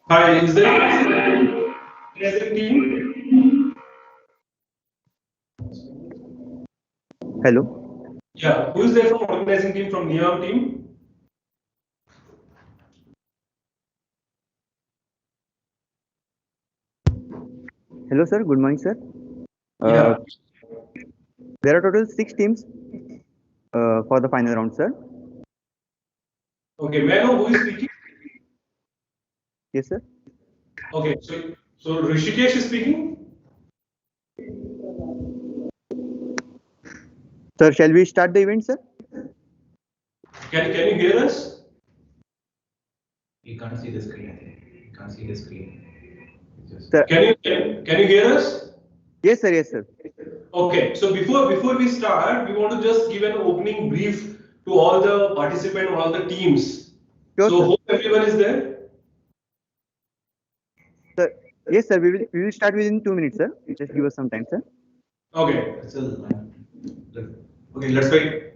Hi, is there organizing team? Hello. Yeah, who is there from organizing team from NIAM team? Hello, sir. Good morning, sir. Yeah. There are total 6 teams for the final round, sir. Okay, may I know who is speaking? Yes, sir. Okay, so Rishikesh is speaking. Sir, shall we start the event, sir? Can you hear us? You can't see the screen. You can't see the screen. Sir. Can you hear us? Yes, sir. Yes, sir. Okay, so before we start, we want to just give an opening brief to all the participants, all the teams. Sure, So sir. hope everyone is there. Sir. Yes, sir. We will start within 2 minutes, sir. Just give us some time, sir. Okay. Okay, let's wait.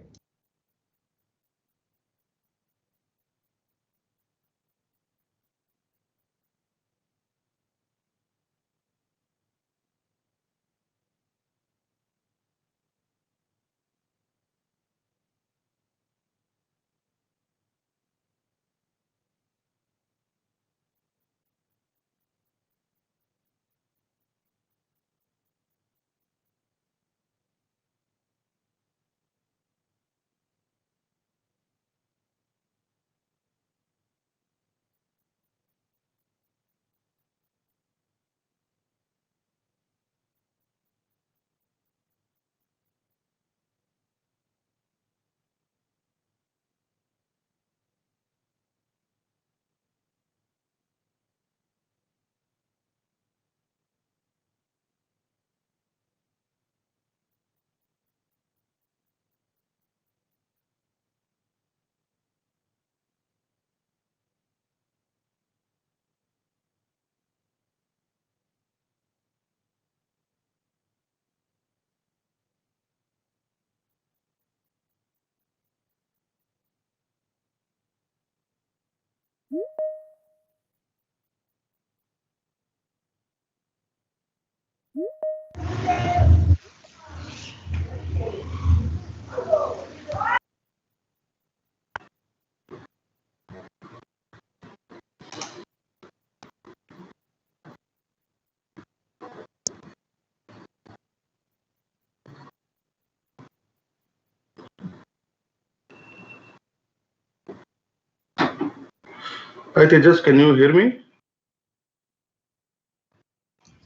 Hi Tejas, can you hear me?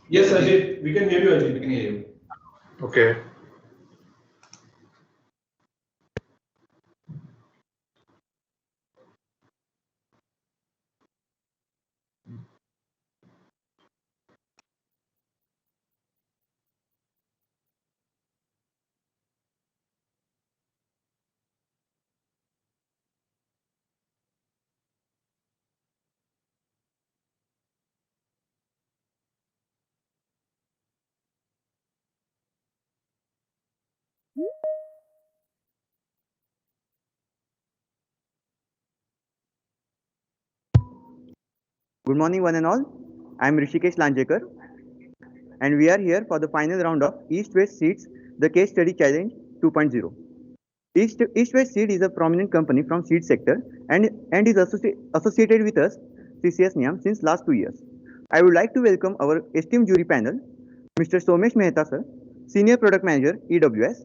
Yes, Ajit, we can hear you, Ajit. We can hear you. Okay. Good morning, one and all. I am Rishikesh Lanjekar, and we are here for the final round of East-West Seeds, the Case Study Challenge 2.0. East-West Seed is a prominent company from seed sector and is associated with us, CCS NIAM, since last 2 years. I would like to welcome our esteemed jury panel, Mr. Somesh Mehta, sir, Senior Product Manager, EWS,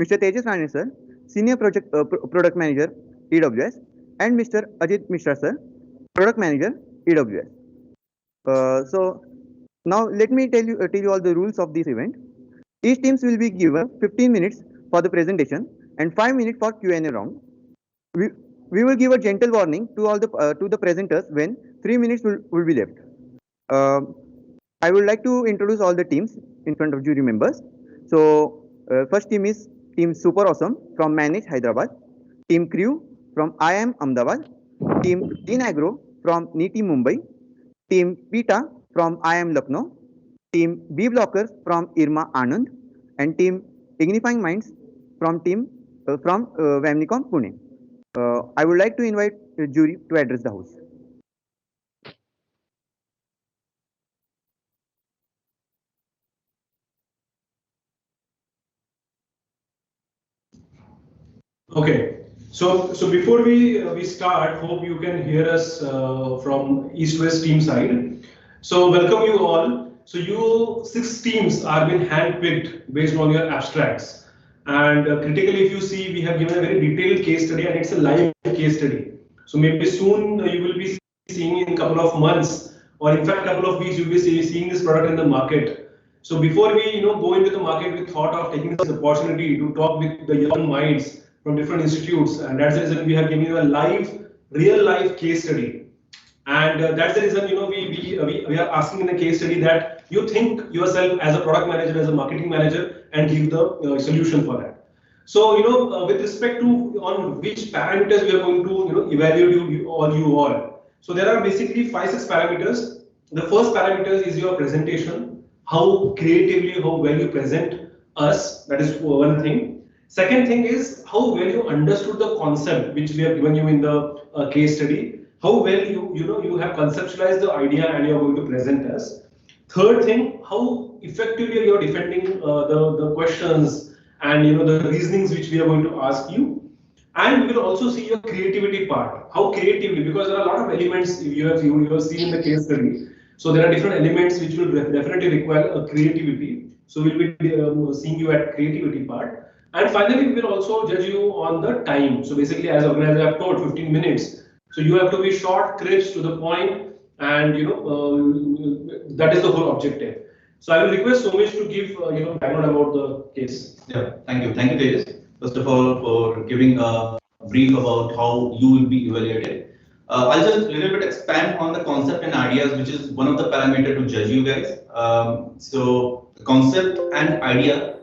Mr. Tejas Rane, sir, Senior Product Manager, EWS, and Mr. Ajit Mishra, sir, Product Manager, EWS. So now let me tell you all the rules of this event. Each teams will be given 15 minutes for the presentation and 5 minutes for Q&A round. We, we will give a gentle warning to all the presenters when 3 minutes will be left. I would like to introduce all the teams in front of jury members. So first team is Team Super Awesome from Manage Hyderabad, Team Crew from IIM Ahmedabad, Team Gene Agro from NITI Mumbai, Team PETA from IIM Lucknow, Team B Blockers from IRMA Anand, and Team Ignifying Minds from Vamnicom Pune. I would like to invite the jury to address the house. Okay. So before we start, hope you can hear us from East-West team side. So welcome you all. So you 6 teams are being handpicked based on your abstracts. And critically, if you see, we have given a very detailed case study, and it's a live case study. So maybe soon you will be seeing in a couple of months, or in fact, couple of weeks, you'll be seeing this product in the market. So before we go into the market, we thought of taking this opportunity to talk with the young minds from different institutes, and that's the reason we have given you a live, real life case study. And that's the reason we are asking in the case study that you think yourself as a product manager, as a marketing manager, and give the solution for that. So with respect to on which parameters we are going to evaluate you all. So there are basically 5-6 parameters. The first parameter is your presentation, how creatively, how well you present us. That is one thing. Second thing is how well you understood the concept which we have given you in the case study. How well you have conceptualized the idea and you are going to present us. Third thing, how effectively you are defending the questions and the reasonings which we are going to ask you. And we will also see your creativity part. How creatively, because there are a lot of elements you have seen in the case study. So there are different elements which will definitely require a creativity. So we'll be seeing you at creativity part. And finally, we will also judge you on the time. So basically, as organizer, I have told 15 minutes. So you have to be short, crisp, to the point, and that is the whole objective. So I will request Somesh to give background about the case. Yeah, thank you, Tejas. First of all, for giving a brief about how you will be evaluated. I'll just a little bit expand on the concept and ideas, which is one of the parameters to judge you guys. So the concept and idea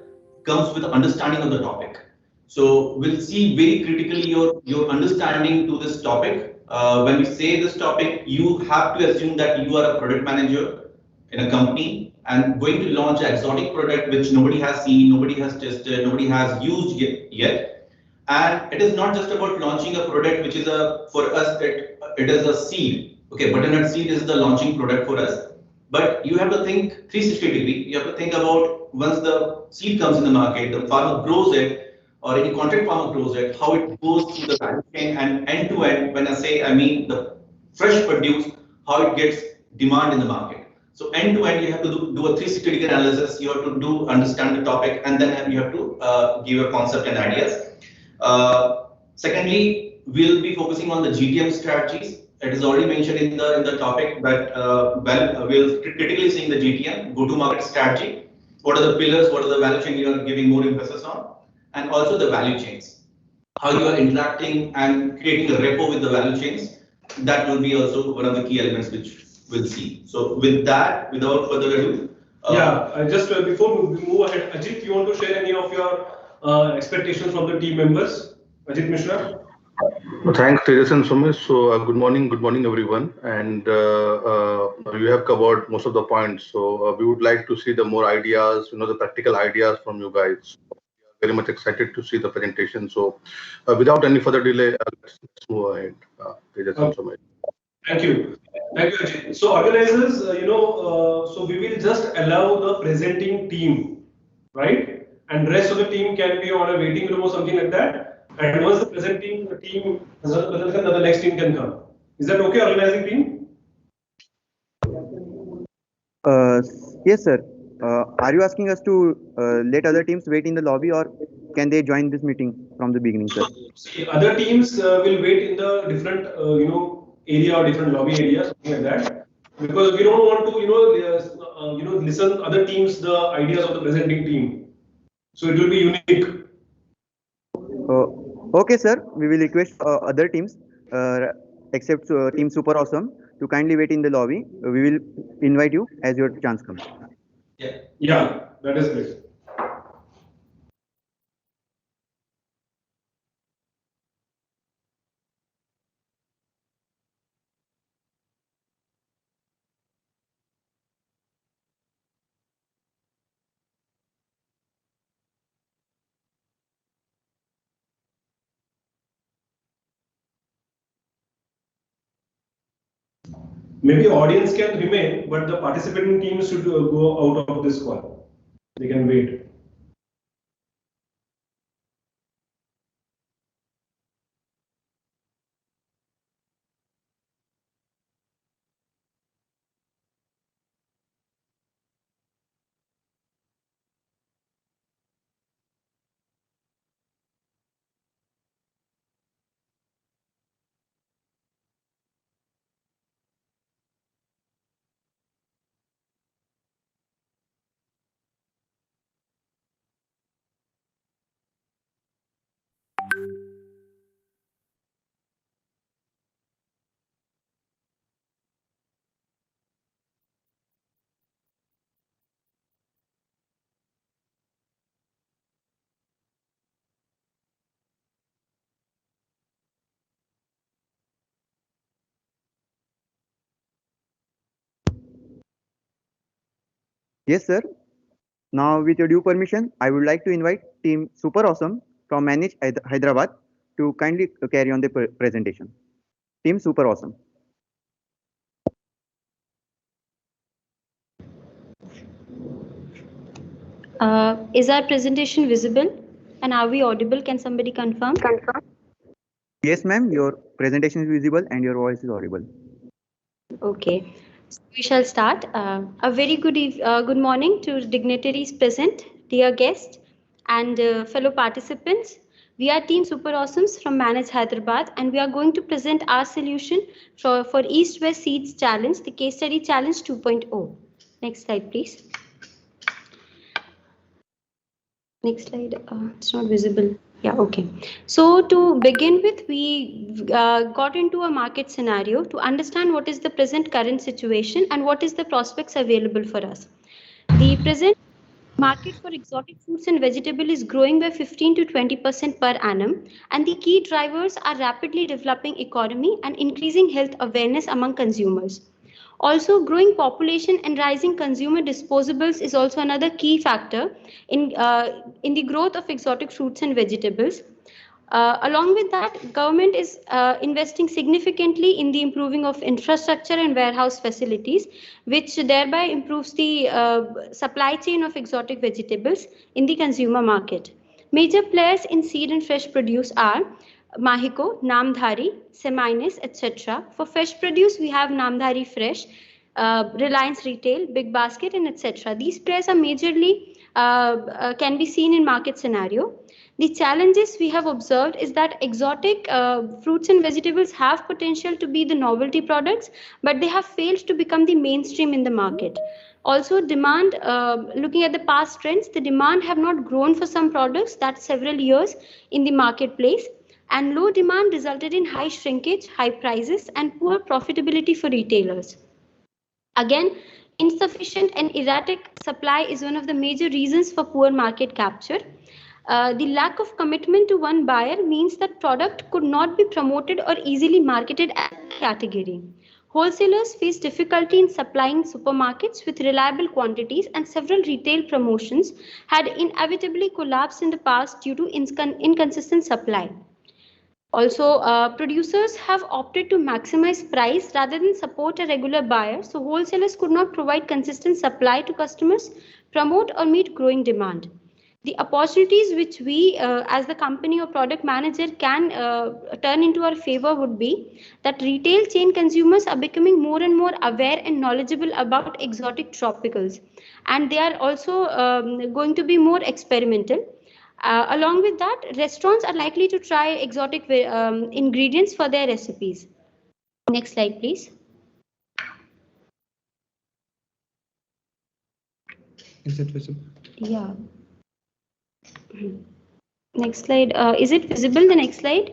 comes with understanding of the topic. So we'll see very critically your understanding to this topic. When we say this topic, you have to assume that you are a product manager in a company and going to launch an exotic product which nobody has seen, nobody has tested, nobody has used yet. And it is not just about launching a product which is for us it is a seed. Okay, butternut seed is the launching product for us. But you have to think 360 degree. You have to think about once the seed comes in the market, the farmer grows it, or any contract farmer grows it, how it goes through the value chain and end to end. When I say, I mean the fresh produce, how it gets demand in the market. So end to end, you have to do a 360 degree analysis. You have to understand the topic, and then you have to give a concept and ideas. Secondly, we'll be focusing on the GTM strategies. It is already mentioned in the topic, but we'll critically seeing the GTM, go-to-market strategy. What are the pillars? What are the value chain you are giving more emphasis on? And also the value chains. How you are interacting and creating a rapport with the value chains. That will be also one of the key elements which we'll see. So with that, without further ado. Just before we move ahead, Ajit, you want to share any of your expectations from the team members? Ajit Mishra? Thanks, Tejas and Somesh. So good morning everyone. And you have covered most of the points. So we would like to see the more ideas, the practical ideas from you guys. Very much excited to see the presentation. So without any further delay, let's move ahead. Tejas and Somesh. Thank you. Thank you, Ajit. So organizers, so we will just allow the presenting team, right? And rest of the team can be on a waiting room or something like that. And once the presenting team, the next team can come. Is that okay, organizing team? Yes, sir. Are you asking us to let other teams wait in the lobby, or can they join this meeting from the beginning, sir? See, other teams will wait in the different, area or different lobby areas, something like that, because we don't want to, listen other teams the ideas of the presenting team. So it will be unique. Okay, sir. We will request other teams, except Team Super Awesome, to kindly wait in the lobby. We will invite you as your chance comes. Yeah, that is great. Maybe audience can remain, but the participating teams should go out of this call. They can wait. Yes, sir. Now, with your due permission, I would like to invite Team Super Awesome from Manage Hyderabad to kindly carry on the presentation. Team Super Awesome. Is our presentation visible? And are we audible? Can somebody confirm? Yes, ma'am. Your presentation is visible and your voice is audible. Okay. So we shall start. A very good morning to dignitaries present, dear guests, and fellow participants. We are Team Super Awesomes from Manage Hyderabad, and we are going to present our solution for East-West Seeds Challenge, the Case Study Challenge 2.0. Next slide, please. Next slide. It's not visible. Yeah, okay. So to begin with, we got into a market scenario to understand what is the present current situation and what is the prospects available for us. The present market for exotic fruits and vegetables is growing by 15 to 20% per annum, and the key drivers are rapidly developing economy and increasing health awareness among consumers. Also, growing population and rising consumer disposables is also another key factor in the growth of exotic fruits and vegetables. Along with that, government is investing significantly in the improving of infrastructure and warehouse facilities, which thereby improves the supply chain of exotic vegetables in the consumer market. Major players in seed and fresh produce are Mahiko, Namdhari, Seminis, etc. For fresh produce, we have Namdhari Fresh, Reliance Retail, Big Basket, and etc. These players are majorly can be seen in market scenario. The challenges we have observed is that exotic fruits and vegetables have potential to be the novelty products, but they have failed to become the mainstream in the market. Also, demand, looking at the past trends, the demand have not grown for some products that several years in the marketplace, and low demand resulted in high shrinkage, high prices, and poor profitability for retailers. Again, insufficient and erratic supply is one of the major reasons for poor market capture. The lack of commitment to one buyer means that product could not be promoted or easily marketed as a category. Wholesalers face difficulty in supplying supermarkets with reliable quantities, and several retail promotions had inevitably collapsed in the past due to inconsistent supply. Also, producers have opted to maximize price rather than support a regular buyer, so wholesalers could not provide consistent supply to customers, promote or meet growing demand. The opportunities which we as the company or product manager can turn into our favor would be that retail chain consumers are becoming more and more aware and knowledgeable about exotic tropicals, and they are also going to be more experimental. Along with that, restaurants are likely to try exotic ingredients for their recipes. Next slide, please. Is it visible? Yeah. Next slide. Is it visible? The next slide.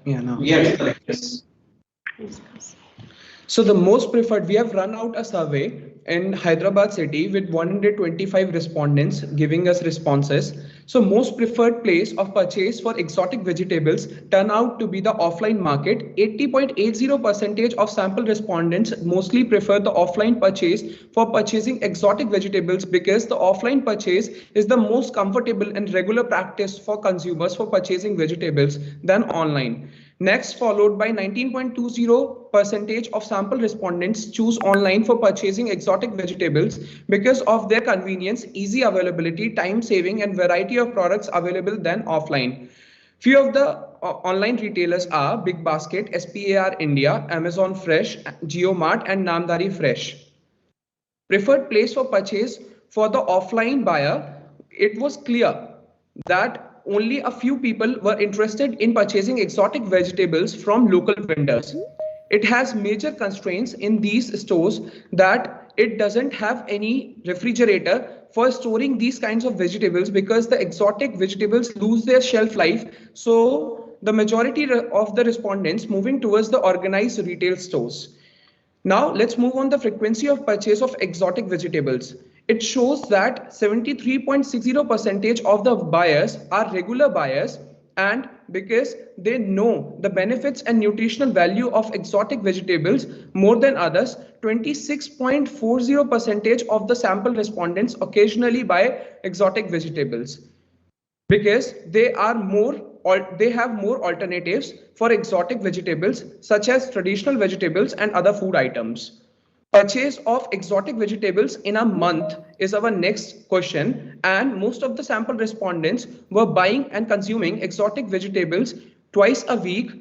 Yeah, no. Yes, correct. Yes. Yes. So the most preferred, we have run out a survey in Hyderabad city with 125 respondents giving us responses. So most preferred place of purchase for exotic vegetables turn out to be the offline market. 80.80% of sample respondents mostly prefer the offline purchase for purchasing exotic vegetables because the offline purchase is the most comfortable and regular practice for consumers for purchasing vegetables than online. Next, followed by 19.20% of sample respondents choose online for purchasing exotic vegetables because of their convenience, easy availability, time saving, and variety of products available than offline. Few of the online retailers are Big Basket, SPAR India, Amazon Fresh, JioMart, and Namdhari Fresh. Preferred place for purchase for the offline buyer, it was clear that only a few people were interested in purchasing exotic vegetables from local vendors. It has major constraints in these stores that it doesn't have any refrigerator for storing these kinds of vegetables because the exotic vegetables lose their shelf life. So the majority of the respondents moving towards the organized retail stores. Now let's move on the frequency of purchase of exotic vegetables. It shows that 73.60% of the buyers are regular buyers and because they know the benefits and nutritional value of exotic vegetables more than others, 26.40% of the sample respondents occasionally buy exotic vegetables because they have more alternatives for exotic vegetables such as traditional vegetables and other food items. Purchase of exotic vegetables in a month is our next question, and most of the sample respondents were buying and consuming exotic vegetables twice a week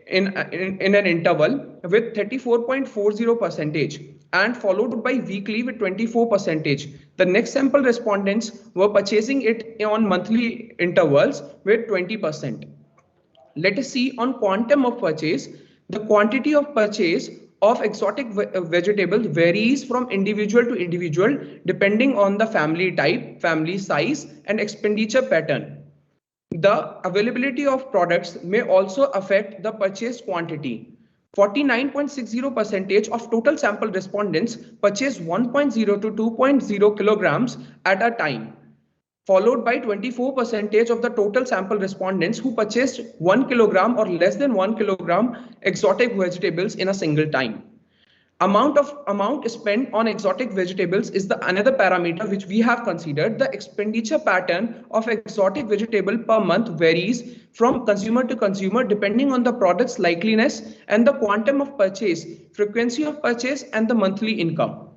in an interval with 34.40% and followed by weekly with 24%. The next sample respondents were purchasing it on monthly intervals with 20%. Let us see on quantum of purchase. The quantity of purchase of exotic vegetables varies from individual to individual depending on the family type, family size, and expenditure pattern. The availability of products may also affect the purchase quantity. 49.60% of total sample respondents purchased 1.0 to 2.0 kilograms at a time, followed by 24% of the total sample respondents who purchased 1 kilogram or less than 1 kilogram exotic vegetables in a single time. Amount spent on exotic vegetables is the another parameter which we have considered. The expenditure pattern of exotic vegetable per month varies from consumer to consumer depending on the product's likeliness and the quantum of purchase, frequency of purchase, and the monthly income.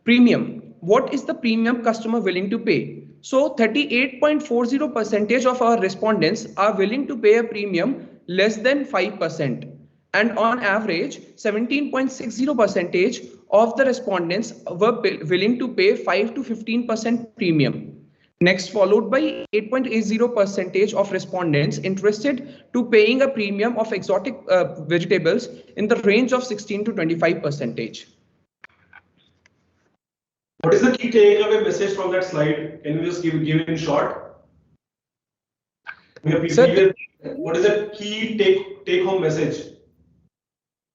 Premium. What is the premium customer willing to pay? So 38.40% of our respondents are willing to pay a premium less than 5%. And on average, 17.60% of the respondents were willing to pay 5 to 15% premium. Next, followed by 8.80% of respondents interested to paying a premium of exotic vegetables in the range of 16 to 25%. What is the key takeaway message from that slide? Can you just give it in short? Sir, what is the key take-home message?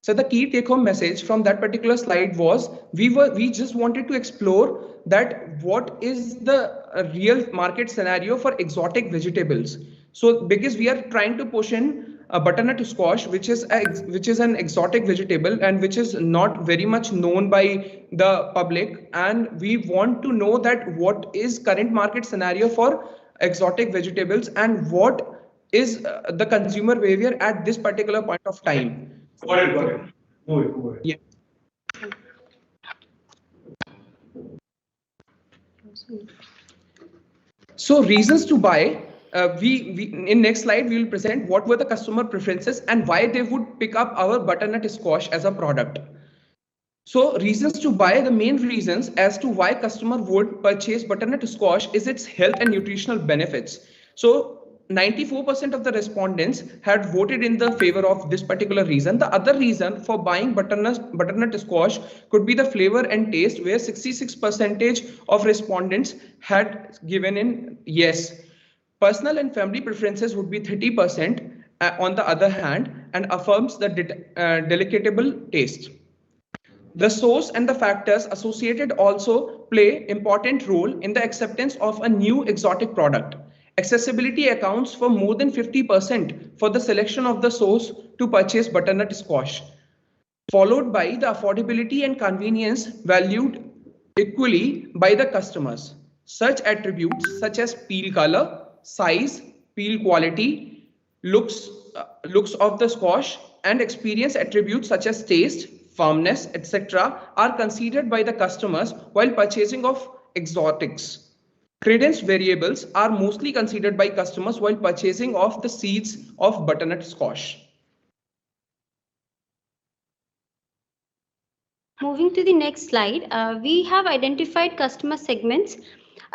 So the key take-home message from that particular slide was we just wanted to explore that what is the real market scenario for exotic vegetables. So because we are trying to push in a butternut squash, which is an exotic vegetable and which is not very much known by the public, and we want to know that what is current market scenario for exotic vegetables and what is the consumer behavior at this particular point of time. Got it. Move it. Yeah. So reasons to buy. In next slide we will present what were the customer preferences and why they would pick up our butternut squash as a product. So reasons to buy, the main reasons as to why customer would purchase butternut squash is its health and nutritional benefits. So 94% of the respondents had voted in the favor of this particular reason. The other reason for buying butternut squash could be the flavor and taste, where 66% of respondents had given in yes. Personal and family preferences would be 30% on the other hand, and affirms the delectable taste. The source and the factors associated also play important role in the acceptance of a new exotic product. Accessibility accounts for more than 50% for the selection of the source to purchase butternut squash, followed by the affordability and convenience valued equally by the customers. Such attributes such as peel color, size, peel quality, looks of the squash, and experience attributes such as taste, firmness, etc. are considered by the customers while purchasing of exotics. Credence variables are mostly considered by customers while purchasing of the seeds of butternut squash. Moving to the next slide, we have identified customer segments.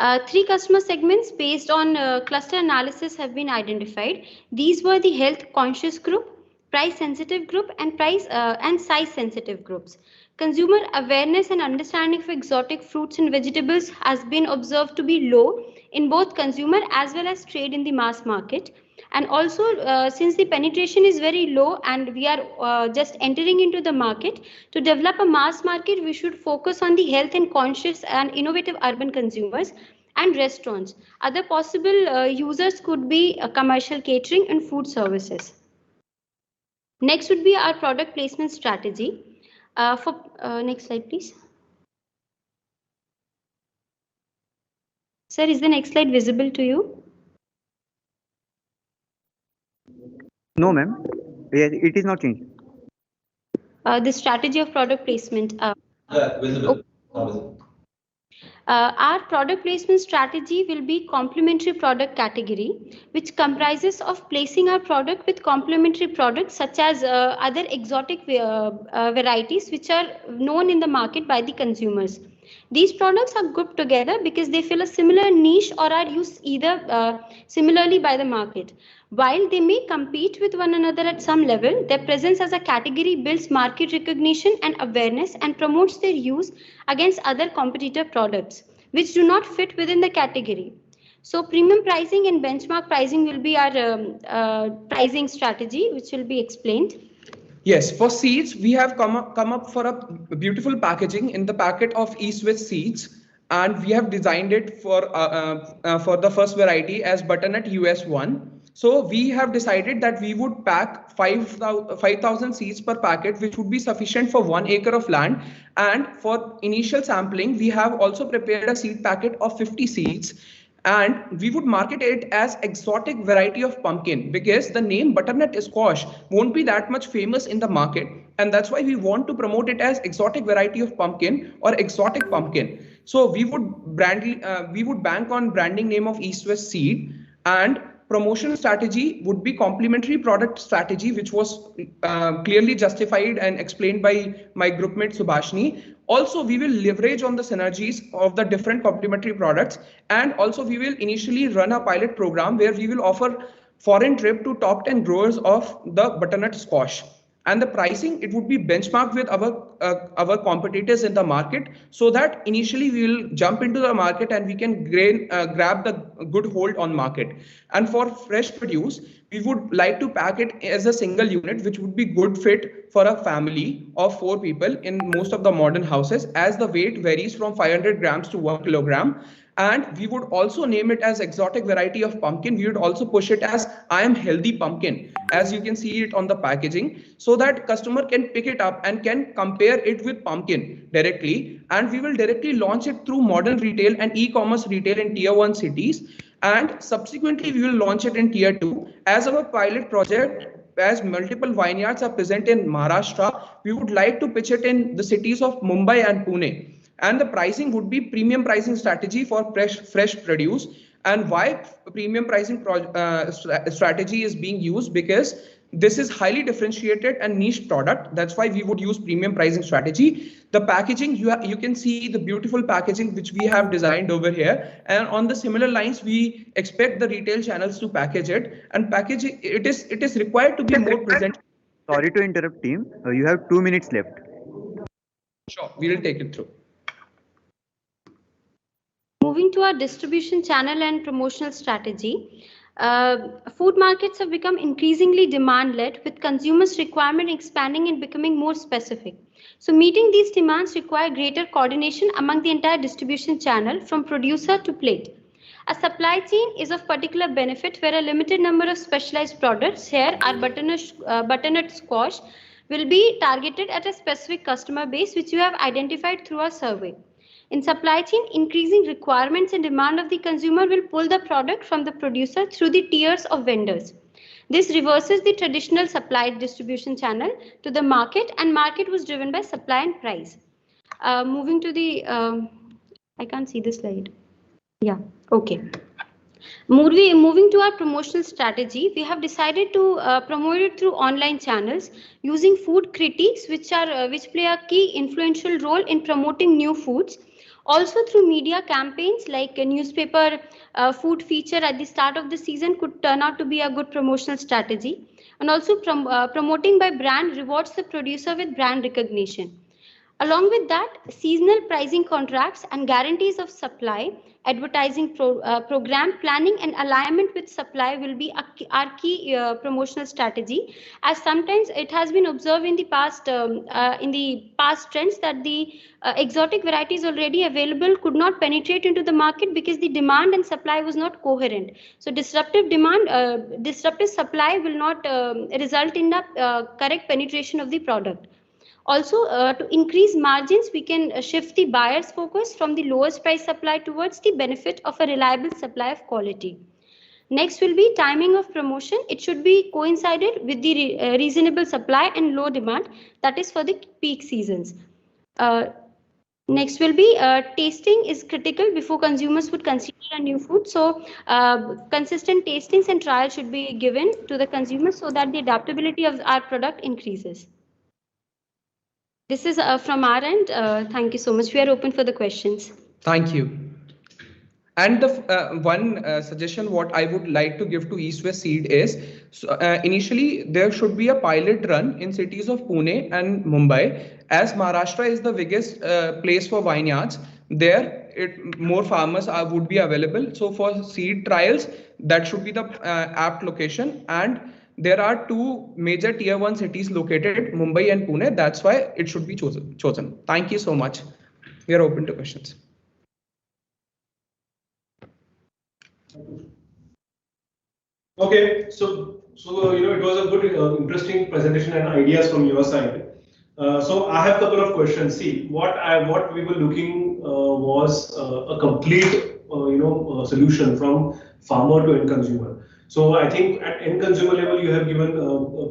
3 customer segments based on cluster analysis have been identified. These were the health conscious group, price sensitive group, and size sensitive groups. Consumer awareness and understanding for exotic fruits and vegetables has been observed to be low in both consumer as well as trade in the mass market. And also, since the penetration is very low and we are just entering into the market, to develop a mass market, we should focus on the health and conscious and innovative urban consumers. and restaurants. Other possible users could be commercial catering and food services. Next would be our product placement strategy. Next slide, please. Sir, is the next slide visible to you? No, ma'am. Yes, it is not changed. The strategy of product placement. Visible. Not visible. Our product placement strategy will be complementary product category, which comprises of placing our product with complementary products such as other exotic varieties which are known in the market by the consumers. These products are grouped together because they fill a similar niche or are used either similarly by the market. While they may compete with one another at some level, their presence as a category builds market recognition and awareness and promotes their use against other competitor products which do not fit within the category. So premium pricing and benchmark pricing will be our pricing strategy, which will be explained. Yes, for seeds, we have come up for a beautiful packaging in the packet of East-West seeds, and we have designed it for the first variety as butternut US1. So we have decided that we would pack 5,000 seeds per packet, which would be sufficient for 1 acre of land. And for initial sampling, we have also prepared a seed packet of 50 seeds. And we would market it as exotic variety of pumpkin because the name butternut squash won't be that much famous in the market. And that's why we want to promote it as exotic variety of pumpkin or exotic pumpkin. So we would bank on branding name of East-West seed, and promotion strategy would be complementary product strategy, which was clearly justified and explained by my groupmate Subhashini. Also, we will leverage on the synergies of the different complementary products, and also we will initially run a pilot program where we will offer foreign trip to top 10 growers of the butternut squash. And the pricing, it would be benchmarked with our competitors in the market, so that initially we will jump into the market and we can grab the good hold on market. And for fresh produce, we would like to pack it as a single unit, which would be good fit for a family of 4 people in most of the modern houses, as the weight varies from 500 grams to 1 kilogram. And we would also name it as exotic variety of pumpkin. We would also push it as I am healthy pumpkin, as you can see it on the packaging, so that customer can pick it up and can compare it with pumpkin directly. And we will directly launch it through modern retail and e-commerce retail in tier 1 cities. And subsequently, we will launch it in tier 2 as our pilot project. As multiple vineyards are present in Maharashtra, we would like to pitch it in the cities of Mumbai and Pune. And the pricing would be premium pricing strategy for fresh produce. And why premium pricing strategy is being used? Because this is highly differentiated and niche product. That's why we would use premium pricing strategy. The packaging, you can see the beautiful packaging which we have designed over here. And on the similar lines, we expect the retail channels to package it. And packaging, it is required to be more present. Sorry to interrupt, team. You have 2 minutes left. Sure, we will take it through. Moving to our distribution channel and promotional strategy, food markets have become increasingly demand-led, with consumers' requirement expanding and becoming more specific. So meeting these demands require greater coordination among the entire distribution channel from producer to plate. A supply chain is of particular benefit where a limited number of specialized products, here our butternut squash, will be targeted at a specific customer base which you have identified through our survey. In supply chain, increasing requirements and demand of the consumer will pull the product from the producer through the tiers of vendors. This reverses the traditional supply distribution channel to the market, and market was driven by supply and price. Moving to the, I can't see the slide. Yeah, okay. Moving to our promotional strategy, we have decided to promote it through online channels using food critiques, which play a key influential role in promoting new foods. Also through media campaigns like a newspaper food feature at the start of the season could turn out to be a good promotional strategy. And also promoting by brand rewards the producer with brand recognition. Along with that, seasonal pricing contracts and guarantees of supply advertising program, planning and alignment with supply will be our key promotional strategy. As sometimes it has been observed in the past trends that the exotic varieties already available could not penetrate into the market because the demand and supply was not coherent. So disruptive supply will not result in the correct penetration of the product. Also, to increase margins, we can shift the buyer's focus from the lowest price supply towards the benefit of a reliable supply of quality. Next will be timing of promotion. It should be coincided with the reasonable supply and low demand, that is for the peak seasons. Next will be tasting is critical before consumers would consider a new food. So consistent tastings and trials should be given to the consumers so that the adaptability of our product increases. This is from our end. Thank you so much. We are open for the questions. Thank you. And the one suggestion what I would like to give to East West Seed is, initially there should be a pilot run in cities of Pune and Mumbai, as Maharashtra is the biggest place for vineyards. There more farmers would be available. So for seed trials, that should be the apt location. And there are two major tier 1 cities located, Mumbai and Pune. That's why it should be chosen. Thank you so much. We are open to questions. Okay, so it was a good, interesting presentation and ideas from your side. So I have a couple of questions. See, what we were looking was a complete solution from farmer to end consumer. So I think at end consumer level, you have given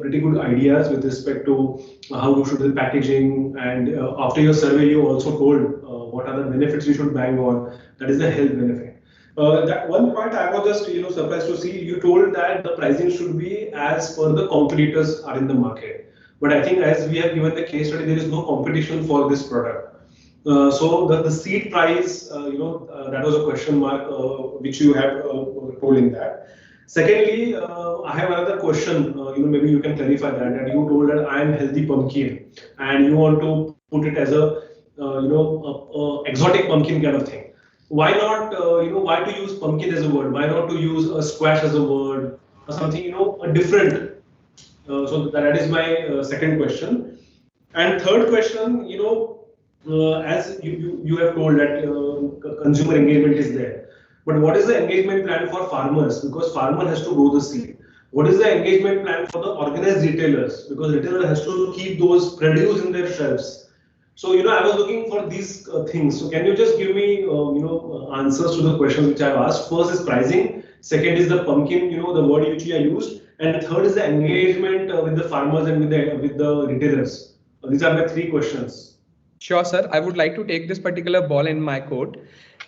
pretty good ideas with respect to how should the packaging, and after your survey, you also told what are the benefits you should bang on. That is the health benefit. That one point I was just surprised to see. You told that the pricing should be as per the competitors are in the market. But I think as we have given the case study, there is no competition for this product. So the seed price, that was a question mark which you have told in that. Secondly, I have another question. Maybe you can clarify that you told that I am healthy pumpkin, and you want to put it as a exotic pumpkin kind of thing. Why not, why to use pumpkin as a word? Why not to use a squash as a word or something, a different? So that is my second question. And third question, as you have told that consumer engagement is there. But what is the engagement plan for farmers? Because farmer has to grow the seed. What is the engagement plan for the organized retailers? Because retailer has to keep those produce in their shelves. So, I was looking for these things. So can you just give me, answers to the questions which I've asked? First is pricing. Second is the pumpkin, the word which I used. And third is the engagement with the farmers and with the retailers. These are my three questions. Sure, sir. I would like to take this particular ball in my court.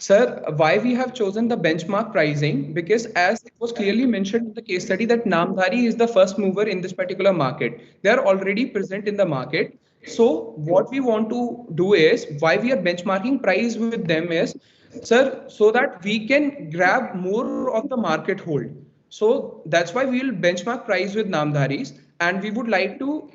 Sir, why we have chosen the benchmark pricing? Because as it was clearly mentioned in the case study that Namdhari is the first mover in this particular market. They are already present in the market. So what we want to do is, why we are benchmarking price with them is, sir, so that we can grab more of the market hold. So that's why we will benchmark price with Namdharis, and we would like to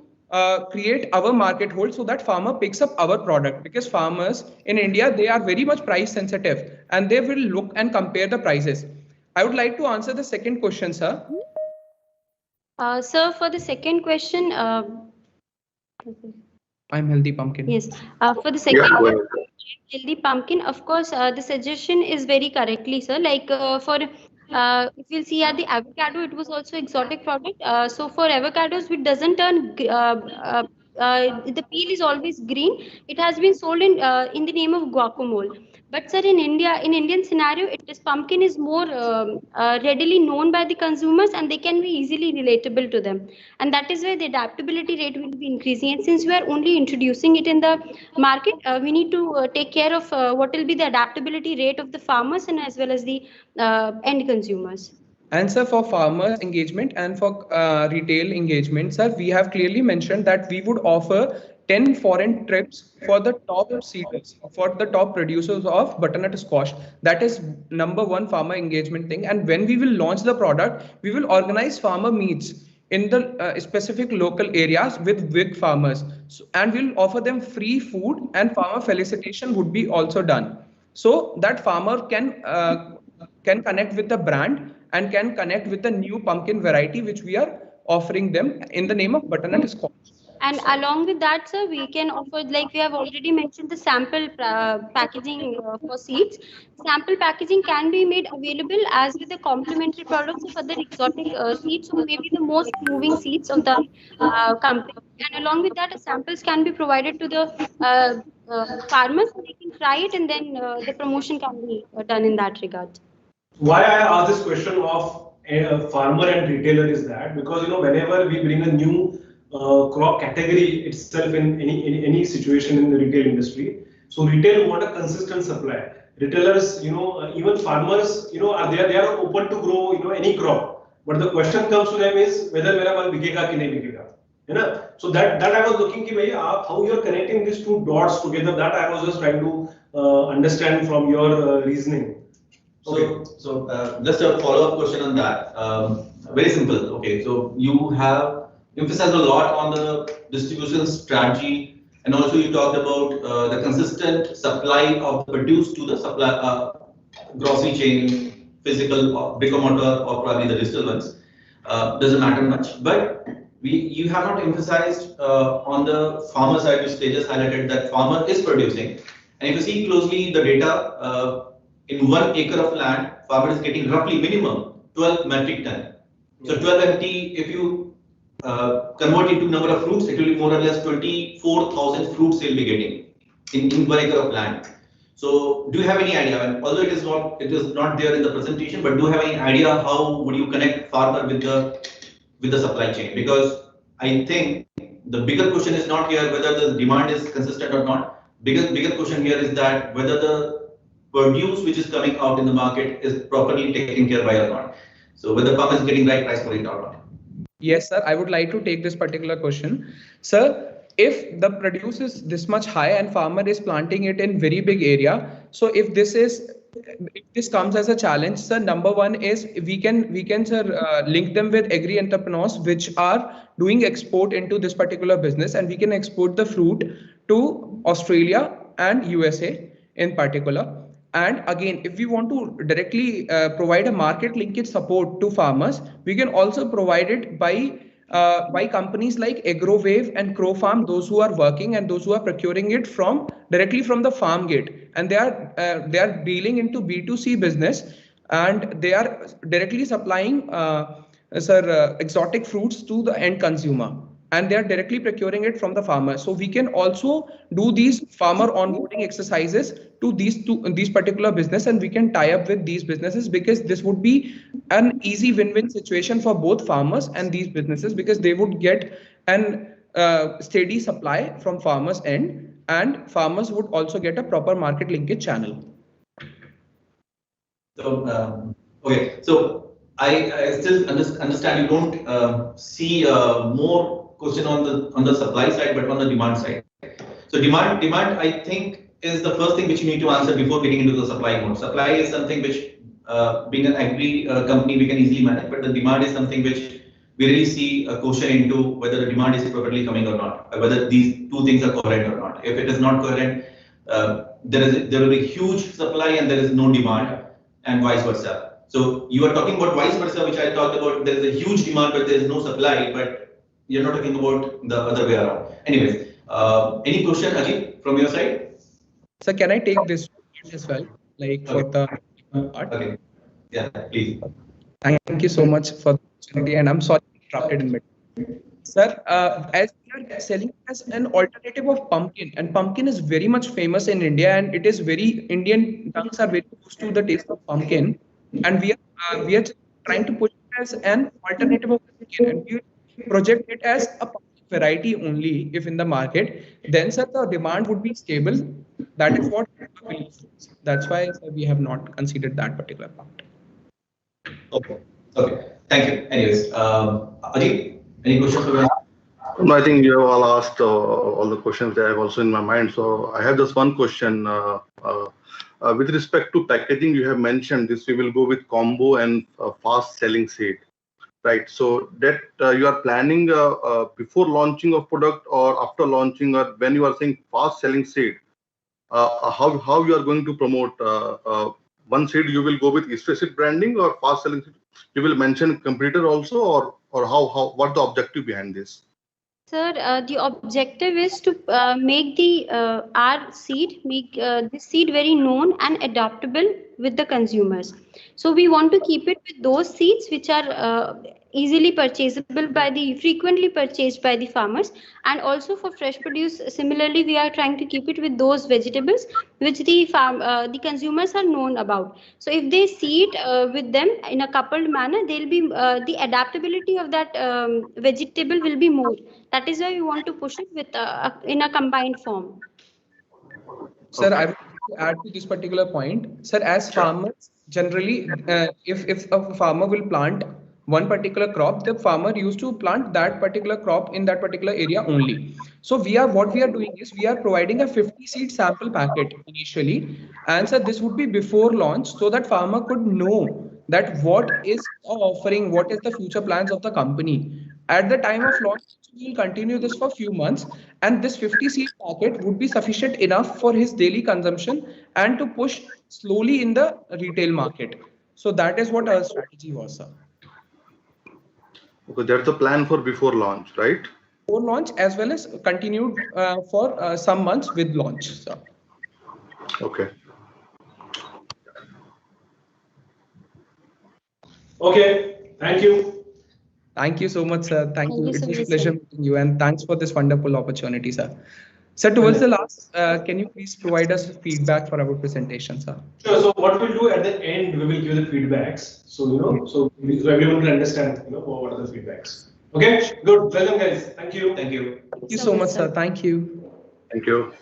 create our market hold so that farmer picks up our product, because farmers in India, they are very much price sensitive and they will look and compare the prices. I would like to answer the second question, sir. Sir, for the second question, I'm healthy pumpkin. Yes, for the second healthy pumpkin, of course, the suggestion is very correctly, sir. Like if you'll see at the avocado, it was also exotic product. So for avocados, which doesn't turn, the peel is always green. It has been sold in the name of guacamole. But sir, in Indian scenario, pumpkin is more readily known by the consumers, and they can be easily relatable to them. And that is why the adaptability rate will be increasing. And since we are only introducing it in the market, we need to take care of what will be the adaptability rate of the farmers and as well as the end consumers. And sir, for farmers engagement and for retail engagement, sir, we have clearly mentioned that we would offer 10 foreign trips for the top seeders, for the top producers of butternut squash. That is #1 farmer engagement thing. And when we will launch the product, we will organize farmer meets in the specific local areas with big farmers. So, and we'll offer them free food, and farmer felicitation would be also done. so that farmer can connect with the brand and can connect with the new pumpkin variety which we are offering them in the name of butternut squash. And along with that, sir, we can offer, like we have already mentioned, the sample packaging for seeds. Sample packaging can be made available as with the complementary products of other exotic seeds, or maybe the most moving seeds of the company. And along with that, samples can be provided to the farmers, so they can try it, and then the promotion can be done in that regard. Why I ask this question of a farmer and retailer is that because whenever we bring a new crop category itself in any situation in the retail industry, so retail want a consistent supply. Retailers, even farmers, are they are open to grow any crop, but the question comes to them is whether मेरा माल बिकेगा कि नहीं बिकेगा, है ना? So that I was looking कि भैया आप how you are connecting these two dots together. That I was just trying to understand from your reasoning. Okay. So just a follow-up question on that. Very simple. Okay, so you have emphasized a lot on the distribution strategy, and also you talked about the consistent supply of the produce to the supply grocery chain, physical, brick or mortar, or probably the digital ones. Doesn't matter much, but you have not emphasized on the farmer side, which they just highlighted that farmer is producing, and if you see closely the data. In 1 acre of land, farmer is getting roughly minimum 12 metric ton. So 12 MT, if you convert into number of fruits, it will be more or less 24,000 fruits you'll be getting in 1 acre of land. So do you have any idea? And although it is not there in the presentation, but do you have any idea how would you connect farmer with the supply chain? Because I think the bigger question is not here whether the demand is consistent or not. Bigger question here is that whether the produce which is coming out in the market is properly taken care by or not. So whether farmer is getting right price for it or not. Yes, sir. I would like to take this particular question. Sir, if the produce is this much high and farmer is planting it in very big area, so if this comes as a challenge, sir, number one is we can sir link them with agri entrepreneurs which are doing export into this particular business, and we can export the fruit to Australia and USA in particular. And again, if we want to directly provide a market linkage support to farmers, we can also provide it by companies like Agrovon and Crow Farm, those who are working and those who are procuring it directly from the farm gate, and they are dealing into B2C business, and they are directly supplying exotic fruits to the end consumer, and they are directly procuring it from the farmer. So we can also do these farmer onboarding exercises to these particular business, and we can tie up with these businesses, because this would be an easy win-win situation for both farmers and these businesses, because they would get an steady supply from farmers end, and farmers would also get a proper market linkage channel. So okay, so I still understand you don't see more question on the supply side, but on the demand side. So demand I think is the first thing which you need to answer before getting into the supply mode. Supply is something which being an agri company we can easily manage, but the demand is something which we really see a question into whether the demand is properly coming or not, whether these two things are coherent or not. If it is not coherent, there will be huge supply and there is no demand, and vice versa. So you are talking about vice versa, which I talked about. There is a huge demand, but there is no supply, but you're not talking about the other way around. Anyways, any question, Ajit, from your side? So can I take this as well, like for the part? Okay. Yeah, please. Thank you so much for the opportunity, and I'm sorry interrupted in mid. Sir, as we are selling as an alternative of pumpkin, and pumpkin is very much famous in India, and it is Indian tongues are very used to the taste of pumpkin, and we are trying to push it as an alternative of pumpkin, and we project it as a pumpkin variety only. If in the market, then sir, the demand would be stable. That is what I believe. That's why sir, we have not considered that particular part. Okay. Thank you. Anyways, Ajit, any questions for me? No, I think you have all asked all the questions that I have also in my mind. So I have just one question. With respect to packaging, you have mentioned this, we will go with combo and fast selling seed, right? So that you are planning before launching of product or after launching, or when you are saying fast selling seed, how you are going to promote one seed? You will go with specific branding or fast selling seed? You will mention competitor also, or how what the objective behind this? Sir, the objective is to make the this seed very known and adaptable with the consumers. So we want to keep it with those seeds which are easily purchasable frequently purchased by the farmers, and also for fresh produce. Similarly, we are trying to keep it with those vegetables which the consumers are known about. So if they see it with them in a coupled manner, they'll be the adaptability of that vegetable will be more. That is why we want to push it with in a combined form. Sir, Okay. I would like to add to this particular point. Sir, as farmers, generally, if a farmer will plant one particular crop, the farmer used to plant that particular crop in that particular area only. So what we are doing is we are providing a 50 seed sample packet initially. And sir, this would be before launch so that farmer could know that what is offering, what is the future plans of the company. At the time of launch, we will continue this for a few months, and this 50 seed packet would be sufficient enough for his daily consumption and to push slowly in the retail market. So that is what our strategy was, sir. Okay, that's the plan for before launch, right? Before launch, as well as continued for some months with launch, sir. Okay. Okay, thank you. Thank you so much, sir. Thank you. Thank you It so was a much, pleasure sir. meeting you, and thanks for this wonderful opportunity, sir. Sir, towards the last, can you please provide us feedback for our presentation, sir? Sure. So what we'll do at the end, we will give the feedbacks. So so everyone can understand, what are the feedbacks. Okay, good. Welcome, guys. Thank you. Thank you. Thank you so much, sir. Thank you. Thank you.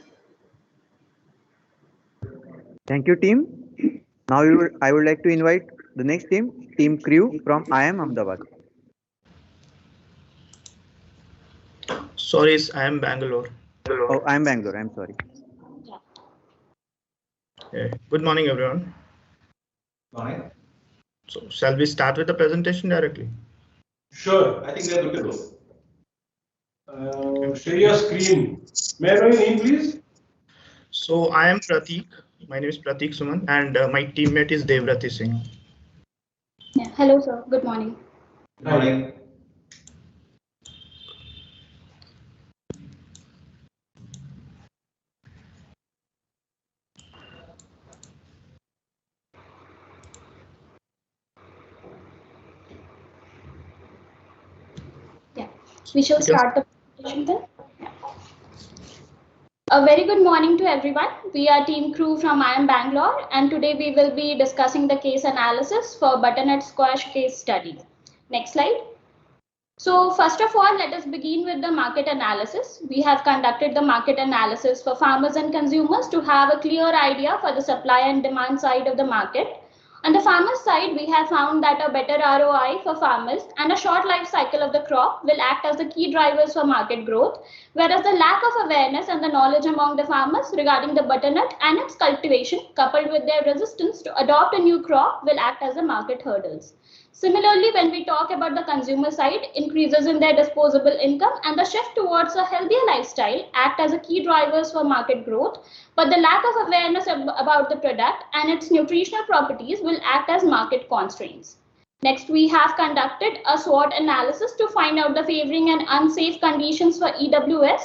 Thank you, team. Now I would like to invite the next team, Team Crew from IIM Ahmedabad. Sorry, I am Bangalore. Oh, I'm Bangalore. I'm sorry. Okay. Good morning, everyone. Morning. So, shall we start with the presentation directly? Sure. I think we are good to go. Share your screen. May I know your name, please? So, I am Pratik. My name is Pratik Suman, and my teammate is Devrati Singh. Yeah. Hello, sir. Good morning. Morning. Yeah. We shall start the presentation then. A very good morning to everyone. We are Team Crew from IIM Bangalore, and today we will be discussing the case analysis for butternut squash case study. Next slide. So first of all, let us begin with the market analysis. We have conducted the market analysis for farmers and consumers to have a clear idea for the supply and demand side of the market. On the farmer side, we have found that a better ROI for farmers and a short life cycle of the crop will act as the key drivers for market growth, whereas the lack of awareness and the knowledge among the farmers regarding the butternut and its cultivation, coupled with their resistance to adopt a new crop, will act as the market hurdles. Similarly, when we talk about the consumer side, increases in their disposable income and the shift towards a healthier lifestyle act as a key drivers for market growth, but the lack of awareness about the product and its nutritional properties will act as market constraints. Next, we have conducted a SWOT analysis to find out the favoring and unsafe conditions for EWS.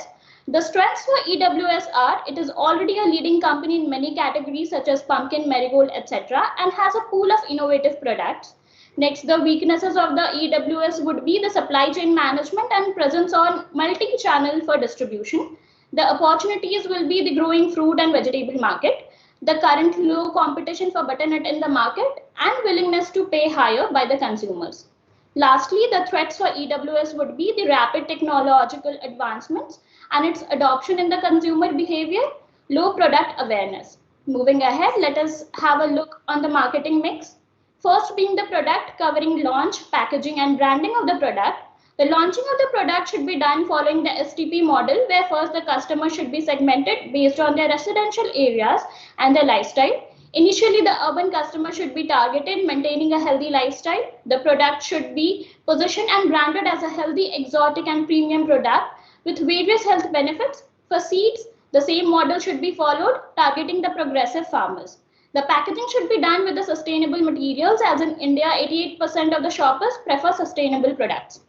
The strengths for EWS are, it is already a leading company in many categories such as pumpkin, marigold, etc. and has a pool of innovative products. Next, the weaknesses of the EWS would be the supply chain management and presence on multi-channel for distribution. The opportunities will be the growing fruit and vegetable market, the current low competition for butternut in the market, and willingness to pay higher by the consumers. Lastly, the threats for EWS would be the rapid technological advancements and its adoption in the consumer behavior, low product awareness. Moving ahead, let us have a look on the marketing mix. First being the product, covering launch, packaging and branding of the product. The launching of the product should be done following the STP model, where first the customer should be segmented based on their residential areas and their lifestyle. Initially, the urban customer should be targeted, maintaining a healthy lifestyle. The product should be positioned and branded as a healthy, exotic and premium product with various health benefits. For seeds, The same model should be followed, targeting the progressive farmers. The packaging should be done with the sustainable materials, as in India, 88% of the shoppers prefer sustainable products.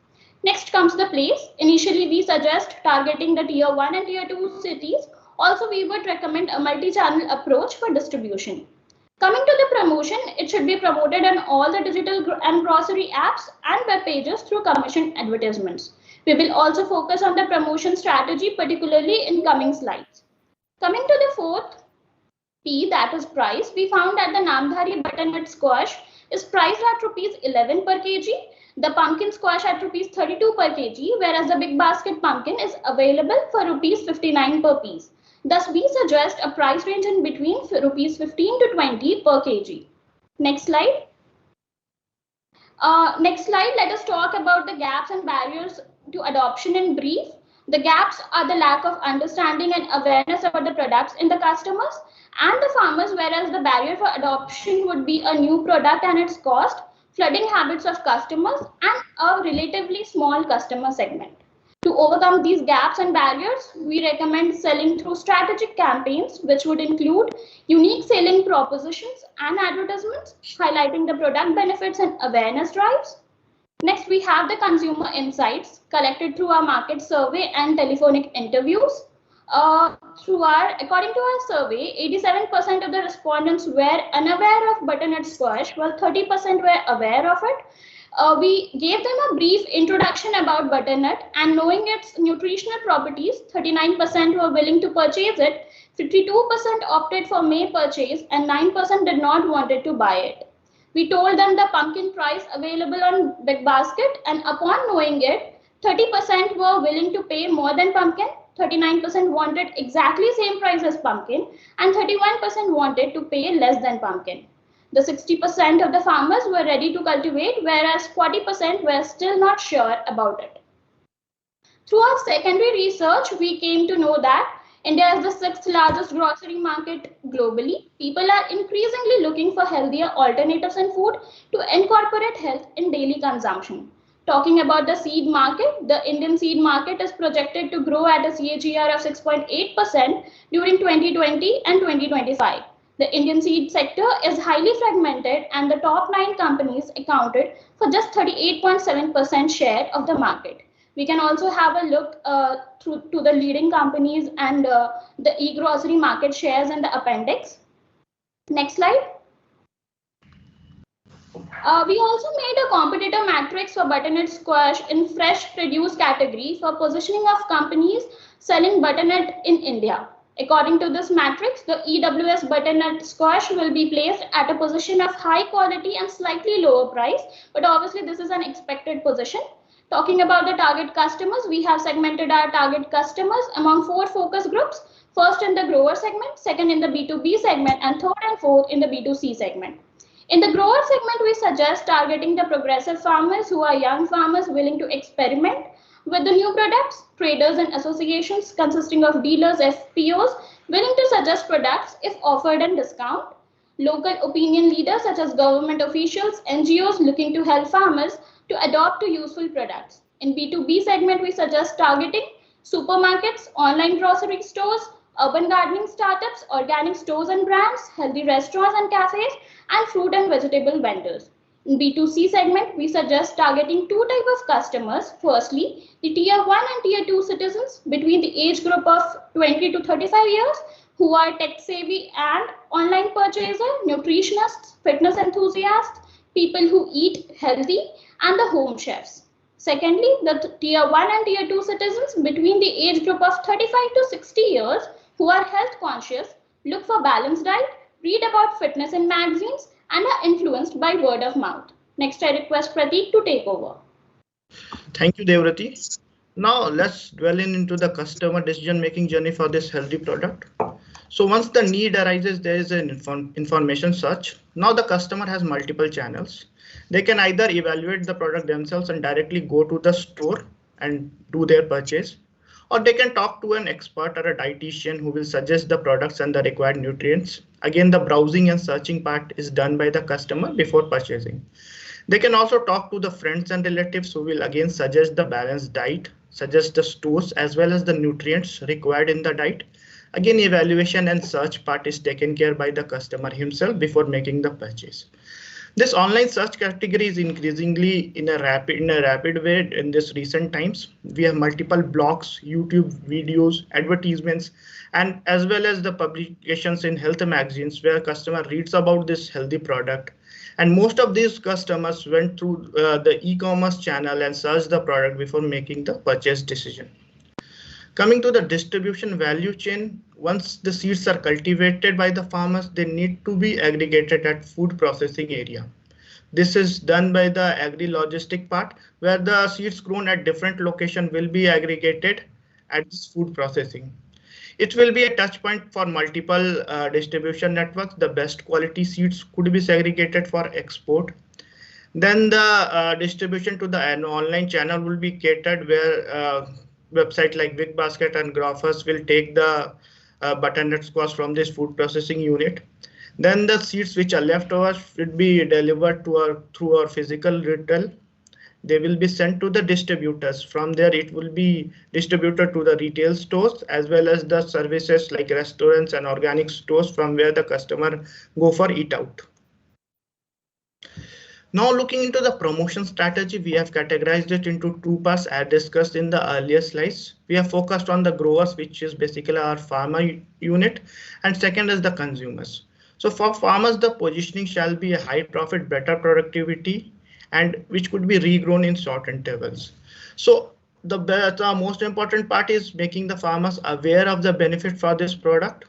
Next comes the place. Initially, we suggest targeting the tier 1 and tier 2 cities. Also, we would recommend a multi-channel approach for distribution. Coming to the promotion, it should be promoted on all the digital and grocery apps and web pages through commissioned advertisements. We will also focus on the promotion strategy, particularly in coming slides. Coming to the fourth P, that is price, we found that the Namdhari butternut squash is priced at ₹11 per kg, the pumpkin squash at ₹32 per kg, whereas the big basket pumpkin is available for ₹59 per piece. Thus, we suggest a price range in between ₹15 to 20 per kg. Next slide. Let us talk about the gaps and barriers to adoption in brief. The gaps are the lack of understanding and awareness about the products in the customers and the farmers, whereas the barrier for adoption would be a new product and its cost, flooding habits of customers, and a relatively small customer segment. To overcome these gaps and barriers, we recommend selling through strategic campaigns, which would include unique selling propositions and advertisements, highlighting the product benefits and awareness drives. Next, we have the consumer insights collected through our market survey and telephonic interviews. According to our survey, 87% of the respondents were unaware of butternut squash, while 30% were aware of it. We gave them a brief introduction about butternut, and knowing its nutritional properties, 39% were willing to purchase it, 52% opted for may purchase, and 9% did not wanted to buy it. We told them the pumpkin price available on Big Basket, and upon knowing it, 30% were willing to pay more than pumpkin, 39% wanted exactly same price as pumpkin, and 31% wanted to pay less than pumpkin. The 60% of the farmers were ready to cultivate, whereas 40% were still not sure about it. Through our secondary research, we came to know that India is the 6th largest grocery market globally. People are increasingly looking for healthier alternatives in food to incorporate health in daily consumption. Talking about the seed market, the Indian seed market is projected to grow at a CAGR of 6.8% during 2020 and 2025. The Indian seed sector is highly fragmented, and the top 9 companies accounted for just 38.7% share of the market. We can also have a look to the leading companies and the e-grocery market shares in the appendix. Next slide. We also made a competitor matrix for butternut squash in fresh produce category for positioning of companies selling butternut in India. According to this matrix, the EWS butternut squash will be placed at a position of high quality and slightly lower price, but obviously this is an expected position. Talking about the target customers, we have segmented our target customers among 4 focus groups. First in the grower segment, second in the B2B segment, and third and fourth in the B2C segment. In the grower segment, we suggest targeting the progressive farmers who are young farmers willing to experiment with the new products, traders and associations consisting of dealers, FPOs, willing to suggest products if offered at discount, local opinion leaders such as government officials, NGOs looking to help farmers to adopt to useful products. In B2B segment, we suggest targeting supermarkets, online grocery stores, urban gardening startups, organic stores and brands, healthy restaurants and cafes, and fruit and vegetable vendors. In B2C segment, we suggest targeting 2 types of customers. Firstly, the tier 1 and tier 2 citizens between the age group of 20 to 35 years who are tech savvy and online purchaser, nutritionists, fitness enthusiasts, people who eat healthy, and the home chefs. Secondly, the tier 1 and tier 2 citizens between the age group of 35 to 60 years who are health conscious, look for balanced diet, read about fitness in magazines, and are influenced by word of mouth. Next, I request Prateek to take over. Thank you, Devrati. Now let's dwell into the customer decision-making journey for this healthy product. So once the need arises, there is an information search. Now the customer has multiple channels. They can either evaluate the product themselves and directly go to the store and do their purchase, or they can talk to an expert or a dietitian who will suggest the products and the required nutrients. Again, the browsing and searching part is done by the customer before purchasing. They can also talk to the friends and relatives who will again suggest the balanced diet, suggest the stores as well as the nutrients required in the diet. Again, evaluation and search part is taken care by the customer himself before making the purchase. This online search category is increasingly in a rapid way in this recent times. We have multiple blogs, YouTube videos, advertisements, and as well as the publications in health magazines where customer reads about this healthy product. And most of these customers went through the e-commerce channel and searched the product before making the purchase decision. Coming to the distribution value chain, once the seeds are cultivated by the farmers, they need to be aggregated at food processing area. This is done by the agri-logistic part, where the seeds grown at different location will be aggregated at this food processing. It will be a touch point for multiple distribution networks. The best quality seeds could be segregated for export. Then the distribution to the online channel will be catered where website like Big Basket and Grofers will take the butternut squash from this food processing unit. Then the seeds which are left over should be delivered to through our physical retail. They will be sent to the distributors. From there, it will be distributed to the retail stores as well as the services like restaurants and organic stores from where the customer go for eat out. Now looking into the promotion strategy, we have categorized it into two parts as discussed in the earlier slides. We have focused on the growers, which is basically our farmer unit, and second is the consumers. So for farmers, the positioning shall be a high profit, better productivity, and which could be regrown in short intervals. So the most important part is making the farmers aware of the benefit for this product.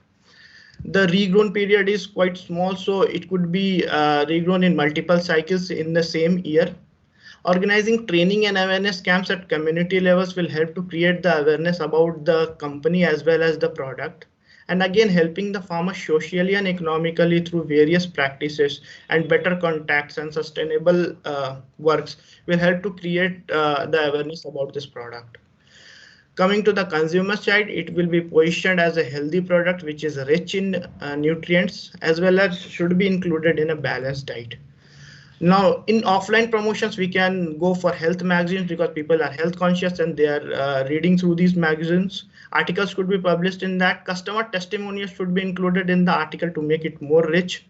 The regrown period is quite small, so it could be regrown in multiple cycles in the same year. Organizing training and awareness camps at community levels will help to create the awareness about the company as well as the product. And again, helping the farmers socially and economically through various practices and better contacts and sustainable works will help to create the awareness about this product. Coming to the consumer side, it will be positioned as a healthy product which is rich in nutrients as well as should be included in a balanced diet. Now in offline promotions, we can go for health magazines because people are health conscious and they are reading through these magazines. Articles could be published in that. Customer testimonials should be included in the article to make it more rich.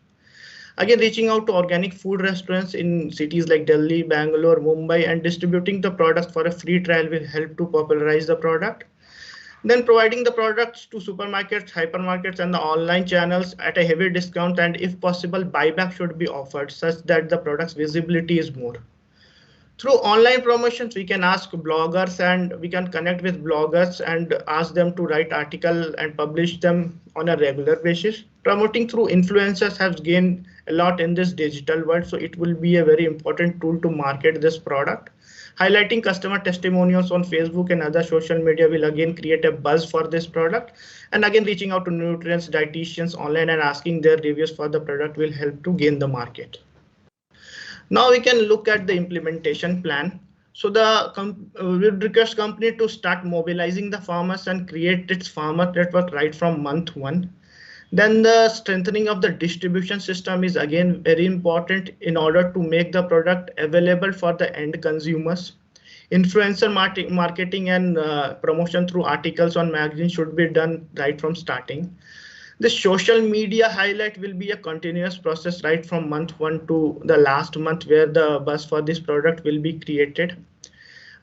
Again, reaching out to organic food restaurants in cities like Delhi, Bangalore, Mumbai, and distributing the product for a free trial will help to popularize the product. Then providing the products to supermarkets, hypermarkets, and the online channels at a heavy discount, and if possible, buyback should be offered such that the product's visibility is more. Through online promotions, we can ask bloggers and we can connect with bloggers and ask them to write articles and publish them on a regular basis. Promoting through influencers has gained a lot in this digital world, so it will be a very important tool to market this product. Highlighting customer testimonials on Facebook and other social media will again create a buzz for this product. And again, reaching out to nutrients, dietitians online and asking their reviews for the product will help to gain the market. Now we can look at the implementation plan. So we would request company to start mobilizing the farmers and create its farmer network right from month 1. Then the strengthening of the distribution system is again very important in order to make the product available for the end consumers. Influencer marketing and promotion through articles on magazines should be done right from starting. The social media highlight will be a continuous process right from month 1 to the last month where the buzz for this product will be created.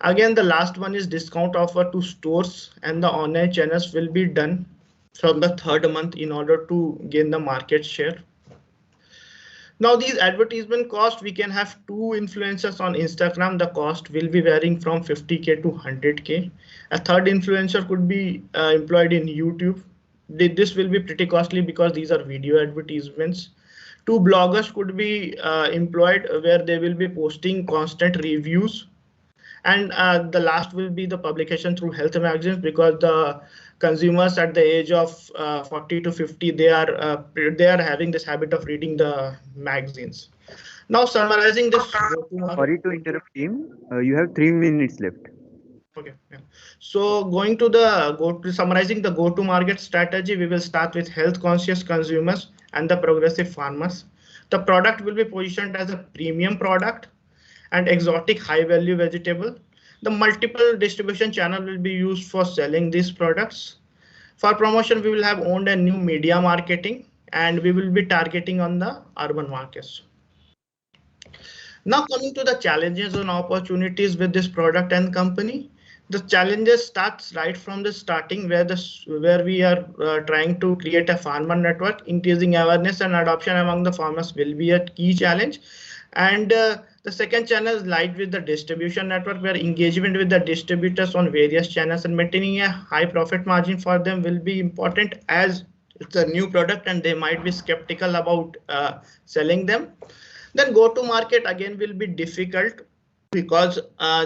Again, the last one is discount offer to stores and the online channels will be done from the 3rd month in order to gain the market share. Now these advertisement cost, we can have 2 influencers on Instagram. The cost will be varying from 50K to 100K. A 3rd influencer could be employed in YouTube. This will be pretty costly because these are video advertisements. 2 bloggers could be employed where they will be posting constant reviews. And the last will be the publication through health magazines because the consumers at the age of 40 to 50, they are having this habit of reading the magazines. Now summarizing this. Sorry to interrupt, team. You have 3 minutes left. Okay. Yeah. So going to summarizing the go-to-market strategy, we will start with health-conscious consumers and the progressive farmers. The product will be positioned as a premium product and exotic high-value vegetable. The multiple distribution channel will be used for selling these products. For promotion, we will have owned a new media marketing, and we will be targeting on the urban markets. Now coming to the challenges and opportunities with this product and company. The challenges starts right from the starting where we are trying to create a farmer network. Increasing awareness and adoption among the farmers will be a key challenge. And the second channel lies with the distribution network, where engagement with the distributors on various channels and maintaining a high profit margin for them will be important, as it's a new product and they might be skeptical about selling them. Then go to market again will be difficult, because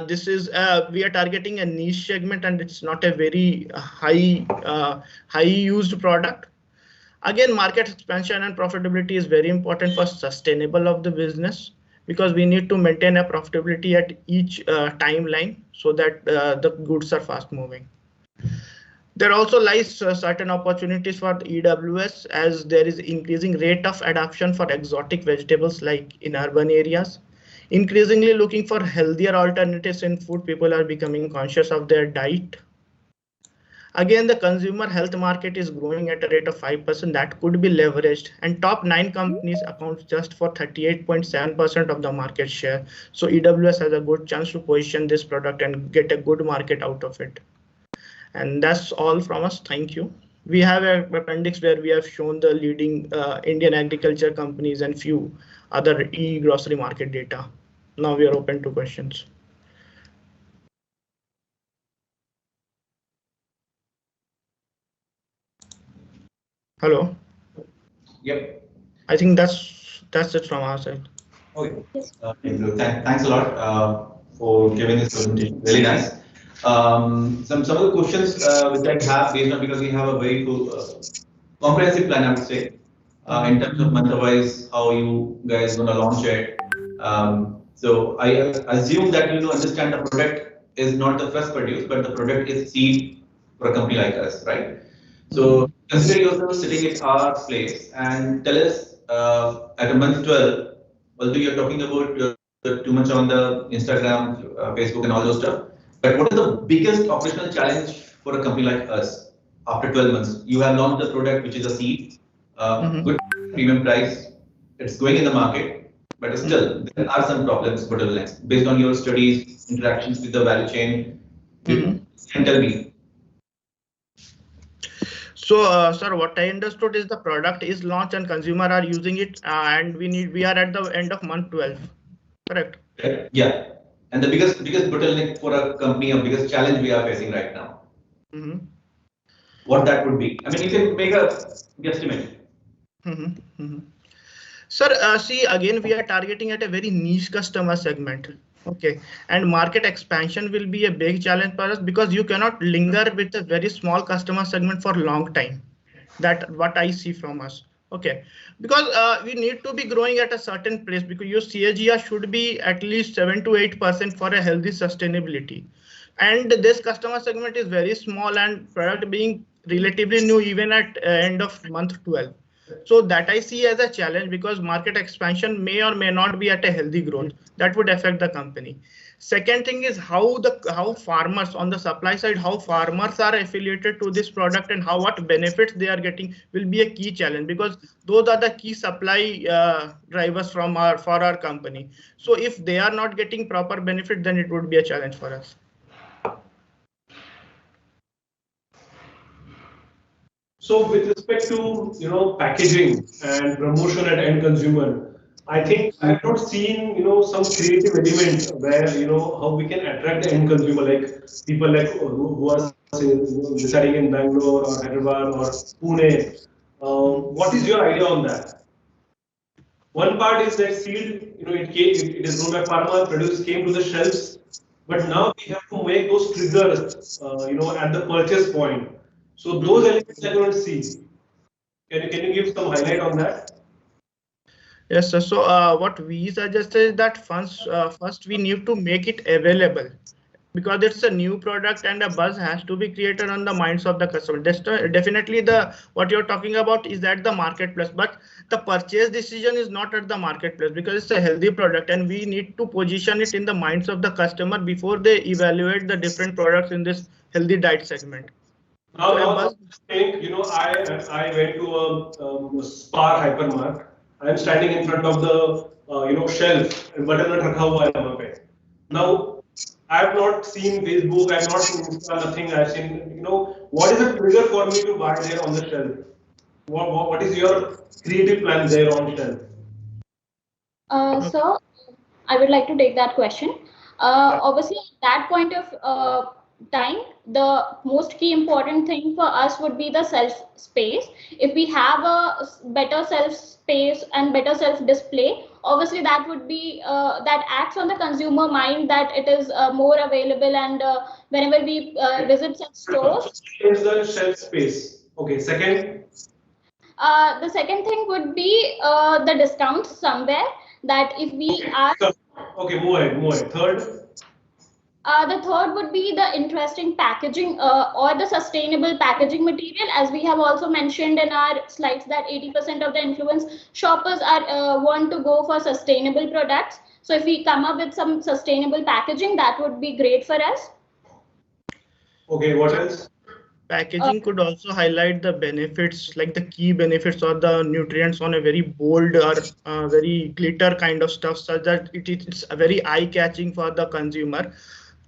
this is we are targeting a niche segment and it's not a very high used product. Again, market expansion and profitability is very important for sustainable of the business, because we need to maintain a profitability at each timeline so that the goods are fast moving. There also lies certain opportunities for the EWS, as there is increasing rate of adoption for exotic vegetables like in urban areas. Increasingly looking for healthier alternatives in food, people are becoming conscious of their diet. Again, the consumer health market is growing at a rate of 5% that could be leveraged, and top 9 companies account just for 38.7% of the market share. So EWS has a good chance to position this product and get a good market out of it. And that's all from us. Thank you. We have an appendix where we have shown the leading Indian agriculture companies and few other e-grocery market data. Now we are open to questions. Hello. Yep. I think that's it from our side. Okay. Thanks a lot for giving this presentation. Really nice. Some of the questions which I have based on, because we have a very comprehensive plan, I would say, in terms of month-wise how you guys gonna launch it. So I assume that you understand the product is not the first produce, but the product is seed for a company like us, right? So consider yourself sitting at our place and tell us at a month 12, although you're talking about too much on the Instagram, Facebook and all those stuff, but what is the biggest operational challenge for a company like us after 12 months? You have launched the product, which is a seed, good premium price, it's going in the market, but still there are some problems, bottlenecks. Based on your studies, interactions with the value chain, you can tell me. So, sir, what I understood is the product is launched and consumer are using it, and we are at the end of month 12, correct? Yeah. And the biggest bottleneck for a company, or biggest challenge we are facing right now, what that would be? I mean, you can make a guesstimate. Sir, see, again, we are targeting at a very niche customer segment. Okay, and market expansion will be a big challenge for us, because you cannot linger with a very small customer segment for a long time. That what I see from us. Okay, because we need to be growing at a certain place, because your CAGR should be at least 7 to 8% for a healthy sustainability. And this customer segment is very small, and product being relatively new even at end of month 12. So that I see as a challenge, because market expansion may or may not be at a healthy growth. That would affect the company. Second thing is how farmers on the supply side, how farmers are affiliated to this product and what benefits they are getting will be a key challenge, because those are the key supply drivers for our company. So if they are not getting proper benefit, then it would be a challenge for us. So with respect to packaging and promotion at end consumer, I think I have not seen some creative element where how we can attract the end consumer, like people like who are residing in Bangalore or Hyderabad or Pune. What is your idea on that? One part is that seed, it is grown by farmer, produce came to the shelves, but now we have to make those triggers, at the purchase point. So those elements I don't see. Can you give some highlight on that? Yes, sir. So what we suggest is that first we need to make it available, because it's a new product and a buzz has to be created on the minds of the customer. Definitely what you're talking about is at the marketplace, but the purchase decision is not at the marketplace, because it's a healthy product and we need to position it in the minds of the customer before they evaluate the different products in this healthy diet segment. Now, think, I went to a Spar hypermart. I'm standing in front of the shelf and butternut rakha hua hai wahan pe. Now, I have not seen Facebook. I have not seen Insta. Nothing. I've seen. What is the trigger for me to buy there on the shelf? What is your creative plan there on shelf? So I would like to take that question. Obviously, at that point of time, the most key important thing for us would be the self space. If we have a better self space and better self display, obviously that would be that acts on the consumer mind that it is more available, and whenever we visit such stores. Is the shelf space. Okay. Second. The second thing would be the discounts somewhere, that if we are. Okay, move ahead. Third. The third would be the interesting packaging or the sustainable packaging material. As we have also mentioned in our slides that 80% of the influence shoppers are want to go for sustainable products. So if we come up with some sustainable packaging, that would be great for us. Okay, what else? Packaging could also highlight the benefits, like the key benefits or the nutrients on a very bold or very glitter kind of stuff, such that it's very eye-catching for the consumer.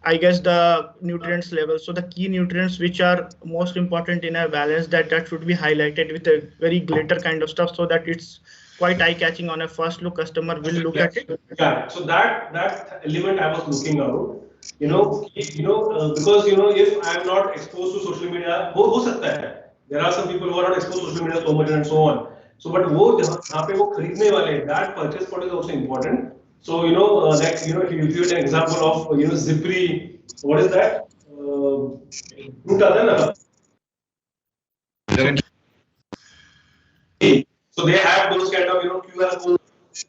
I guess the nutrients level. So the key nutrients which are most important in a balance, that should be highlighted with a very glitter kind of stuff, so that it's quite eye-catching on a first look. Customer will look at it. Yeah. So that element I was looking out. Because if I'm not exposed to social media, ho sakta hai. There are some people who are not exposed to social media so much and so on. So, but jahan pe wo khareedne wale, that purchase point is also important. So, like, if you give an example of, Zipri, what is that? Fruit aata hai na? So they have those kind of, QR codes,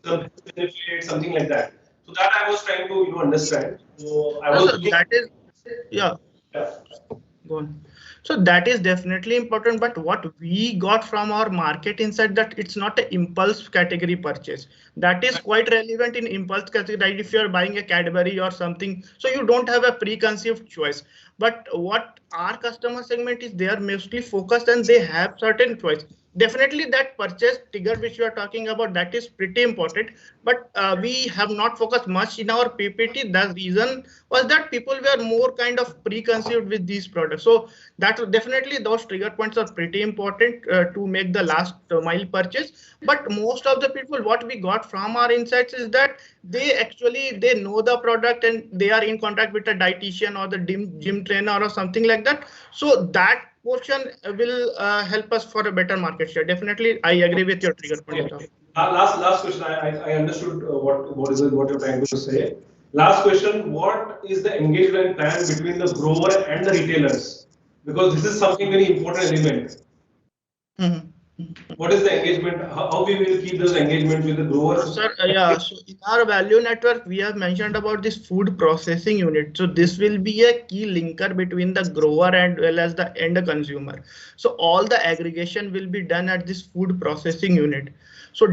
something like that. So that I was trying to, understand. So I was. That is, yeah. Go on. So that is definitely important, but what we got from our market insight, that it's not an impulse category purchase. That is quite relevant in impulse category, right? If you're buying a Cadbury or something, so you don't have a preconceived choice. But what our customer segment is, they are mostly focused and they have certain choice. Definitely that purchase trigger which you are talking about, that is pretty important, but we have not focused much in our PPT. The reason was that people were more kind of preconceived with these products. So that definitely those trigger points are pretty important to make the last mile purchase. But most of the people, what we got from our insights is that they know the product and they are in contact with a dietitian or the gym trainer or something like that. So that portion will help us for a better market share. Definitely, I agree with your trigger point. Okay. Last question. I understood what you're trying to say. Last question. What is the engagement plan between the grower and the retailers? Because this is something very important element. What is the engagement? How we will keep those engagements with the growers? Sir, yeah. So in our value network, we have mentioned about this food processing unit. So this will be a key linker between the grower and well as the end consumer. So all the aggregation will be done at this food processing unit. So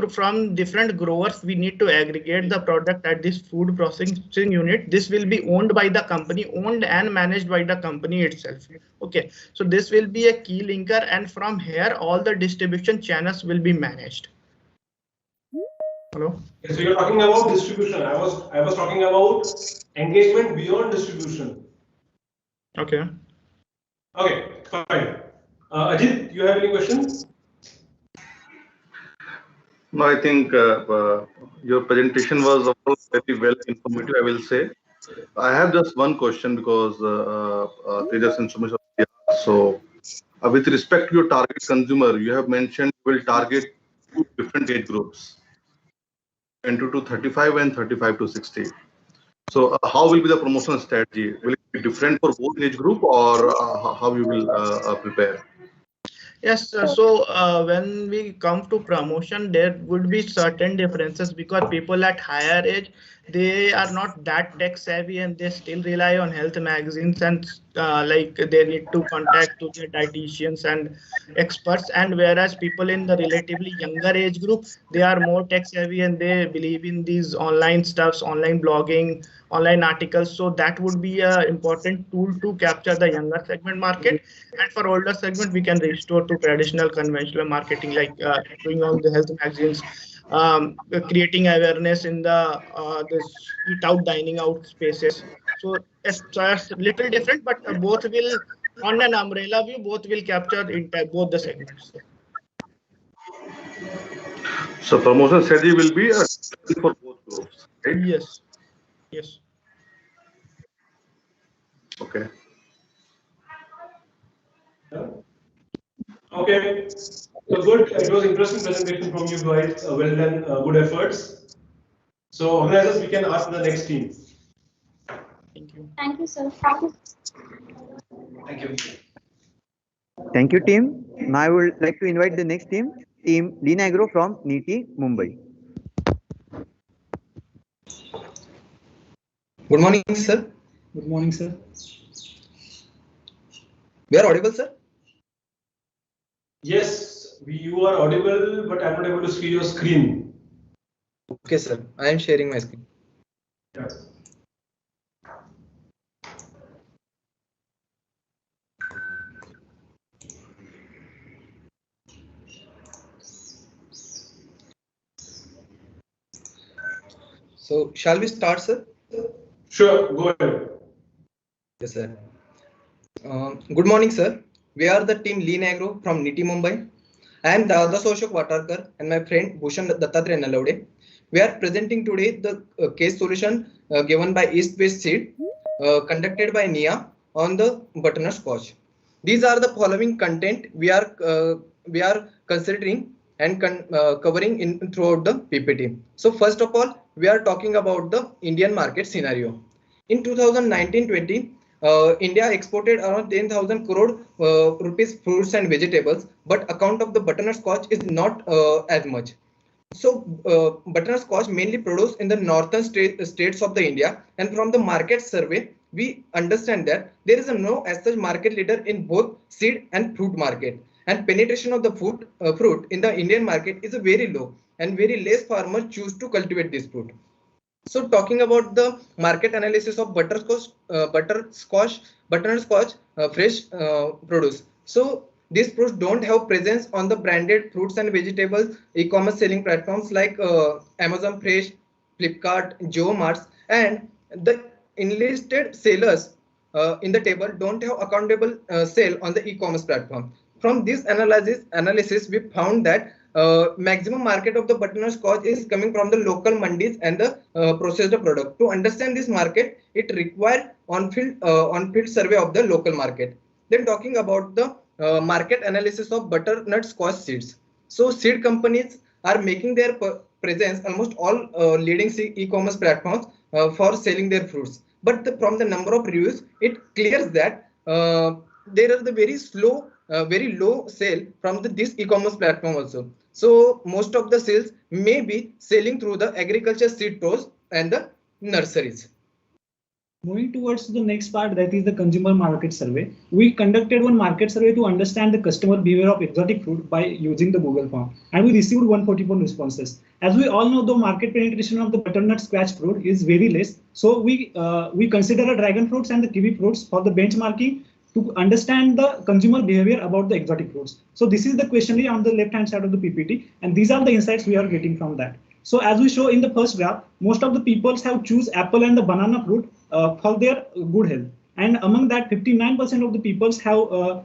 from different growers, we need to aggregate the product at this food processing unit. This will be owned by the company, owned and managed by the company itself. Okay, so this will be a key linker, and from here, all the distribution channels will be managed. Hello. So you're talking about distribution. I was talking about engagement beyond distribution. Okay. Okay, fine. Ajit, you have any questions? No, I think your presentation was very well informative, I will say. I have just one question because Tejas and Sumesh. So, with respect to your target consumer, you have mentioned you will target two different age groups, 20 to 35 and 35 to 60. So, how will be the promotional strategy? Will it be different for both age group, or how you will prepare? Yes, so when we come to promotion, there would be certain differences because people at higher age they are not that tech savvy and they still rely on health magazines and like they need to contact to their dietitians and experts. And whereas people in the relatively younger age group, they are more tech savvy and they believe in these online stuffs, online blogging, online articles. So that would be a important tool to capture the younger segment market. And for older segment, we can restore to traditional conventional marketing, like doing on the health magazines, creating awareness in the this eat out, dining out spaces. So it's just a little different, but both will, on an umbrella view, both will capture both the segments. So promotion strategy will be a for both groups, right? Yes. Yes. Okay. Okay. So good. It was interesting presentation from you guys. Well done. Good efforts. So organizers, we can ask the next team. Thank you. Thank you, sir. Thank you. Thank you, team. Now I would like to invite the next team, Team Lean Agro from NITI, Mumbai. Good morning, sir. Good morning, sir. We are audible, sir? Yes, you are audible, but I'm not able to see your screen. Okay, sir. I am sharing my screen. Yeah. So, shall we start, sir? Sure, go ahead. Yes, sir. Good morning, sir. We are the team Lean Agro from NITI, Mumbai. I am Dada Soshok Watarkar and my friend Bhushan Dattatreya Nalaude. We are presenting today the case solution given by East West Seed, conducted by NIAM on the butternut squash. These are the following content we are considering and covering in throughout the PPT. So first of all, we are talking about the Indian market scenario. In 2019-20, India exported around 10,000 crore rupees fruits and vegetables, but account of the butternut squash is not as much. So butternut squash mainly produced in the northern states of the India, and from the market survey, we understand that there is no as such market leader in both seed and fruit market, and penetration of the fruit in the Indian market is very low, and very less farmers choose to cultivate this fruit. So talking about the market analysis of butternut squash fresh produce. So these fruits don't have presence on the branded fruits and vegetables e-commerce selling platforms like Amazon Fresh, Flipkart, JioMarts, and the enlisted sellers in the table don't have accountable sale on the e-commerce platform. From this analysis, we found that maximum market of the butternut squash is coming from the local mandis and the processed product. To understand this market, it requires on-field survey of the local market. Then talking about the market analysis of butternut squash seeds. So seed companies are making their presence almost all leading e-commerce platforms for selling their fruits. But from the number of reviews, it clears that there are the very low sale from this e-commerce platform also. So most of the sales may be selling through the agriculture seed stores and the nurseries. Moving towards the next part, that is the consumer market survey. We conducted one market survey to understand the customer behavior of exotic fruit by using the Google form, and we received 144 responses. As we all know, the market penetration of the butternut squash fruit is very less. So we consider a dragon fruits and the kiwi fruits for the benchmarking to understand the consumer behavior about the exotic fruits. So this is the questionnaire on the left-hand side of the PPT, and these are the insights we are getting from that. So as we show in the first graph, most of the people have choose apple and the banana fruit for their good health. And among that, 59% of the people have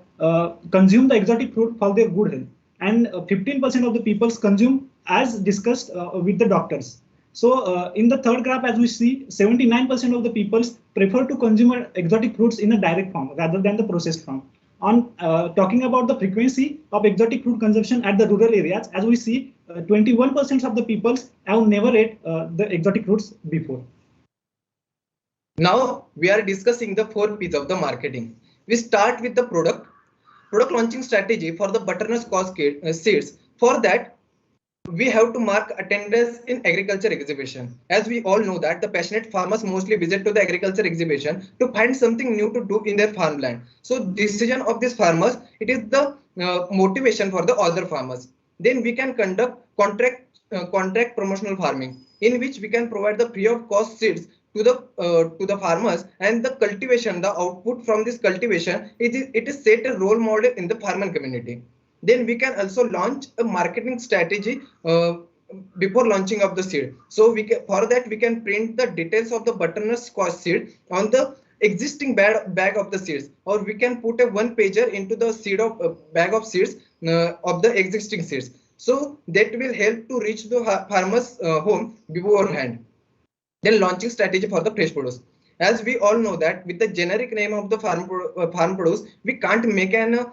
consumed the exotic fruit for their good health. And 15% of the people consume as discussed with the doctors. So in the third graph, as we see, 79% of the people prefer to consume exotic fruits in a direct form rather than the processed form. On talking about the frequency of exotic fruit consumption at the rural areas, as we see, 21% of the people have never ate the exotic fruits before. Now we are discussing the 4 P's of the marketing. We start with the product launching strategy for the butternut squash seeds. For that, we have to mark attendance in agriculture exhibition. As we all know that the passionate farmers mostly visit to the agriculture exhibition to find something new to do in their farmland. So decision of these farmers, it is the motivation for the other farmers. Then we can conduct contract promotional farming, in which we can provide the free of cost seeds to the farmers, and the cultivation, the output from this cultivation, it is set a role model in the farmer community. Then we can also launch a marketing strategy before launching of the seed. So for that we can print the details of the butternut squash seed on the existing bag of the seeds, or we can put a one pager into the seed of bag of seeds of the existing seeds. So that will help to reach the farmer's home beforehand. Then launching strategy for the fresh produce. As we all know that with the generic name of the farm produce, we can't make an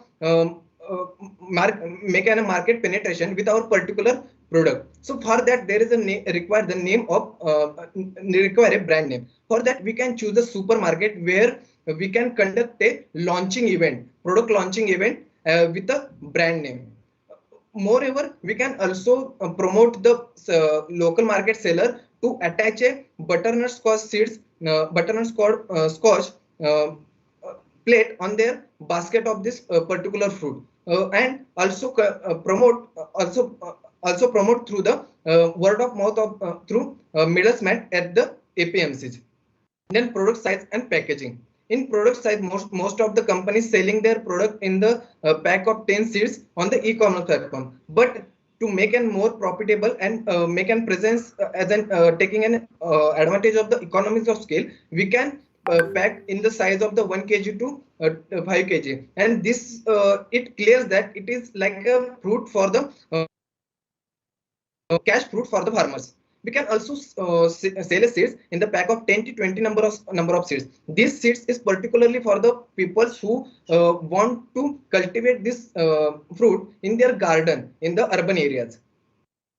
market penetration with our particular product. So for that there is a require a brand name. For that we can choose a supermarket where we can conduct a launching event, product launching event with a brand name. Moreover, we can also promote the local market seller to attach a butternut squash seeds, butternut squash plate on their basket of this particular fruit, and also promote through the word of mouth of through middlemen at the APMCs. Then product size and packaging. In product size, most of the companies selling their product in the pack of 10 seeds on the e-commerce platform. But to make it more profitable and make an presence as an taking an advantage of the economies of scale, we can pack in the size of the 1 kg to 5 kg, and this it clears that it is like a fruit for the cash fruit for the farmers. We can also sell a seeds in the pack of 10 to 20 number of seeds. These seeds is particularly for the people who want to cultivate this fruit in their garden in the urban areas.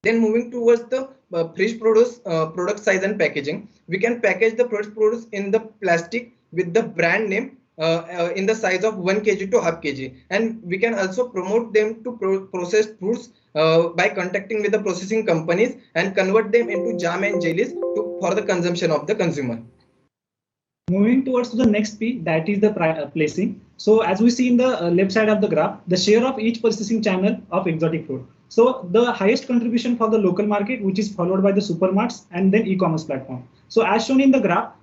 Then moving towards the fresh produce product size and packaging, we can package the fresh produce in the plastic with the brand name in the size of 1 kg to half kg, and we can also promote them to processed fruits by contacting with the processing companies and convert them into jam and jellies for the consumption of the consumer. Moving towards the next P, that is the placing. So as we see in the left side of the graph, the share of each processing channel of exotic fruit. So the highest contribution for the local market, which is followed by the supermarkets and then e-commerce platform. So as shown in the graph,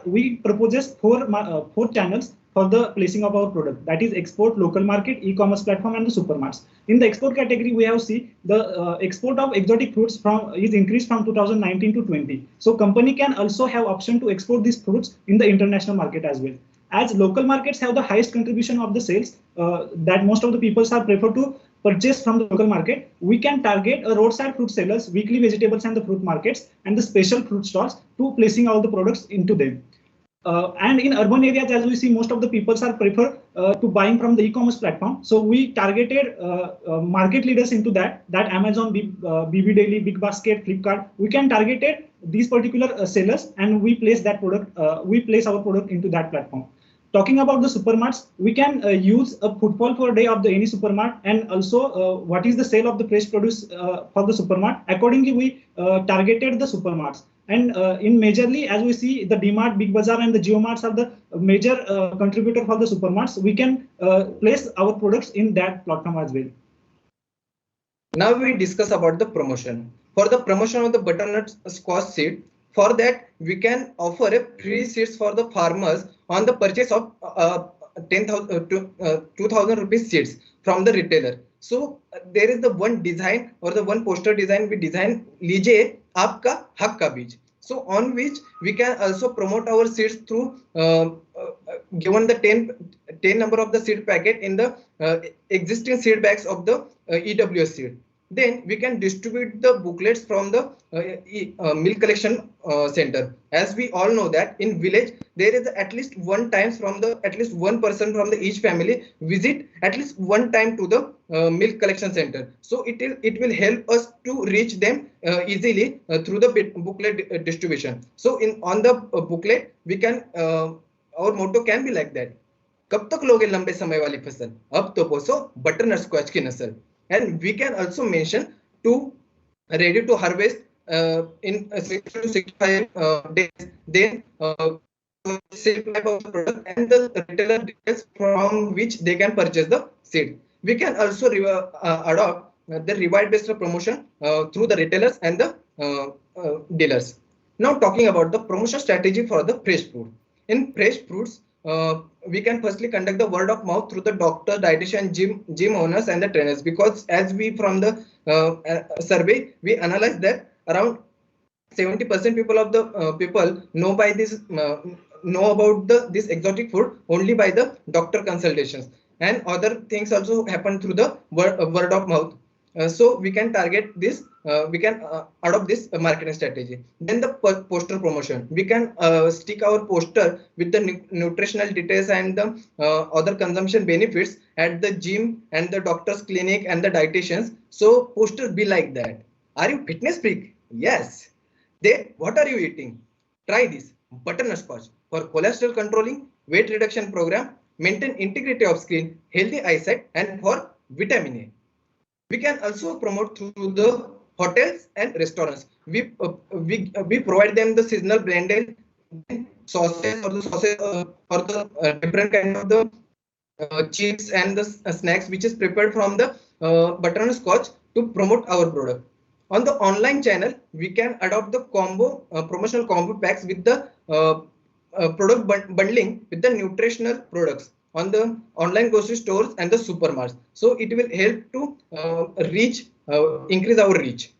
we propose four channels for the placing of our product, that is export, local market, e-commerce platform, and the supermarkets. In the export category, we have seen the export of exotic fruits is increased from 2019 to 20. So company can also have option to export these fruits in the international market as well. As local markets have the highest contribution of the sales that most of the people are prefer to purchase from the local market, we can target a roadside fruit sellers, weekly vegetables and the fruit markets, and the special fruit stalls to placing all the products into them. And in urban areas, as we see, most of the people are prefer to buying from the e-commerce platform. So we targeted market leaders into that Amazon, BB Daily, Big Basket, Flipkart. We can target these particular sellers, and we place that product. We place our product into that platform. Talking about the supermarkets, we can use a footfall per day of the any supermarket, and also what is the sale of the fresh produce for the supermarket. Accordingly, we targeted the supermarkets. And in majorly, as we see, the DMart, Big Bazaar, and the GeoMarts are the major contributor for the supermarkets. We can place our products in that platform as well. Now we discuss about the promotion. For the promotion of the butternut squash seed, for that we can offer a free seeds for the farmers on the purchase of 2,000 rupees seeds from the retailer. So there is the one design or the one poster design we design, Lijiye Aapka Hak Ka Beej. So on which we can also promote our seeds through given the 10 number of the seed packet in the existing seed bags of the EWS seed. Then we can distribute the booklets from the milk collection center. As we all know that in village there is at least one person from the each family visit at least one time to the milk collection center. So it will help us to reach them easily through the booklet distribution. So on the booklet we can our motto can be like that: कब तक लोगे लंबे समय वाली फसल, अब तो पोसो butternut squash की नस्ल. And we can also mention to ready to harvest in 60 to 65 days. Then same type of product and the retailer details from which they can purchase the seed. We can also adopt the reward based promotion through the retailers and the dealers. Now talking about the promotion strategy for the fresh fruit. In fresh fruits, we can firstly conduct the word of mouth through the doctor, dietitian, gym owners and the trainers, because as we from the survey we analyze that around 70% people of the people know by this know about this exotic food only by the doctor consultations, and other things also happen through the word of mouth. So we can target this, we can adopt this marketing strategy. Then the poster promotion, we can stick our poster with the nutritional details and the other consumption benefits at the gym and the doctor's clinic and the dietitians. So poster be like that. Are you fitness freak? Yes. Then what are you eating? Try this butternut squash for cholesterol controlling, weight reduction program, maintain integrity of skin, healthy eyesight, and for vitamin A. We can also promote through the hotels and restaurants. We provide them the seasonal blended sauces or the sauces or the different kind of the chips and the snacks which is prepared from the butternut scotch to promote our product. On the online channel, we can adopt the combo promotional combo packs with the product bundling with the nutritional products on the online grocery stores and the supermarkets. So it will help to increase our reach.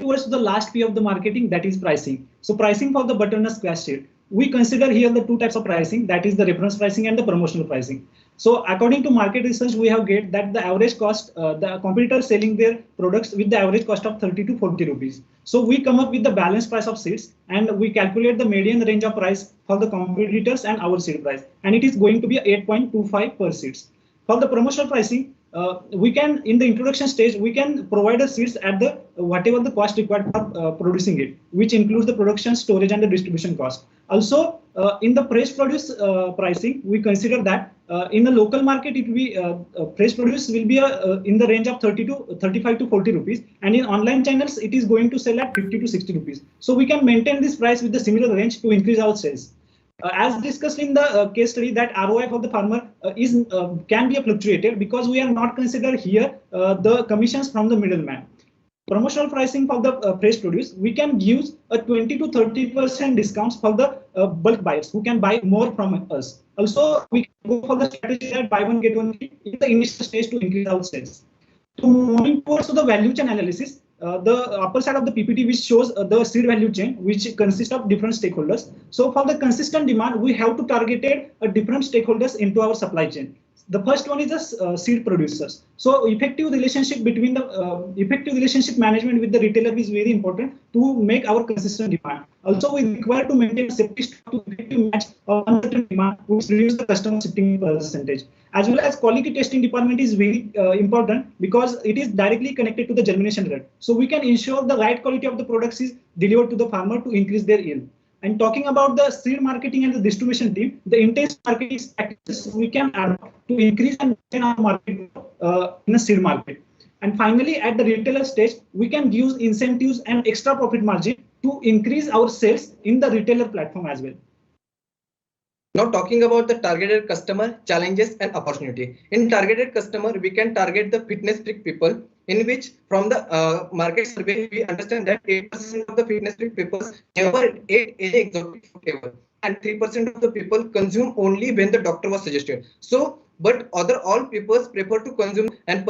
Towards the last P of the marketing, that is pricing. So pricing for the butternut squash seed, we consider here the two types of pricing, that is the reference pricing and the promotional pricing. So according to market research, we have get that the average cost, the competitors selling their products with the average cost of 30 to 40 rupees. So we come up with the balanced price of seeds and we calculate the median range of price for the competitors and our seed price. And it is going to be 8.25 per seeds. For the promotional pricing, we can, in the introduction stage, we can provide the seeds at the whatever the cost required for producing it, which includes the production, storage, and the distribution cost. Also, in the fresh produce pricing, we consider that in the local market, it will be fresh produce will be in the range of 35 to 40 rupees, and in online channels, it is going to sell at 50 to 60 rupees. So we can maintain this price with the similar range to increase our sales. As discussed in the case study, that ROI for the farmer can be fluctuated because we are not considered here the commissions from the middleman. Promotional pricing for the fresh produce, we can use a 20 to 30% discounts for the bulk buyers who can buy more from us. Also, we can go for the strategy that buy one get one free in the initial stage to increase our sales. So moving towards the value chain analysis, the upper side of the PPT which shows the seed value chain, which consists of different stakeholders. So for the consistent demand, we have to target different stakeholders into our supply chain. The first one is the seed producers. So effective relationship between the effective relationship management with the retailer is very important to make our consistent demand. Also, we require to maintain safety stock to effectively match our uncertain demand, which reduce the customer shifting percentage. As well as quality testing department is very important because it is directly connected to the germination rate. So we can ensure the right quality of the products is delivered to the farmer to increase their yield. And talking about the seed marketing and the distribution team, the intense marketing practices we can add to increase and maintain our market in the seed market. And finally, at the retailer stage, we can use incentives and extra profit margin to increase our sales in the retailer platform as well. Now talking about the targeted customer, challenges and opportunity. In targeted customer, we can target the fitness freak people, in which from the market survey, we understand that 8% of the fitness freak people never ate any exotic food ever, and 3% of the people consume only when the doctor was suggested. So, but all people prefer to consume and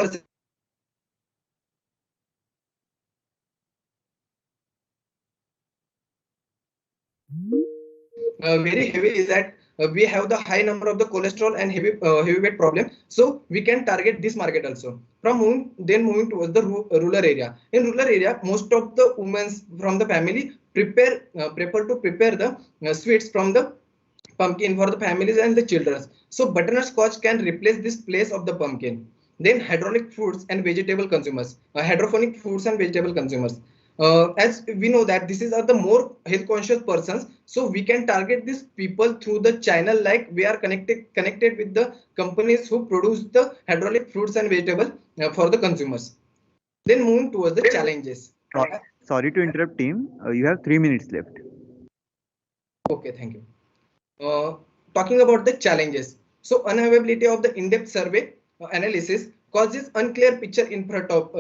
very heavy is that we have the high number of the cholesterol and heavyweight problem. So we can target this market also. Moving towards the rural area. In rural area, most of the women from the family prefer to prepare the sweets from the pumpkin for the families and the children. So butternut scotch can replace this place of the pumpkin. Then hydroponic foods and vegetable consumers. As we know that this is the more health conscious persons, so we can target these people through the channel, like we are connected with the companies who produce the hydraulic fruits and vegetables for the consumers. Then moving towards the challenges. Sorry to interrupt, team. You have 3 minutes left. Okay, thank you. Talking about the challenges. So unavailability of the in-depth survey analysis causes unclear picture in front of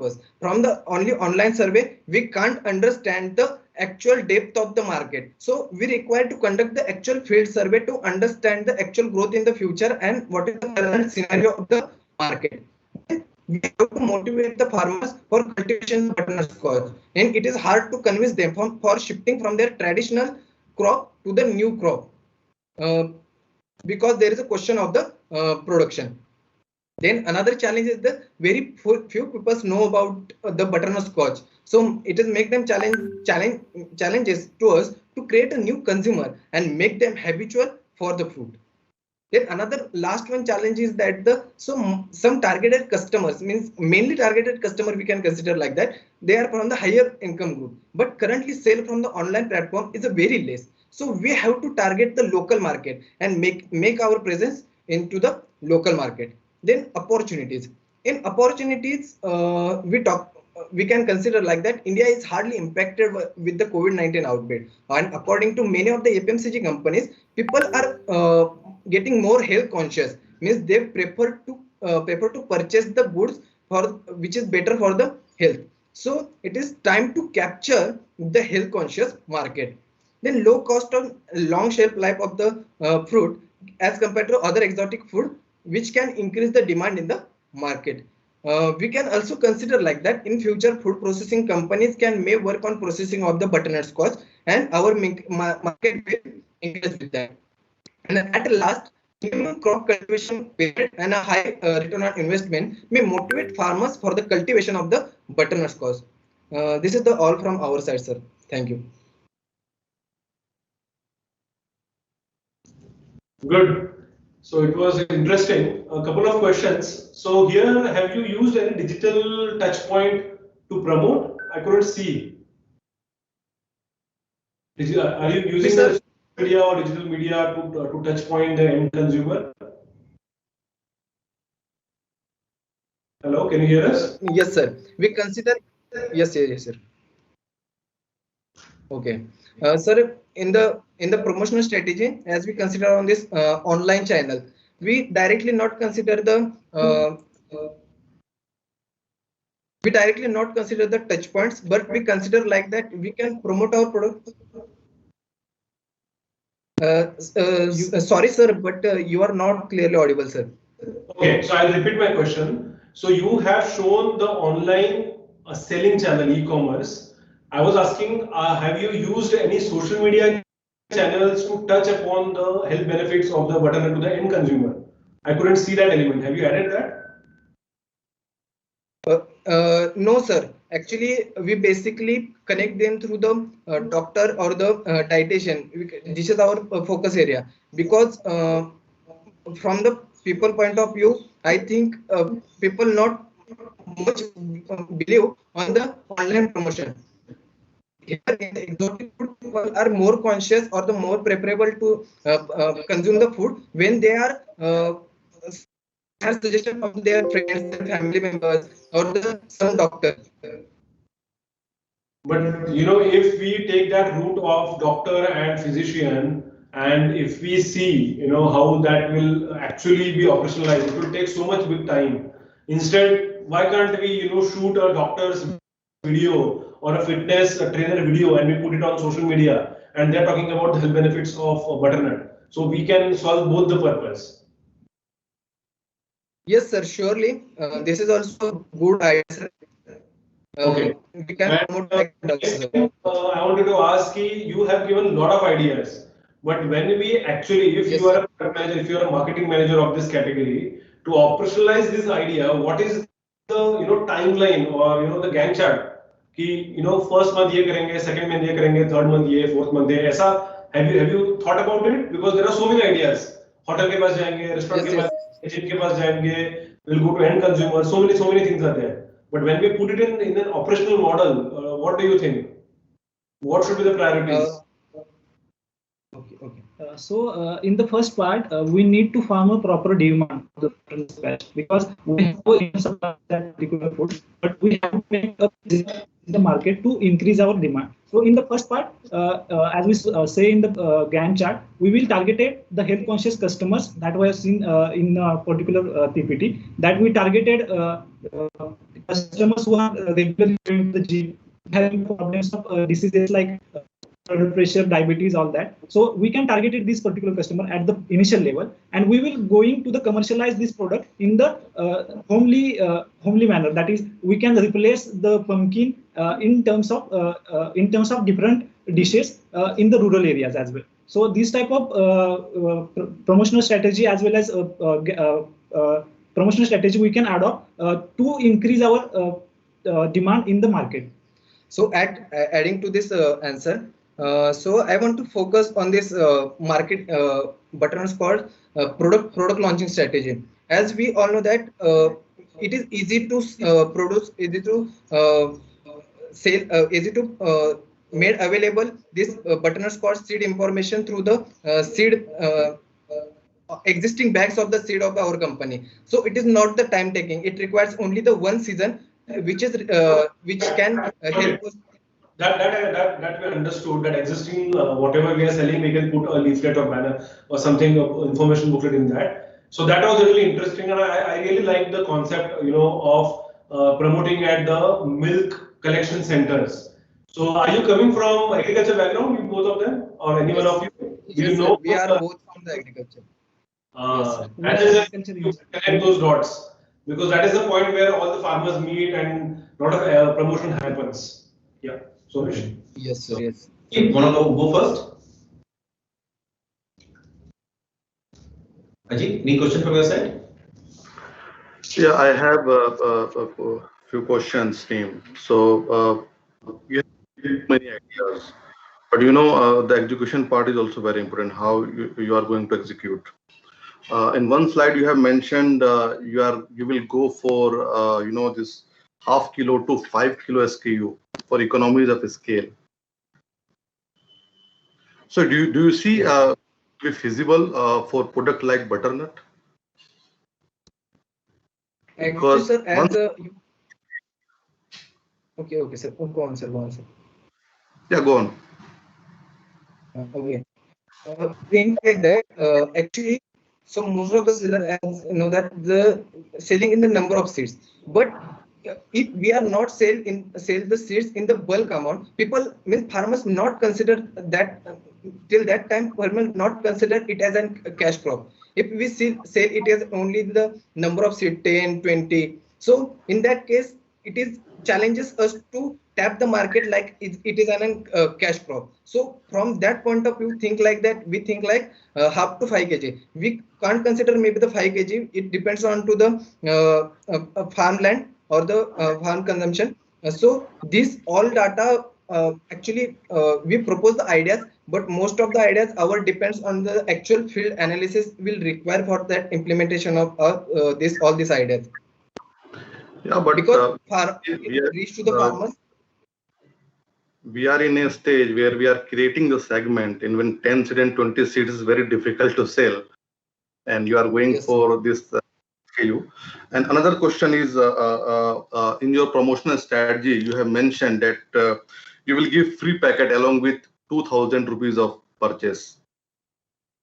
us. From the only online survey, we can't understand the actual depth of the market. So we require to conduct the actual field survey to understand the actual growth in the future and what is the current scenario of the market. We have to motivate the farmers for cultivation of butternut squash, and it is hard to convince them for shifting from their traditional crop to the new crop, because there is a question of the production. Then another challenge is the very few people know about the butternut squash. So it is make them challenges to us to create a new consumer and make them habitual for the food. Then another last one challenge is that some targeted customers, means mainly targeted customer we can consider like that, they are from the higher income group, but currently sale from the online platform is a very less. So we have to target the local market and make our presence into the local market. Then opportunities. In opportunities, we can consider like that India is hardly impacted with the COVID-19 outbreak, and according to many of the FMCG companies, people are getting more health conscious, means they prefer to purchase the goods which is better for the health. So it is time to capture the health conscious market. Then low cost of long shelf life of the fruit as compared to other exotic food, which can increase the demand in the market. We can also consider like that in future food processing companies may work on processing of the butternut squash, and our market will increase with that. And at last, minimum crop cultivation period and a high return on investment may motivate farmers for the cultivation of the butternut squash. This is all from our side, sir. Thank you. Good. So it was interesting. A couple of questions. So here, have you used any digital touch point to promote? I couldn't see. Are you using the media or digital media to touch point the end consumer? Hello, can you hear us? Yes, sir. We consider. Yes, sir. Okay, sir. In the promotional strategy, as we consider on this online channel, we directly not consider the touch points, but we consider like that we can promote our product. Sorry, sir, but you are not clearly audible, sir. Okay, so I'll repeat my question. So you have shown the online selling channel, e-commerce. I was asking, have you used any social media channels to touch upon the health benefits of the butternut to the end consumer? I couldn't see that element. Have you added that? No, sir. Actually, we basically connect them through the doctor or the dietitian. This is our focus area, because from the people point of view, I think people not much believe on the online promotion. Here in the exotic food, people are more conscious or the more preferable to consume the food when they are have suggestion from their friends, their family members, or some doctor. But if we take that route of doctor and physician, and if we see, how that will actually be operationalized, it will take so much big time. Instead, why can't we, shoot a doctor's video or a fitness trainer video and we put it on social media, and they're talking about the health benefits of butternut. So we can solve both the purpose. Yes, sir. Surely, this is also a good idea. Okay. We can promote I wanted to ask you, you have given a lot of ideas, but when we actually, if you are a product manager, if you are a marketing manager of this category, to operationalize this idea, what is the timeline or the Gantt chart? Ki, first month ye karenge, second month ye karenge, third month ye, fourth month ye. Aisa, have you thought about it? Because there are so many ideas. Hotel ke paas jayenge, restaurant ke paas, gym ke paas jayenge, we'll go to end consumer. So many things are there. But when we put it in an operational model, what do you think? What should be the priorities? Okay. In the first part, we need to farm a proper demand for the batch, because we have that particular food, but we have to make a in the market to increase our demand. So in the first part, as we say in the Gantt chart, we will target the health conscious customers that we have seen in a particular PPT, that we targeted customers who are regularly going to the gym, having problems of diseases like blood pressure, diabetes, all that. So we can target this particular customer at the initial level, and we will going to the commercialize this product in the homely manner. That is, we can replace the pumpkin in terms of different dishes in the rural areas as well. So this type of promotional strategy as well as promotional strategy we can adopt to increase our demand in the market. So adding to this answer, so I want to focus on this market butternut product launching strategy. As we all know that it is easy to produce, easy to sell, easy to made available this butternut squash seed information through the seed existing bags of the seed of our company. So it is not the time taking. It requires only the one season, which can help us. That we understood, that existing whatever we are selling, we can put a leaflet or banner or something information booklet in that. So that was really interesting, and I really like the concept, of promoting at the milk collection centers. So are you coming from agriculture background, you both of them, or any one of you? Yes, sir. We are both from the agriculture. And you connect those dots, because that is the point where all the farmers meet and a lot of promotion happens. Yeah. So yes, sir. Yes. You want to go first? Ajit, any question from your side? Yeah, I have a few questions, team. So you have many ideas, but the execution part is also very important. How you are going to execute. In one slide, you have mentioned you will go for this 0.5 kilo to 5 kilo SKU for economies of scale. So do you see be feasible for product like butternut? Actually, sir, okay, sir. Go on, sir. Yeah, go on. Okay. Thing like that, actually, so most of the sellers know that the selling in the number of seeds, but if we are not sell the seeds in the bulk amount, farmers not consider that till that time. Farmers not consider it as a cash crop. If we sell it as only the number of seed 10, 20, so in that case it is challenges us to tap the market like it is a cash crop. So from that point of view, we think like half to 5 kg. We can't consider maybe the 5 kg. It depends on to the farmland or the farm consumption. So these all data actually we propose the ideas, but most of the ideas our depends on the actual field analysis will require for that implementation of all these ideas. Yeah, but because reach to the farmers. We are in a stage where we are creating the segment, and when 10 seed and 20 seeds is very difficult to sell, and you are going for this SKU. And another question is, in your promotional strategy, you have mentioned that you will give free packet along with 2,000 rupees of purchase.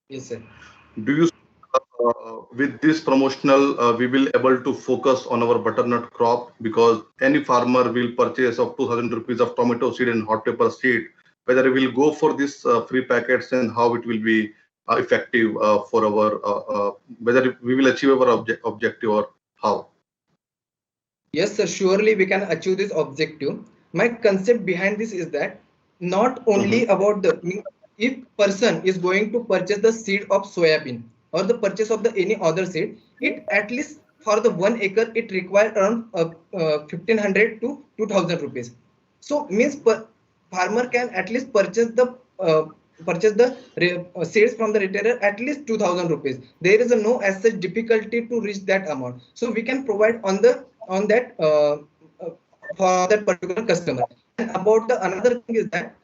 Yes, sir. Do you with this promotional we will able to focus on our butternut crop, because any farmer will purchase of 2,000 rupees of tomato seed and hot pepper seed, whether we will go for this free packets and how it will be effective for our whether we will achieve our objective or how? Yes, sir, surely we can achieve this objective. My concept behind this is that not only about if person is going to purchase the seed of soybean or the purchase of the any other seed, it at least for the 1 acre it requires around 1,500 to 2,000 rupees. So means farmer can at least purchase the seeds from the retailer at least 2,000 rupees. There is no as such difficulty to reach that amount. So we can provide on that for that particular customer. And about the another thing is that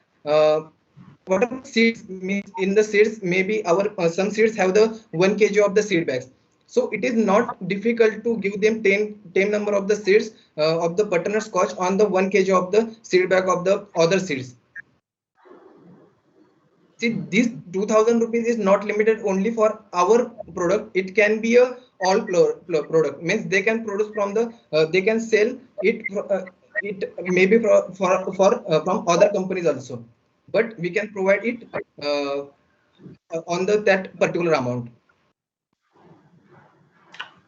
whatever seeds means in the seeds, maybe our some seeds have the 1 kg of the seed bags. So it is not difficult to give them 10 number of the seeds of the butternut squash on the 1 kg of the seed bag of the other seeds. See, this 2000 rupees is not limited only for our product. It can be a all product. Means they can produce from the they can sell it. It maybe from other companies also, but we can provide it on that particular amount.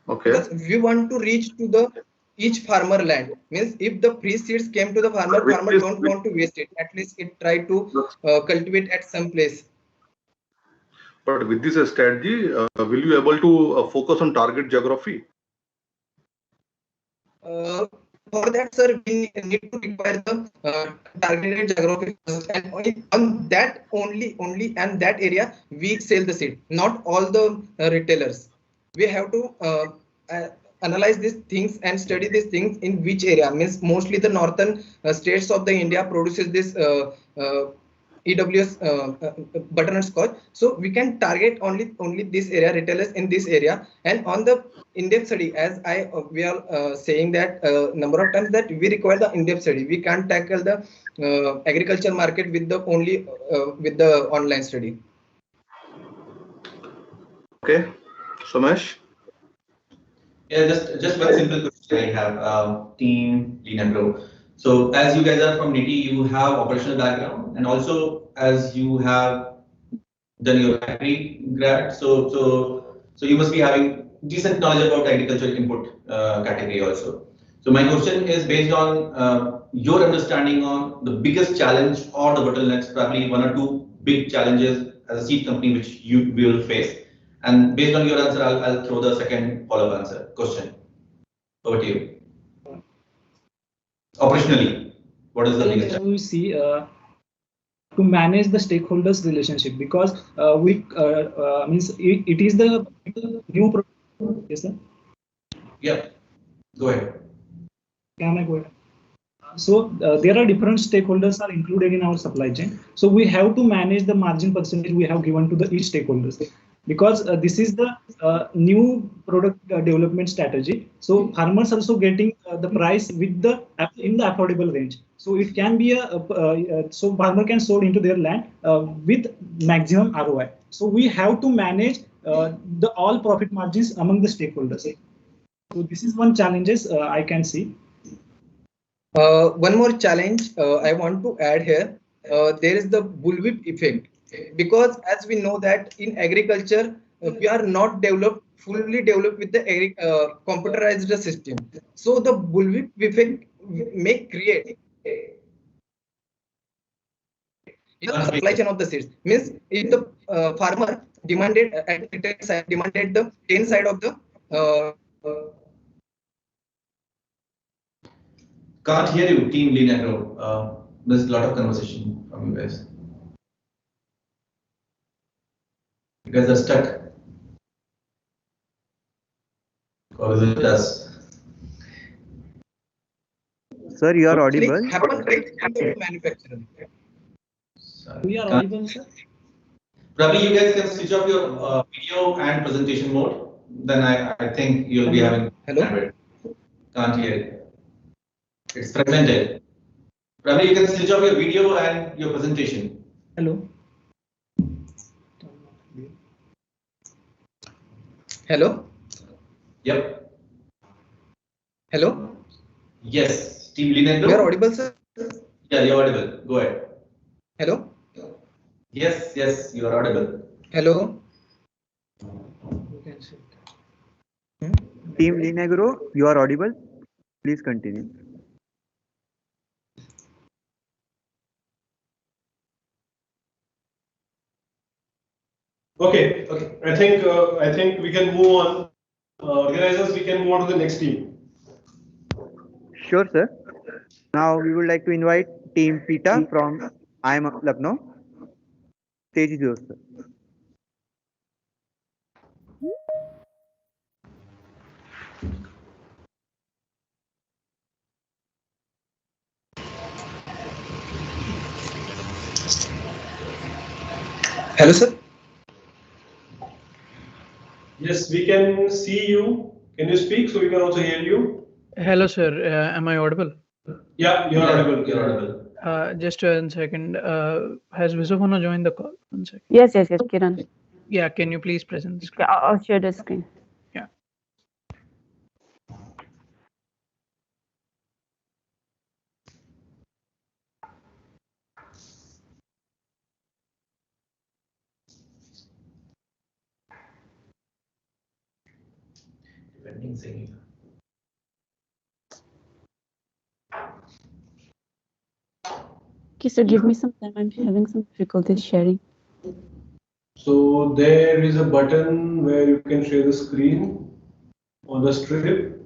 Okay. Because we want to reach to the each farmer land. Means if the free seeds came to the farmer don't want to waste it. At least it try to cultivate at some place. But with this strategy, will you able to focus on target geography? For that, sir, we need to require the targeted geography, and on that only and that area we sell the seed, not all the retailers. We have to analyze these things and study these things in which area. Means mostly the northern states of the India produces this EWS butternut scotch. So we can target only this area, retailers in this area. And on the in-depth study, as we are saying that number of times that we require the in-depth study. We can't tackle the agriculture market with the only with the online study. Okay, Somesh. Yeah, just one simple question I have, team Lean Agro. So as you guys are from NITI, you have operational background, and also as you have done your agri grad, so you must be having decent knowledge about agricultural input category also. So my question is based on your understanding on the biggest challenge or the bottlenecks, probably one or two big challenges as a seed company which you will face. And based on your answer, I'll throw the second follow-up question. Over to you. Operationally, what is the biggest challenge? We see to manage the stakeholders relationship, because means it is the new product. Yes, sir. Yeah, go ahead. Can I go ahead? So there are different stakeholders are included in our supply chain. So we have to manage the margin percentage we have given to the each stakeholders, because this is the new product development strategy. So farmers also getting the price with the in the affordable range. So it can be so farmer can sold into their land with maximum ROI. So we have to manage the all profit margins among the stakeholders. So this is one challenges I can see. One more challenge I want to add here. There is the bullwhip effect, because as we know that in agriculture we are not fully developed with the computerized system. So the bullwhip effect may create in the supply chain of the seeds. Means if the farmer demanded at retail side demanded the 10 side of the Can't hear you, team Lean Agro. There's a lot of conversation from you guys. You guys are stuck. Or is it us? Sir, you are audible. Manufacturer. We are audible, sir. Probably you guys can switch off your video and presentation mode. Then I think you'll be having. Hello. Can't hear it. It's fragmented. Probably you can switch off your video and your presentation. Hello. Hello. Yep. Hello. Yes. Team Lean Agro. You are audible, sir. Yeah, you're audible. Go ahead. Hello. Yes, you are audible. Hello. Team Lean Agro, you are audible. Please continue. Okay. I think we can move on. Organizers, we can move on to the next team. Sure, sir. Now we would like to invite Team PETA from IIM Lucknow. Stage is yours, sir. Hello, sir. Yes, we can see you. Can you speak so we can also hear you? Hello, sir. Am I audible? Yeah, you're audible. You're audible. Just 1 second. Has Visavana joined the call? 1 second. Yes, Kiran. Yeah, can you please present the screen? I'll share the screen. Yeah. Depending saying. Okay, so give me some time. I'm having some difficulties sharing. So there is a button where you can share the screen on the strip.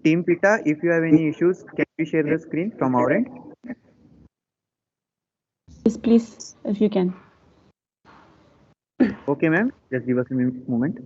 Team Pita, if you have any issues, can you share the screen from our end? Yes, please, if you can. Okay, ma'am. Just give us a moment.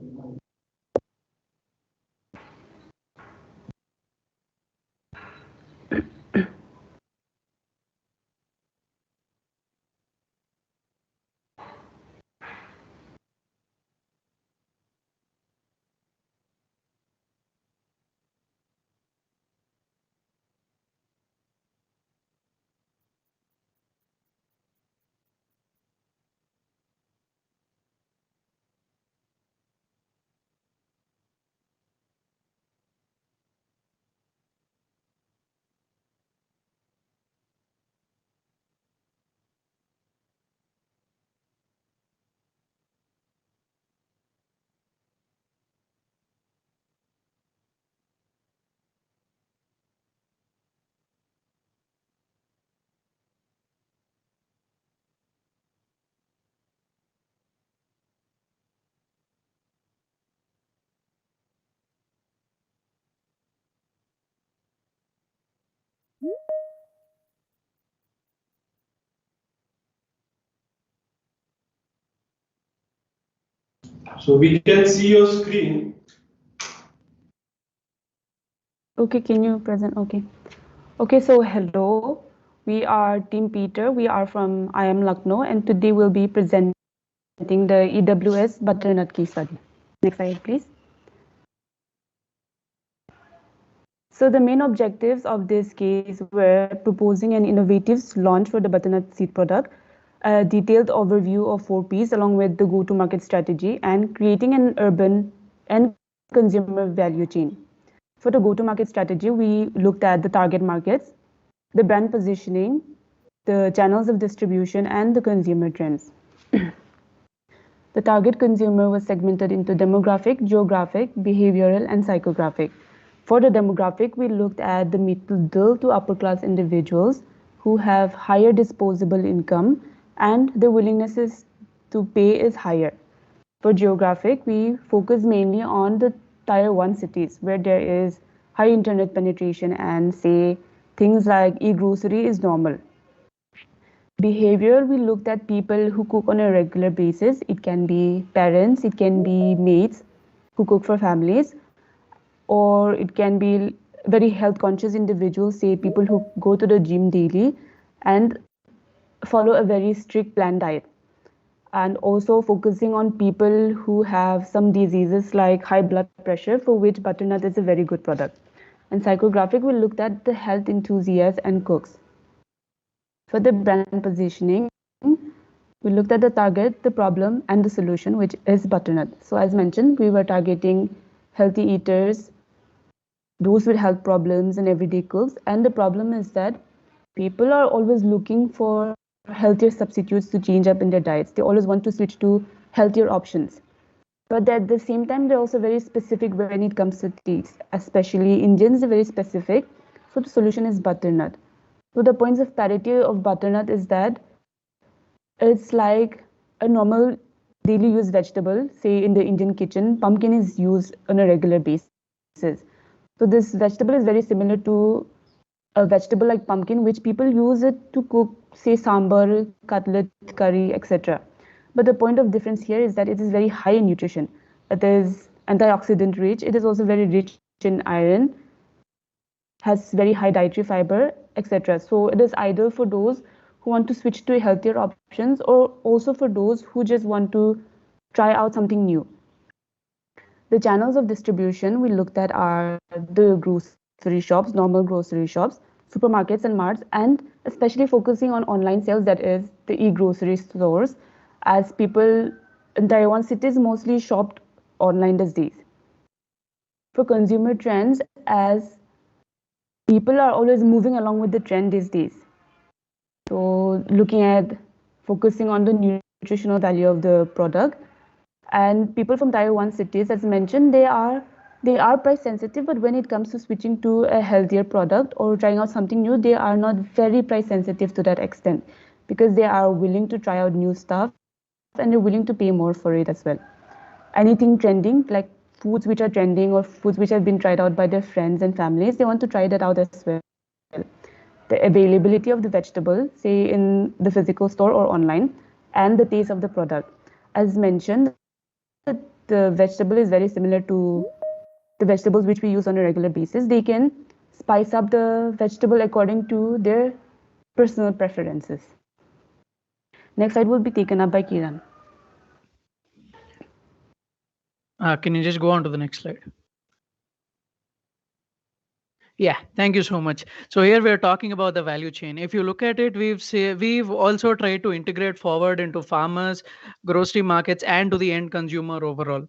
So we can see your screen. Okay, can you present? Okay. Okay, so hello. We are Team Peter. We are from IIM Lucknow, and today we'll be presenting the EWS butternut case study. Next slide, please. So the main objectives of this case were proposing an innovative launch for the butternut seed product, a detailed overview of 4 Ps along with the go-to-market strategy, and creating an urban and consumer value chain. For the go-to-market strategy, we looked at the target markets, the brand positioning, the channels of distribution, and the consumer trends. The target consumer was segmented into demographic, geographic, behavioral, and psychographic. For the demographic, we looked at the middle to upper class individuals who have higher disposable income and their willingness to pay is higher. For geographic, we focus mainly on the Tier 1 cities where there is high internet penetration and say things like e-grocery is normal. Behavior, we looked at people who cook on a regular basis. It can be parents, it can be maids who cook for families, or it can be very health conscious individuals, say people who go to the gym daily and follow a very strict planned diet. And also focusing on people who have some diseases like high blood pressure, for which butternut is a very good product. And psychographic, we looked at the health enthusiasts and cooks. For the brand positioning, we looked at the target, the problem, and the solution, which is butternut. So as mentioned, we were targeting healthy eaters, those with health problems, and everyday cooks. And the problem is that people are always looking for healthier substitutes to change up in their diets. They always want to switch to healthier options. But at the same time, they're also very specific when it comes to taste. Especially Indians are very specific. So the solution is butternut. So the points of parity of butternut is that it's like a normal daily use vegetable. Say in the Indian kitchen, pumpkin is used on a regular basis. So this vegetable is very similar to a vegetable like pumpkin, which people use it to cook, say, sambar, cutlet, curry, etc. But the point of difference here is that it is very high in nutrition. It is antioxidant rich. It is also very rich in iron, has very high dietary fiber, etc. So it is ideal for those who want to switch to healthier options, or also for those who just want to try out something new. The channels of distribution we looked at are the grocery shops, normal grocery shops, supermarkets and marts, and especially focusing on online sales, that is the e-grocery stores, as people in Tier 1 cities mostly shopped online these days. For consumer trends, as people are always moving along with the trend these days. So looking at focusing on the nutritional value of the product, and people from Tier 1 cities, as mentioned, they are price sensitive, but when it comes to switching to a healthier product or trying out something new, they are not very price sensitive to that extent, because they are willing to try out new stuff and they're willing to pay more for it as well. Anything trending, like foods which are trending or foods which have been tried out by their friends and families, they want to try that out as well. The availability of the vegetable, say in the physical store or online, and the taste of the product. As mentioned, the vegetable is very similar to the vegetables which we use on a regular basis. They can spice up the vegetable according to their personal preferences. Next slide will be taken up by Kiran. Can you just go on to the next slide? Yeah, thank you so much. So here we're talking about the value chain. If you look at it, we've also tried to integrate forward into farmers, grocery markets, and to the end consumer overall.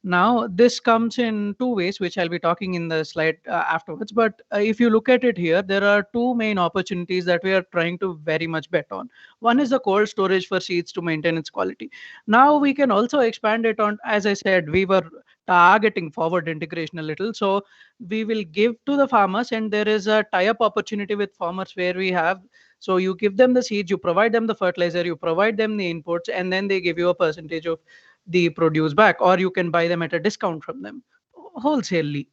Now, this comes in two ways, which I'll be talking in the slide afterwards. But if you look at it here, there are two main opportunities that we are trying to very much bet on. One is the cold storage for seeds to maintain its quality. Now, we can also expand it on, as I said, we were targeting forward integration a little. So we will give to the farmers, and there is a tie-up opportunity with farmers where we have, so you give them the seeds, you provide them the fertilizer, you provide them the inputs, and then they give you a percentage of the produce back, or you can buy them at a discount from them wholesalely,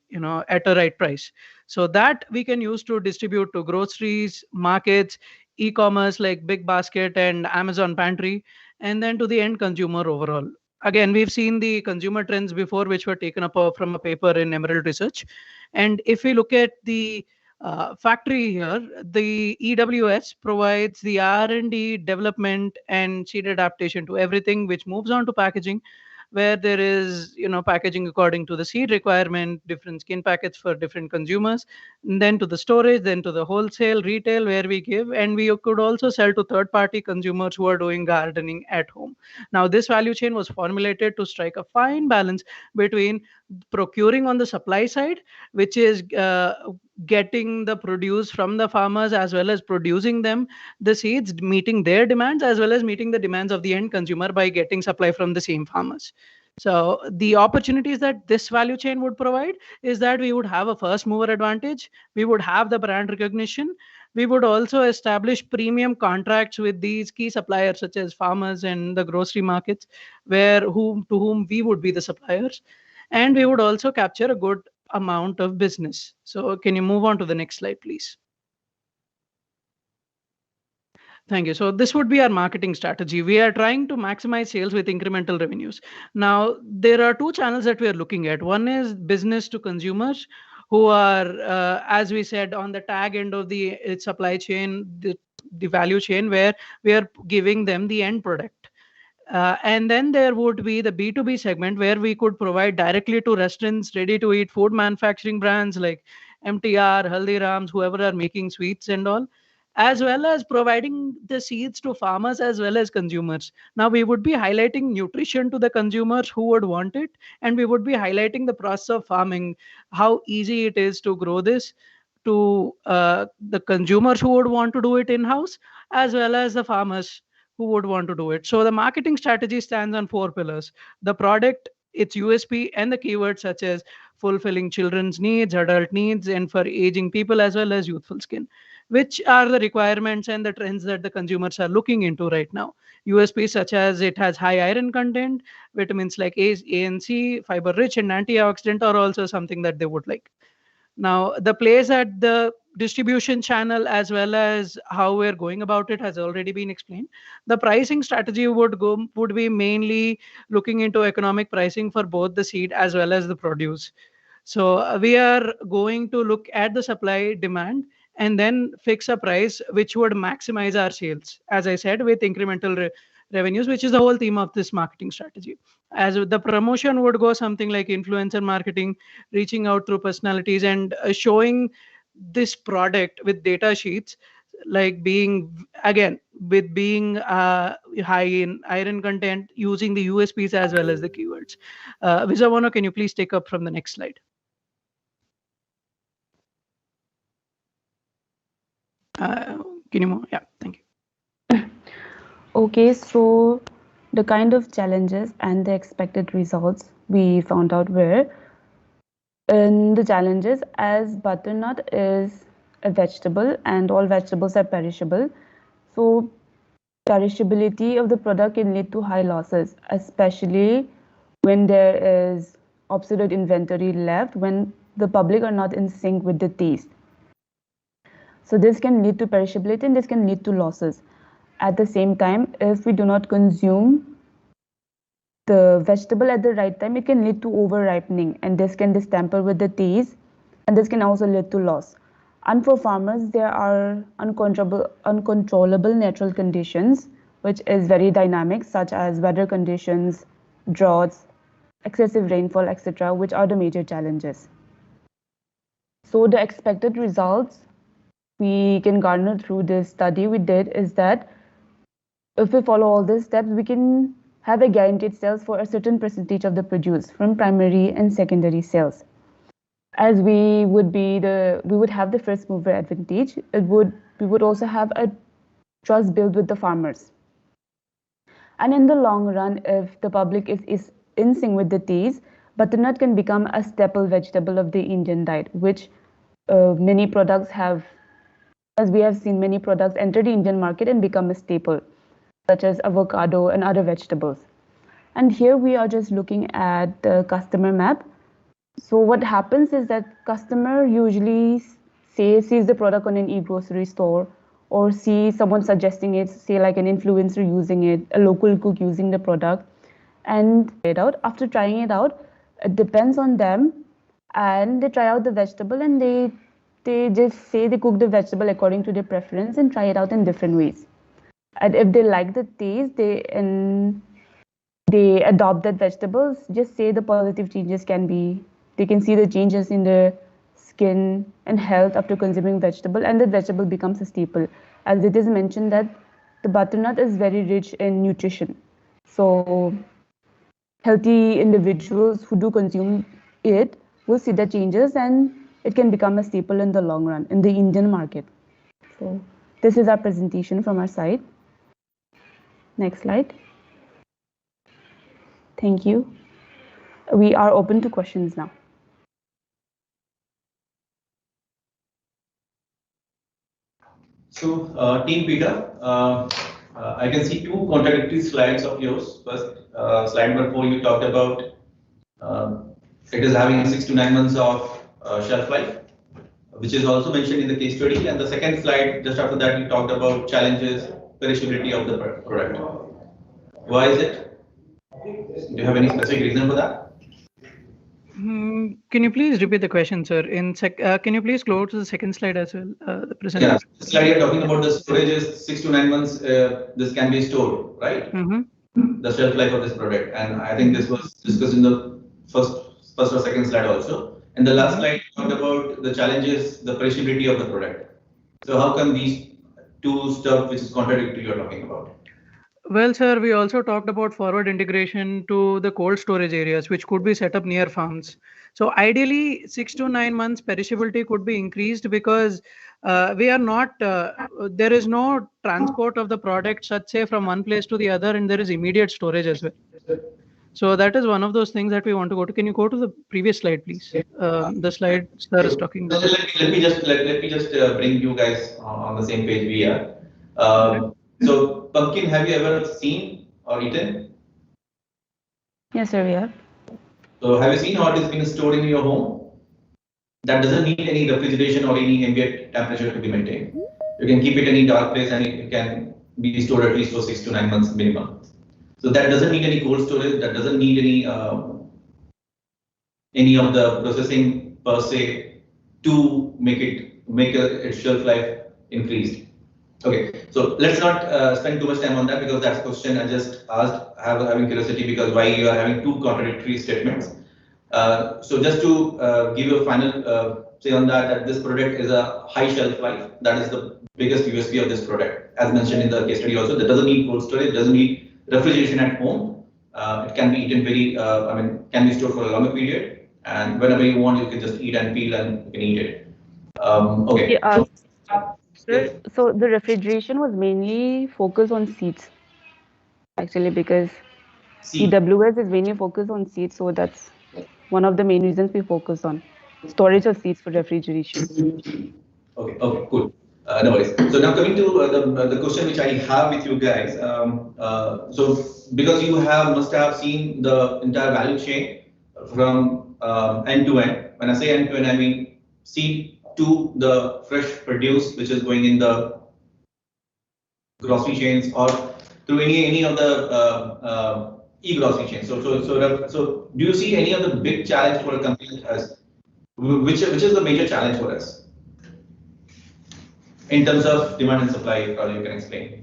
at a right price. So that we can use to distribute to groceries, markets, e-commerce like Big Basket and Amazon Pantry, and then to the end consumer overall. Again, we've seen the consumer trends before, which were taken up from a paper in Emerald Research. And if we look at the factory here, the EWS provides the R&D development and seed adaptation to everything, which moves on to packaging, where there is, packaging according to the seed requirement, different skin packets for different consumers, and then to the storage, then to the wholesale retail where we give, and we could also sell to third-party consumers who are doing gardening at home. Now, this value chain was formulated to strike a fine balance between procuring on the supply side, which is getting the produce from the farmers, as well as producing them, the seeds, meeting their demands, as well as meeting the demands of the end consumer by getting supply from the same farmers. So the opportunities that this value chain would provide is that we would have a first mover advantage, we would have the brand recognition, we would also establish premium contracts with these key suppliers such as farmers and the grocery markets, to whom we would be the suppliers, and we would also capture a good amount of business. So can you move on to the next slide, please? Thank you. So this would be our marketing strategy. We are trying to maximize sales with incremental revenues. Now, there are two channels that we are looking at. One is business to consumers, who are, as we said, on the tag end of the supply chain, the value chain, where we are giving them the end product. And then there would be the B2B segment, where we could provide directly to restaurants, ready-to-eat food manufacturing brands like MTR, Haldirams, whoever are making sweets and all, as well as providing the seeds to farmers as well as consumers. Now, we would be highlighting nutrition to the consumers who would want it, and we would be highlighting the process of farming, how easy it is to grow this, to the consumers who would want to do it in-house, as well as the farmers who would want to do it. So the marketing strategy stands on 4 pillars: the product, its USP, and the keywords such as fulfilling children's needs, adult needs, and for aging people, as well as youthful skin, which are the requirements and the trends that the consumers are looking into right now. USP such as it has high iron content, vitamins like A and C, fiber rich, and antioxidant are also something that they would like. Now, the place at the distribution channel as well as how we're going about it has already been explained. The pricing strategy would be mainly looking into economic pricing for both the seed as well as the produce. So we are going to look at the supply demand and then fix a price which would maximize our sales, as I said, with incremental revenues, which is the whole theme of this marketing strategy. As the promotion would go something like influencer marketing, reaching out through personalities and showing this product with data sheets, like being again with being high in iron content, using the USPs as well as the keywords. Visavano, can you please take up from the next slide? Can you move? Yeah, thank you. Okay, so the kind of challenges and the expected results we found out were in the challenges, as butternut is a vegetable and all vegetables are perishable. So perishability of the product can lead to high losses, especially when there is obsolete inventory left, when the public are not in sync with the taste. So this can lead to perishability and this can lead to losses. At the same time, if we do not consume the vegetable at the right time, it can lead to over ripening, and this can distemper with the taste, and this can also lead to loss. And for farmers, there are uncontrollable natural conditions, which is very dynamic, such as weather conditions, droughts, excessive rainfall, etc., which are the major challenges. So the expected results we can garner through this study we did is that if we follow all these steps, we can have a guaranteed sales for a certain percentage of the produce from primary and secondary sales. As we would have the first mover advantage, we would also have a trust built with the farmers. And in the long run, if the public is in sync with the taste, butternut can become a staple vegetable of the Indian diet, which many products have, as we have seen many products enter the Indian market and become a staple, such as avocado and other vegetables. And here we are just looking at the customer map. So what happens is that customer usually sees the product on an e-grocery store or see someone suggesting it, say like an influencer using it, a local cook using the product, and try it out. After trying it out, it depends on them, and they try out the vegetable and they just say they cook the vegetable according to their preference and try it out in different ways. And if they like the taste, they adopt that vegetables, just say the positive changes they can see the changes in their skin and health after consuming vegetable, and the vegetable becomes a staple. As it is mentioned that the butternut is very rich in nutrition. So healthy individuals who do consume it will see the changes and it can become a staple in the long run in the Indian market. So this is our presentation from our side. Next slide. Thank you. We are open to questions now. So, Team Peter, I can see two contradictory slides of yours. First, slide number 4, you talked about it is having 6 to 9 months of shelf life, which is also mentioned in the case study. And the second slide, just after that, you talked about challenges, perishability of the product. Why is it? Do you have any specific reason for that? Can you please repeat the question, sir? Can you please go to the second slide as well? The presentation. Yeah, the slide you're talking about, the storage is 6 to 9 months. This can be stored, right? The shelf life of this product, and I think this was discussed in the first or second slide also. And the last slide talked about the challenges, the perishability of the product. So how come these two stuff which is contradictory you're talking about? Well, sir, we also talked about forward integration to the cold storage areas, which could be set up near farms. So ideally, 6 to 9 months perishability could be increased because we are not, there is no transport of the product, such say from one place to the other, and there is immediate storage as well. So that is one of those things that we want to go to. Can you go to the previous slide, please? The slide sir is talking about. Let me just bring you guys on the same page we are. So pumpkin, have you ever seen or eaten? Yes, sir, we are. So have you seen how it is being stored in your home? that doesn't need any refrigeration or any ambient temperature to be maintained. You can keep it in any dark place and it can be stored at least for 6 to 9 months minimum. So that doesn't need any cold storage, that doesn't need any of the processing per se to make its shelf life increased. Okay, so let's not spend too much time on that because that's a question I just asked, having curiosity because why you are having two contradictory statements. So just to give you a final say on that this product is a high shelf life. That is the biggest USP of this product. As mentioned in the case study also, that doesn't need cold storage, doesn't need refrigeration at home. It can be eaten can be stored for a longer period. And whenever you want, you can just eat and peel and you can eat it. Okay. So the refrigeration was mainly focused on seeds, actually, because EWS is mainly focused on seeds. So that's one of the main reasons we focus on storage of seeds for refrigeration. Okay, cool. No worries. So now coming to the question which I have with you guys. So because you must have seen the entire value chain from end to end. When I say end to end, I mean seed to the fresh produce, which is going in the grocery chains or through any of the e-grocery chains. So do you see any of the big challenge for a company like us? Which is the major challenge for us in terms of demand and supply? If you can explain.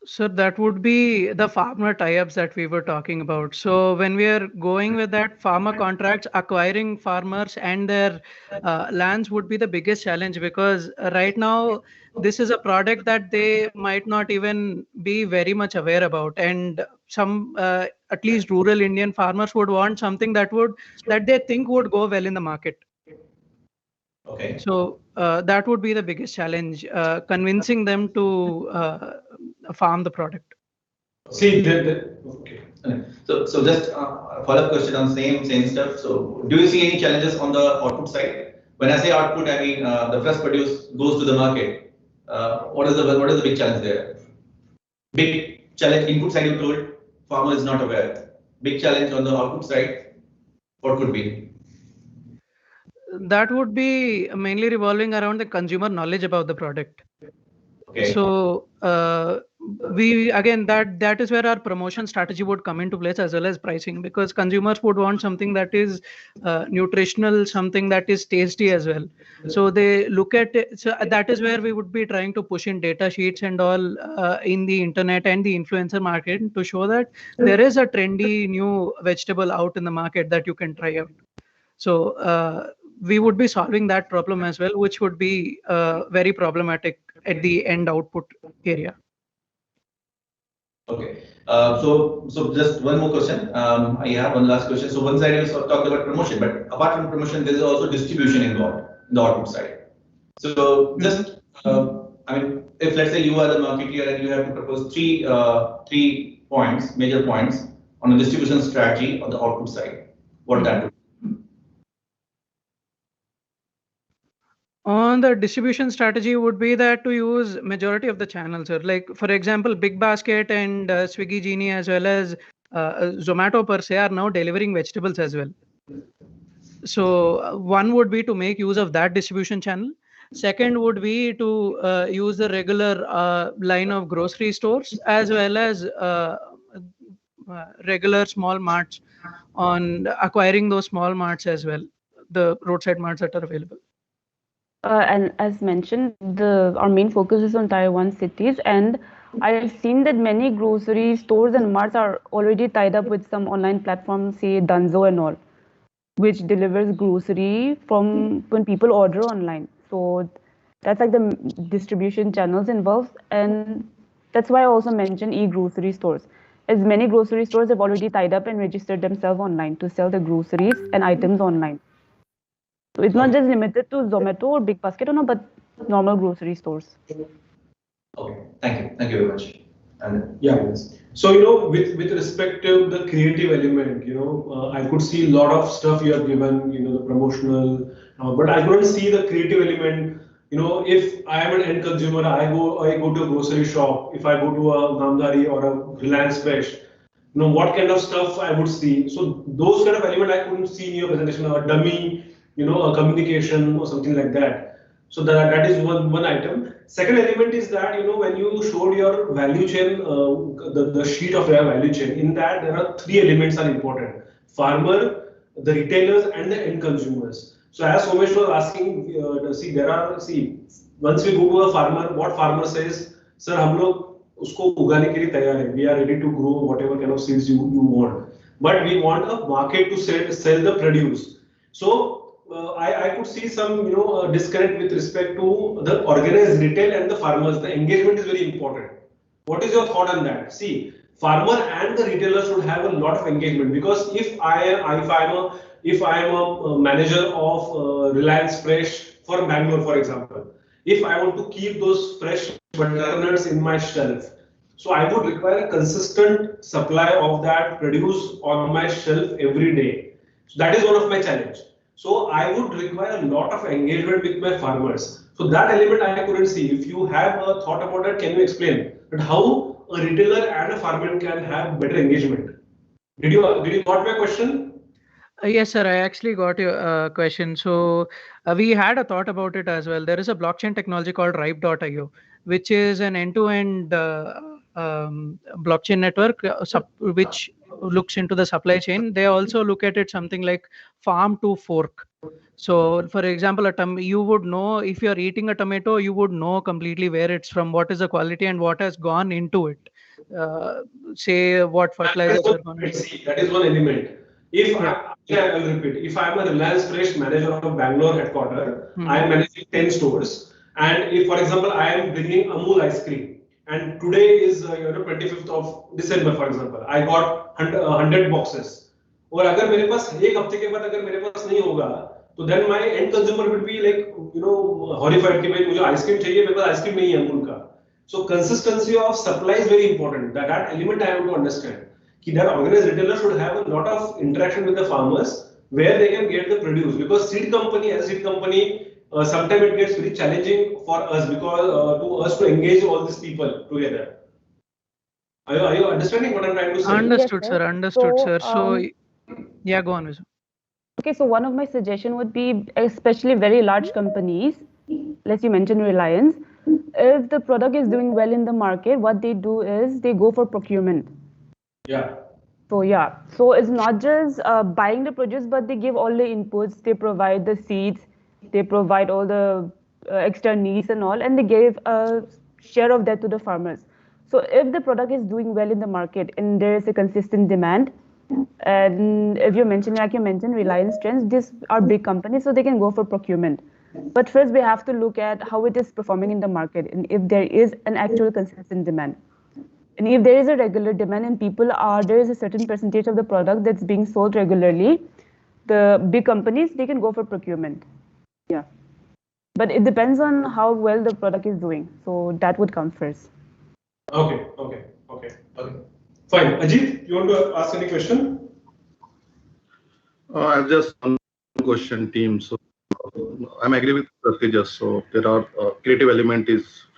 Sir, that would be the farmer tie-ups that we were talking about. So when we are going with that farmer contracts, acquiring farmers and their lands would be the biggest challenge because right now this is a product that they might not even be very much aware about. And some, at least rural Indian farmers would want something that they think would go well in the market. Okay. So that would be the biggest challenge, convincing them to farm the product. See, okay. So just a follow-up question on same stuff. So do you see any challenges on the output side? When I say output, I mean the fresh produce goes to the market. What is the big challenge there? Big challenge input side you told farmer is not aware. Big challenge on the output side, what could be? That would be mainly revolving around the consumer knowledge about the product. Okay. So that is where our promotion strategy would come into place as well as pricing, because consumers would want something that is nutritional, something that is tasty as well. So they look at it. So that is where we would be trying to push in data sheets and all in the internet and the influencer market to show that there is a trendy new vegetable out in the market that you can try out. So we would be solving that problem as well, which would be very problematic at the end output area. Okay. So just one more question. I have one last question. So one side you talked about promotion, but apart from promotion, there is also distribution involved in the output side. So just, if let's say you are the marketeer and you have to propose three points, major points on the distribution strategy on the output side, what that would be? On the distribution strategy would be that to use majority of the channels, like for example, Big Basket and Swiggy Genie as well as Zomato per se are now delivering vegetables as well. So one would be to make use of that distribution channel. Second would be to use the regular line of grocery stores as well as regular small marts on acquiring those small marts as well, the roadside marts that are available. And as mentioned, our main focus is on Tier 1 cities, and I've seen that many grocery stores and marts are already tied up with some online platforms, say Dunzo and all, which delivers grocery from when people order online. So that's like the distribution channels involved, and that's why I also mentioned e-grocery stores, as many grocery stores have already tied up and registered themselves online to sell the groceries and items online. So it's not just limited to Zomato or Big Basket, but normal grocery stores. Okay, thank you very much. And yeah, so with respect to the creative element, I could see a lot of stuff you have given, the promotional, but I couldn't see the creative element. If I am an end consumer, I go to a grocery shop. If I go to a Namdari or a Reliance Fresh, what kind of stuff I would see. So those kind of element I couldn't see in your presentation, a dummy, a communication or something like that. So that is one item. Second element is that, when you showed your value chain, the sheet of your value chain, in that there are three elements are important: farmer, the retailers, and the end consumers. So as Somesh was asking, once we go to a farmer, what farmer says, sir, हम लोग उसको उगाने के लिए तैयार है. We are ready to grow whatever kind of seeds you want, but we want a market to sell the produce. So I could see some disconnect with respect to the organized retail and the farmers. The engagement is very important. What is your thought on that? See, farmer and the retailer should have a lot of engagement, because if I am a manager of Reliance Fresh for Bangalore, for example, if I want to keep those fresh butternuts in my shelf, so I would require a consistent supply of that produce on my shelf every day. So that is one of my challenge. So I would require a lot of engagement with my farmers. So that element I couldn't see. If you have a thought about it, can you explain that how a retailer and a farmer can have better engagement? Did you got my question? Yes, sir. I actually got your question. So we had a thought about it as well. There is a blockchain technology called Ripe.io, which is an end-to-end blockchain network which looks into the supply chain. They also look at it something like farm to fork. So, for example, you would know if you are eating a tomato, you would know completely where it's from, what is the quality, and what has gone into it. Say what fertilizers are gone into. That is one element. If I will repeat, if I am a Reliance Fresh manager of Bangalore headquarters, I am managing 10 stores, and if, for example, I am bringing Amul ice cream, and today is 25th of December, for example, I got 100 boxes. और अगर मेरे पास एक हफ्ते के बाद अगर मेरे पास नहीं होगा, तो then my end consumer would be like horrified कि भाई मुझे आइसक्रीम चाहिए, मेरे पास आइसक्रीम नहीं है अमूल का. So consistency of supply is very important. That element I have to understand. That organized retailer should have a lot of interaction with the farmers where they can get the produce, because seed company as a seed company sometimes it gets very challenging for us, because to us to engage all these people together. Are you understanding what I'm trying to say? Understood, Yes, sir. Understood, sir. So, Yeah, go on, Vishnu. Okay, so one of my suggestion would be, especially very large companies, let's you mention Reliance, if the product is doing well in the market, what they do is they go for procurement. Yeah. So it's not just buying the produce, but they give all the inputs, they provide the seeds, they provide all the extra needs and all, and they give a share of that to the farmers. So if the product is doing well in the market and there is a consistent demand, and if you mentioned, like you mentioned, Reliance Trends, these are big companies, so they can go for procurement. But first we have to look at how it is performing in the market, and if there is an actual consistent demand. And if there is a regular demand and there is a certain percentage of the product that's being sold regularly, the big companies, they can go for procurement. Yeah. But it depends on how well the product is doing. So that would come first. Okay. Fine. Ajit, you want to ask any question? I have just one question, team. So I'm agree with Pratijas. So there are creative element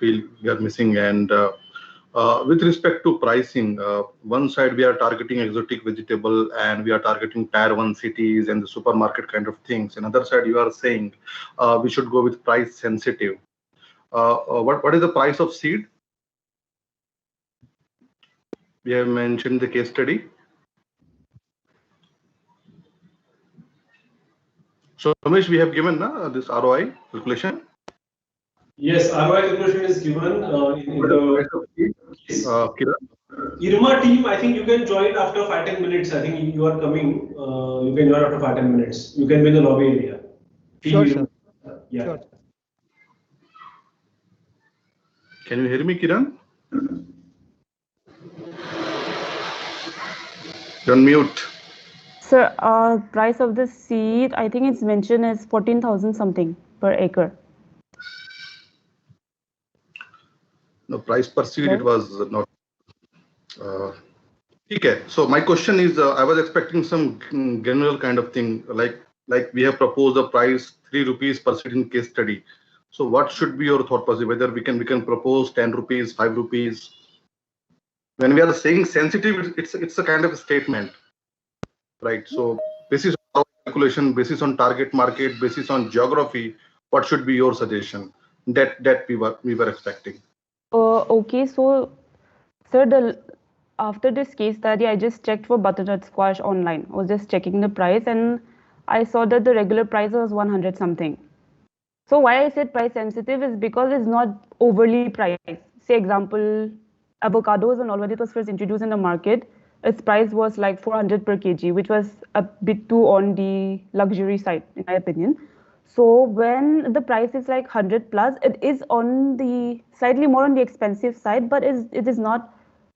we are missing, and with respect to pricing, one side we are targeting exotic vegetable and we are targeting tier 1 cities and the supermarket kind of things. Another side you are saying we should go with price sensitive. What is the price of seed? We have mentioned the case study. So Ramesh, we have given this ROI calculation. Yes, ROI calculation is given in the case. Kiran? team, I think you can join after 5-10 minutes. I think you are coming. You can join after 5-10 minutes. You can be in the lobby area. Sure, sir. Yeah. Sure. Can you hear me, Kiran? You're on mute. Sir, price of the seed, I think it's mentioned as 14,000 something per acre. No, price per seed, it was not. Okay, so my question is, I was expecting some general kind of thing, like we have proposed a price 3 rupees per seed in case study. So what should be your thought process? Whether we can propose 10 rupees, 5 rupees? when we are saying sensitive, it's a kind of a statement, right? So basis on calculation, basis on target market, basis on geography, what should be your suggestion? That we were expecting. Okay, so sir, after this case study, I just checked for butternut squash online. I was just checking the price and I saw that the regular price was 100 something. So why I said price sensitive is because it's not overly priced. Say example, avocados and all when it was first introduced in the market, its price was like 400 per kg, which was a bit too on the luxury side, in my opinion. So when the price is like 100 plus, it is on the slightly more on the expensive side, but it is not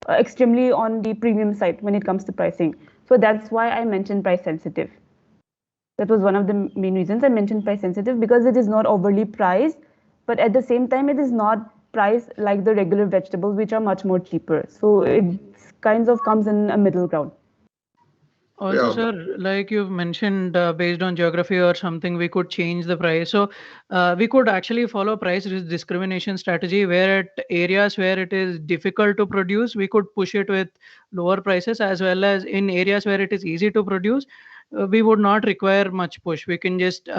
extremely on the premium side when it comes to pricing. So that's why I mentioned price sensitive. That was one of the main reasons I mentioned price sensitive, because it is not overly priced, but at the same time, it is not priced like the regular vegetables, which are much more cheaper. So it kind of comes in a middle ground. Also, sir, like you've mentioned, based on geography or something, we could change the price. So we could actually follow price discrimination strategy where at areas where it is difficult to produce, we could push it with lower prices, as well as in areas where it is easy to produce, we would not require much push. We can just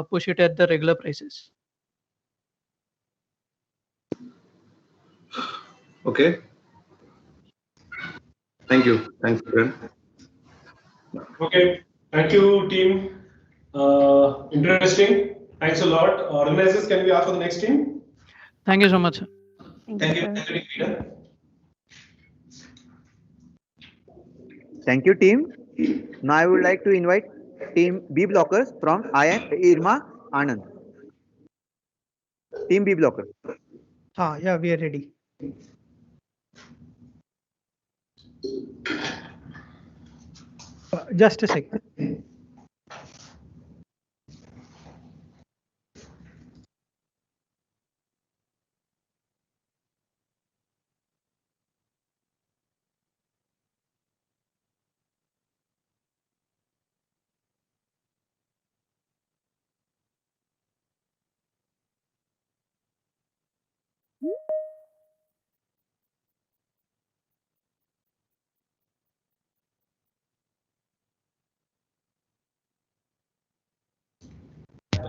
push it at the regular prices. Okay. Thank you. Thanks, friend. Okay, thank you, team. Interesting. Thanks a lot. Organizers, can we ask for the next team? Thank you so much, sir. Thank you. Thank you, team. Now I would like to invite team B blockers from IIM Irma Anand. Team B blocker. Yeah, we are ready. Just a second.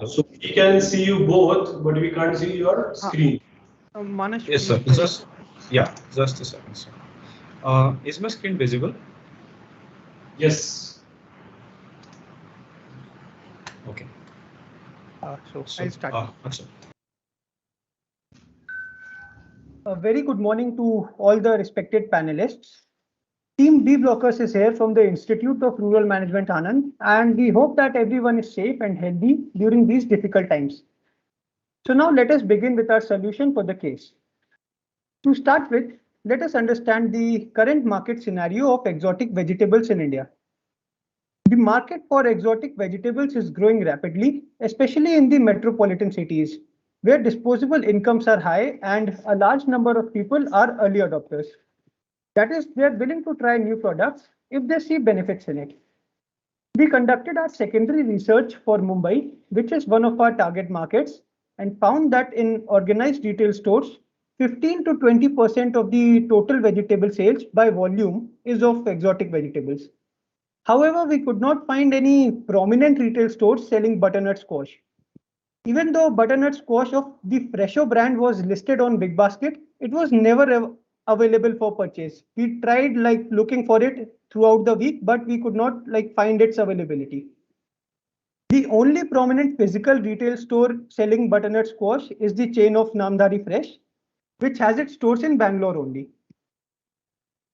So we can see you both, but we can't see your screen. Manish, yes, sir. Just a second, sir. Is my screen visible? Yes. Okay. So I'll start. Answer. A very good morning to all the respected panelists. Team B Blockers is here from the Institute of Rural Management Anand, and we hope that everyone is safe and healthy during these difficult times. So now let us begin with our solution for the case. To start with, let us understand the current market scenario of exotic vegetables in India. The market for exotic vegetables is growing rapidly, especially in the metropolitan cities, where disposable incomes are high and a large number of people are early adopters. That is, they are willing to try new products if they see benefits in it. We conducted our secondary research for Mumbai, which is one of our target markets, and found that in organized retail stores, 15 to 20% of the total vegetable sales by volume is of exotic vegetables. However, we could not find any prominent retail stores selling butternut squash. Even though butternut squash of the Fresho brand was listed on Big Basket, it was never available for purchase. We tried looking for it throughout the week, but we could not find its availability. The only prominent physical retail store selling butternut squash is the chain of Namdhari Fresh, which has its stores in Bangalore only.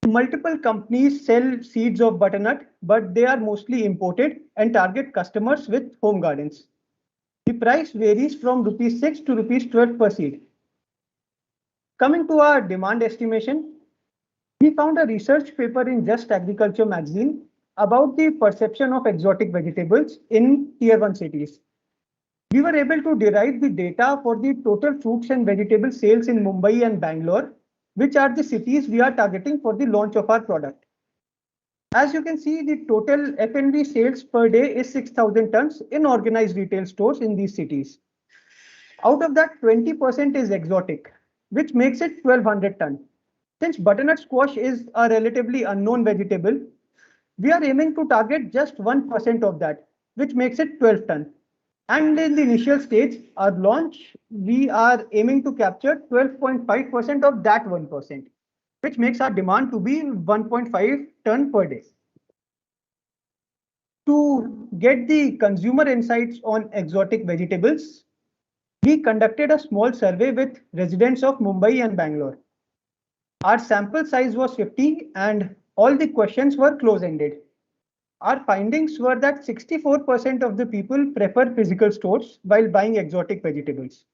Multiple companies sell seeds of butternut, but they are mostly imported and target customers with home gardens. The price varies from ₹6 to ₹12 per seed. Coming to our demand estimation, we found a research paper in Just Agriculture magazine about the perception of exotic vegetables in Tier 1 cities. We were able to derive the data for the total fruits and vegetable sales in Mumbai and Bangalore, which are the cities we are targeting for the launch of our product. As you can see, the total F&B sales per day is 6,000 tons in organized retail stores in these cities. Out of that, 20% is exotic, which makes it 1,200 tons. Since butternut squash is a relatively unknown vegetable, we are aiming to target just 1% of that, which makes it 12 ton. And in the initial stage, our launch, we are aiming to capture 12.5% of that 1%, which makes our demand to be 1.5 ton per day. To get the consumer insights on exotic vegetables, we conducted a small survey with residents of Mumbai and Bangalore. Our sample size was 50 and all the questions were close-ended. Our findings were that 64% of the people prefer physical stores while buying exotic vegetables.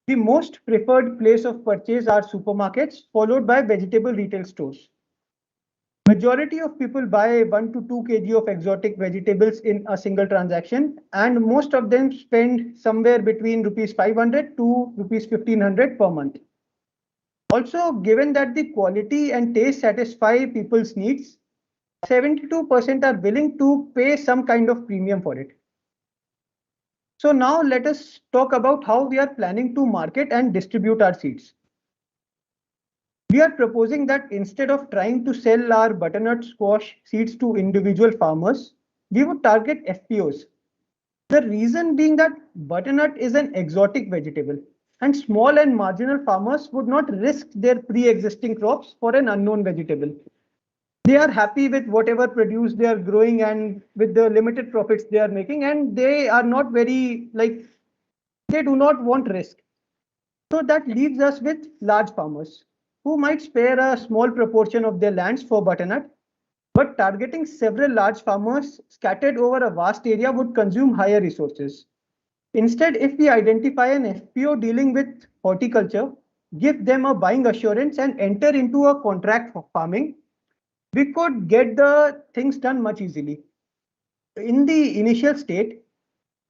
The most preferred place of purchase are supermarkets, followed by vegetable retail stores. Majority of people buy 1 to 2 kg of exotic vegetables in a single transaction, and most of them spend somewhere between rupees 500 to rupees 1500 per month. Also, given that the quality and taste satisfy people's needs, 72% are willing to pay some kind of premium for it. So now let us talk about how we are planning to market and distribute our seeds. We are proposing that instead of trying to sell our butternut squash seeds to individual farmers, we would target FPOs. The reason being that butternut is an exotic vegetable and small and marginal farmers would not risk their pre-existing crops for an unknown vegetable. They are happy with whatever produce they are growing and with the limited profits they are making, and they are not very they do not want risk. So that leaves us with large farmers who might spare a small proportion of their lands for butternut, but targeting several large farmers scattered over a vast area would consume higher resources. Instead, if we identify an FPO dealing with horticulture, give them a buying assurance and enter into a contract for farming, we could get the things done much easily. In the initial state,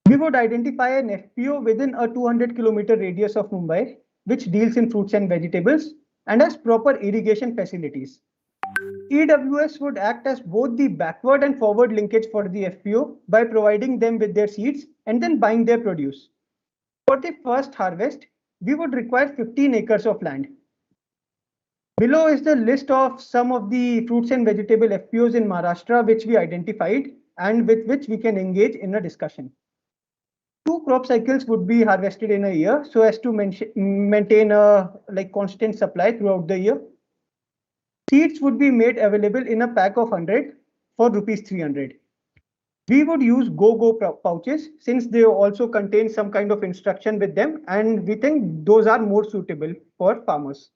we would identify an FPO within a 200-kilometer radius of Mumbai, which deals in fruits and vegetables and has proper irrigation facilities. EWS would act as both the backward and forward linkage for the FPO by providing them with their seeds and then buying their produce. For the first harvest, we would require 15 acres of land. Below is the list of some of the fruits and vegetable FPOs in Maharashtra which we identified and with which we can engage in a discussion. 2 crop cycles would be harvested in a year so as to maintain a constant supply throughout the year. Seeds would be made available in a pack of 100 for rupees 300. We would use go-go pouches since they also contain some kind of instruction with them, and we think those are more suitable for farmers.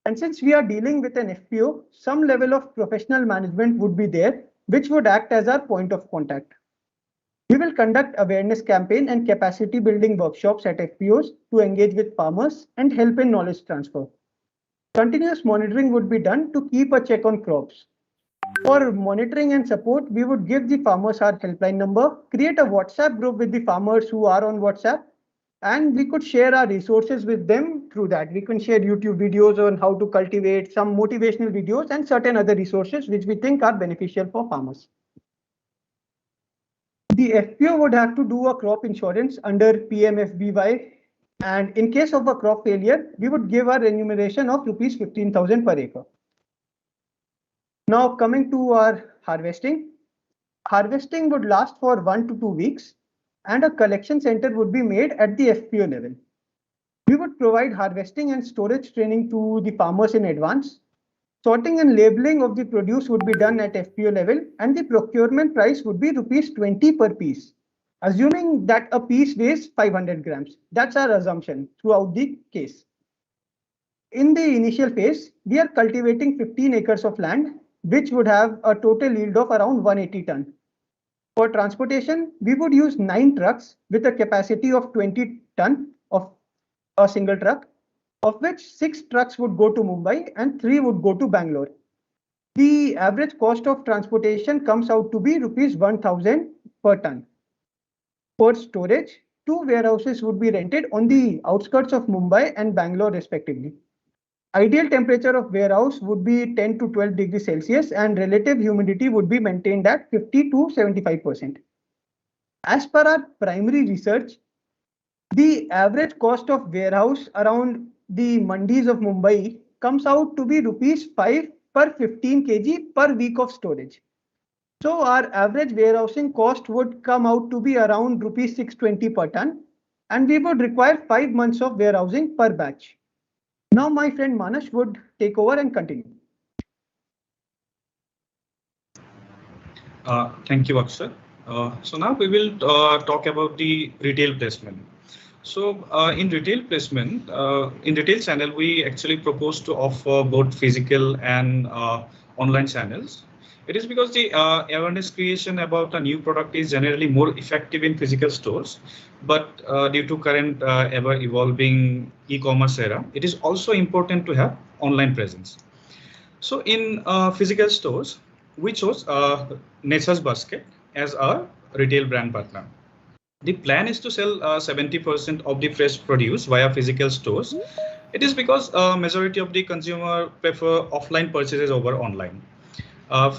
And since we are dealing with an FPO, some level of professional management would be there, which would act as our point of contact. We will conduct awareness campaign and capacity building workshops at FPOs to engage with farmers and help in knowledge transfer. Continuous monitoring would be done to keep a check on crops. For monitoring and support, we would give the farmers our helpline number, create a WhatsApp group with the farmers who are on WhatsApp, and we could share our resources with them through that. We can share YouTube videos on how to cultivate, some motivational videos, and certain other resources which we think are beneficial for farmers. The FPO would have to do a crop insurance under PMFBY, and in case of a crop failure, we would give a remuneration of rupees 15,000 per acre. Now coming to our harvesting. Harvesting would last for 1 to 2 weeks and a collection center would be made at the FPO level. We would provide harvesting and storage training to the farmers in advance. Sorting and labeling of the produce would be done at FPO level and the procurement price would be rupees 20 per piece, assuming that a piece weighs 500 grams. That's our assumption throughout the case. In the initial phase, we are cultivating 15 acres of land, which would have a total yield of around 180 ton. For transportation, we would use 9 trucks with a capacity of 20 ton of a single truck, of which 6 trucks would go to Mumbai and 3 would go to Bangalore. The average cost of transportation comes out to be rupees 1,000 per ton. For storage, 2 warehouses would be rented on the outskirts of Mumbai and Bangalore respectively. Ideal temperature of warehouse would be 10 to 12 degrees Celsius and relative humidity would be maintained at 50 to 75%. As per our primary research, the average cost of warehouse around the mandis of Mumbai comes out to be rupees 5 per 15 kg per week of storage. So our average warehousing cost would come out to be around rupees 620 per ton, and we would require 5 months of warehousing per batch. Now my friend Manas would take over and continue. Thank you, Akshay. So now we will talk about the retail placement. So in retail placement, in retail channel, we actually propose to offer both physical and online channels. It is because the awareness creation about a new product is generally more effective in physical stores, but due to current ever evolving e-commerce era, it is also important to have online presence. So in physical stores, we chose Nature's Basket as our retail brand partner. The plan is to sell 70% of the fresh produce via physical stores. It is because majority of the consumer prefer offline purchases over online.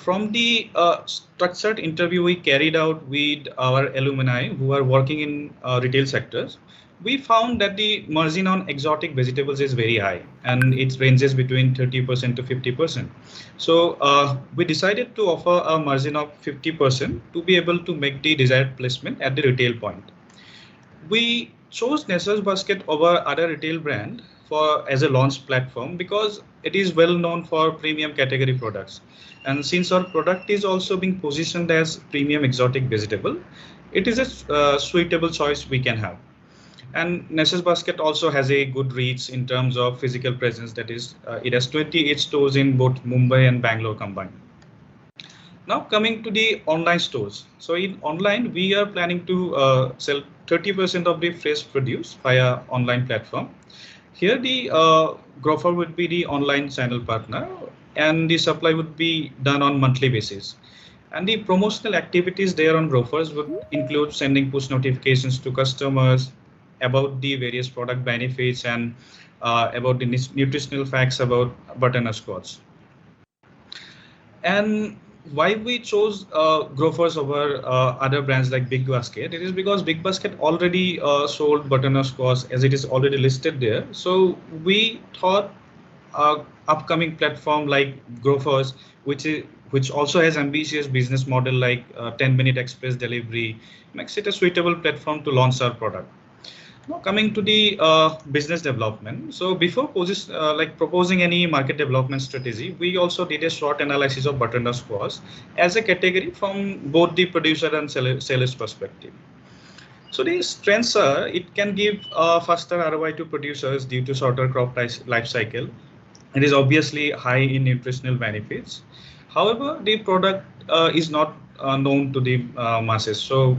From the structured interview we carried out with our alumni who are working in retail sectors, we found that the margin on exotic vegetables is very high and it ranges between 30% to 50%. So we decided to offer a margin of 50% to be able to make the desired placement at the retail point. We chose Nature's Basket over other retail brand as a launch platform because it is well known for premium category products. And since our product is also being positioned as premium exotic vegetable, it is a suitable choice we can have. And Nature's Basket also has a good reach in terms of physical presence. That is, it has 28 stores in both Mumbai and Bangalore combined. Now coming to the online stores. So in online, we are planning to sell 30% of the fresh produce via online platform. Here the grower would be the online channel partner and the supply would be done on monthly basis. And the promotional activities there on growers would include sending push notifications to customers about the various product benefits and about the nutritional facts about butterscotch. And why we chose growers over other brands like Big Basket? It is because Big Basket already sold butterscotch as it is already listed there. So we thought upcoming platform like growers, which also has ambitious business model like 10-minute express delivery, makes it a suitable platform to launch our product. Now coming to the business development. So before proposing any market development strategy, we also did a short analysis of butterscotch as a category from both the producer and seller's perspective. So the strengths are it can give faster ROI to producers due to shorter crop life cycle. It is obviously high in nutritional benefits. However, the product is not known to the masses. So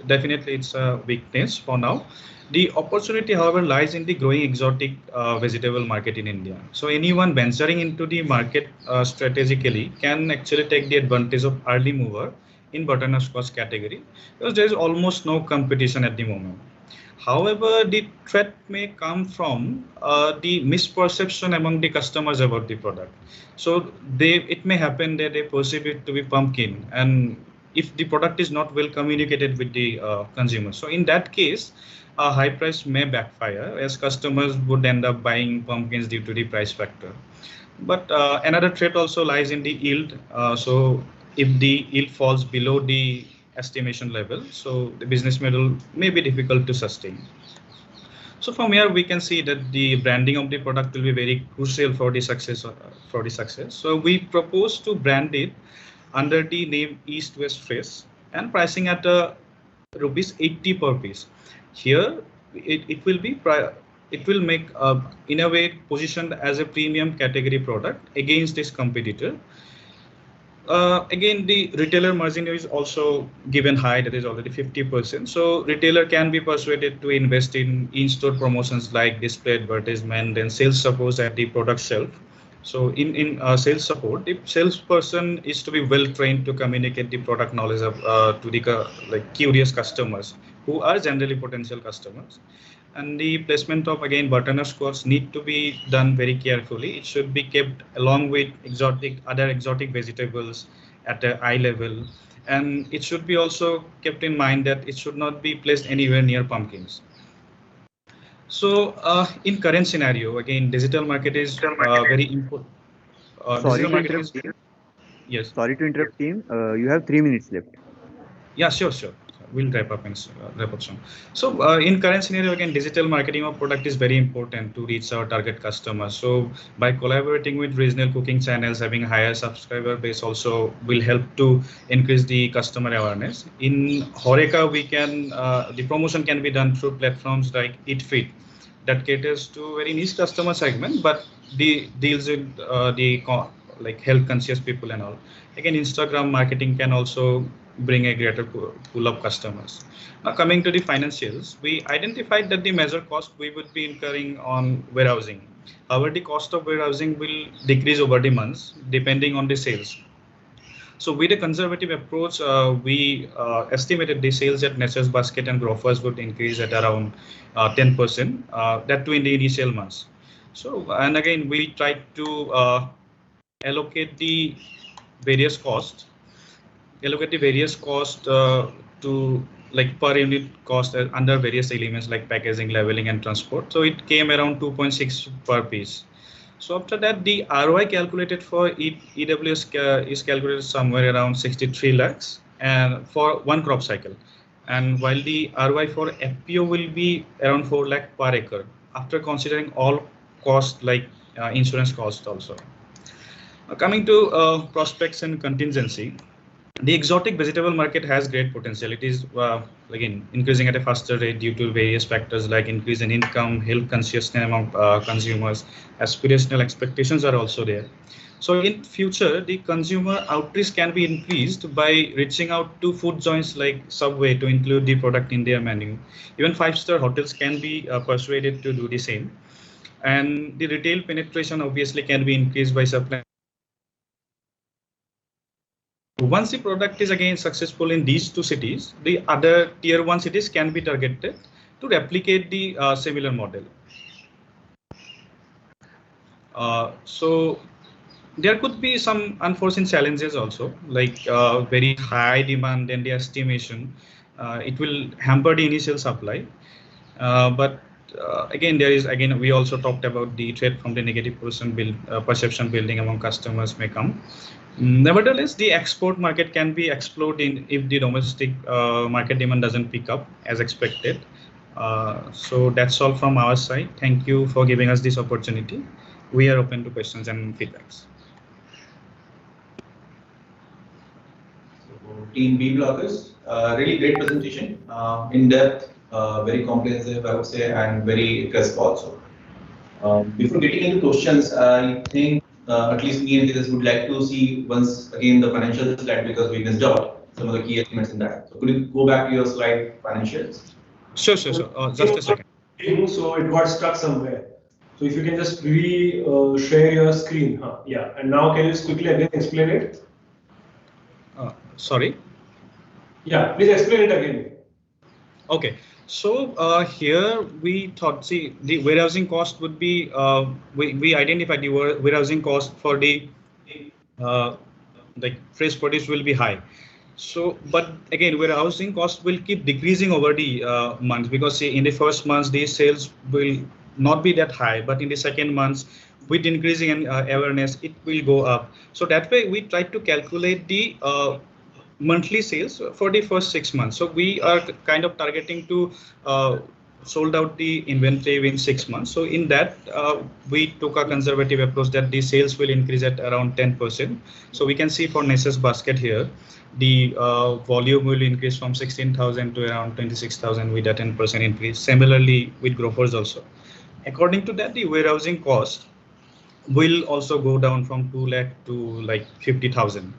definitely it's a weakness for now. The opportunity, however, lies in the growing exotic vegetable market in India. So anyone venturing into the market strategically can actually take the advantage of early mover in butterscotch category because there is almost no competition at the moment. However, the threat may come from the misperception among the customers about the product. So it may happen that they perceive it to be pumpkin, and if the product is not well communicated with the consumer. So in that case, a high price may backfire as customers would end up buying pumpkins due to the price factor. But another threat also lies in the yield. So if the yield falls below the estimation level, so the business model may be difficult to sustain. So from here we can see that the branding of the product will be very crucial for the success. So we propose to brand it under the name East West Fresh and pricing at rupees 80 per piece. Here it will make in a way positioned as a premium category product against this competitor. Again, the retailer margin is also given high, that is already 50%. So retailer can be persuaded to invest in-store promotions like display advertisement and sales support at the product shelf. So in sales support, the salesperson is to be well trained to communicate the product knowledge to the curious customers who are generally potential customers. And the placement of again butterscotch need to be done very carefully. It should be kept along with other exotic vegetables at an eye level, and it should be also kept in mind that it should not be placed anywhere near pumpkins. So in current scenario, again, digital market is very important. Sorry to interrupt. Yes. Sorry to interrupt, team. You have 3 minutes left. Yeah, sure. We'll wrap up soon. So in current scenario, again, digital marketing of product is very important to reach our target customers. So by collaborating with regional cooking channels, having higher subscriber base also will help to increase the customer awareness. In Horeca, we can the promotion can be done through platforms like EatFit that caters to very niche customer segment, but deals with like health conscious people and all. Again, Instagram marketing can also bring a greater pool of customers. Now coming to the financials, we identified that the major cost we would be incurring on warehousing. However, the cost of warehousing will decrease over the months depending on the sales. So with a conservative approach, we estimated the sales at Nature's Basket and Grofers would increase at around 10%, that too in the initial months. So, and again, we tried to allocate the various costs to like per unit cost under various elements like packaging, labeling, and transport. So it came around 2.6 per piece. So after that, the ROI calculated for EWS is calculated somewhere around 63 lakhs and for one crop cycle. And while the ROI for FPO will be around 4 lakh per acre after considering all costs like insurance cost also. Coming to prospects and contingency, the exotic vegetable market has great potential. It is again increasing at a faster rate due to various factors like increase in income, health consciousness among consumers, aspirational expectations are also there. So in future, the consumer outreach can be increased by reaching out to food joints like Subway to include the product in their menu. Even 5-star hotels can be persuaded to do the same. And the retail penetration obviously can be increased by supplying. Once the product is again successful in these two cities, the other tier 1 cities can be targeted to replicate the similar model. So there could be some unforeseen challenges also, like very high demand and the estimation. It will hamper the initial supply. But again, we also talked about the threat from the negative perception building among customers may come. Nevertheless, the export market can be explored if the domestic market demand doesn't pick up as expected. So that's all from our side. Thank you for giving us this opportunity. We are open to questions and feedbacks. So, Team B bloggers, really great presentation, in depth, very comprehensive, I would say, and very crisp also. Before getting into questions, I think at least me and Tejas would like to see once again the financial slide because we missed out some of the key elements in that. So could you go back to your slide financials? Sure. Just a second. So it got stuck somewhere. So if you can just share your screen. Yeah, and now can you just quickly again explain it? Sorry? Yeah, please explain it again. Okay. So here we thought, see, the warehousing cost would be, we identified the warehousing cost for the like fresh produce will be high. So, but again, warehousing cost will keep decreasing over the months because see, in the first months, these sales will not be that high, but in the second months, with increasing awareness, it will go up. So that way we try to calculate the monthly sales for the first 6 months. So we are kind of targeting to sold out the inventory within 6 months. So in that, we took a conservative approach that the sales will increase at around 10%. So we can see for Nature's Basket here, the volume will increase from 16,000 to around 26,000 with a 10% increase. Similarly with Grofers also. According to that, the warehousing cost will also go down from 2 lakh to like 50,000.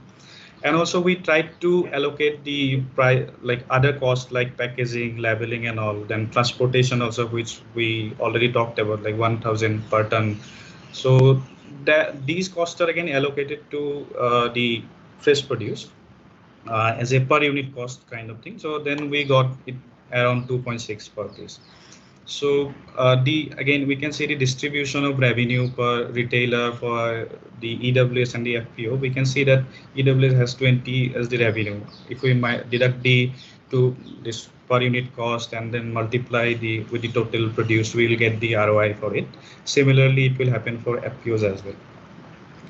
And also we tried to allocate the price, like other costs like packaging, labeling and all, then transportation also, which we already talked about, like 1,000 per ton. So that these costs are again allocated to the fresh produce as a per unit cost kind of thing. So then we got it around 2.6 per piece. So again, we can see the distribution of revenue per retailer for the EWS and the FPO. We can see that EWS has 20 as the revenue. If we might deduct the to this per unit cost and then multiply with the total produced, we will get the ROI for it. Similarly, it will happen for FPOs as well.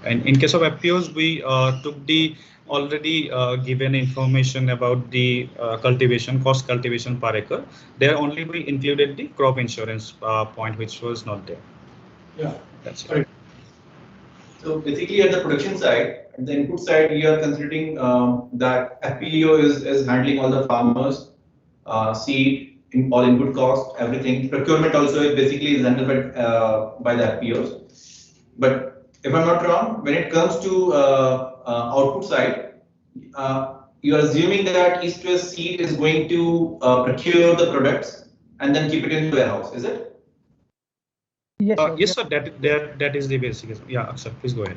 And in case of FPOs, we took the already given information about the cultivation per acre. There only we included the crop insurance point, which was not there. Yeah, that's right. So basically, at the production side, at the input side, we are considering that FPO is handling all the farmers, seed, all input cost, everything. Procurement also is basically handled by the FPOs. But if I'm not wrong, when it comes to output side, you are assuming that East West Seed is going to procure the products and then keep it in the warehouse, is it? Yes, sir. Yes, sir. That is the basic. Yeah, Akshay, please go ahead.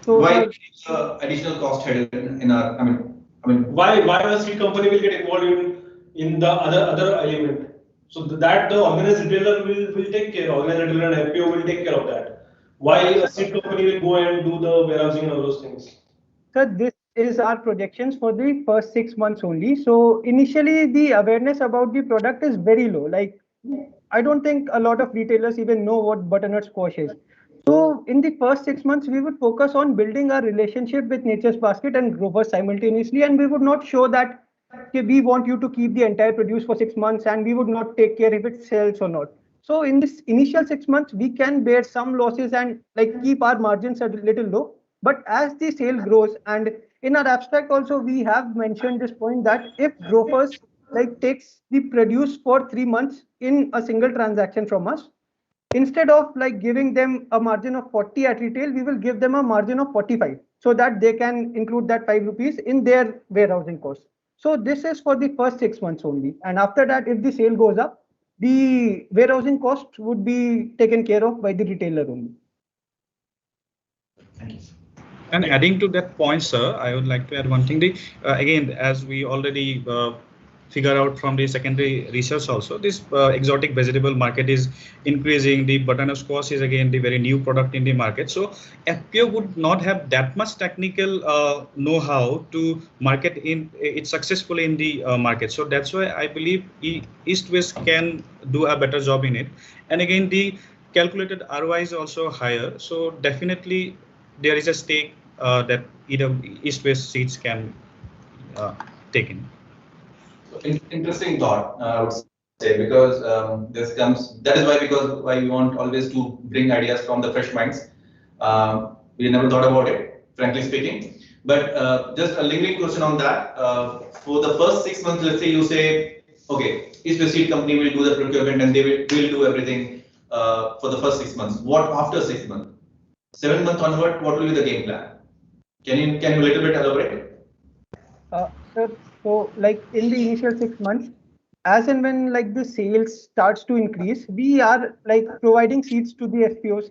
So, why additional cost head in our? I mean, why a seed company will get involved in the other element? So that the organized retailer will take care. Organized retailer and FPO will take care of that. Why a seed company will go and do the warehousing and all those things? Sir, this is our projections for the first 6 months only. So initially, the awareness about the product is very low. Like, I don't think a lot of retailers even know what butternut squash is. So in the first 6 months, we would focus on building our relationship with Nature's Basket and growers simultaneously, and we would not show that okay, we want you to keep the entire produce for 6 months, and we would not take care if it sells or not. So in this initial 6 months, we can bear some losses and like keep our margins a little low. But as the sale grows, and in our abstract also, we have mentioned this point that if growers like takes the produce for 3 months in a single transaction from us, instead of like giving them a margin of 40 at retail, we will give them a margin of 45 so that they can include that 5 rupees in their warehousing cost. So this is for the first 6 months only. And after that, if the sale goes up, the warehousing cost would be taken care of by the retailer only. Thank you. And adding to that point, sir, I would like to add one thing. Again, as we already figure out from the secondary research also, this exotic vegetable market is increasing. The butternut squash is again the very new product in the market. So FPO would not have that much technical know-how to market it successfully in the market. So that's why I believe East West can do a better job in it. And again, the calculated ROI is also higher. So definitely there is a stake that either East West Seeds can take in. Interesting thought, I would say, because that is why we want always to bring ideas from the fresh minds. We never thought about it, frankly speaking. But just a lingering question on that. For the first 6 months, let's say you say, okay, East West Seed Company will do the procurement and they will do everything for the first 6 months. What after 6 months? 7 months onward, what will be the game plan? Can you a little bit elaborate? Sir, so like in the initial 6 months, as and when like the sales starts to increase, we are like providing seeds to the FPOs.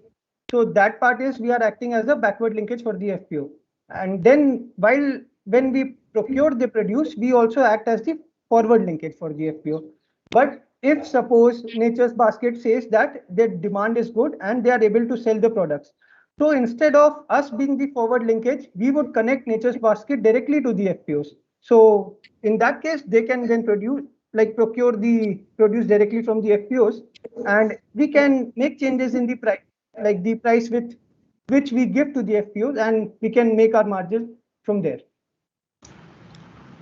So that part is we are acting as a backward linkage for the FPO. And then when we procure the produce, we also act as the forward linkage for the FPO. But if suppose Nature's Basket says that their demand is good and they are able to sell the products, so instead of us being the forward linkage, we would connect Nature's Basket directly to the FPOs. So in that case, they can then procure the produce directly from the FPOs, and we can make changes in the price, like the price with which we give to the FPOs, and we can make our margin from there.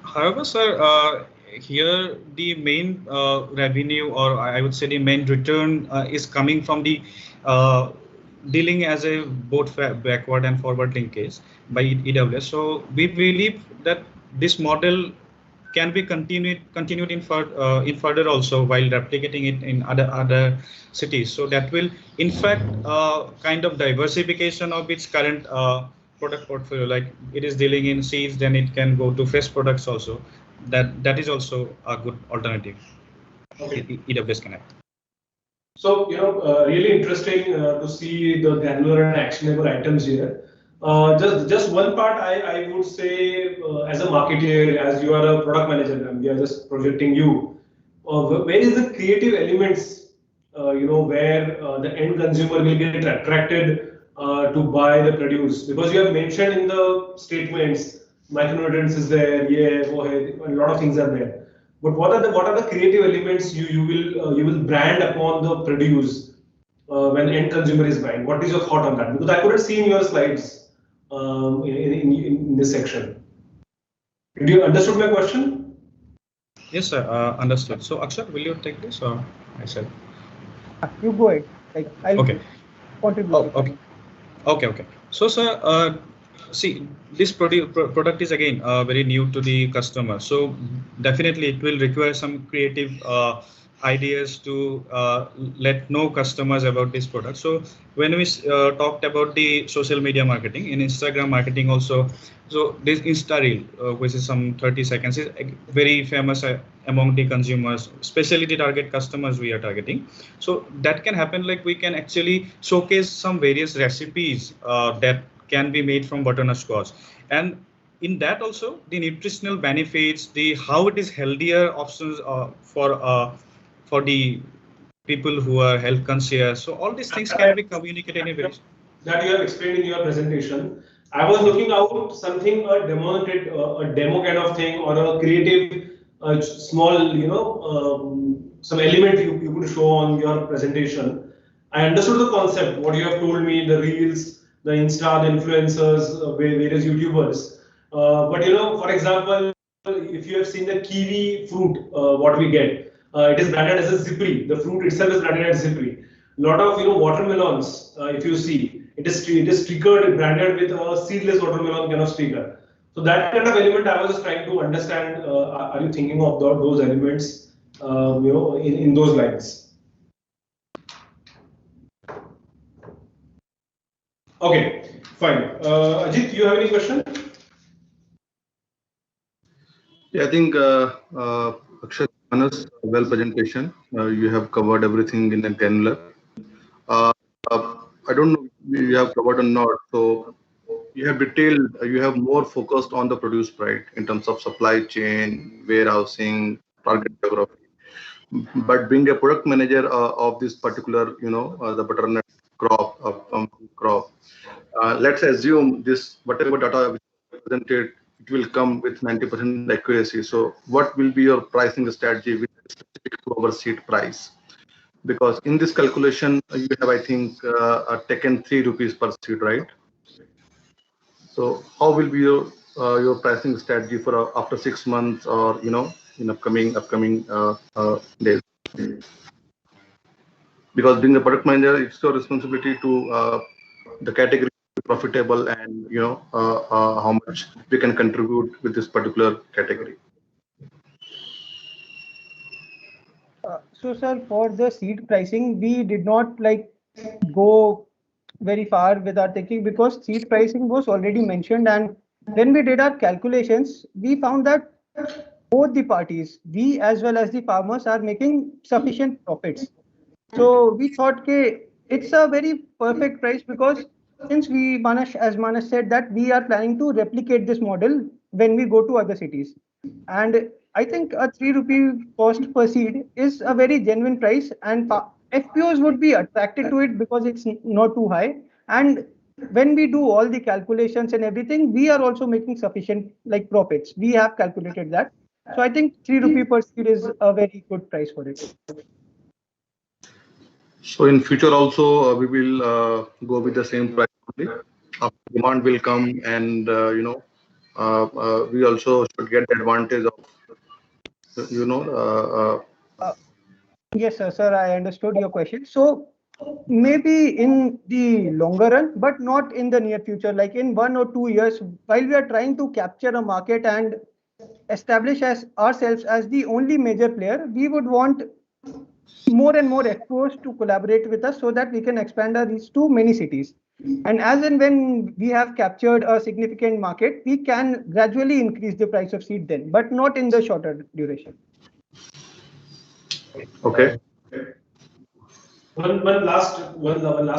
However, sir, here the main revenue, or I would say the main return is coming from the dealing as a both backward and forward linkage by EWS. So we believe that this model can be continued in further also while replicating it in other cities. So that will in fact kind of diversification of its current product portfolio. Like it is dealing in seeds, then it can go to fresh products also. That is also a good alternative. Okay. EWS Connect. So, really interesting to see the granular and actionable items here. Just one part I would say as a marketer, as you are a product manager, and we are just projecting you. Where is the creative elements, where the end consumer will get attracted to buy the produce? Because you have mentioned in the statements micronutrients is there, yeah, go ahead, a lot of things are there. But what are the creative elements you will brand upon the produce when end consumer is buying? What is your thought on that? Because I couldn't see in your slides in this section. Did you understood my question? Yes, sir. Understood. So, Akshat, will you take this or I said? You go ahead. Like I'll contribute. Oh, okay. So, sir, see, this product is again very new to the customer. So, definitely it will require some creative ideas to let know customers about this product. So, when we talked about the social media marketing, in Instagram marketing also, so this Insta Reel, which is some 30 seconds, is very famous among the consumers, especially the target customers we are targeting. So that can happen, like we can actually showcase some various recipes that can be made from butternut squash, and in that also the nutritional benefits, the how it is healthier options for the people who are health conscious. So all these things can be communicated in very that you have explained in your presentation. I was looking out something a demo kind of thing, or a creative small, some element you could show on your presentation. I understood the concept, what you have told me, the reels, the Insta, the influencers, various YouTubers. But for example, if you have seen the kiwi fruit, what we get, it is branded as a Zipri. The fruit itself is branded as Zipri. A lot of watermelons, if you see, it is stickered, branded with a seedless watermelon kind of sticker. So that kind of element I was just trying to understand. Are you thinking of those elements, in those lines? Okay, fine. Ajit, you have any question? Yeah, I think Akshat, Manas, well presentation. You have covered everything in a granular. I don't know if you have covered or not. So you have detailed, you have more focused on the produce, right, in terms of supply chain, warehousing, target geography. But being a product manager of this particular, the butternut crop, let's assume this whatever data presented, it will come with 90% accuracy. So what will be your pricing strategy with specific to our seed price? Because in this calculation, you have, I think, taken 3 rupees per seed, right? So how will be your pricing strategy for after 6 months, or in upcoming days? Because being a product manager, it's your responsibility to the category profitable, and how much we can contribute with this particular category. So, sir, for the seed pricing, we did not go very far with our thinking, because seed pricing was already mentioned, and when we did our calculations, we found that both the parties, we as well as the farmers, are making sufficient profits. So we thought it's a very perfect price, because since as Manas said, that we are planning to replicate this model when we go to other cities. And I think a 3 rupee cost per seed is a very genuine price, and FPOs would be attracted to it because it's not too high. And when we do all the calculations and everything, we are also making sufficient profits. We have calculated that. So I think 3 rupee per seed is a very good price for it. So in future also we will go with the same price only. Demand will come, and we also should get the advantage of Yes, sir, I understood your question. So maybe in the longer run, but not in the near future, like in 1 or 2 years, while we are trying to capture a market and establish ourselves as the only major player, we would want more and more FPOs to collaborate with us so that we can expand our reach to many cities. And as and when we have captured a significant market, we can gradually increase the price of seed then, but not in the shorter duration. Okay. One last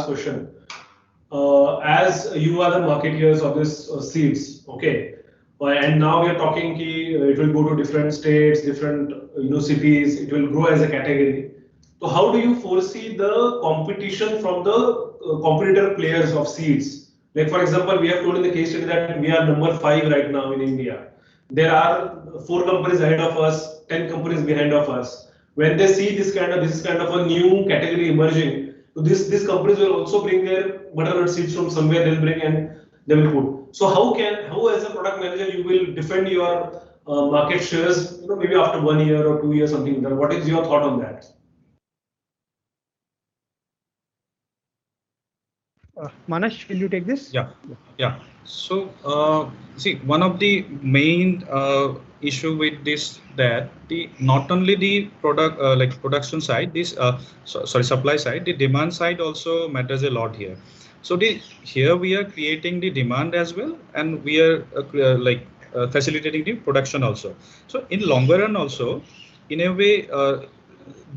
question. As you are the marketeers of this seeds, okay, and now we are talking it will go to different states, different cities. It will grow as a category. So how do you foresee the competition from the competitor players of seeds Like for example, we have told in the case study that we are number 5 right now in India. There are 4 companies ahead of us, 10 companies behind of us. When they see this is kind of a new category emerging, so these companies will also bring their butternut seeds from somewhere. They'll bring and they will put. So how as a product manager you will defend your market shares? Maybe after 1 year or 2 years something. What is your thought on that? Manas, will you take this? Yeah. So see, one of the main issue with this that not only the product like production side, supply side, the demand side also matters a lot here. So here we are creating the demand as well, and we are facilitating the production also. So in longer run also, in a way,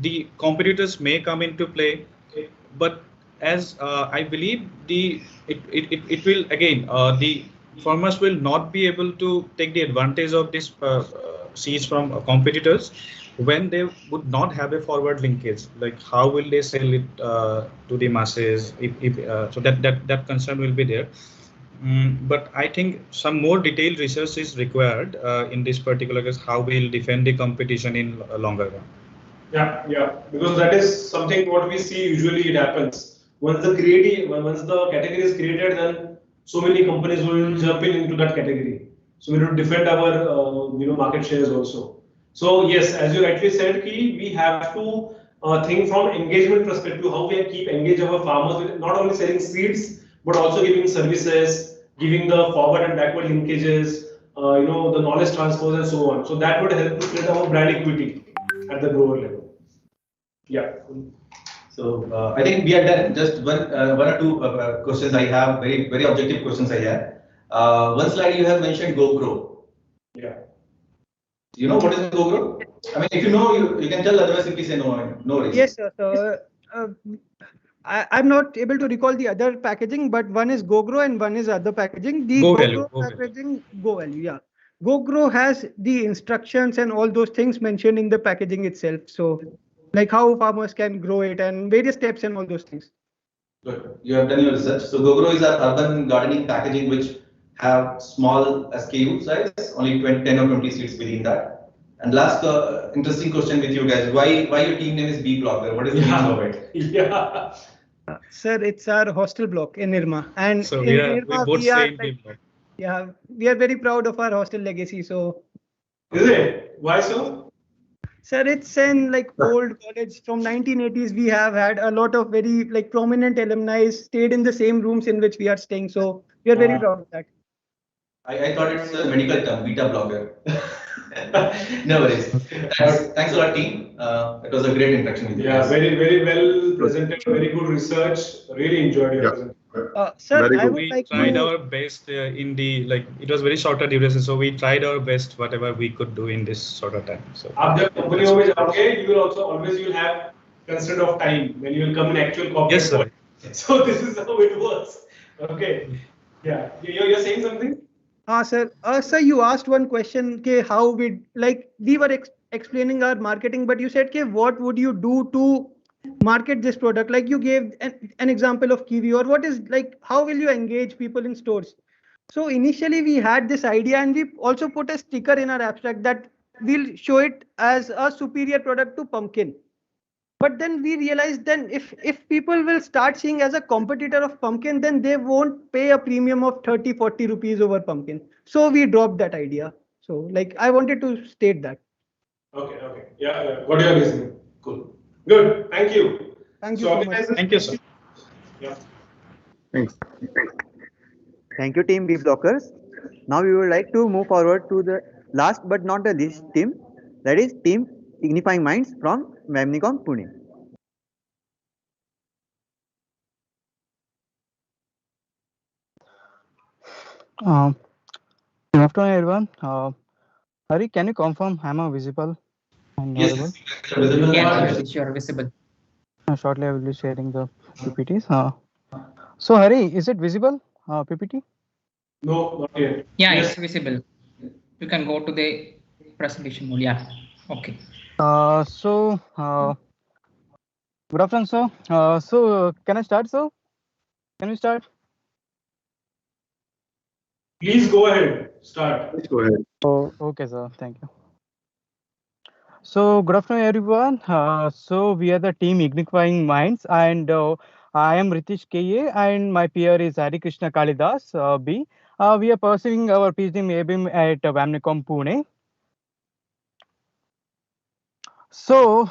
the competitors may come into play, but as I believe it will again the farmers will not be able to take the advantage of this seeds from competitors when they would not have a forward linkage. Like how will they sell it to the masses? So that concern will be there. But I think some more detailed research is required in this particular case. How we'll defend the competition in longer run. Yeah, because that is something what we see usually it happens. Once the category is created, then so many companies will jump into that category. So we will defend our market shares also. So yes, as you rightly said, we have to think from engagement perspective how we keep engage our farmers with not only selling seeds but also giving services, giving the forward and backward linkages, the knowledge transfers and so on. So that would help to create our brand equity at the grower level. Yeah. So I think we are done. Just one or two questions I have, very objective questions I have. One slide you have mentioned GoGrow. Yeah. You know what is GoGrow? I mean, if you know, you can tell. Otherwise, if you say no, no worries. Yes, sir. So, I'm not able to recall the other packaging, but one is GoGrow and one is other packaging. The GoGrow packaging, GoValue, yeah. GoGrow has the instructions and all those things mentioned in the packaging itself. So, like how farmers can grow it and various steps and all those things. Good. You have done your research. So GoGrow is our urban gardening packaging which have small SKU size, only 10 or 20 seeds within that. And last interesting question with you guys: Why your team name is B Blocker? What is the meaning of it? Yeah. Sir, it's our hostel block in Nirma, and so in Nirma we are like, yeah, we are very proud of our hostel legacy. So, is it? Why so? Sir, it's an old college from 1980s. We have had a lot of very prominent alumni stayed in the same rooms in which we are staying. So we are very proud of that. I thought it's a medical term, beta blocker. No worries. Thanks a lot, team. It was a great interaction with you. Yeah, very well presented. Very good research. Really enjoyed your presentation. Sir, we tried our best in the it was very shorter duration, so we tried our best whatever we could do in this sort of time. So after company always okay, you will also always have constraint of time when you will come in actual corporate. Yes, sir. So this is how it works. Okay. Yeah, you're saying something? Sir. Sir, you asked one question. How we we were explaining our marketing, but you said, what would you do to market this product? Like you gave an example of kiwi, or what is how will you engage people in stores? So initially we had this idea, and we also put a sticker in our abstract that we'll show it as a superior product to pumpkin. But then we realized if people will start seeing as a competitor of pumpkin, then they won't pay a premium of 30-40 rupees over pumpkin. So we dropped that idea. So I wanted to state that. Okay. Yeah. What you are listening? Cool. Good. Thank you. Thank you so much. Thank you, sir. Yeah. Thanks. Thank you, team B Blockers. Now we would like to move forward to the last but not the least team, that is team Signifying Minds from Memnicom Pune. Good afternoon, everyone. Hari, can you confirm am I visible and audible? Yes, you are visible. Shortly, I will be sharing the PPTs. So, Hari, is it visible, PPT? No, not yet. Yeah, yes. It's visible. You can go to the presentation mode. Yeah. Okay. Good afternoon, sir. So, can I start, sir? Can we start? Please go ahead. Start. Please go ahead. Oh, okay, sir. Thank you. So, good afternoon, everyone. So, we are the team Ignifying Minds, and I am Ritish K.A., and my peer is Hari Krishna Kalidas B. We are pursuing our PhD in ABM at Vamnicom, Pune. So,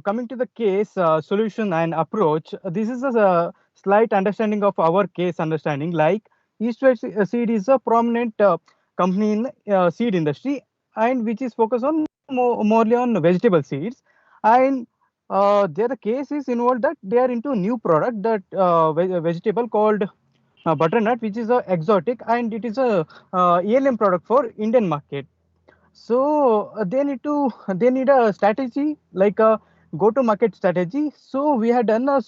coming to the case, solution and approach, this is a slight understanding of our case understanding. Like East West Seed is a prominent company in seed industry, and which is focused on morely on vegetable seeds. And there the case is involved that they are into new product, that vegetable called butternut, which is a exotic, and it is a ELM product for Indian market. So they need a strategy, like a go to market strategy. So we had done a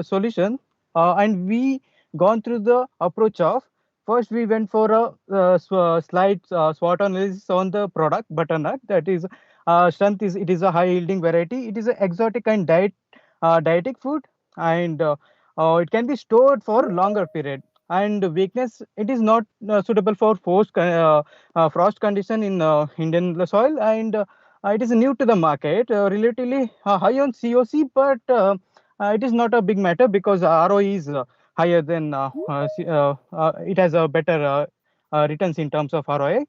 solution, and we gone through the approach of, first we went for a slide SWOT analysis on the product butternut. That is strength is, it is a high yielding variety, it is an exotic and dietic food, and it can be stored for longer period. And weakness, it is not suitable for frost condition in Indian soil, and it is new to the market, relatively high on COC, but it is not a big matter because ROE is higher than it has a better returns in terms of ROI.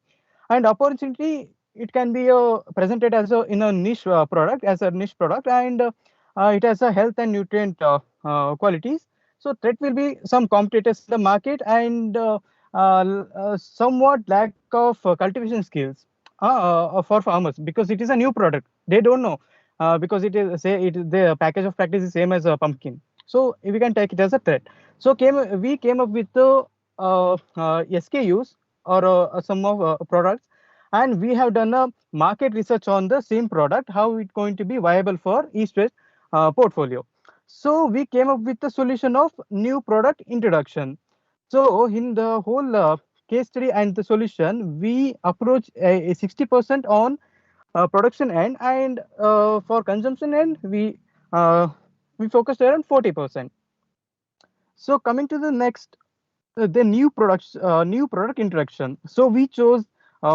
And opportunity, it can be presented as a in a niche product, as a niche product, and it has a health and nutrient qualities. So threat will be some competitors in the market, and somewhat lack of cultivation skills for farmers, because it is a new product. They don't know, because it is, say, the package of practice is same as a pumpkin. So we can take it as a threat. So we came up with the SKUs, or some of products, and we have done a market research on the same product, how it's going to be viable for East West portfolio. So we came up with the solution of new product introduction. So in the whole case study and the solution, we approach a 60% on production end, and for consumption end, we focused around 40%. So coming to the next, the new product introduction. So we chose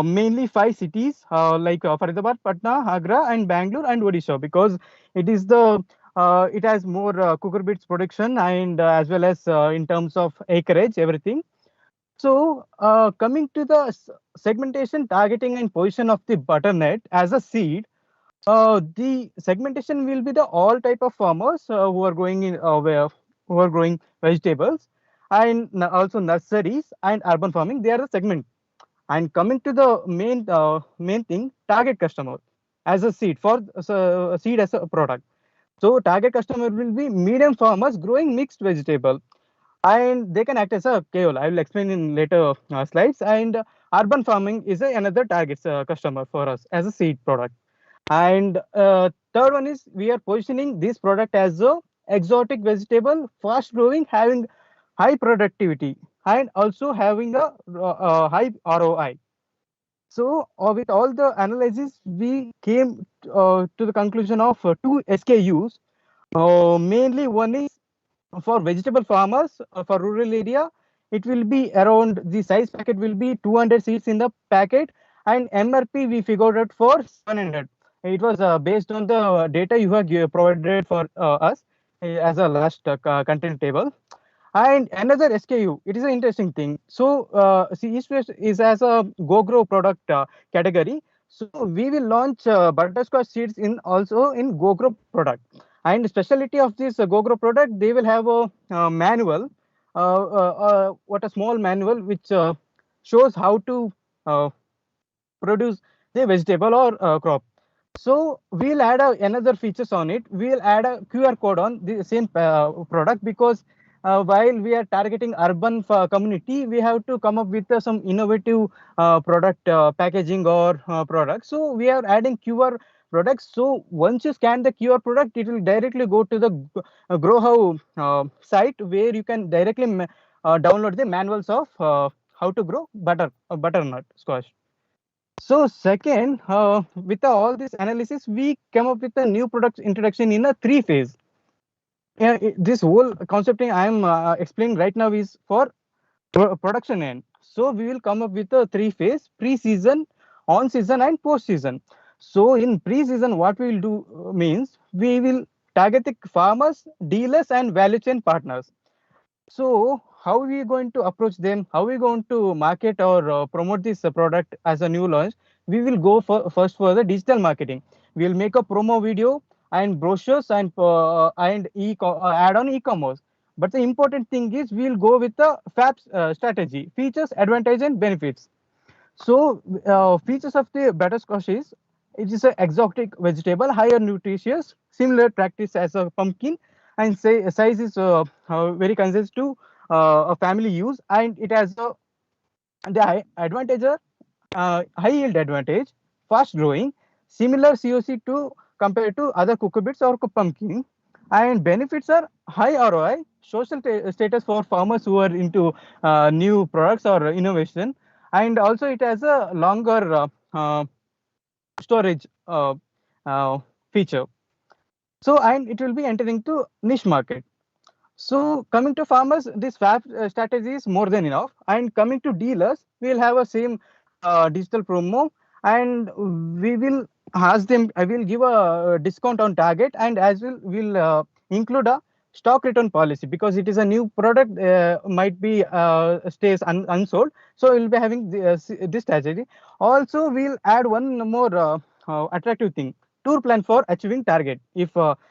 mainly 5 cities, like Faridabad, Patna, Agra, and Bangalore and Odisha, because it is the it has more cooker beets production, and as well as in terms of acreage, everything. So coming to the segmentation, targeting, and position of the butternut as a seed, the segmentation will be the all type of farmers who are going in who are growing vegetables, and also nurseries and urban farming. They are the segment. And coming to the main thing, target customer as a seed, for seed as a product. So target customer will be medium farmers growing mixed vegetable, and they can act as a KOL. I will explain in later slides. And urban farming is another target customer for us as a seed product. And third one is, we are positioning this product as a exotic vegetable, fast growing, having high productivity, and also having a high ROI. So with all the analysis, we came to the conclusion of 2 SKUs. Mainly one is for vegetable farmers, for rural area. It will be around, the size packet will be 200 seeds in the packet, and MRP we figured out for 700. It was based on the data you have provided for us as a last content table. And another SKU, it is an interesting thing. So see, East West is as a go grow product category. So we will launch butterscotch seeds in also in go grow product. And specialty of this go grow product, they will have a manual, what a small manual, which shows how to produce the vegetable or crop. So we'll add another features on it. We'll add a QR code on the same product, because while we are targeting urban community, we have to come up with some innovative product packaging or product. So we are adding QR products. So once you scan the QR product, it will directly go to the Grow How site, where you can directly download the manuals of how to grow butternut squash. So second, with all this analysis, we came up with a new product introduction in a 3 phase. This whole concept I am explaining right now is for production end. So we will come up with a three-phase: pre-season, on-season, and post-season. So in pre-season, what we will do means we will target the farmers, dealers, and value chain partners. So how are we going to approach them? How are we going to market or promote this product as a new launch? We will go first for the digital marketing. We will make a promo video and brochures and add on e-commerce. But the important thing is we will go with the FAB strategy: features, advantage, and benefits. So features of the butterscotch is it is an exotic vegetable, higher nutritious, similar practice as a pumpkin, and say size is very consistent to a family use, and it has the advantage high yield advantage, fast growing, similar COC to compared to other cucurbits or pumpkin, and benefits are high ROI, social status for farmers who are into new products or innovation, and also it has a longer storage feature. So, and it will be entering to niche market. So coming to farmers, this FAB strategy is more than enough. And coming to dealers, we'll have a same digital promo, and we will ask them. I will give a discount on target, and as will include a stock return policy because it is a new product, might be stays unsold. So we'll be having this strategy. Also, we'll add one more attractive thing: tour plan for achieving target. If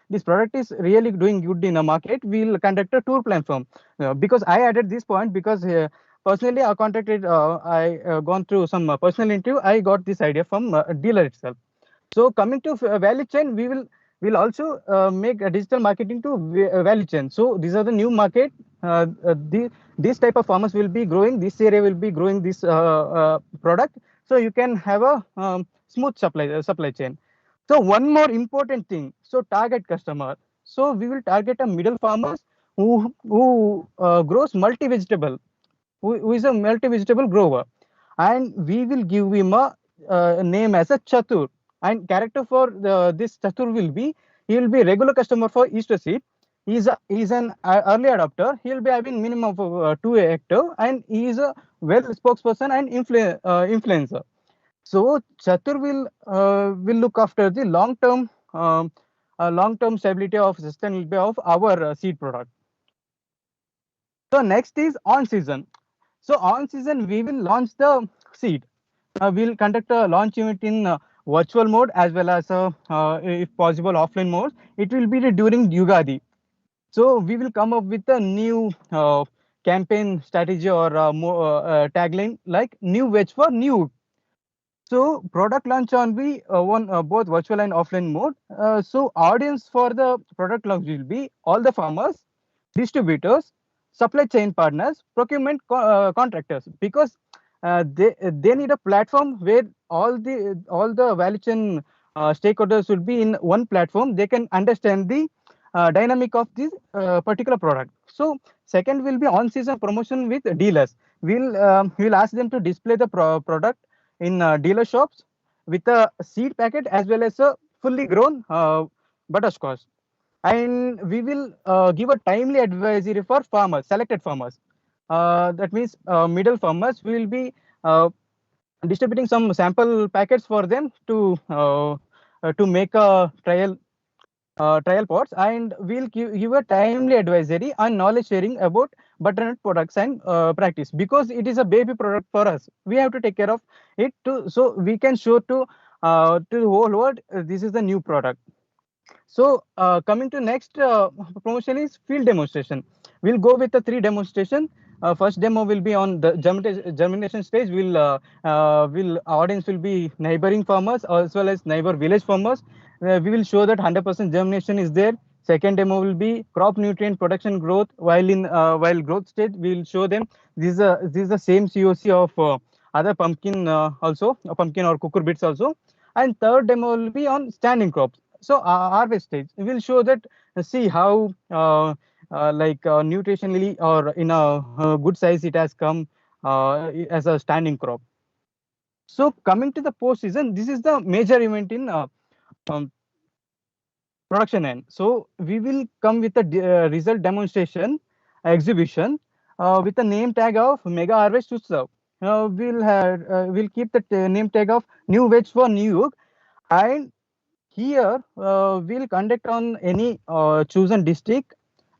this product is really doing good in a market, we'll conduct a tour plan firm. Because I added this point because personally I contacted, I gone through some personal interview. I got this idea from dealer itself. So coming to value chain, will also make a digital marketing to value chain. So these are the new market. This type of farmers will be growing. This area will be growing this product. So you can have a smooth supply chain. So one more important thing, so target customer. So we will target a middle farmers who grows multi-vegetable, who is a multi-vegetable grower, and we will give him a name as a Chatur. And character for this Chatur will be, he will be regular customer for Easter seed. He's an early adopter. He will be having minimum of 2 hectare, and he is a well spokesperson and influencer. So Chatur will look after the long-term stability of sustainability of our seed product. So next is on season. So on season we will launch the seed. We'll conduct a launch event in virtual mode as well as if possible offline mode. It will be during Yugadi. So we will come up with a new campaign strategy or tagline like new veg for new. So product launch on be both virtual and offline mode. So audience for the product launch will be all the farmers, distributors, supply chain partners, procurement contractors, because they need a platform where all the value chain stakeholders should be in one platform. They can understand the dynamic of this particular product. So second will be on-season promotion with dealers. We'll ask them to display the product in dealer shops with a seed packet as well as a fully grown butterscotch. And we will give a timely advisory for farmers, selected farmers. That means middle farmers. We will be distributing some sample packets for them to make a trial pots, and we'll give a timely advisory and knowledge sharing about butternut products and practice, because it is a baby product for us. We have to take care of it too, so we can show to the whole world this is the new product. So coming to next promotion is field demonstration. We'll go with the 3 demonstration. First demo will be on the germination stage. Will audience will be neighboring farmers as well as neighbor village farmers. We will show that 100% germination is there. Second demo will be crop nutrient production growth. While growth stage, we will show them this is the same COC of other pumpkin also, a pumpkin or cucurbits also. And third demo will be on standing crops. So harvest stage, we will show that see how nutritionally or in a good size it has come as a standing crop. So coming to the post season, this is the major event in production end. So we will come with a result demonstration exhibition with the name tag of Mega Harvest to Serve. we'll keep the name tag of new veg for New York, and here we'll conduct on any chosen district,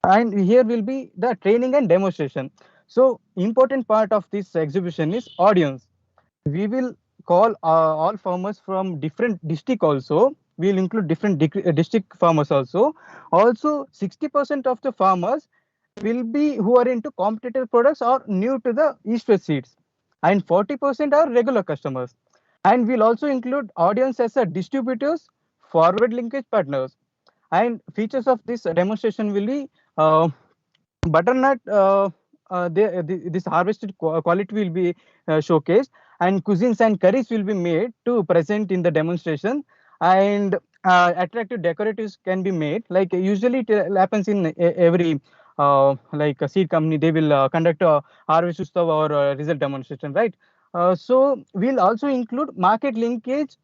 and here will be the training and demonstration. So important part of this exhibition is audience. We will call all farmers from different district also. We'll include different district farmers also. Also 60% of the farmers will be who are into competitive products or new to the East West seeds, and 40% are regular customers. And we'll also include audience as a distributors, forward linkage partners. And features of this demonstration will be butternut. This harvested quality will be showcased, and cuisines and curries will be made to present in the demonstration, and attractive decoratives can be made. Like usually it happens in every like a seed company, they will conduct a harvest utsav or result demonstration, right? So we'll also include market linkage,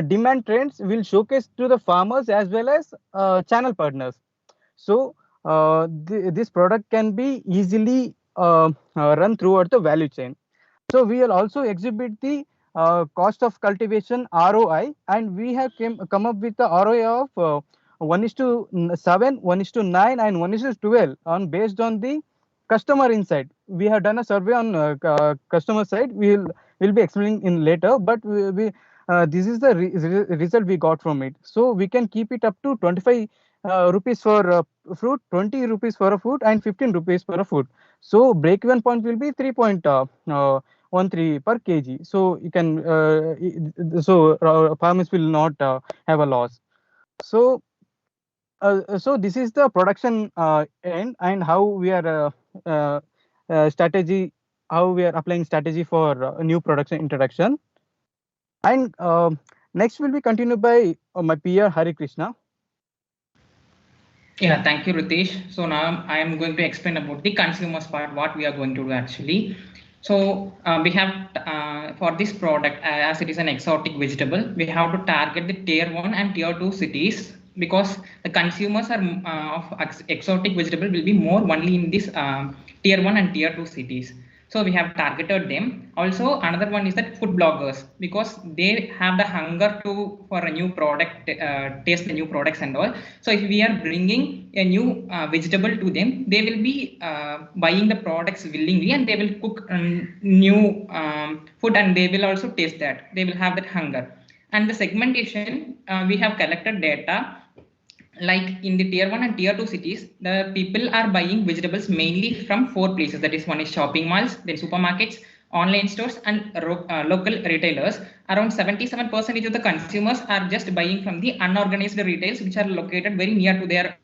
demand trends will showcase to the farmers as well as channel partners. So this product can be easily run throughout the value chain. So we will also exhibit the cost of cultivation ROI, and we have come up with the ROI of 1:7, 1:9, and 1:12 on based on the customer insight. We have done a survey on customer side. We'll be explaining in later, but this is the result we got from it. So we can keep it up to 25 rupees for fruit, 20 rupees for a fruit, and 15 rupees for a fruit. So break-even point will be 3.13 per kg. So you can farmers will not have a loss. So so this is the production end, and how we are strategy, how we are applying strategy for new production introduction. And next will be continued by my peer Hari Krishna. Yeah, thank you, Ritesh. So now I am going to explain about the consumers part, what we are going to do actually. So we have for this product, as it is an exotic vegetable, we have to target the tier 1 and tier 2 cities, because the consumers are of exotic vegetable will be more only in this tier 1 and tier 2 cities. So we have targeted them. Also another one is that food bloggers, because they have the hunger to for a new product, taste the new products and all. So if we are bringing a new vegetable to them, they will be buying the products willingly, and they will cook new food, and they will also taste that. They will have that hunger. And the segmentation, we have collected data. Like in the tier 1 and tier 2 cities, the people are buying vegetables mainly from 4 places. That is, one is shopping malls, then supermarkets, online stores, and local retailers. Around 77% of the consumers are just buying from the unorganized retails, which are located very near to their.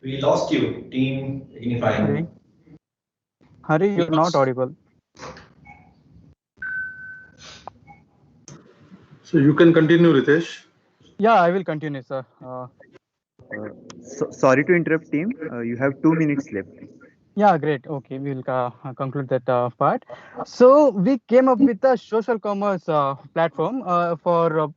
We lost you, team Unify. Hari, you're not audible. So you can continue, Ritesh. Yeah, I will continue, sir. Sorry to interrupt, team. You have 2 minutes left. Yeah, great. Okay, we'll conclude that part. So we came up with a social commerce platform for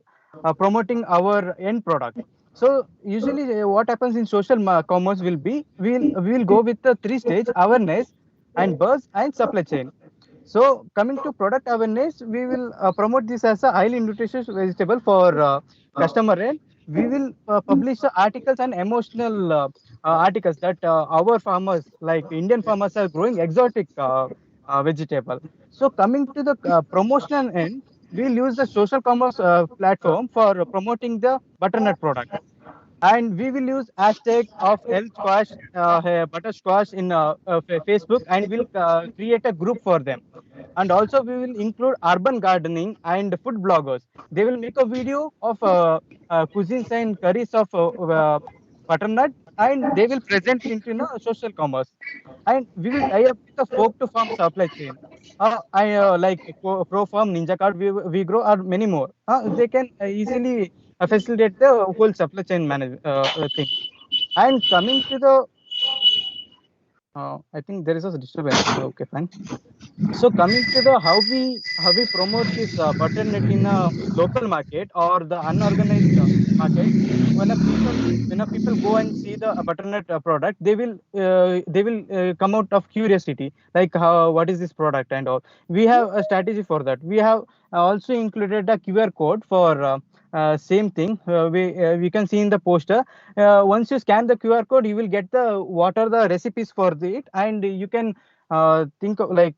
promoting our end product. So usually what happens in social commerce will be, we'll go with the 3-stage awareness and buzz and supply chain. So coming to product awareness, we will promote this as a highly nutritious vegetable for customer end. We will publish articles and emotional articles that our farmers, like Indian farmers, are growing exotic vegetable. So coming to the promotional end, we'll use the social commerce platform for promoting the butternut product. And we will use hashtag of health squash, buttersquash in Facebook, and we'll create a group for them. And also we will include urban gardening and food bloggers. They will make a video of cuisines and curries of butternut, and they will present into social commerce. And we will tie up with the folk to farm supply chain. I like Pro Farm, Ninja Card, we grow, or many more. They can easily facilitate the whole supply chain manage thing. And coming to the I think there is a disturbance. Okay, fine. So coming to the how we promote this butternut in a local market or the unorganized market, when a people go and see the butternut product, they will come out of curiosity, like how what is this product and all. We have a strategy for that. We have also included a QR code for same thing. We can see in the poster. Once you scan the QR code, you will get the what are the recipes for it, and you can think of like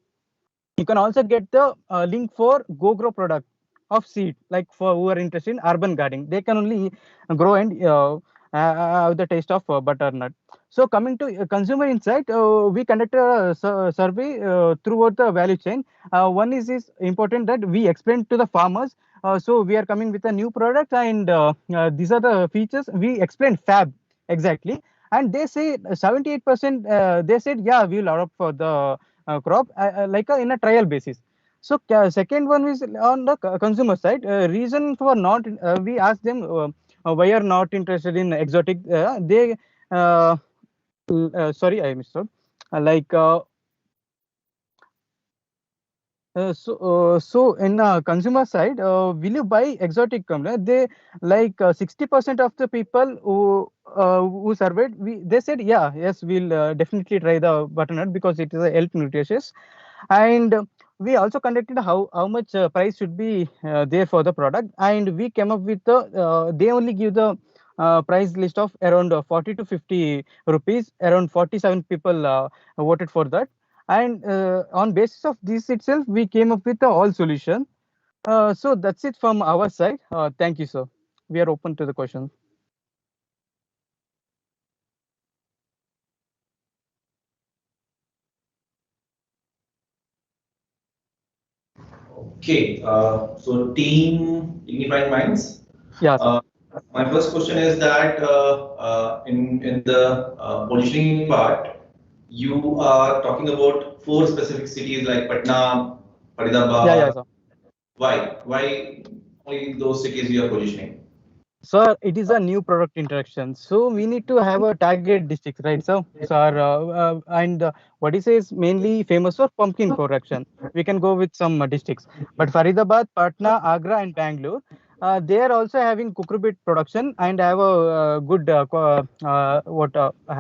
you can also get the link for GoGrow product of seed, like for who are interested in urban gardening, they can only grow and have the taste of butternut. So coming to consumer insight, we conducted a survey throughout the value chain. One is important that we explain to the farmers. So we are coming with a new product, and these are the features. We explain fab exactly, and they say 78%. They said, yeah, we will adopt for the crop like in a trial basis. So second one is on the consumer side. Reason for not we ask them why are not interested in exotic. They sorry, I missed out. Like so in consumer side, will you buy exotic company? They like 60% of the people who surveyed, they said yes, we'll definitely try the butternut because it is a health nutritious. And we also conducted how much price should be there for the product, and we came up with the they only give the price list of around 40 to 50 rupees. Around 47 people voted for that, and on basis of this itself we came up with the all solution. So that's it from our side. Thank you, sir. We are open to the questions. Okay, so team Dignified Minds. Yeah. My first question is that in the positioning part, you are talking about 4 specific cities like Patna, Faridabad. Yeah, sir. Why? Why only those cities you are positioning? Sir, it is a new product introduction, so we need to have a target district, right? So, sir, and what he says mainly famous for pumpkin production. We can go with some districts, but Faridabad, Patna, Agra, and Bangalore, they are also having cucurbit production and have a good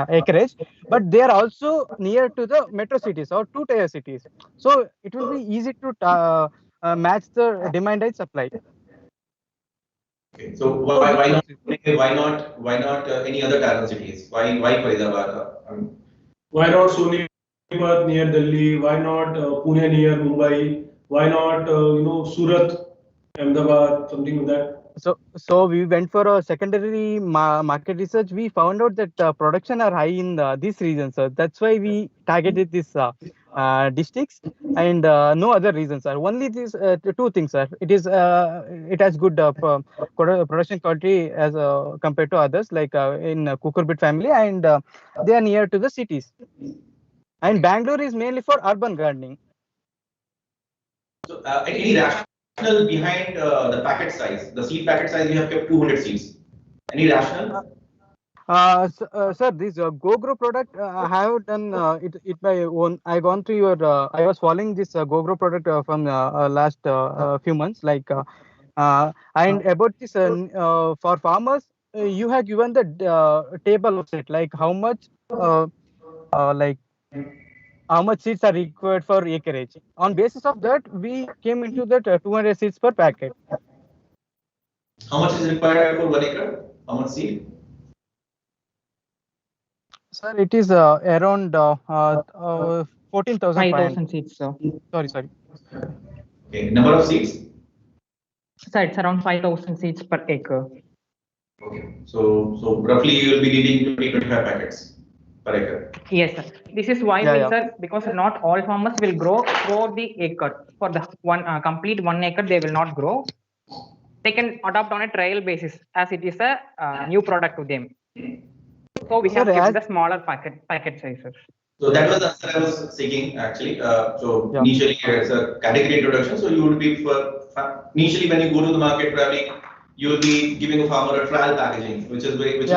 acreage, but they are also near to the metro cities or 2-tier cities, so it will be easy to match the demand and supply. Okay, so why not any other Taran cities? Why Faridabad? Why not Sonipat near Delhi? Why not Pune near Mumbai? Why not Surat, Ahmedabad, something like that? So we went for a secondary market research. We found out that production are high in these regions. So that's why we targeted these districts, and no other reasons, sir. Only these 2 things, sir. It has good production quality as compared to others, like in cucurbit family, and they are near to the cities. And Bangalore is mainly for urban gardening. So any rationale behind the packet size? The seed packet size, you have kept 200 seeds. Any rationale? Sir, this GoGrow product, I have done it by own. I gone through your. I was following this GoGrow product from last few months. Like, and about this for farmers, you have given the table of it, like how much, like how much seeds are required for acreage. On basis of that, we came into that 200 seeds per packet. How much is required for 1 acre? How much seed? Sir, it is around 14,500. 5,000 seeds, sir. Sorry. Okay, number of seeds? Sir, it's around 5,000 seeds per acre. Okay, so roughly you will be needing 20-25 packets per acre. Yes, sir. This is why sir, because not all farmers will grow the acre. For the complete 1 acre, they will not grow. They can adopt on a trial basis, as it is a new product to them. So we have kept the smaller packet sizes. So that was the answer I was seeking actually. Initially it's a category introduction. So you would be initially when you go to the market probably you will be giving a farmer a trial packaging, which is in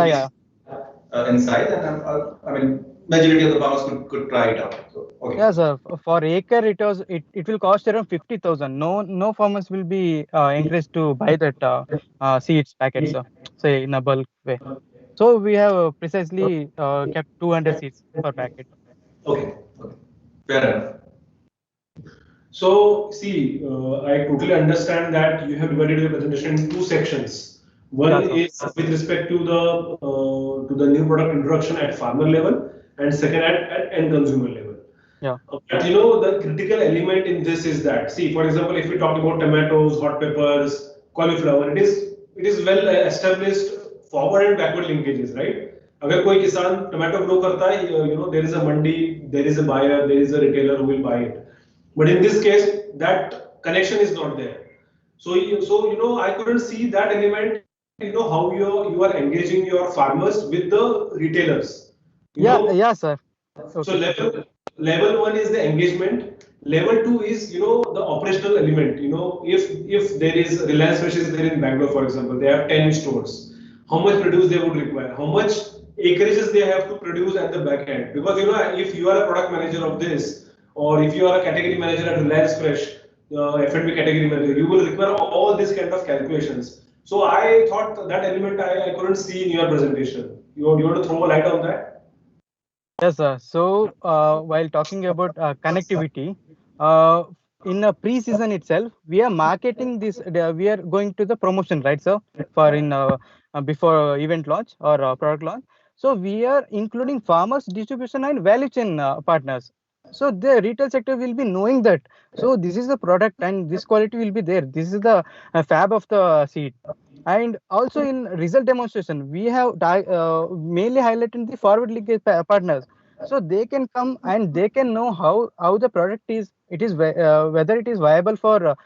size, and I mean majority of the farmers could try it out. So, okay. Yeah, sir. For acre, it will cost around 50,000. No farmers will be encouraged to buy that seeds packets, say in a bulk way. So we have precisely kept 200 seeds per packet. Okay. Fair enough. So, see, I totally understand that you have divided your presentation in two sections. One is with respect to the new product introduction at farmer level, and second at end consumer level. Yeah. But you know, the critical element in this is that, see, for example, if we talk about tomatoes, hot peppers, cauliflower, it is well established forward and backward linkages, right? अगर कोई किसान tomato grow करता है, there is a mandi, there is a buyer, there is a retailer who will buy it. But in this case, that connection is not there. So I couldn't see that element. How you are engaging your farmers with the retailers. Yeah, sir. Okay. So level one is the engagement. Level two is the operational element. If there is Reliance Fresh is there in Bangalore, for example, they have 10 stores. How much produce they would require? How much acreages they have to produce at the back end? Because if you are a product manager of this, or if you are a category manager at Reliance Fresh, F&B category manager, you will require all these kind of calculations. So I thought that element I couldn't see in your presentation. You want to throw a light on that? Yes, sir. So while talking about connectivity, in a pre-season itself, we are marketing this. We are going to the promotion, right, sir? For before event launch or product launch. So we are including farmers, distribution, and value chain partners. So the retail sector will be knowing that. So this is the product, and this quality will be there. This is the fab of the seed. And also in result demonstration, we have mainly highlighted the forward linkage partners, so they can come and they can know how the product is. It is whether it is viable for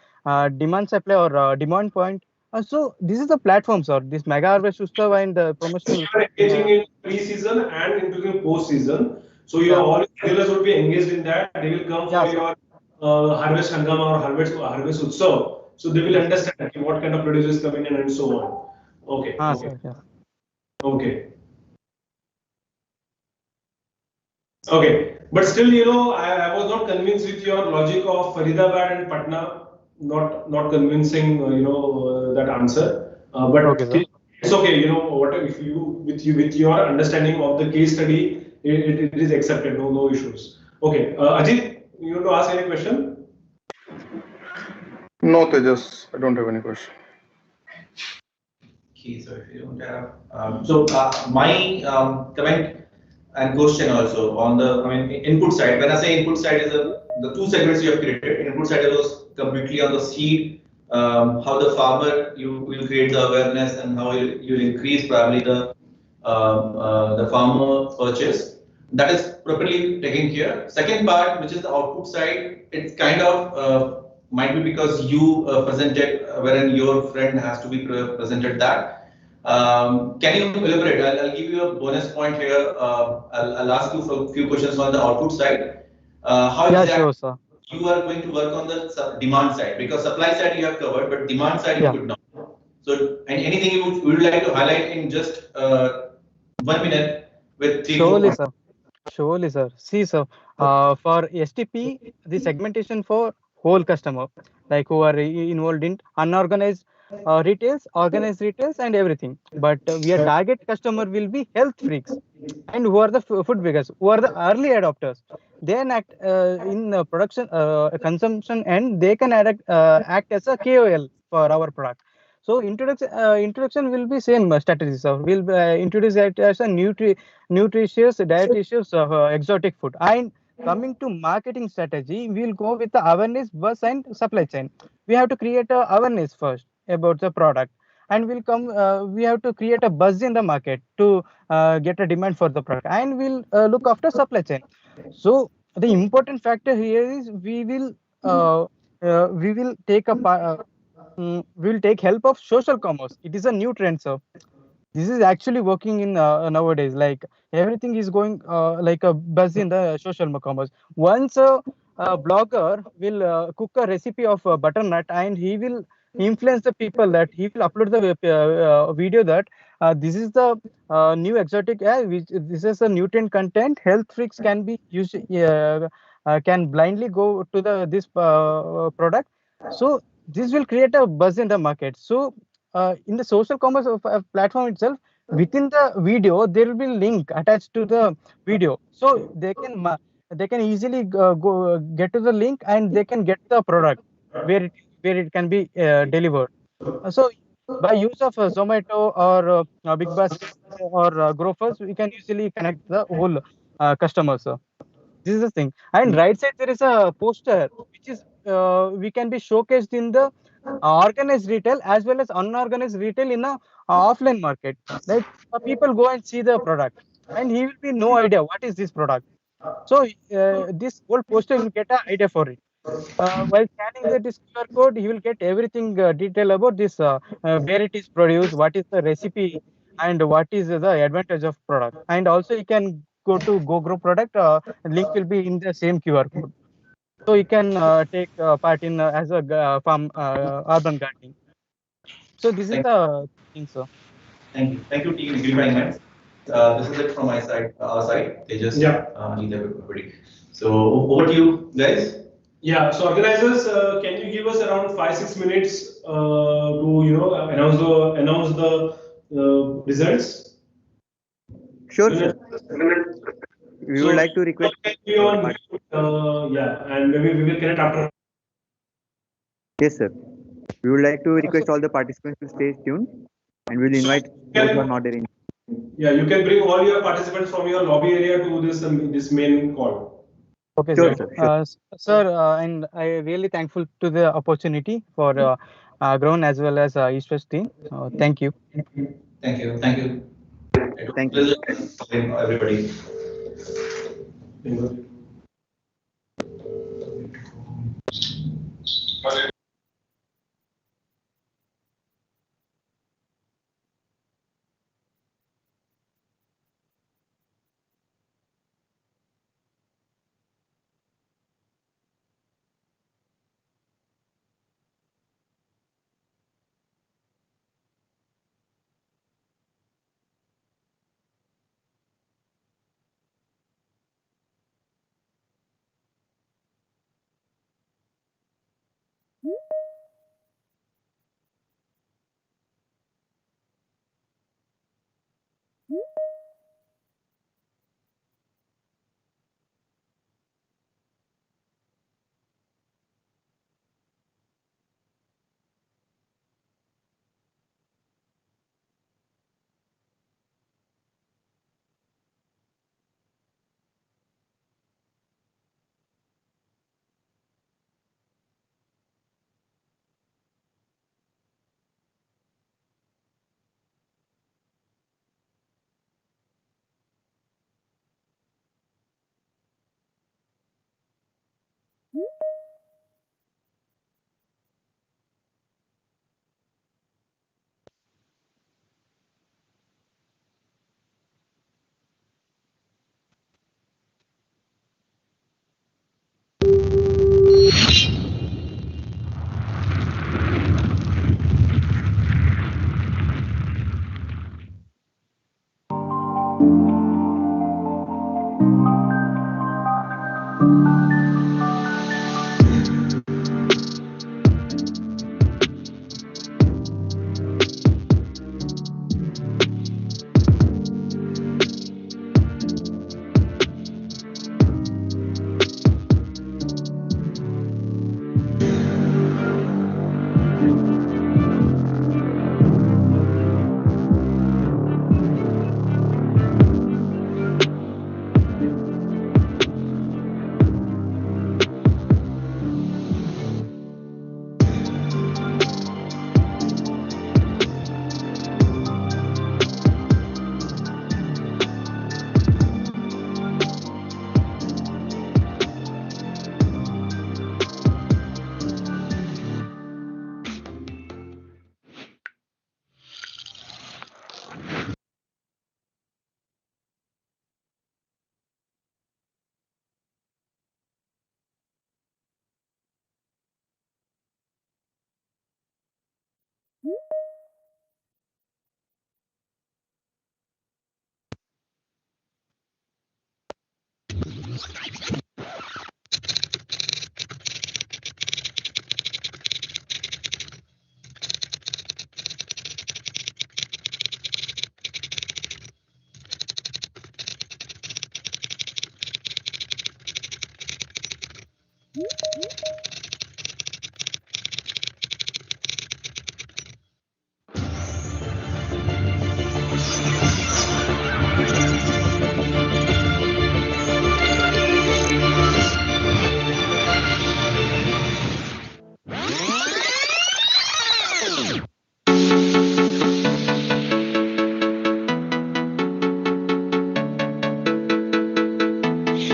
demand supply or demand point. So this is the platforms or this mega harvest Utsav and the promotional. You are engaging in pre-season and into the post-season. So your all retailers will be engaged in that. They will come for your harvest hangama or harvest utsav. So they will understand what kind of produce is coming in and so on. Okay. Okay. Okay. But still, I was not convinced with your logic of Faridabad and Patna. Not convincing, that answer. But it's okay. What if with your understanding of the case study, it is accepted. No issues. Okay. Ajit, you want to ask any question? No, Tejas, I don't have any question. Okay, so if you don't have, my comment and question also on the input side. When I say input side is the two segments you have created. Input side was completely on the seed, how the farmer you will create the awareness and how you'll increase probably the farmer purchase. That is properly taken care. Second part, which is the output side, it's kind of might be because you presented wherein your friend has to be presented that. Can you elaborate? I'll give you a bonus point here. I'll ask you for a few questions on the output side. How exactly you are going to work on the demand side? Because supply side you have covered, but demand side you could not. So, anything you would like to highlight in just 1 minute with 3 points? Surely, sir. See, sir, for STP, the segmentation for whole customer, like who are involved in unorganized retails, organized retails, and everything. But your target customer will be health freaks, and who are the food beggars, who are the early adopters. They act in production, consumption, and they can act as a KOL for our product. So introduction will be same strategy. So we'll introduce it as a nutritious, dietitious exotic food. And coming to marketing strategy, we'll go with the awareness, buzz, and supply chain. We have to create a awareness first about the product, and we'll come. We have to create a buzz in the market to get a demand for the product, and we'll look after supply chain. So the important factor here is we will take a we will take help of social commerce. It is a new trend, sir. This is actually working in nowadays. Like everything is going like a buzz in the social commerce. Once a blogger will cook a recipe of butternut and he will influence the people that he will upload the video that this is the new exotic which this is a nutrient content. Health freaks can be used, can blindly go to the this product. So this will create a buzz in the market. So in the social commerce of platform itself, within the video there will be link attached to the video, so they can easily go get to the link and they can get the product where it can be delivered. So by use of Zomato or Big Basket or Grofers, we can easily connect the whole customers. This is the thing. And right side there is a poster which is we can be showcased in the organized retail as well as unorganized retail in a offline market. Like people go and see the product, and he will be no idea what is this product. So this whole poster will get an idea for it. While scanning this QR code, he will get everything detail about this, where it is produced, what is the recipe, and what is the advantage of product. And also, you can go to Go Grow product. Link will be in the same QR code, so you can take part in as a farm urban gardening. So this is the thing, sir. Thank you, team Green Minds. This is it from my side, our side. They just need everybody. So over to you, guys. Yeah, so organizers, can you give us around 5-6 minutes to announce the results? Sure, sir. We would like to request. Yeah, and maybe we will connect after. Yes, sir. We would like to request all the participants to stay tuned, and we'll invite those who are not there in. Yeah, you can bring all your participants from your lobby area to this main call. Okay, sure, sir. Sir, and I really thankful to the opportunity for Agrovon as well as East West team. Thank you. Thank you. Thank you. Thank you. Everybody.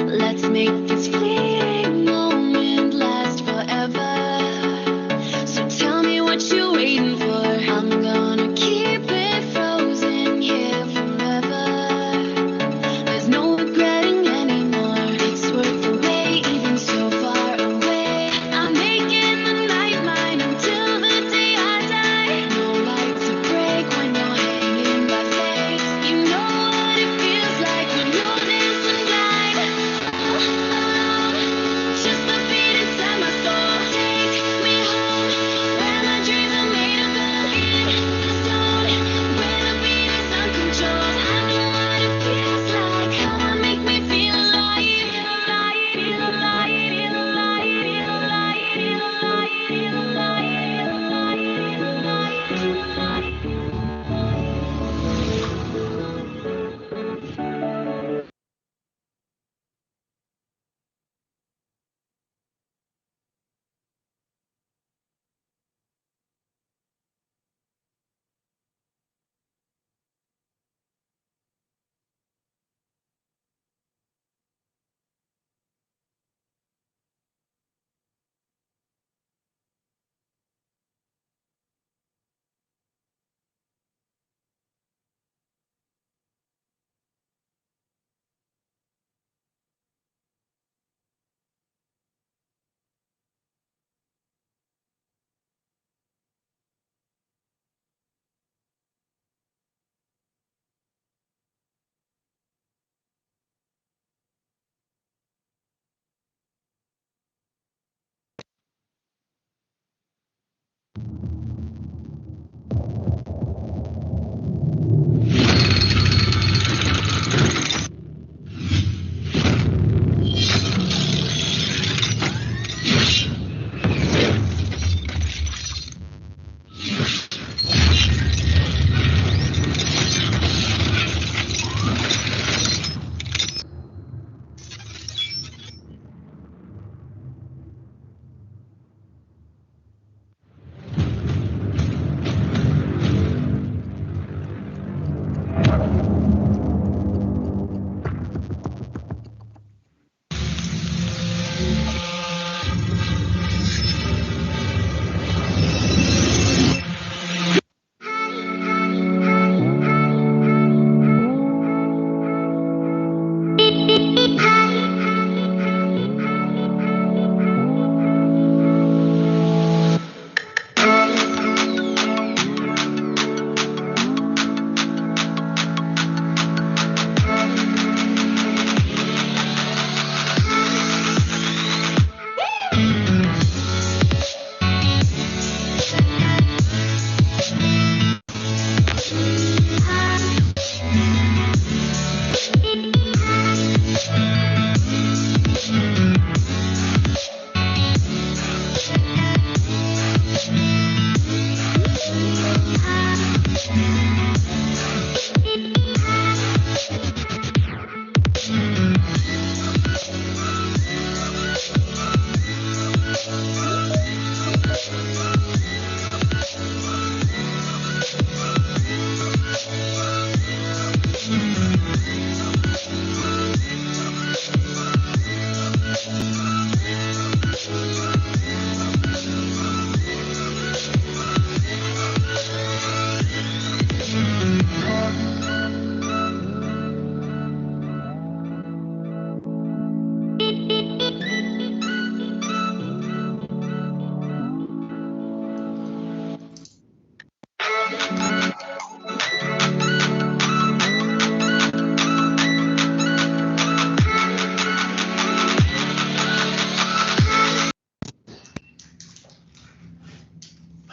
Let's make this fleeting moment last forever.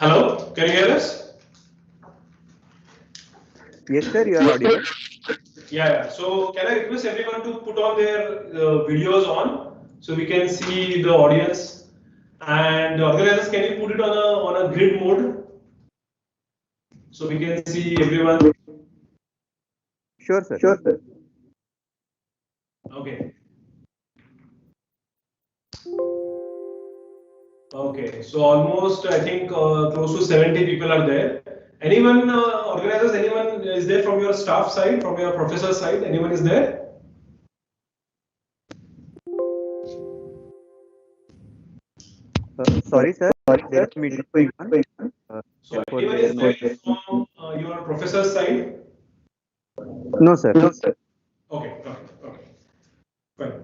Hello, can you hear us? Yes, sir, you are audible. Yeah. So can I request everyone to put on their videos on so we can see the audience, and organizers, can you put it on a grid mode so we can see everyone? Sure, sir. Sure, sir. Okay. Okay, so almost I think close to 70 people are there. Anyone, organizers, anyone is there from your staff side, from your professor side? Anyone is there? Sorry, sir. There is a meeting going on. So anyone is there from your professor's side? No, sir. No, sir. Okay, okay. Fine.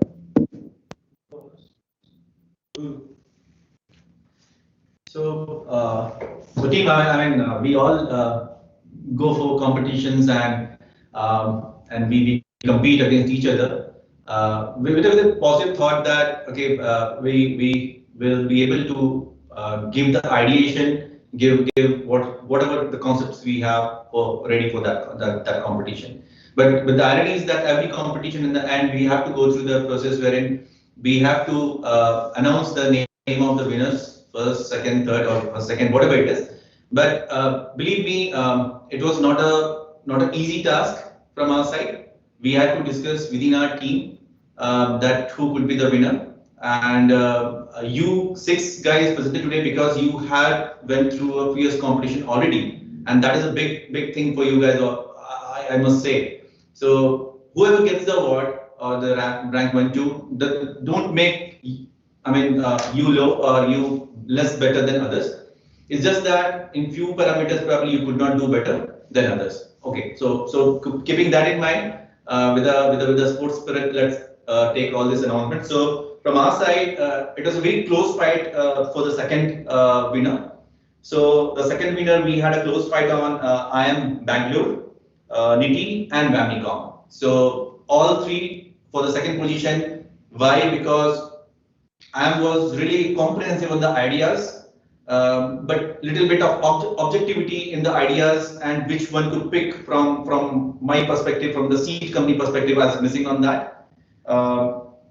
So, team, I mean, we all go for competitions and we compete against each other with a positive thought that okay, we will be able to give the ideation, give whatever the concepts we have ready for that competition. But the irony is that every competition in the end we have to go through the process wherein we have to announce the name of the winners, first, second, third, or second, whatever it is. But believe me, it was not an easy task from our side. We had to discuss within our team that who could be the winner. And you 6 guys presented today because you had went through a fierce competition already, and that is a big thing for you guys. I must say. So whoever gets the award or the rank 1, 2, don't make you low or you less better than others. It's just that in few parameters probably you could not do better than others. Okay, so keeping that in mind, with the sports spirit, let's take all this announcement. So from our side, it was a very close fight for the second winner. So the second winner, we had a close fight on IIM Bangalore, NITI and Vamicom. So all 3 for the second position. Why? Because IIM was really comprehensive on the ideas, but little bit of objectivity in the ideas and which one to pick from my perspective, from the seed company perspective, I was missing on that.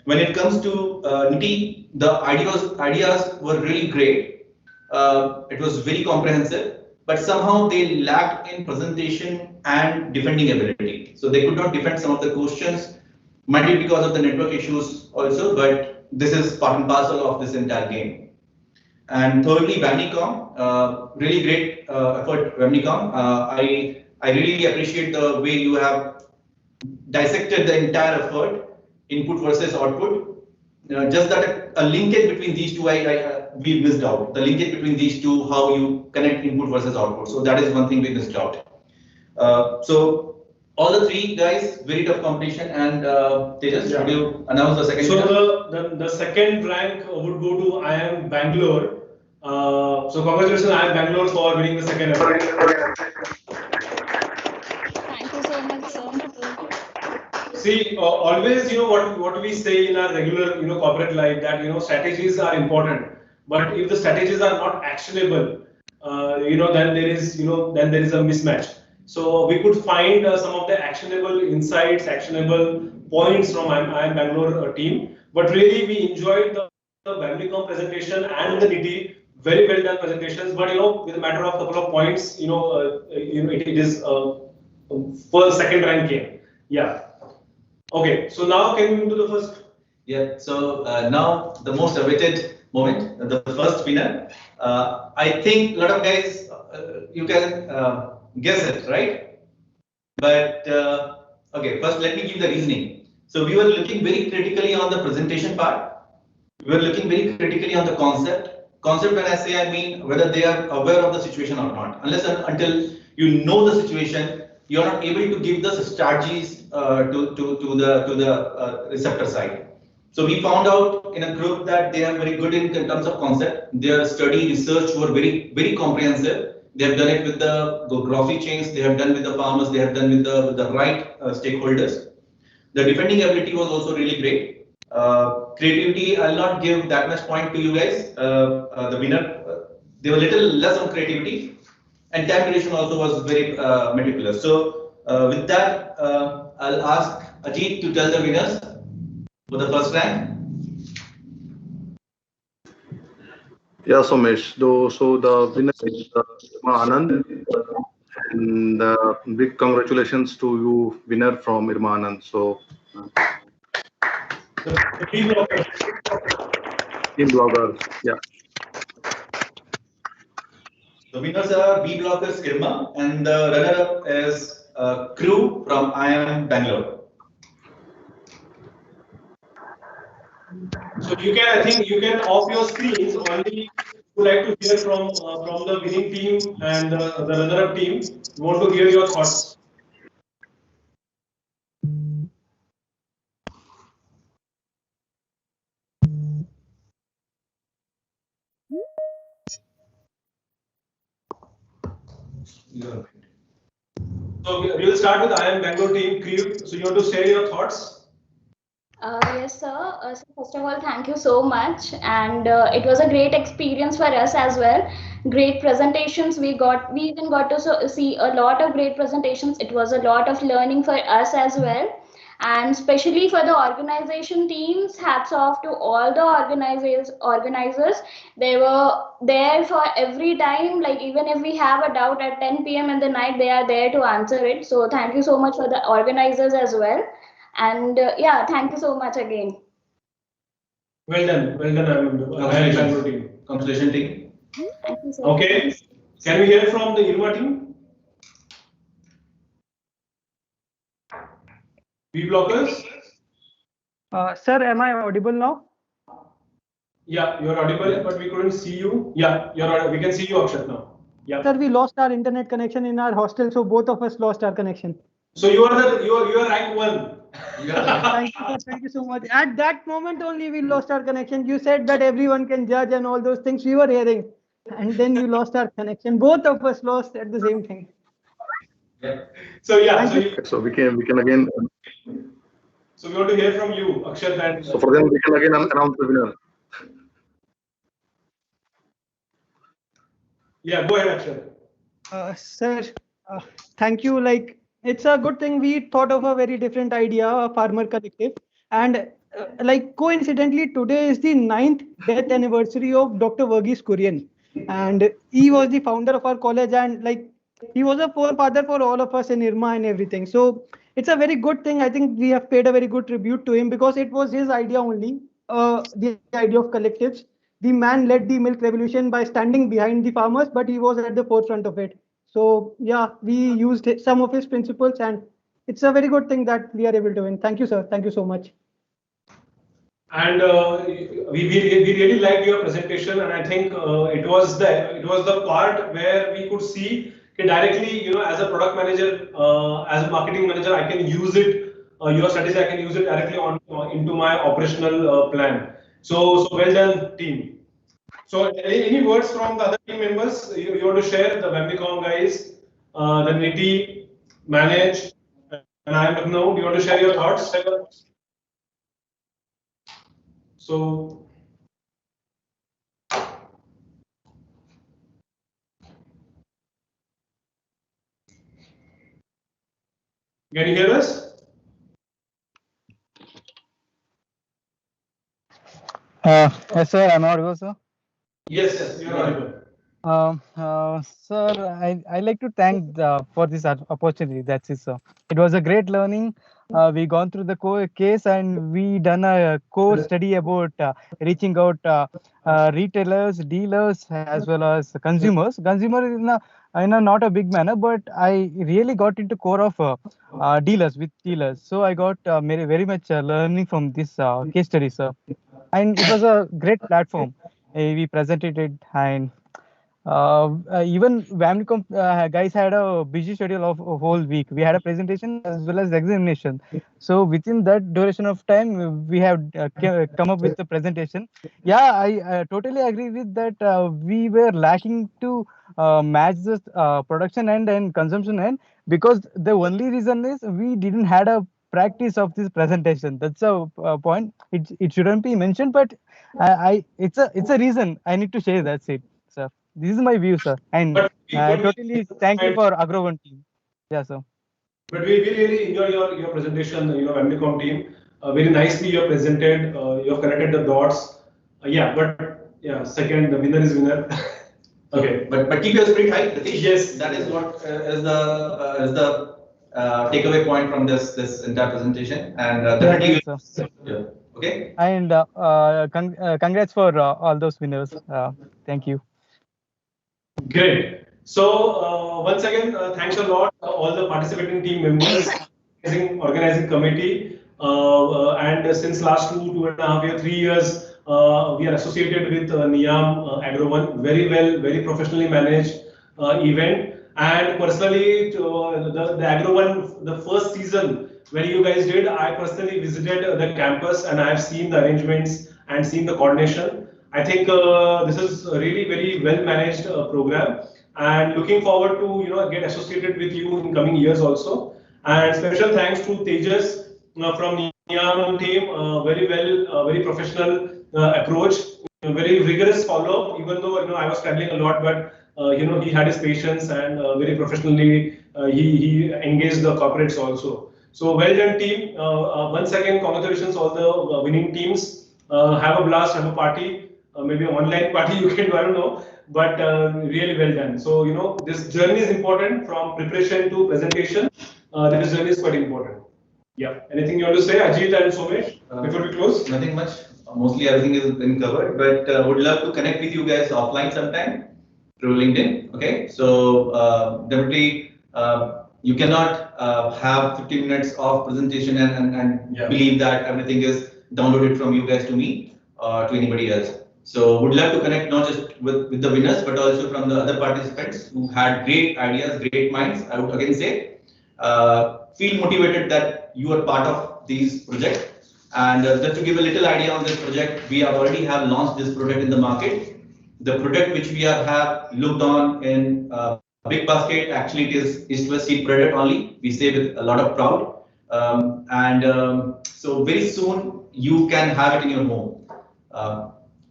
When it comes to NITI, the ideas were really great. It was very comprehensive, but somehow they lacked in presentation and defending ability. So they could not defend some of the questions, might be because of the network issues also, but this is part and parcel of this entire game. And thirdly, Vamicom, really great effort, Vamicom. I really appreciate the way you have dissected the entire effort, input versus output. Just that a linkage between these two, we missed out. The linkage between these two, how you connect input versus output. So that is one thing we missed out. So all the 3 guys, very tough competition. And Tejas, would you announce the second? So the second rank would go to IIM Bangalore. So congratulations, IIM Bangalore, for winning the second award. Thank you so much, sir. See, always, what we say in our regular, corporate life, that, strategies are important. But if the strategies are not actionable, then there is a mismatch. So we could find some of the actionable insights, actionable points from IIM Bangalore team. But really, we enjoyed the Vamicom presentation and the NITI, very well done presentations. But with a matter of couple of points, it is for the second rank game. Yeah. Okay, so now can we move to the first? Yeah, so now the most awaited moment, the first winner. I think a lot of guys, you can guess it, right? But okay, first let me give the reasoning. So we were looking very critically on the presentation part. We were looking very critically on the concept. Concept, when I say, I mean whether they are aware of the situation or not. Unless and until you know the situation, you are not able to give the strategies to the receptor side. So we found out in a group that they are very good in terms of concept. Their study research were very comprehensive. They have done it with the graphy chains. They have done with the farmers. They have done with the right stakeholders. The defending ability was also really great. Creativity, I'll not give that much point to you guys. The winner, They were little less on creativity, and calculation also was very meticulous. So with that, I'll ask Ajit to tell the winners for the first rank. Yeah, Somesh. So the winner is Irma Anand, and big congratulations to you, winner from Irma Anand. So team bloggers, yeah. The winners are B Blockers Irma, and the runner-up is Crew from IIM Bangalore. So you can, I think you can off your screens. Only would like to hear from the winning team and the runner-up team. We want to hear your thoughts. So we will start with IIM Bangalore team. Crew. So you want to share your thoughts? Yes, sir. So first of all, thank you so much. And it was a great experience for us as well. Great presentations we got. We even got to see a lot of great presentations. It was a lot of learning for us as well. And especially for the organization teams, hats off to all the organizers. They were there for every time. Like even if we have a doubt at 10 p.m. in the night, they are there to answer it. So thank you so much for the organizers as well. And yeah, thank you so much again. Well done, Bangalore team. Congratulations, team. Thank you so Okay, much. can we hear from the Irma team? B blockers. Sir, am I audible now? Yeah, you're audible, but we couldn't see you. Yeah, you're audible. We can see you, Akshat, now. Yeah. Sir, we lost our internet connection in our hostel, so both of us lost our connection. So you are rank 1. Thank you so much. At that moment only we lost our connection. You said that everyone can judge and all those things we were hearing, and then you lost our connection. Both of us lost at the same thing. Yeah. So yeah, so we can again. So we want to hear from you, Akshat, and. So for them, we can again announce the winner. Yeah, go ahead, Akshat. Sir, thank you. Like, it's a good thing we thought of a very different idea, a farmer collective. And like coincidentally, today is the 9th death anniversary of Dr. Verghese Kurian. And he was the founder of our college, and like he was a forefather for all of us in Irma and everything. So it's a very good thing. I think we have paid a very good tribute to him because it was his idea only, the idea of collectives. The man led the milk revolution by standing behind the farmers, but he was at the forefront of it. So yeah, we used some of his principles, and it's a very good thing that we are able to win. Thank you, sir. Thank you so much. And we really liked your presentation, and I think it was the part where we could see directly, as a product manager, as a marketing manager, I can use it. Your strategy, I can use it directly into my operational plan. So well done, team. So any words from the other team members you want to share? The Wambicom guys, the Niti, Manage, and I am Lucknow. Do you want to share your thoughts? So can you hear us? Yes, sir. I'm audible, sir. Yes, you're audible. Sir, I like to thank for this opportunity. That's it, sir. It was a great learning. We gone through the case, and we done a core study about reaching out retailers, dealers, as well as consumers. Consumer in a not a big manner, but I really got into core of dealers with dealers. So I got very much learning from this case study, sir. And it was a great platform. We presented it, and even Wamnicom guys had a busy schedule of a whole week. We had a presentation as well as examination. So within that duration of time, we have come up with the presentation. Yeah, I totally agree with that. We were lacking to match the production end and consumption end, because the only reason is we didn't had a practice of this presentation. That's a point. It shouldn't be mentioned, but it's a reason I need to share. That's it, sir. This is my view, sir. And totally thank you for Agrovon team. Yeah, sir. But we really enjoy your presentation, Amnicom team. Very nicely you have presented. You have connected the dots. Second, the winner is winner. Okay, but keep your spirit high, Ritesh. Yes, that is what is the takeaway point from this entire presentation, and definitely. Yeah. Okay. And congrats for all those winners. Thank you. Great. So once again, thanks a lot all the participating team members, organizing committee, and since last 2.5 years, 3 years, we are associated with NIAM Agrovon, very professionally managed event. And personally, the Agrovon, the first season when you guys did, I personally visited the campus and I have seen the arrangements and seen the coordination. I think this is a really very well managed program, and looking forward to get associated with you in coming years also. And special thanks to Tejas from NIAM team, very professional approach, very rigorous follow up. Even though I was traveling a lot, but he had his patience and very professionally he engaged the corporates also. So well done team. Once again, congratulations all the winning teams. Have a blast, have a party. Maybe an online party you can do, I don't know, but really well done. So, this journey is important from preparation to presentation. This journey is quite important. Yeah. Anything you want to say, Ajit and Somesh, before we close? Nothing much. Mostly everything has been covered, but would love to connect with you guys offline sometime through LinkedIn. Okay. So definitely you cannot have 15 minutes of presentation and believe that everything is downloaded from you guys to me or to anybody else. So would love to connect not just with the winners, but also from the other participants who had great ideas, great minds. I would again say, feel motivated that you are part of these projects. And just to give a little idea on this project, we have already launched this product in the market. The product which we have looked on in Big Basket, actually it is East-West seed product only. We say with a lot of proud. So very soon you can have it in your home.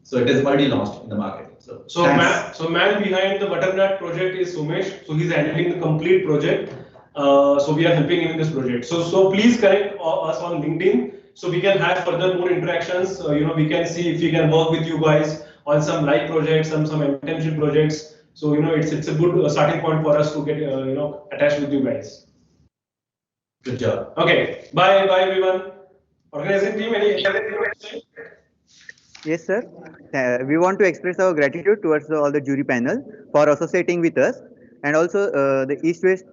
So it is already launched in the market. So man behind the butternut project is Sumesh. So he's handling the complete project. So we are helping him in this project. So please connect us on LinkedIn so we can have further more interactions. We can see if we can work with you guys on some live projects, some internship projects. So it's a good starting point for us to get attached with you guys. Good job. Okay. Bye everyone. Organizing team, any Yes, sir. We want to express our gratitude towards all the jury panel for associating with us, and also the East-West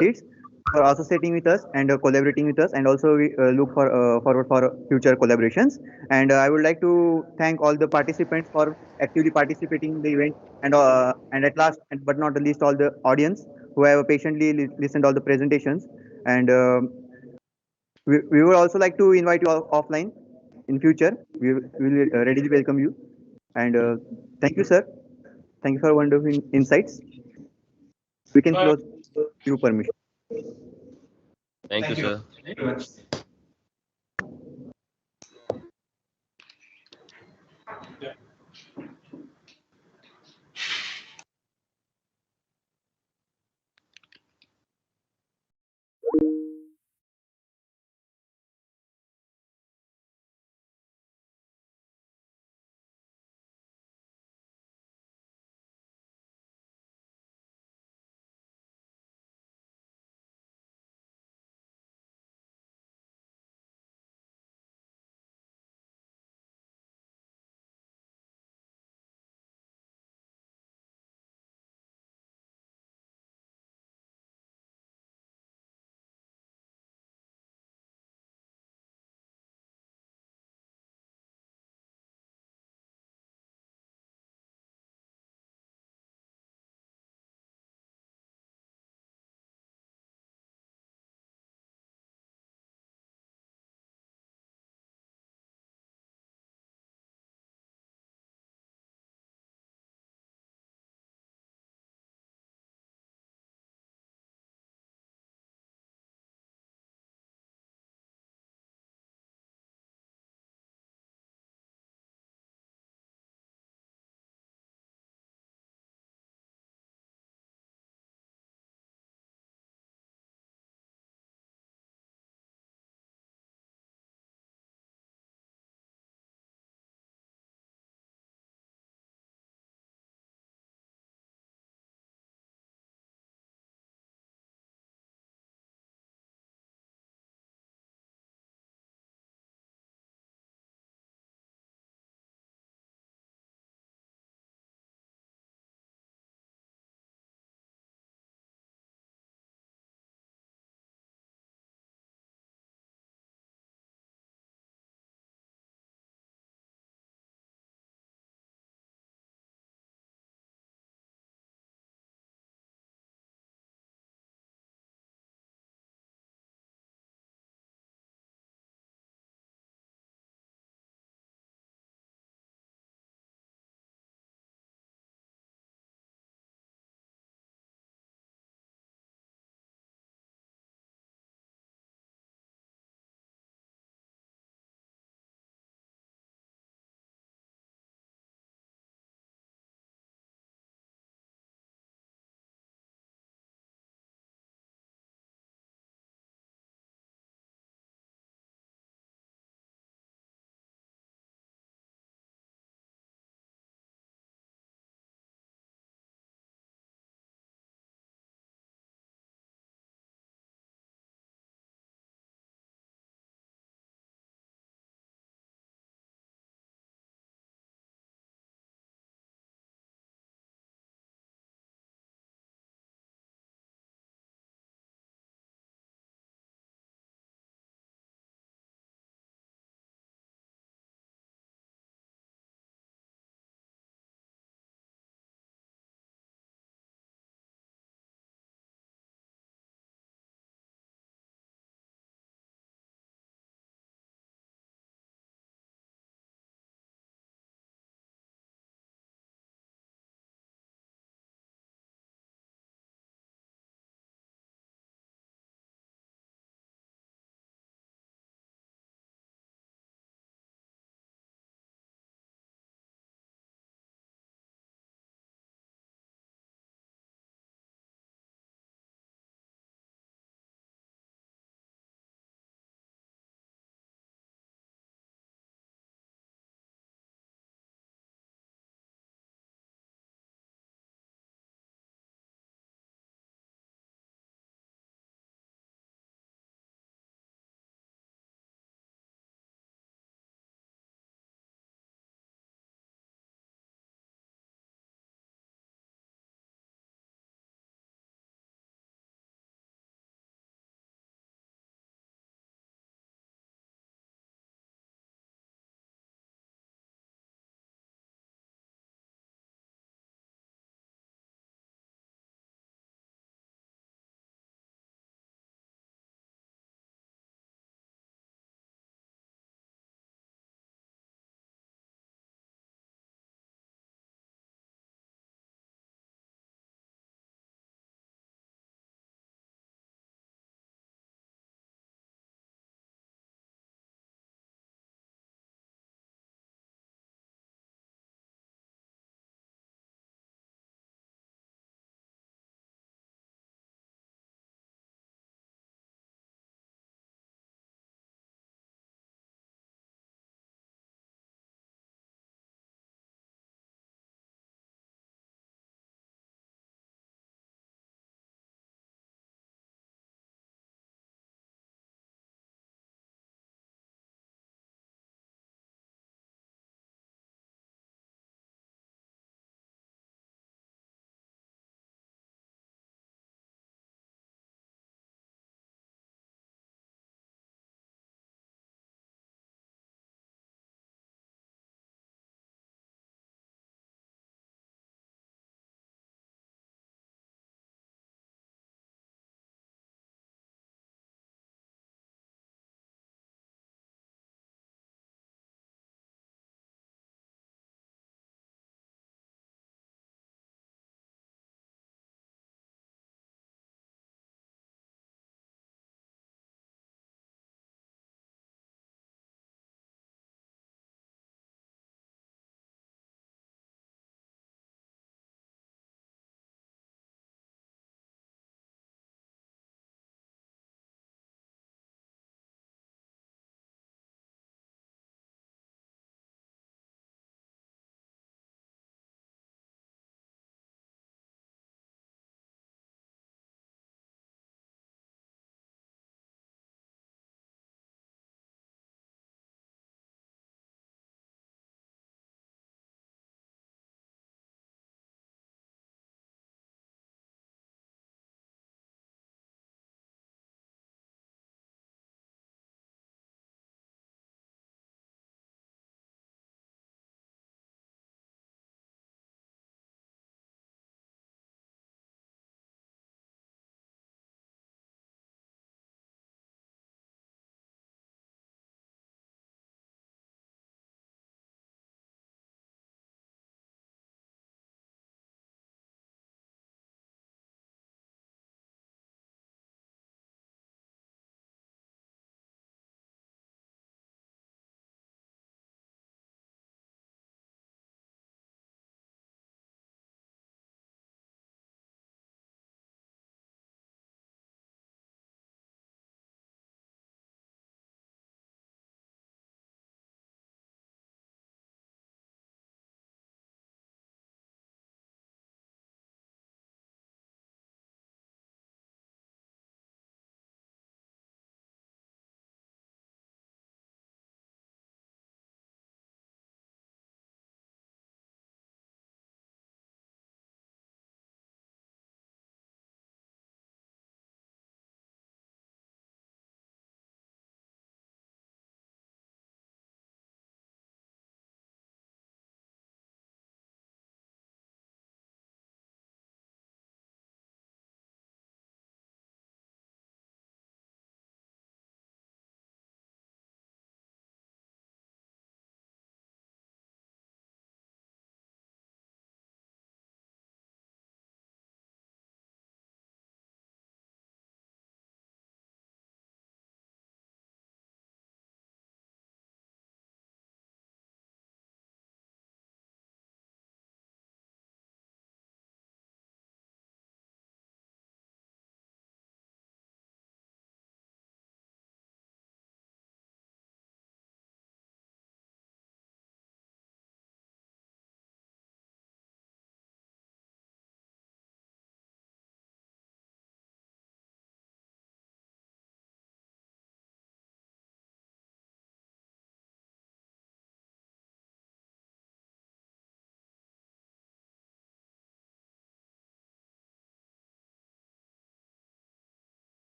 seats for associating with us and collaborating with us, and also we look forward for future collaborations. And I would like to thank all the participants for actively participating in the event, and at last, but not the least, all the audience who have patiently listened all the presentations. And we would also like to invite you offline in future. We will readily welcome you. And thank you, sir. Thank you for wonderful insights. We can close your permission. Thank you, sir. Thank you very much.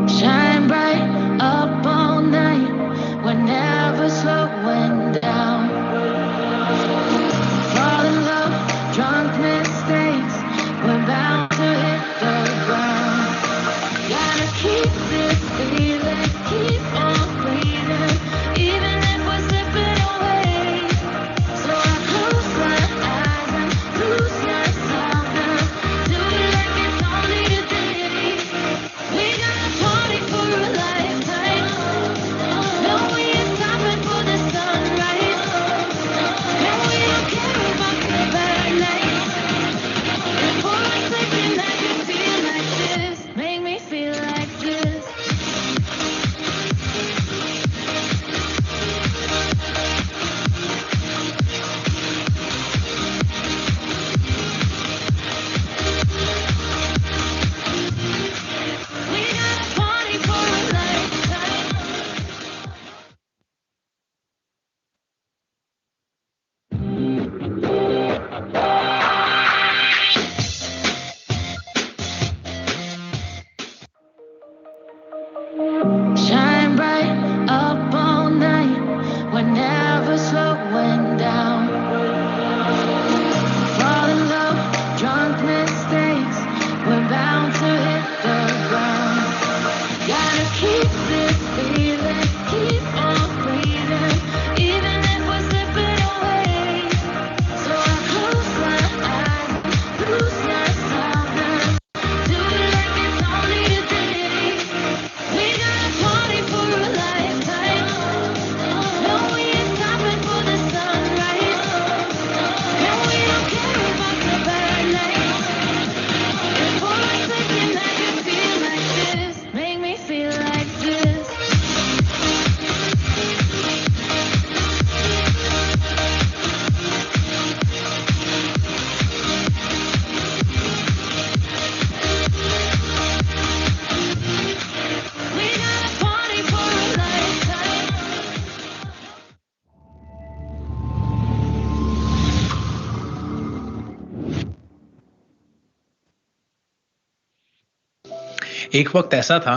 Shine bright up all night. We're never slowing down. Fall in love, drunk mistakes. We're bound to hit the ground. Gotta keep this feeling, keep on breathing, even if we're slipping away. So I close my eyes and lose myself now. Do it like it's only today. We got a party for a lifetime. No, we ain't stopping for the sunrise. And we don't care about the bad nights. And for a second I can feel like this. Make me feel like this. We got a party for a lifetime. Shine bright up all night. We're never slowing down. Fall in love, drunk mistakes. We're bound to hit the ground. Gotta keep this feeling, keep on breathing, even if we're slipping away. So I close my eyes, lose myself now. Do it like it's only today. We got a party for a lifetime. No, we ain't stopping for the sunrise. And we don't care about the bad nights. And for a second I can feel like this. Make me feel like this. We got a party for a lifetime. एक वक्त ऐसा था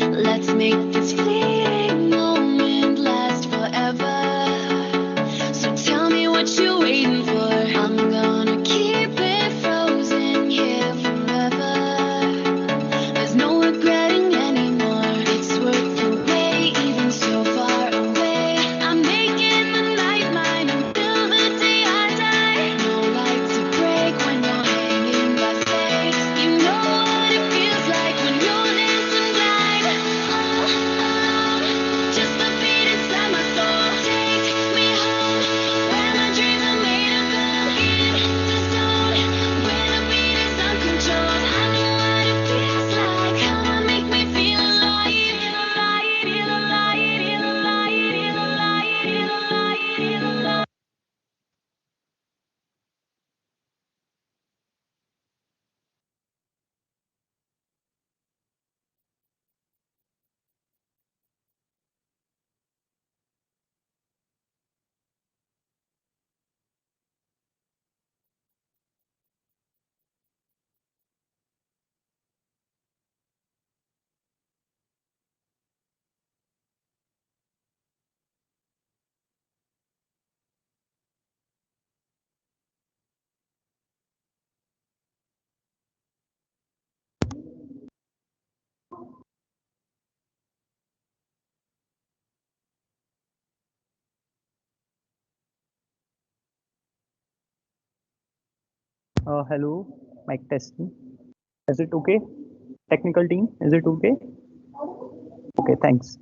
Let's make this fleeting moment last forever. So tell me what you're waiting for. I'm gonna keep it frozen here forever. There's no regretting anymore. It's worth the wait, even so far away. I'm making the night mine until the day I die. No light to break when you're hanging by faith. You know what it feels like when you're this blind. Just the beat inside my soul. Take me home, where my dreams are made of gold. In the zone, where the beat is uncontrolled. I know what it feels like. Come on, make me feel alive. Alive, alive, alive, alive, alive, alive. Hello, mic testing. Is it okay? Technical team, is it okay? Okay, thanks.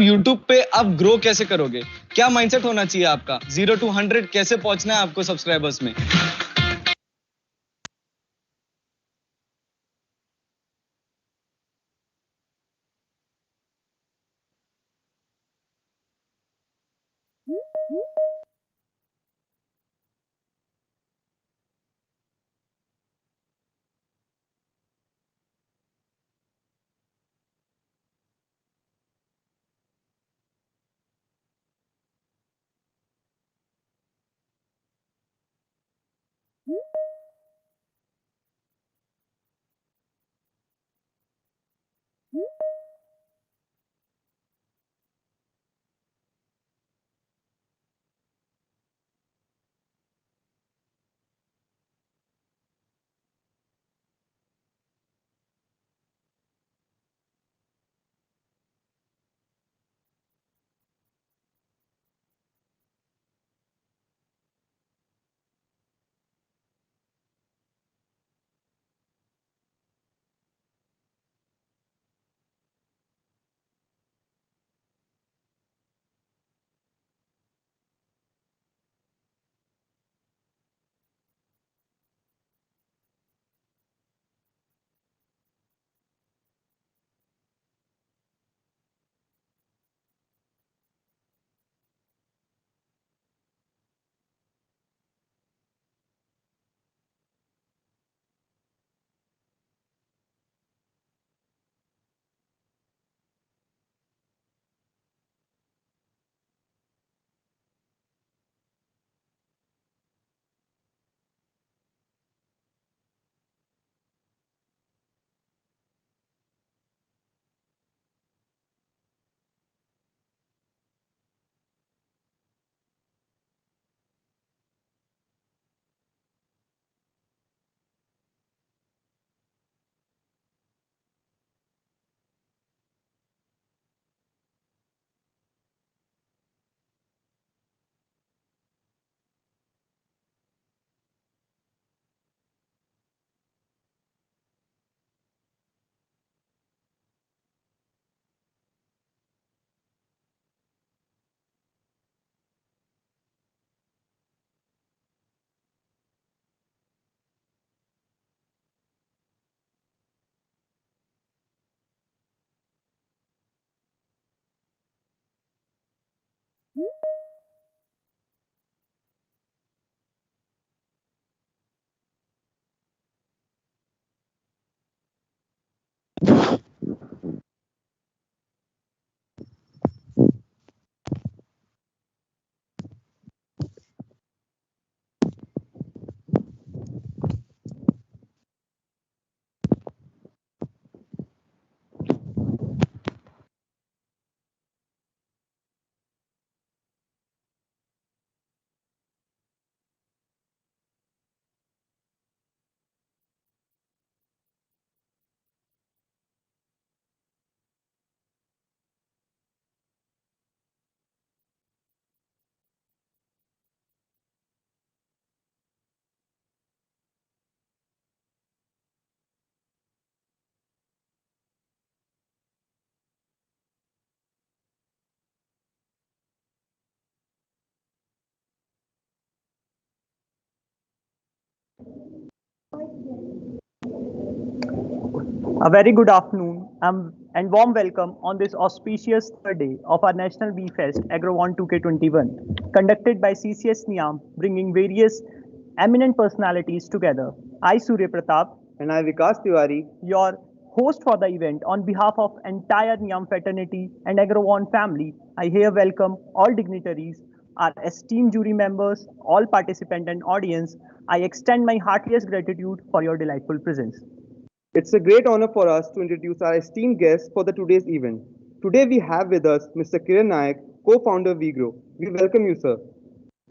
YouTube पे आप grow कैसे करोगे, क्या mindset होना चाहिए आपका, 0 to 100 कैसे पहुंचना है आपको सब्सक्राइबर्स में। A very good afternoon and warm welcome on this auspicious third day of our National Bee Fest Agrovon 2K21, conducted by CCS NIAM, bringing various eminent personalities together. I, Surya Pratap, and I, Vikas Tiwari, your host for the event, on behalf of entire NIAM fraternity and Agrovon family, I here welcome all dignitaries, our esteemed jury members, all participants and audience. I extend my heartiest gratitude for your delightful presence. It's a great honor for us to introduce our esteemed guests for today's event. Today we have with us Mr. Kiran Nayak, co-founder of VGrow. We welcome you, sir.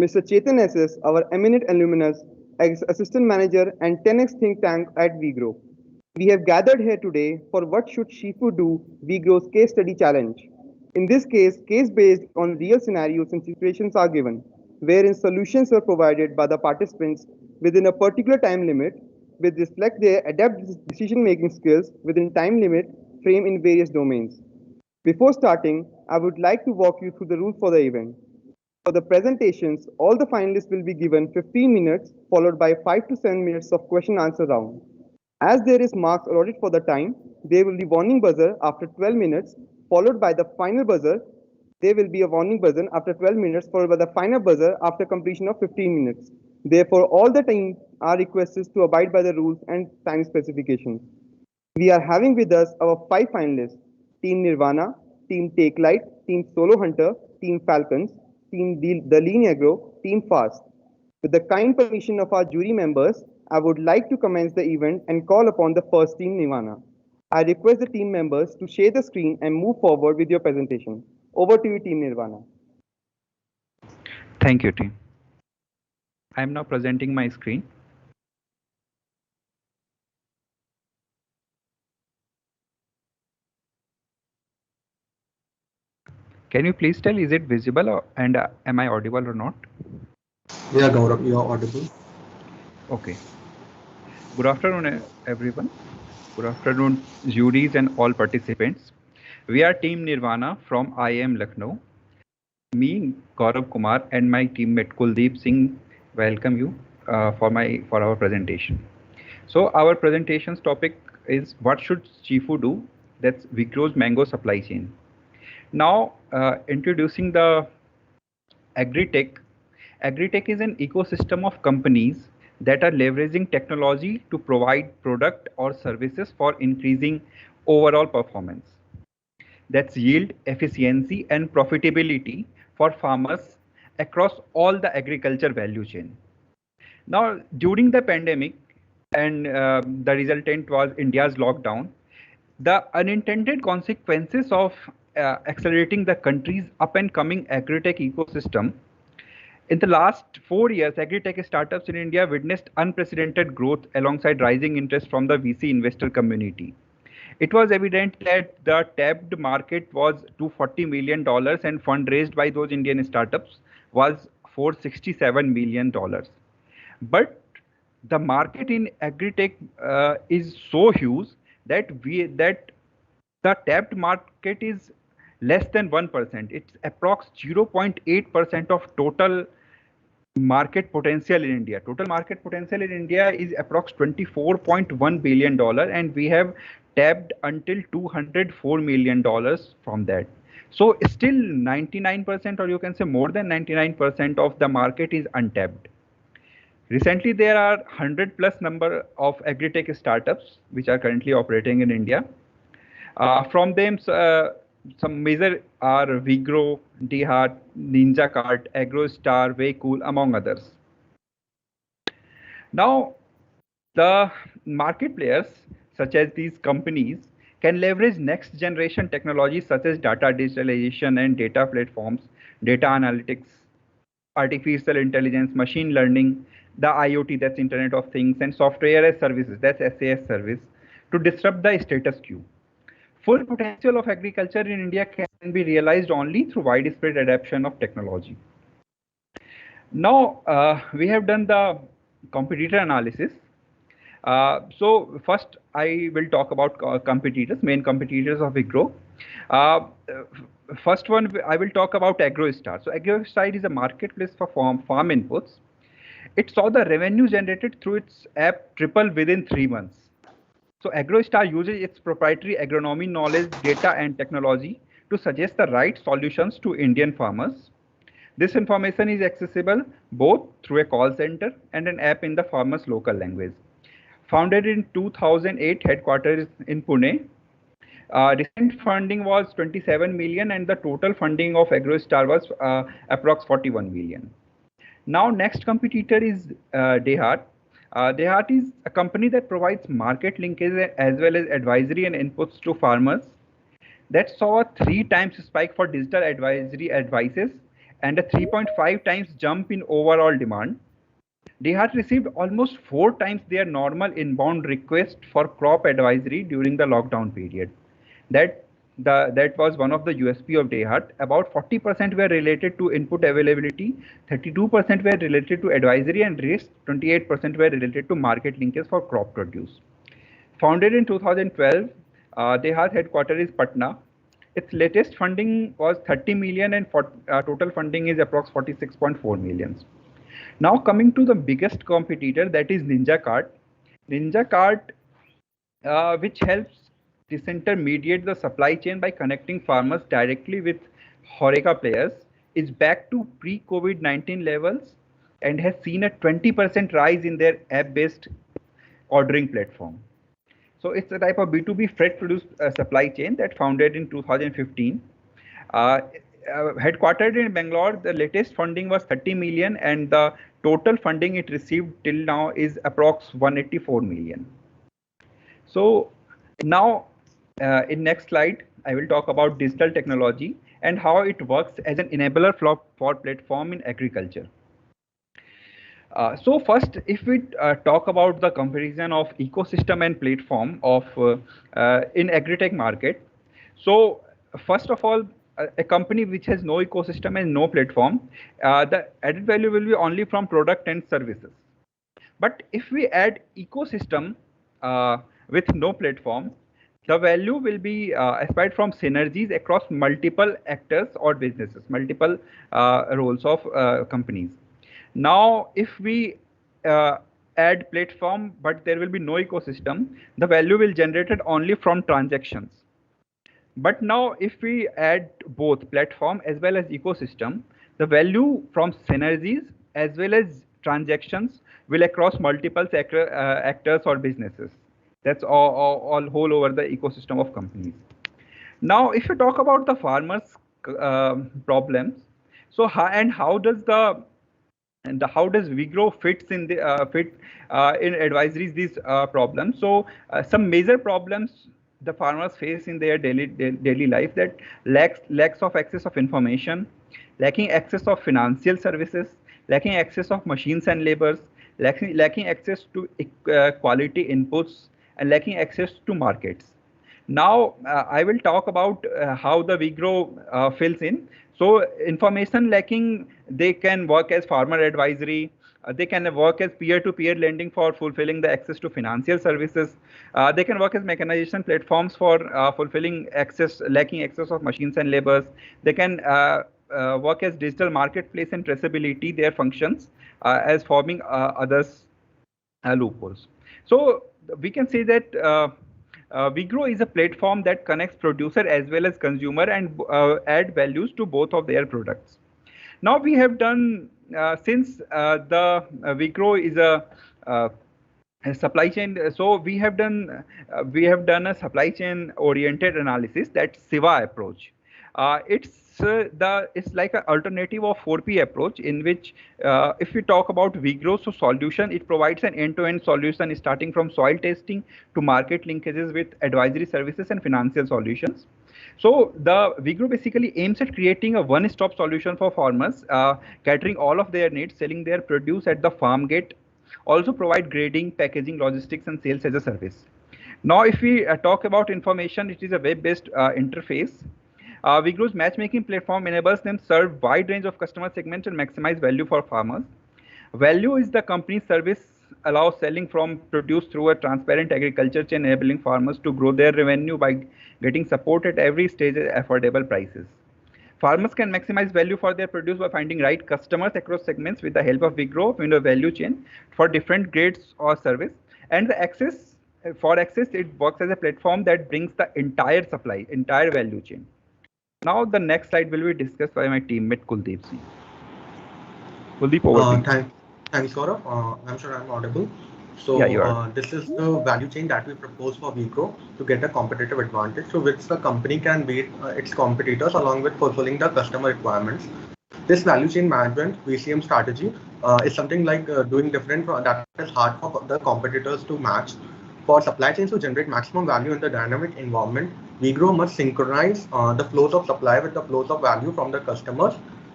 Mr. Chetan SS, our eminent alumnus, assistant manager and 10x think tank at VGrow. We have gathered here today for what should Shifu do VGrow's case study challenge. In this case based on real scenarios and situations are given, wherein solutions are provided by the participants within a particular time limit, which reflect their adept decision-making skills within time limit frame in various domains. Before starting, I would like to walk you through the rules for the event. For the presentations, all the finalists will be given 15 minutes followed by 5 to 7 minutes of question answer round. As there is marks allotted for the time, there will be warning buzzer after 12 minutes followed by the final buzzer. There will be a warning buzzer after 12 minutes followed by the final buzzer after completion of 15 minutes. Therefore, all the teams are requested to abide by the rules and time specifications. We are having with us our 5 finalists: Team Nirvana, Team Take Light, Team Solo Hunter, Team Falcons, Team The Lean Agro, Team Fast. With the kind permission of our jury members, I would like to commence the event and call upon the first team, Nirvana. I request the team members to share the screen and move forward with your presentation. Over to you, Team Nirvana. Thank you, team. I am now presenting my screen. Can you please tell, is it visible and am I audible or not? Yeah, Gaurav, you are audible. Okay. Good afternoon, everyone. Good afternoon, juries and all participants. We are Team Nirvana from IIM Lucknow. Me, Gaurav Kumar, and my teammate Kuldeep Singh welcome you for our presentation. So our presentation's topic is what should Chifu do? That's Wigro's mango supply chain. Now, introducing the Agritech. Agritech is an ecosystem of companies that are leveraging technology to provide product or services for increasing overall performance. That's yield, efficiency, and profitability for farmers across all the agriculture value chain. Now, during the pandemic and the resultant was India's lockdown, the unintended consequences of accelerating the country's up and coming agritech ecosystem. In the last 4 years, agritech startups in India witnessed unprecedented growth alongside rising interest from the VC investor community. It was evident that the tapped market was $240 million and fund raised by those Indian startups was $467 million. But the market in agritech is so huge that the tapped market is less than 1%. It's approx 0.8% of total market potential in India. Total market potential in India is approx $24.1 billion, and we have tapped until $204 million from that. So still 99%, or you can say more than 99% of the market is untapped. Recently, there are 100 plus number of agritech startups which are currently operating in India. From them, some major are Wigro, DeHart, Ninja Cart, AgroStar, Waycool, among others. Now, the market players, such as these companies, can leverage next generation technologies such as data digitalization and data platforms, data analytics, artificial intelligence, machine learning, the IoT, that's Internet of Things, and software as services, that's SAS service, to disrupt the status quo. Full potential of agriculture in India can be realized only through widespread adoption of technology. Now, we have done the competitor analysis. So first, I will talk about competitors, main competitors of Wigro. First one, I will talk about AgroStar. So AgroStar is a marketplace for farm inputs. It saw the revenue generated through its app triple within 3 months. So AgroStar uses its proprietary agronomy knowledge, data, and technology to suggest the right solutions to Indian farmers. This information is accessible both through a call center and an app in the farmer's local language. Founded in 2008, headquarters in Pune. Recent funding was 27 million and the total funding of AgroStar was approx 41 million. Now, next competitor is DeHart. DeHart is a company that provides market linkage as well as advisory and inputs to farmers. That saw a 3 times spike for digital advisory advices and a 3.5 times jump in overall demand. DeHart received almost 4 times their normal inbound request for crop advisory during the lockdown period. That was one of the USP of DeHart. About 40% were related to input availability, 32% were related to advisory, and rest 28% were related to market linkage for crop produce. Founded in 2012, DeHart headquarters is Patna. Its latest funding was 30 million and total funding is approx 46.4 million. Now coming to the biggest competitor, that is Ninja Cart. Ninja Cart, which helps disintermediate the supply chain by connecting farmers directly with Horeca players, is back to pre-COVID-19 levels and has seen a 20% rise in their app-based ordering platform. So it's a type of B2B freight produced supply chain that founded in 2015. Headquartered in Bangalore, the latest funding was 30 million and the total funding it received till now is approx 184 million. So now in next slide, I will talk about digital technology and how it works as an enabler for platform in agriculture. So first, if we talk about the comparison of ecosystem and platform of in agri-tech market. So first of all, a company which has no ecosystem and no platform, the added value will be only from product and services. But if we add ecosystem with no platform, the value will be aspired from synergies across multiple actors or businesses, multiple roles of companies. Now, if we add platform, but there will be no ecosystem, the value will generated only from transactions. But now, if we add both platform as well as ecosystem, the value from synergies as well as transactions will across multiple actors or businesses. That's all whole over the ecosystem of companies. Now, if you talk about the farmers' problems, so how does Vigro fits in the in advisories these problems? So some major problems the farmers face in their daily life, that lacks of access of information, lacking access of financial services, lacking access of machines and labors, lacking access to quality inputs, and lacking access to markets. Now I will talk about how the Vigro fills in. So information lacking, they can work as farmer advisory. They can work as peer-to-peer lending for fulfilling the access to financial services. They can work as mechanization platforms for fulfilling lacking access of machines and labors. They can work as digital marketplace and traceability, their functions as forming others loopholes. So we can say that Vigro is a platform that connects producer as well as consumer and add values to both of their products. Now we have done, since the Vigro is a supply chain, so we have done a supply chain oriented analysis, that SIVA approach. It's like an alternative of 4P approach, in which if we talk about Vigro, so solution, it provides an end-to-end solution starting from soil testing to market linkages with advisory services and financial solutions. So the Vigro basically aims at creating a one-stop solution for farmers, catering all of their needs, selling their produce at the farm gate, also provide grading, packaging, logistics, and sales as a service. Now, if we talk about information, it is a web-based interface. Vigro's matchmaking platform enables them serve wide range of customer segments and maximize value for farmers. Value is the company's service allows selling from produce through a transparent agriculture chain, enabling farmers to grow their revenue by getting support at every stage at affordable prices. Farmers can maximize value for their produce by finding right customers across segments with the help of Vigro in a value chain for different grades or service. And the access, it works as a platform that brings the entire value chain. Now the next slide will be discussed by my teammate Kuldeep Singh. Kuldeep, over to you. Thanks, Gaurav. I'm sure I'm audible. So yeah, this is the value chain that we propose for Vigro to get a competitive advantage, so which the company can beat its competitors along with fulfilling the customer requirements. This value chain management VCM strategy is something like doing different that is hard for the competitors to match. For supply chains to generate maximum value in the dynamic environment, Vigro must synchronize the flows of supply with the flows of value from the customers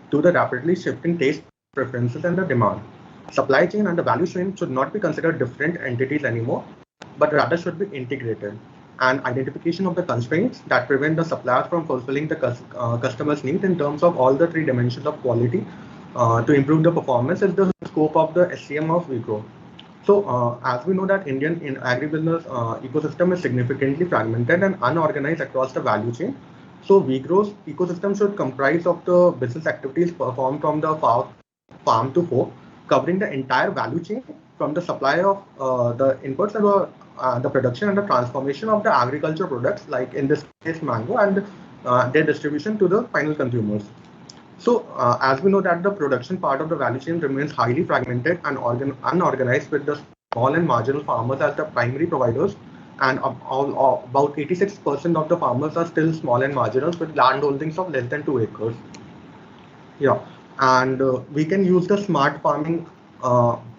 to the rapidly shifting taste preferences and the demand. Supply chain and the value chain should not be considered different entities anymore, but rather should be integrated. And identification of the constraints that prevent the suppliers from fulfilling the customer's needs in terms of all the three dimensions of quality to improve the performance is the scope of the SCM of Vigro. So as we know that Indian agribusiness ecosystem is significantly fragmented and unorganized across the value chain. So WeGrow's ecosystem should comprise of the business activities performed from the farm to fork, covering the entire value chain from the supply of the inputs and the production and the transformation of the agriculture products, like in this case mango, and their distribution to the final consumers. So as we know that the production part of the value chain remains highly fragmented and unorganized, with the small and marginal farmers as the primary providers, and about 86% of the farmers are still small and marginal with land holdings of less than 2 acres. Yeah, and we can use the smart farming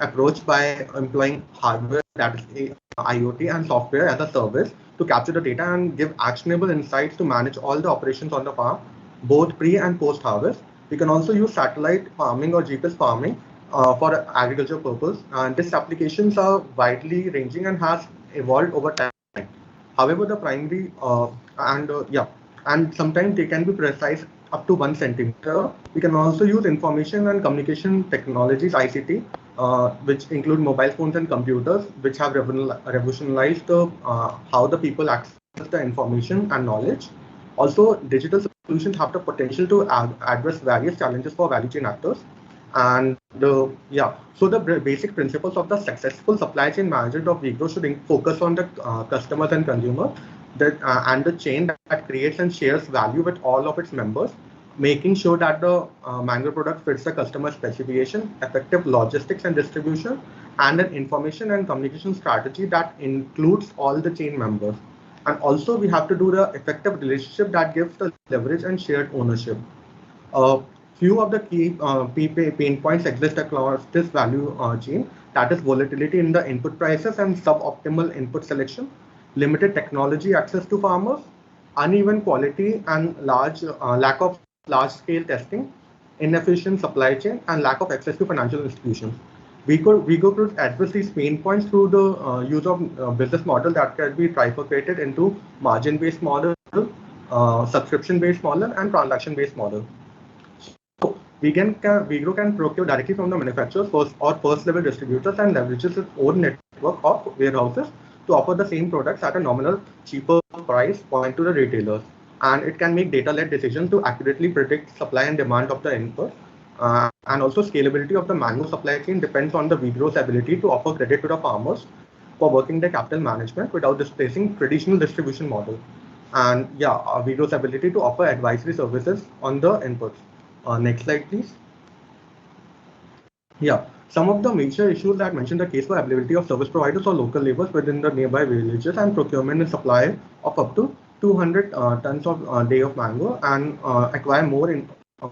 approach by employing hardware, that is IoT, and software as a service to capture the data and give actionable insights to manage all the operations on the farm, both pre and post harvest. We can also use satellite farming or GPS farming for agriculture purpose, and these applications are widely ranging and has evolved over time. However, the primary and sometimes they can be precise up to 1 centimeter. We can also use information and communication technologies, ICT, which include mobile phones and computers, which have revolutionized how the people access the information and knowledge. Also, digital solutions have the potential to address various challenges for value chain actors. And so the basic principles of the successful supply chain management of WeGrow should focus on the customers and consumers, and the chain that creates and shares value with all of its members, making sure that the mango product fits the customer specification, effective logistics and distribution, and an information and communication strategy that includes all the chain members. And also we have to do the effective relationship that gives the leverage and shared ownership. Few of the key pain points exist across this value chain, that is volatility in the input prices and suboptimal input selection, limited technology access to farmers, uneven quality and lack of large-scale testing, inefficient supply chain, and lack of access to financial institutions. WeGrow could address these pain points through the use of business model that can be trifurcated into margin-based model, subscription-based model, and transaction-based model. So WeGrow can procure directly from the manufacturers or first-level distributors and leverages its own network of warehouses to offer the same products at a nominal cheaper price point to the retailers. And it can make data-led decisions to accurately predict supply and demand of the input. And also scalability of the mango supply chain depends on the WeGrow's ability to offer credit to the farmers for working their capital management without displacing traditional distribution model. And WeGrow's ability to offer advisory services on the inputs. Next slide, please. Some of the major issues that mention the case for availability of service providers or local laborers within the nearby villages, and procurement and supply of up to 200 tons of day of mango, and acquire more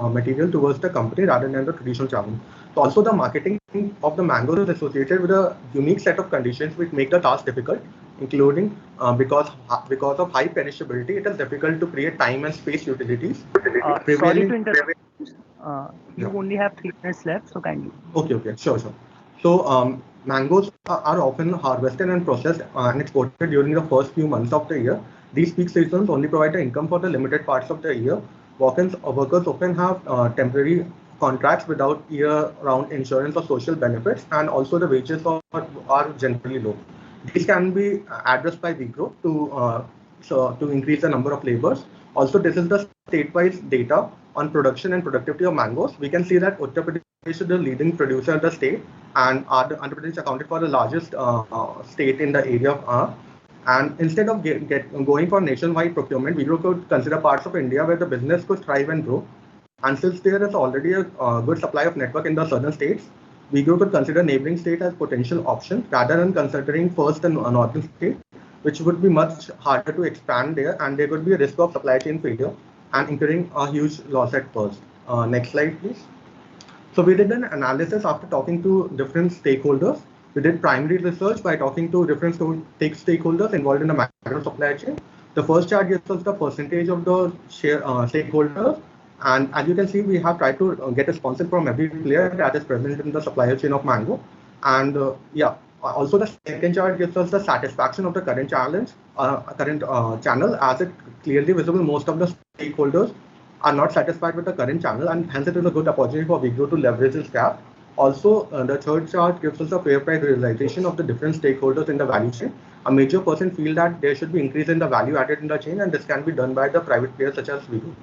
material towards the company rather than the traditional channel. So also the marketing of the mango is associated with a unique set of conditions which make the task difficult, including because of high perishability, it is difficult to create time and space utilities. Sorry to interrupt. You only have 3 minutes left, so kindly. Okay, sure. So mangoes are often harvested and processed and exported during the first few months of the year. These peak seasons only provide the income for the limited parts of the year. Workers often have temporary contracts without year-round insurance or social benefits, and also the wages are generally low. These can be addressed by WeGrow to increase the number of laborers. Also, this is the state-wise data on production and productivity of mangoes. We can see that Uttar Pradesh is the leading producer of the state, and Andhra Pradesh accounted for the largest state in the area of And instead of going for nationwide procurement, WeGrow could consider parts of India where the business could thrive and grow. And since there is already a good supply of network in the southern states, WeGrow could consider neighboring state as potential options rather than considering first the northern state, which would be much harder to expand there, and there could be a risk of supply chain failure and incurring a huge loss at first. Next slide, please. So we did an analysis after talking to different stakeholders. We did primary research by talking to different stakeholders involved in the macro supply chain. The first chart gives us the percentage of the stakeholders. And as you can see, we have tried to get responses from every player that is present in the supply chain of mango. And also the second chart gives us the satisfaction of the current channel, as it clearly visible most of the stakeholders are not satisfied with the current channel, and hence it is a good opportunity for WeGrow to leverage this gap. Also, the third chart gives us a fair price realization of the different stakeholders in the value chain, a major percent feel that there should be increase in the value added in the chain, and this can be done by the private players such as we do.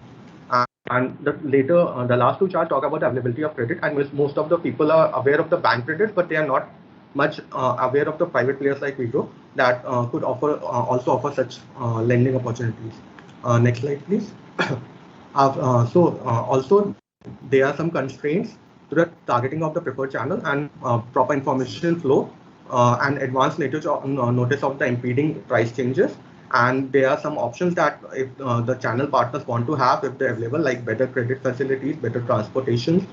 And the last two charts talk about the availability of credit, and most of the people are aware of the bank credit, but they are not much aware of the private players like Vito that could also offer such lending opportunities. Next slide, please. Also, there are some constraints to the targeting of the preferred channel and proper information flow and advanced notice of the impeding price changes. And there are some options that if the channel partners want to have, if they're available, like better credit facilities, better transportation,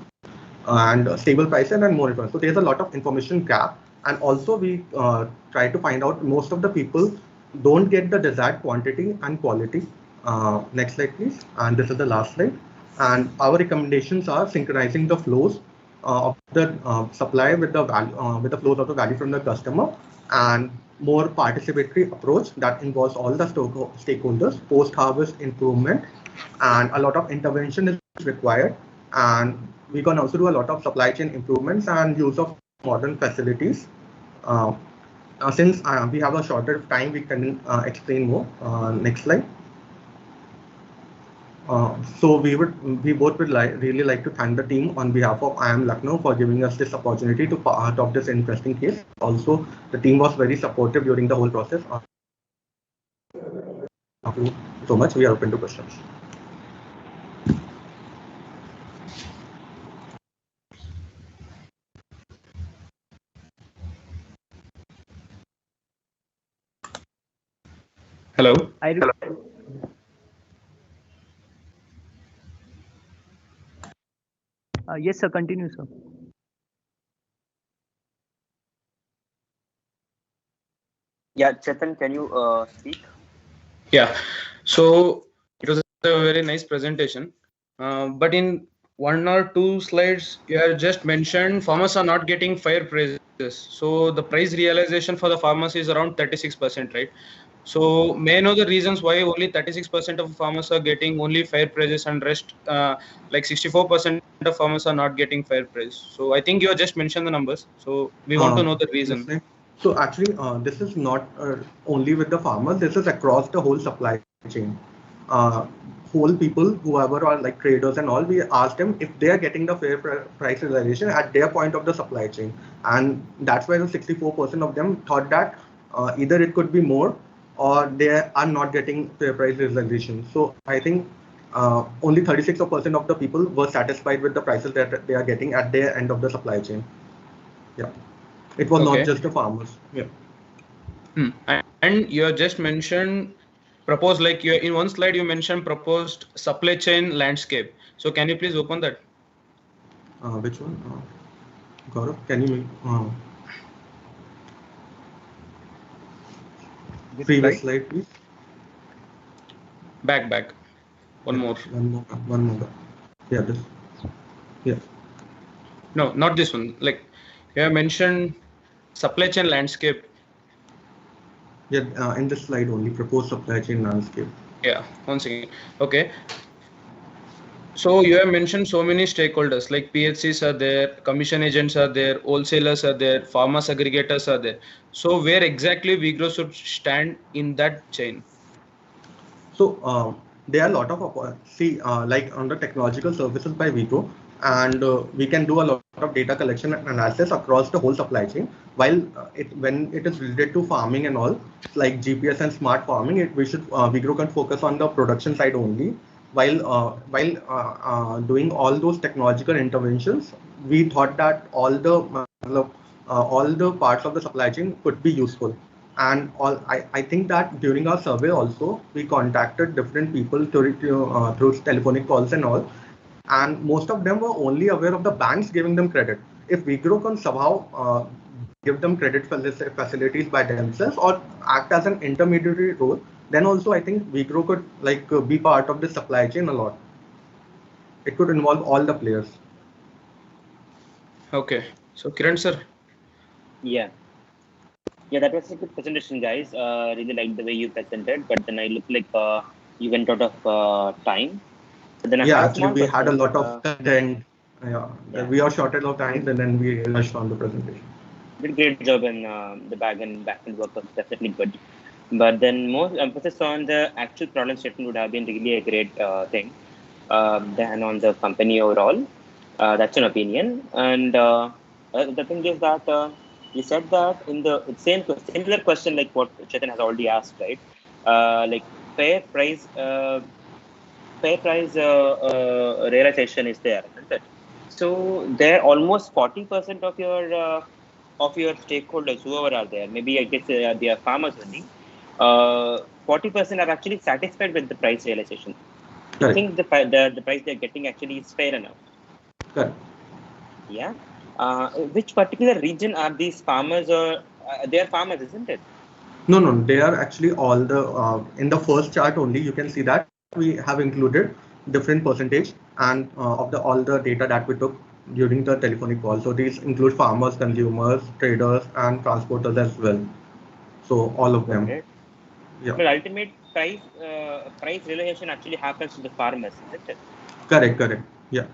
and stable pricing and more information. So there's a lot of information gap. And also we try to find out most of the people don't get the desired quantity and quality. Next slide, please. And this is the last slide. And our recommendations are synchronizing the flows of the supply with the value, with the flows of the value from the customer, and more participatory approach that involves all the stakeholders, post-harvest improvement, and a lot of intervention is required. And we can also do a lot of supply chain improvements and use of modern facilities. Since we have a shorter time, we can explain more. Next slide. So we both would really like to thank the team on behalf of IIM Lucknow for giving us this opportunity to part of this interesting case. Also, the team was very supportive during the whole process. Thank you so much. We are open to questions. Hello. Yes, sir. Continue, sir. Yeah, Chetan, can you speak? Yeah, so it was a very nice presentation, but in one or two slides you have just mentioned farmers are not getting fair prices. So the price realization for the farmers is around 36%, right? So may I know the reasons why only 36% of farmers are getting only fair prices and rest like 64% of farmers are not getting fair price? So I think you have just mentioned the numbers. So we want to know the reason. So actually, this is not only with the farmers. This is across the whole supply chain. Whole people, whoever are like traders and all, we asked them if they are getting the fair price realization at their point of the supply chain, and that's why the 64% of them thought that either it could be more or they are not getting fair price realization. So I think only 36% of the people were satisfied with the prices that they are getting at their end of the supply chain. Yeah, it was not just the farmers. Yeah. And you have just mentioned proposed, like you in one slide you mentioned proposed supply chain landscape. So can you please open that? Which one? Gaurav, can you make previous slide, please? Back. One more. Yeah, this. Yeah. No, not this one. Like you have mentioned supply chain landscape. Yeah, in this slide only, proposed supply chain landscape. Yeah, one second. Okay. So you have mentioned so many stakeholders like PHCs are there, commission agents are there, wholesalers are there, farmers aggregators are there. So where exactly Vigro should stand in that chain? So there are a lot of like on the technological services by Vigro, and we can do a lot of data collection and analysis across the whole supply chain. While when it is related to farming and all, like GPS and smart farming, Vigro can focus on the production side only. While doing all those technological interventions, we thought that all the parts of the supply chain could be useful. And I think that during our survey also, we contacted different people through telephonic calls and all, and most of them were only aware of the banks giving them credit. If Vigro can somehow give them credit facilities by themselves or act as an intermediary role, then also I think Vigro could be part of the supply chain a lot. It could involve all the players. Okay, so Kiran sir. Yeah, that was a good presentation, guys. Really liked the way you presented, but then I looked like you went out of time. So then actually we had a lot of content. We are shorted of time, and then we rushed on the presentation. did a great job in the back-end work was definitely good. But then more emphasis on the actual problem statement would have been really a great thing than on the company overall. That's an opinion. And the thing is that you said that in the similar question like what Chetan has already asked, right? Like fair price realization is there, isn't it? So there almost 40% of your stakeholders, whoever are there, maybe I guess they are farmers only. 40% are actually satisfied with the price realization. You think the price they're getting actually is fair enough? Correct. Yeah. Which particular region are these farmers, or they are farmers, isn't it? No, they are actually all the in the first chart only. You can see that we have included different percentage and of the all the data that we took during the telephonic call. So these include farmers, consumers, traders, and transporters as well. So all of them. Yeah. But ultimate price realization actually happens to the farmers, isn't it? Correct. Yeah.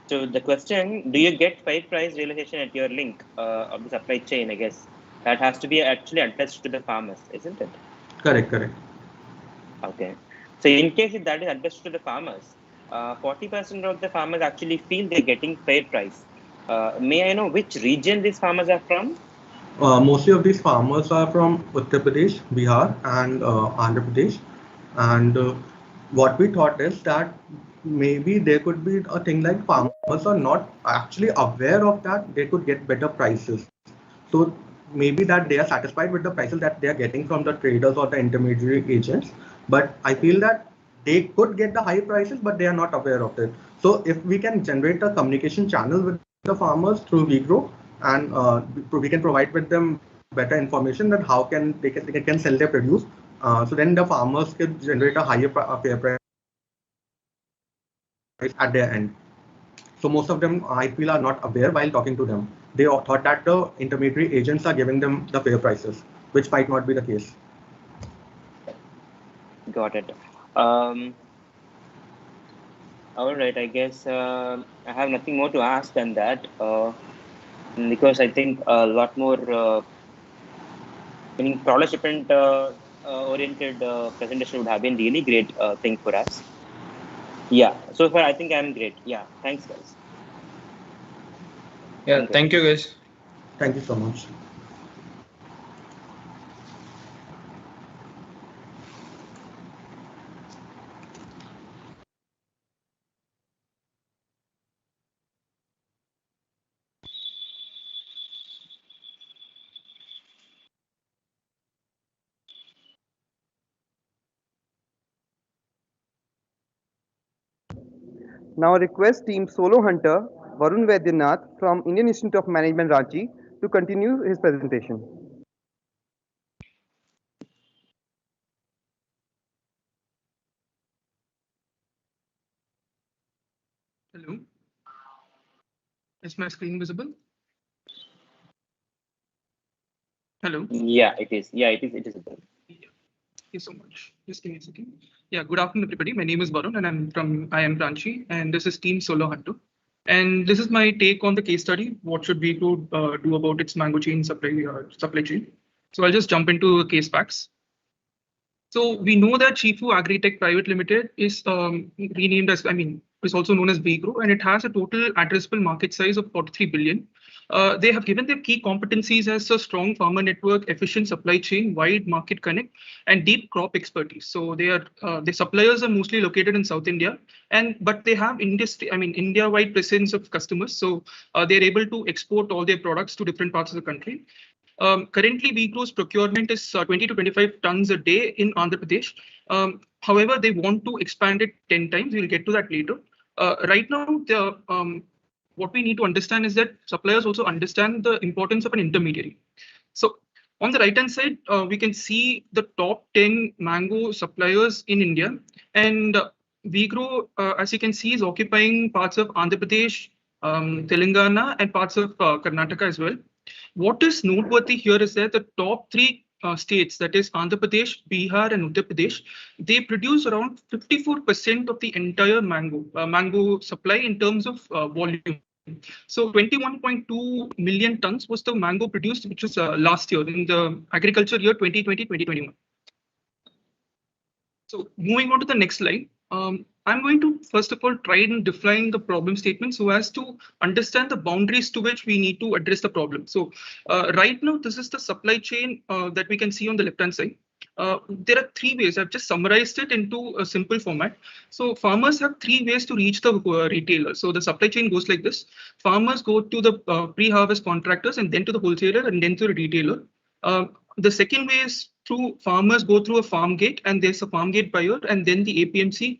So the question: do you get fair price realization at your link of the supply chain? I guess that has to be actually addressed to the farmers, isn't it? Correct. Okay. So in case if that is addressed to the farmers, 40% of the farmers actually feel they're getting fair price. May I know which region these farmers are from? Mostly of these farmers are from Uttar Pradesh, Bihar, and Andhra Pradesh. And what we thought is that maybe there could be a thing like farmers are not actually aware of that they could get better prices. So maybe that they are satisfied with the prices that they are getting from the traders or the intermediary agents. But I feel that they could get the high prices, but they are not aware of it. So if we can generate a communication channel with the farmers through VGrow, and we can provide with them better information that how can they can sell their produce. So then the farmers can generate a higher fair price at their end. So most of them, I feel, are not aware while talking to them. They thought that the intermediary agents are giving them the fair prices, which might not be the case. Got it. All right. I guess I have nothing more to ask than that. Because I think a lot more problem shipment oriented presentation would have been really great thing for us. Yeah, so far I think I'm great. Yeah, thanks guys. Yeah, thank you guys. Thank you so much. Now I request Team Solo Hunter Varun Vaidyanath from Indian Institute of Management Ranchi to continue his presentation. Hello. Is my screen visible? Hello. Yeah, it is. Yeah, it is visible. Thank you so much. Just give me a second. Yeah, good afternoon, everybody. My name is Varun, and I'm from IIM Ranchi, and this is Team Solo Hunter. And this is my take on the case study. What should we do about its mango chain supply chain? So I'll just jump into the case facts. So we know that Shifu Agritech Private Limited is renamed as, is also known as VGrow, and it has a total addressable market size of 43 billion. They have given their key competencies as a strong farmer network, efficient supply chain, wide market connect, and deep crop expertise. So their suppliers are mostly located in South India, but they have India-wide presence of customers. So they're able to export all their products to different parts of the country. Currently, VGrow's procurement is 20 to 25 tons a day in Andhra Pradesh. However, they want to expand it 10 times. We'll get to that later. Right now, what we need to understand is that suppliers also understand the importance of an intermediary. So on the right-hand side, we can see the top 10 mango suppliers in India. And VGrow, as you can see, is occupying parts of Andhra Pradesh, Telangana, and parts of Karnataka as well. What is noteworthy here is that the top three states, that is Andhra Pradesh, Bihar, and Uttar Pradesh, they produce around 54% of the entire mango supply in terms of volume. So 21.2 million tons was the mango produced, which was last year in the agriculture year 2020-2021. So moving on to the next slide, I'm going to first of all try and define the problem statement so as to understand the boundaries to which we need to address the problem. So right now, this is the supply chain that we can see on the left-hand side. There are three ways. I've just summarized it into a simple format. So farmers have three ways to reach the retailer. So the supply chain goes like this. Farmers go to the pre-harvest contractors and then to the wholesaler and then to the retailer. The second way is through farmers go through a farm gate and there's a farm gate buyer and then the APMC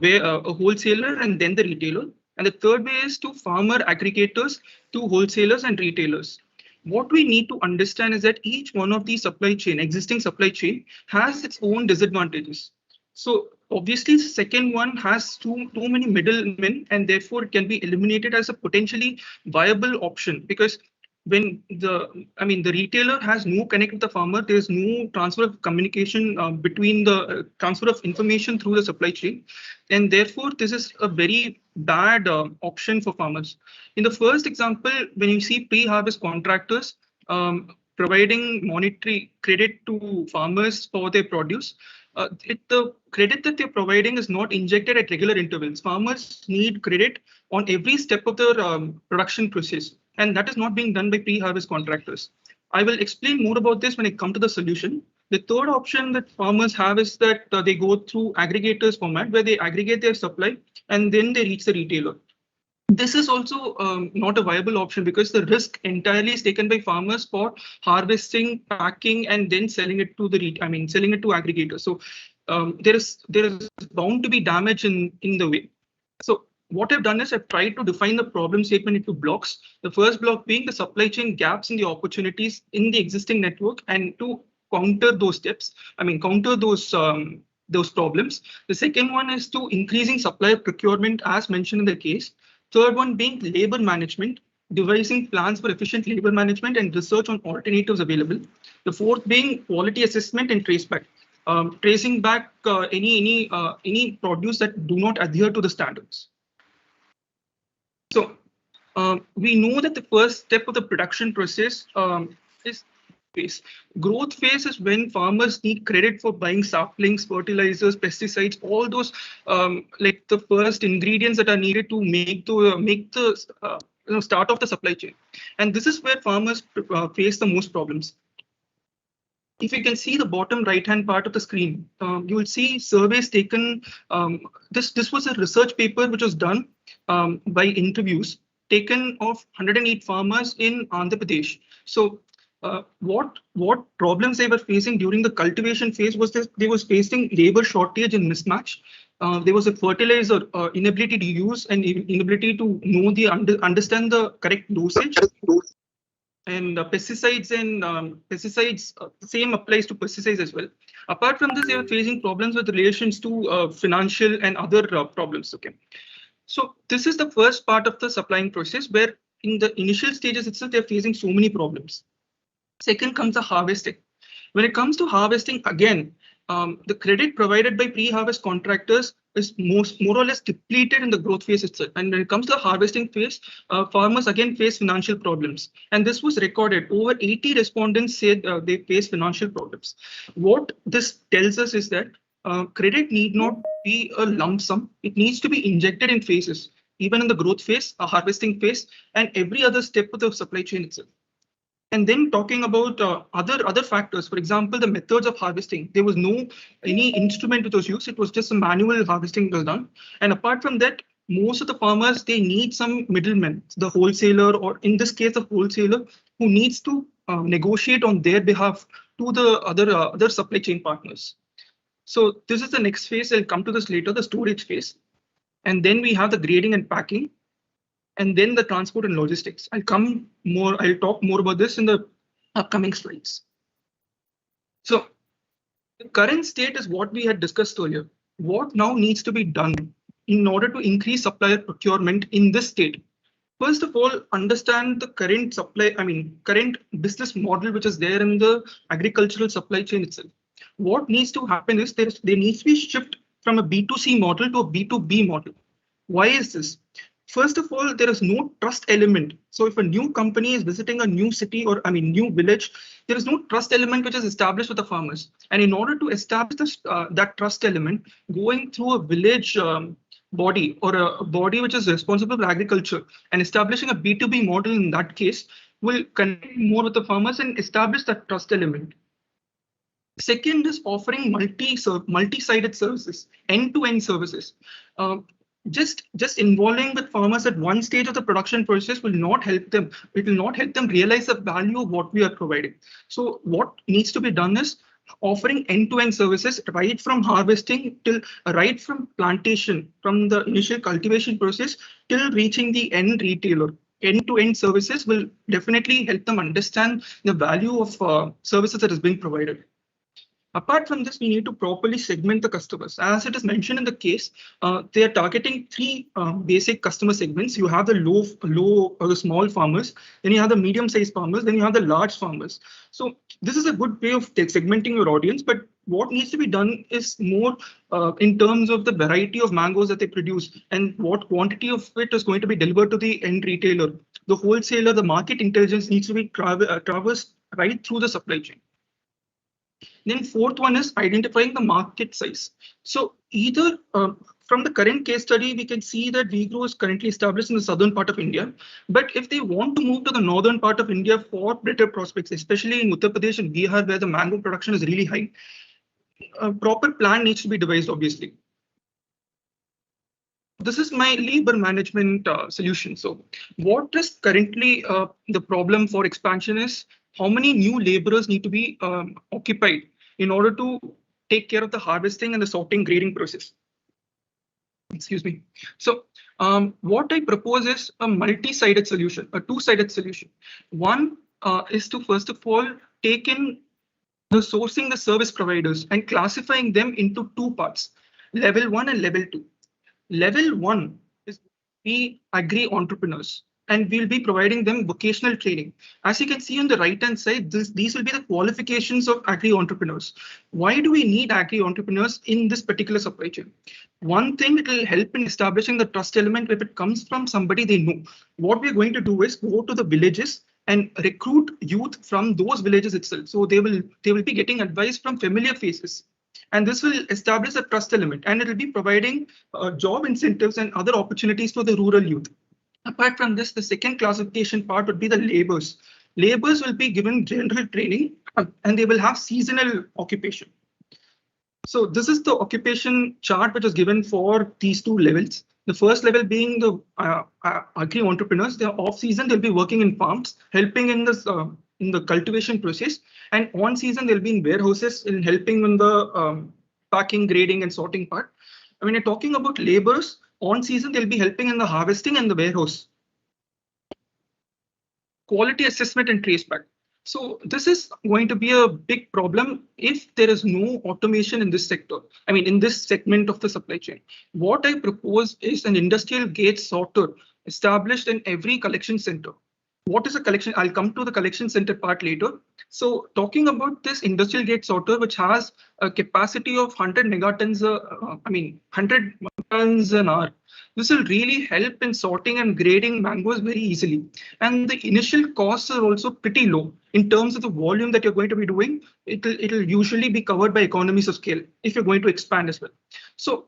where a wholesaler and then the retailer. And the third way is to farmer aggregators, to wholesalers and retailers. What we need to understand is that each one of these existing supply chain has its own disadvantages. So obviously the second one has too many middlemen and therefore it can be eliminated as a potentially viable option, because when the retailer has no connect with the farmer, there is no transfer of communication between the transfer of information through the supply chain, and therefore this is a very bad option for farmers. In the first example, when you see pre-harvest contractors providing monetary credit to farmers for their produce, the credit that they're providing is not injected at regular intervals. Farmers need credit on every step of the production process, and that is not being done by pre-harvest contractors. I will explain more about this when I come to the solution. The third option that farmers have is that they go through aggregators format, where they aggregate their supply and then they reach the retailer. This is also not a viable option because the risk entirely is taken by farmers for harvesting, packing, and then selling it to selling it to aggregators. So there is bound to be damage in the way. So what I've done is I've tried to define the problem statement into blocks. The first block being the supply chain gaps and the opportunities in the existing network, and to counter those steps, counter those problems. The second one is to increasing supplier procurement as mentioned in the case. Third one being labor management, devising plans for efficient labor management and research on alternatives available. The fourth being quality assessment and traceback, tracing back any produce that do not adhere to the standards. So we know that the first step of the production process is phase. Growth phase is when farmers need credit for buying saplings, fertilizers, pesticides, all those like the first ingredients that are needed to make the start of the supply chain. And this is where farmers face the most problems. If you can see the bottom right-hand part of the screen, you will see surveys taken. This was a research paper which was done by interviews taken of 108 farmers in Andhra Pradesh. So what problems they were facing during the cultivation phase was that they was facing labor shortage and mismatch. There was a fertilizer inability to use and inability to know understand the correct dosage. And pesticides same applies to pesticides as well. Apart from this, they were facing problems with relations to financial and other problems. Okay, so this is the first part of the supplying process, where in the initial stages itself they're facing so many problems. Second comes the harvesting. When it comes to harvesting, again, the credit provided by pre-harvest contractors is more or less depleted in the growth phase itself. And when it comes to the harvesting phase, farmers again face financial problems. And this was recorded. Over 80 respondents said they face financial problems. What this tells us is that credit need not be a lump sum. It needs to be injected in phases, even in the growth phase, a harvesting phase, and every other step of the supply chain itself. And then talking about other factors, for example, the methods of harvesting, there was no any instrument which was used. It was just a manual harvesting was done. And apart from that, most of the farmers, they need some middlemen, the wholesaler, or in this case, a wholesaler who needs to negotiate on their behalf to the other supply chain partners. So this is the next phase. I'll come to this later, the storage phase. And then we have the grading and packing, and then the transport and logistics. I'll talk more about this in the upcoming slides. So the current state is what we had discussed earlier. What now needs to be done in order to increase supplier procurement in this state? First of all, understand the current current business model which is there in the agricultural supply chain itself. What needs to happen is there needs to be a shift from a B2C model to a B2B model. Why is this? First of all, there is no trust element. So if a new company is visiting a new city or new village, there is no trust element which is established with the farmers. And in order to establish this, that trust element, going through a village body or a body which is responsible for agriculture and establishing a B2B model in that case will connect more with the farmers and establish that trust element. Second is offering multi-sided services, end-to-end services. Just involving with farmers at one stage of the production process will not help them. It will not help them realize the value of what we are providing. So what needs to be done is offering end-to-end services right from harvesting till right from plantation, from the initial cultivation process till reaching the end retailer. End-to-end services will definitely help them understand the value of services that is being provided. Apart from this, we need to properly segment the customers. As it is mentioned in the case, they are targeting three basic customer segments. You have the low or the small farmers, then you have the medium-sized farmers, then you have the large farmers. So this is a good way of segmenting your audience, but what needs to be done is more in terms of the variety of mangoes that they produce and what quantity of it is going to be delivered to the end retailer. The wholesaler, the market intelligence needs to be traversed right through the supply chain. Then fourth one is identifying the market size. So either from the current case study, we can see that Vigro is currently established in the southern part of India. But if they want to move to the northern part of India for better prospects, especially in Uttar Pradesh and Bihar, where the mango production is really high, a proper plan needs to be devised, obviously. This is my labor management solution. So what is currently the problem for expansion is how many new laborers need to be occupied in order to take care of the harvesting and the sorting grading process. Excuse me. So what I propose is a multi-sided solution, a two-sided solution. One is to first of all take in the sourcing the service providers and classifying them into two parts, level 1 and level 2. Level 1 is the agri entrepreneurs, and we'll be providing them vocational training. As you can see on the right-hand side, these will be the qualifications of agri entrepreneurs. Why do we need agri entrepreneurs in this particular supply chain? One thing, it will help in establishing the trust element if it comes from somebody they know. What we're going to do is go to the villages and recruit youth from those villages itself. So they will be getting advice from familiar faces. And this will establish a trust element, and it will be providing job incentives and other opportunities for the rural youth. Apart from this, the second classification part would be the laborers. Laborers will be given general training and they will have seasonal occupation. So this is the occupation chart which is given for these two levels. The first level being the agri entrepreneurs. They're off season, they'll be working in farms, helping in this in the cultivation process, and on season they'll be in warehouses in helping in the packing, grading, and sorting part. When you're talking about laborers, on season they'll be helping in the harvesting and the warehouse. Quality assessment and traceback. So this is going to be a big problem if there is no automation in this sector. I mean, in this segment of the supply chain. What I propose is an industrial gate sorter established in every collection center. What is a collection? I'll come to the collection center part later. So talking about this industrial gate sorter, which has a capacity of 100 megatons, 100 tons an hour. This will really help in sorting and grading mangoes very easily. And the initial costs are also pretty low. In terms of the volume that you're going to be doing, it'll usually be covered by economies of scale if you're going to expand as well. So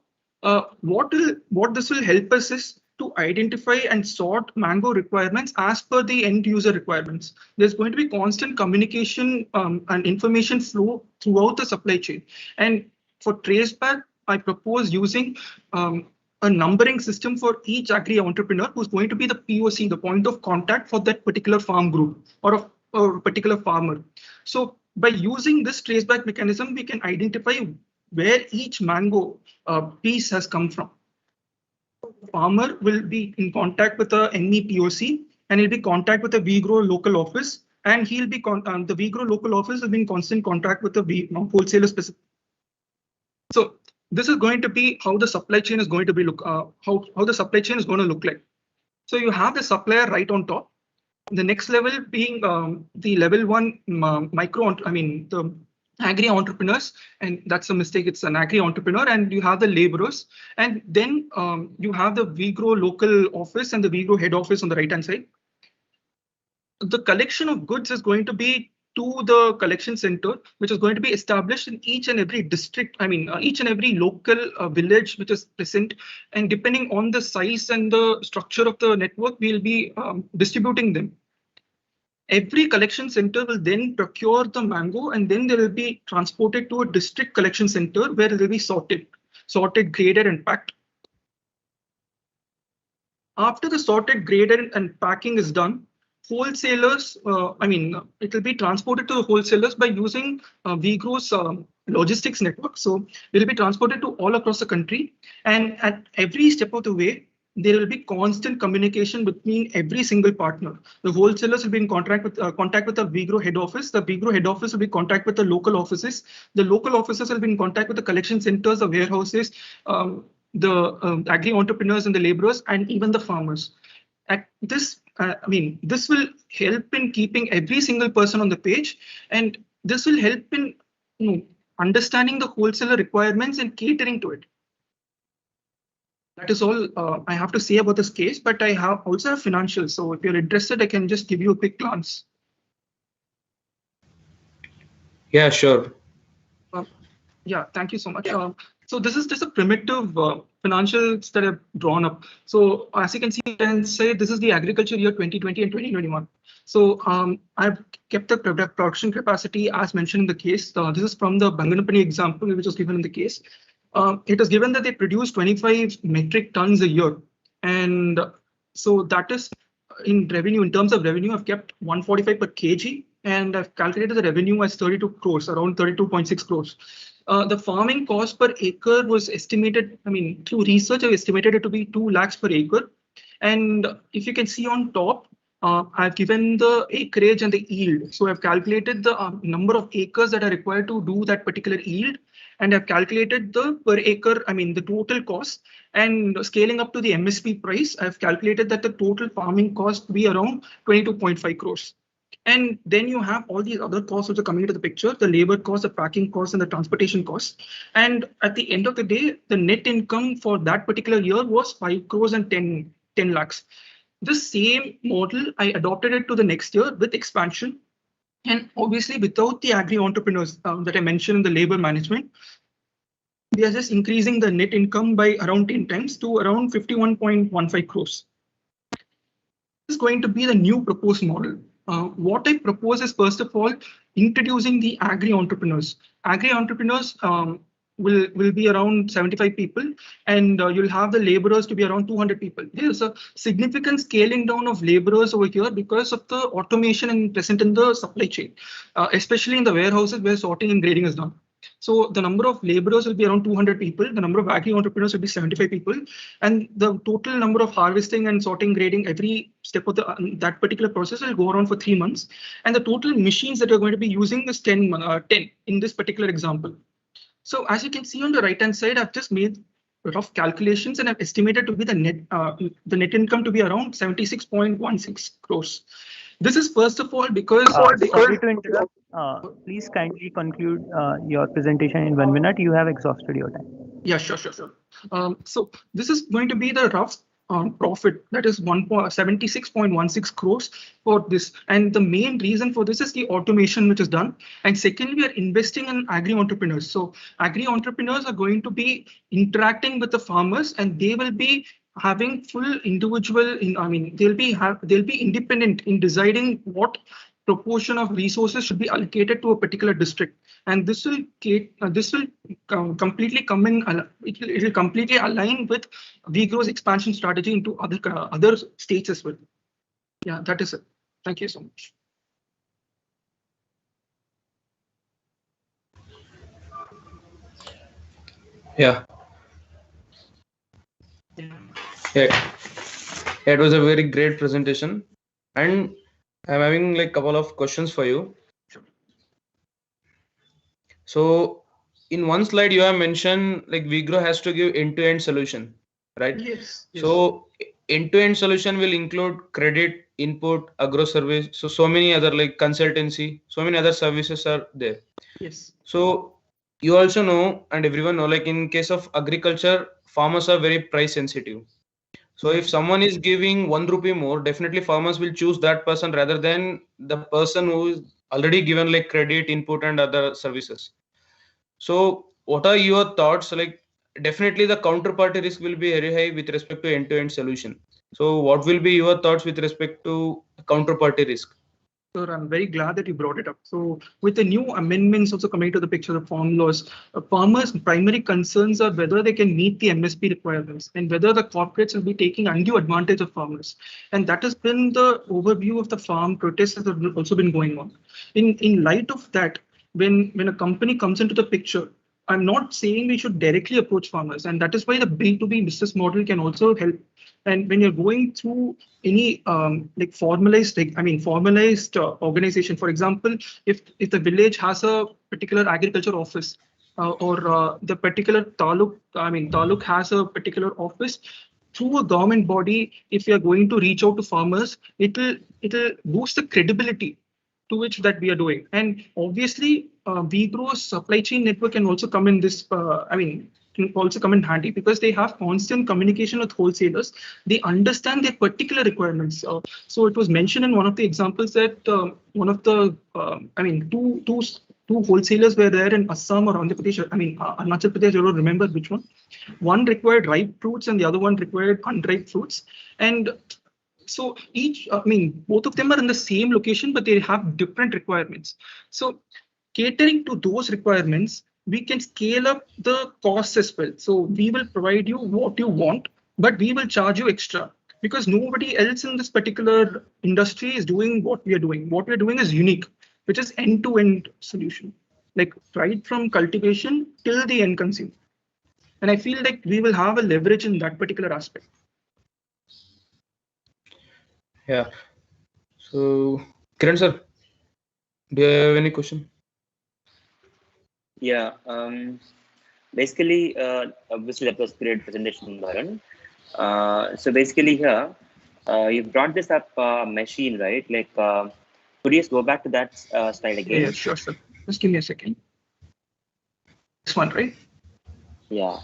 what this will help us is to identify and sort mango requirements as per the end user requirements. There's going to be constant communication and information flow throughout the supply chain. And for traceback, I propose using a numbering system for each agri entrepreneur who's going to be the POC, the point of contact for that particular farm group or a particular farmer. So by using this traceback mechanism, we can identify where each mango piece has come from. Farmer will be in contact with the NE POC and he'll be in contact with the Vigro local office, and he'll be the Vigro local office will be in constant contact with the wholesaler specific. So this is going to be how the supply chain is going to be how the supply chain is going to look like. So you have the supplier right on top. The next level being the level 1 the agri-entrepreneurs, and that's a mistake, it's an agri-entrepreneur, and you have the laborers, and then you have the WeGrow local office and the WeGrow head office on the right-hand side. The collection of goods is going to be to the collection center, which is going to be established in each and every district, each and every local village which is present, and depending on the size and the structure of the network, we'll be distributing them. Every collection center will then procure the mango, and then they will be transported to a district collection center where they will be sorted, graded, and packed. After the sorted, graded, and packing is done, wholesalers, it will be transported to the wholesalers by using WeGrow's logistics network. So it will be transported to all across the country, and at every step of the way, there will be constant communication between every single partner. The wholesalers will be in contact with the WeGrow head office. The WeGrow head office will be in contact with the local offices. The local offices will be in contact with the collection centers, the warehouses, the agri-entrepreneurs and the laborers, and even the farmers. At this, this will help in keeping every single person on the page, and this will help in understanding the wholesaler requirements and catering to it. That is all I have to say about this case, but I also have financials. So if you're interested, I can just give you a quick glance. Yeah, sure. Yeah, thank you so much. So this is just a primitive financials that I've drawn up. So as you can see, and say this is the agriculture year 2020 and 2021. So I've kept the production capacity as mentioned in the case. This is from the Banganapani example, which was given in the case. It is given that they produce 25 metric tons a year. And so that is in revenue, in terms of revenue, I've kept 145 per kg, and I've calculated the revenue as 32 crores, around 32.6 crores. The farming cost per acre was estimated, through research, I've estimated it to be 2 lakhs per acre. And if you can see on top, I've given the acreage and the yield. So I've calculated the number of acres that are required to do that particular yield. And I've calculated the per acre, the total cost, and scaling up to the MSP price, I've calculated that the total farming cost be around 22.5 crores. And then you have all these other costs which are coming into the picture, the labor cost, the packing cost, and the transportation cost. And at the end of the day, the net income for that particular year was 5 crores and 10 lakhs. The same model, I adopted it to the next year with expansion. And obviously, without the agri-entrepreneurs that I mentioned in the labor management, we are just increasing the net income by around 10 times to around 51.15 crores. This is going to be the new proposed model. What I propose is, first of all, introducing the agri-entrepreneurs. Agri-entrepreneurs will be around 75 people, and you'll have the laborers to be around 200 people. There's a significant scaling down of laborers over here because of the automation present in the supply chain, especially in the warehouses where sorting and grading is done. So the number of laborers will be around 200 people. The number of agri-entrepreneurs will be 75 people. And the total number of harvesting and sorting, grading, every step of that particular process will go around for 3 months. And the total machines that you're going to be using is 10 in this particular example. So as you can see on the right-hand side, I've just made rough calculations, and I've estimated to be the net income to be around 76.16 crores. This is first of all because sorry to interrupt. Please kindly conclude your presentation in 1 minute. You have exhausted your time. Yeah, sure. So this is going to be the rough profit, that is 76.16 crores for this. And the main reason for this is the automation which is done. And secondly, we are investing in agri-entrepreneurs. So agri-entrepreneurs are going to be interacting with the farmers, and they will be having full individual, they'll be independent in deciding what proportion of resources should be allocated to a particular district, and this will completely come in. It will completely align with WeGrow's expansion strategy into other states as well. Yeah, that is it. Thank you so much. Yeah. It was a very great presentation, and I'm having like a couple of questions for you. Sure. So in one slide you have mentioned like WeGrow has to give end-to-end solution, right? Yes. So end-to-end solution will include credit, input, agro service. So many other like consultancy, so many other services are there. Yes. So you also know, and everyone know, like in case of agriculture, farmers are very price sensitive. So if someone is giving 1 rupee more, definitely farmers will choose that person rather than the person who is already given like credit, input, and other services. So what are your thoughts? Like definitely the counterparty risk will be very high with respect to end-to-end solution. So what will be your thoughts with respect to counterparty risk? Sir, I'm very glad that you brought it up. So with the new amendments also coming to the picture of farm laws, farmers' primary concerns are whether they can meet the MSP requirements and whether the corporates will be taking undue advantage of farmers. And that has been the overview of the farm protests that have also been going on. In light of that, when a company comes into the picture, I'm not saying we should directly approach farmers, and that is why the B2B business model can also help. And when you're going through any like formalized organization, for example, if the village has a particular agriculture office or the particular taluk has a particular office, through a government body, if you are going to reach out to farmers, it'll boost the credibility to which that we are doing. And obviously, VGrow's supply chain network can also come in this, can also come in handy because they have constant communication with wholesalers. They understand their particular requirements. So it was mentioned in one of the examples that one of the, two wholesalers were there in Assam or Andhra Pradesh, Arunachal Pradesh, I don't remember which one. One required ripe fruits and the other one required unripe fruits. And so both of them are in the same location, but they have different requirements. So catering to those requirements, we can scale up the costs as well. So we will provide you what you want, but we will charge you extra because nobody else in this particular industry is doing what we are doing. What we are doing is unique, which is end-to-end solution, like right from cultivation till the end consumer. And I feel like we will have a leverage in that particular aspect. Yeah. So, Kiran sir, do you have any question? Yeah. Basically, obviously that was great presentation, Varun. So basically here, you brought this up machine, right? Like, could you just go back to that slide again? Yeah, sure. Just give me a second. This one, right? Yeah.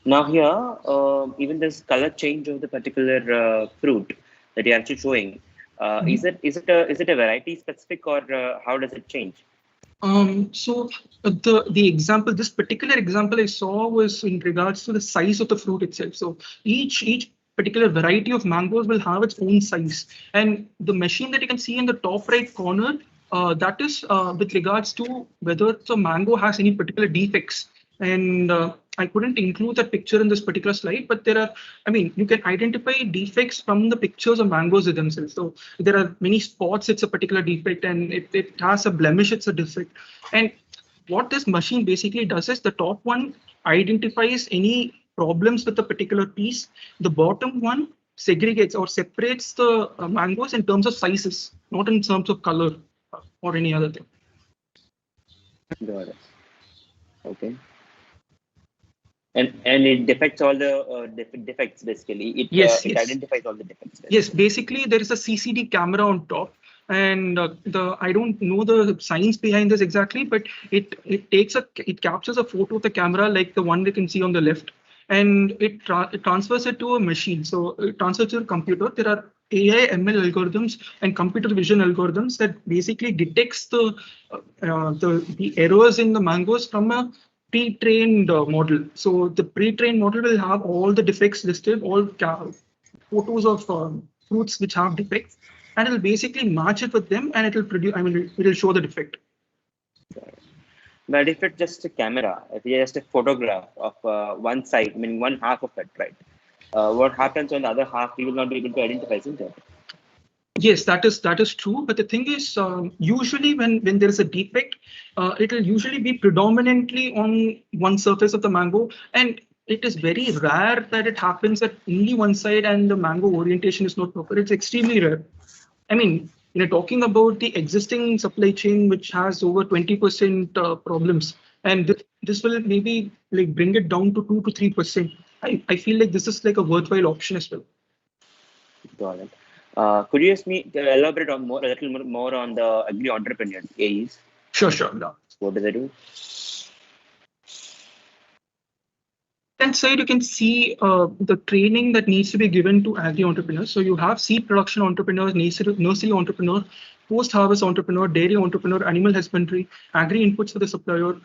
Now here, even this color change of the particular fruit that you're actually showing, is it a variety specific or how does it change? So the example, this particular example I saw was in regards to the size of the fruit itself. So each particular variety of mangoes will have its own size, and the machine that you can see in the top right corner, that is with regards to whether the mango has any particular defects. And I couldn't include that picture in this particular slide, but there are, you can identify defects from the pictures of mangoes themselves. So there are many spots, it's a particular defect, and if it has a blemish, it's a defect. And what this machine basically does is the top one identifies any problems with the particular piece. The bottom one segregates or separates the mangoes in terms of sizes, not in terms of color or any other thing. Got it. Okay. And it detects all the defects basically. It identifies all the defects. Yes, basically there is a CCD camera on top, and I don't know the science behind this exactly, but it captures a photo of the camera like the one we can see on the left, and it transfers it to a machine. So it transfers to a computer. There are AI ML algorithms and computer vision algorithms that basically detects the errors in the mangoes from a pre-trained model. So the pre-trained model will have all the defects listed, all photos of fruits which have defects, and it will basically match it with them, and it will produce. It will show the defect. But if it's just a camera, if it's just a photograph of one side, one half of it, right? What happens on the other half, we will not be able to identify, isn't it? Yes, that is true. But the thing is, usually when there is a defect, it will usually be predominantly on one surface of the mango, and it is very rare that it happens at only one side and the mango orientation is not proper. It's extremely rare. Talking about the existing supply chain, which has over 20% problems, and this will maybe like bring it down to 2 to 3%. I feel like this is like a worthwhile option as well. Got it. Could you elaborate on a little more on the agri entrepreneurs, AEs? Sure, sure. No. What do they do? And so you can see the training that needs to be given to agri entrepreneurs. So you have seed production entrepreneurs, nursery entrepreneur, post-harvest entrepreneur, dairy entrepreneur, animal husbandry, agri inputs for the supplier,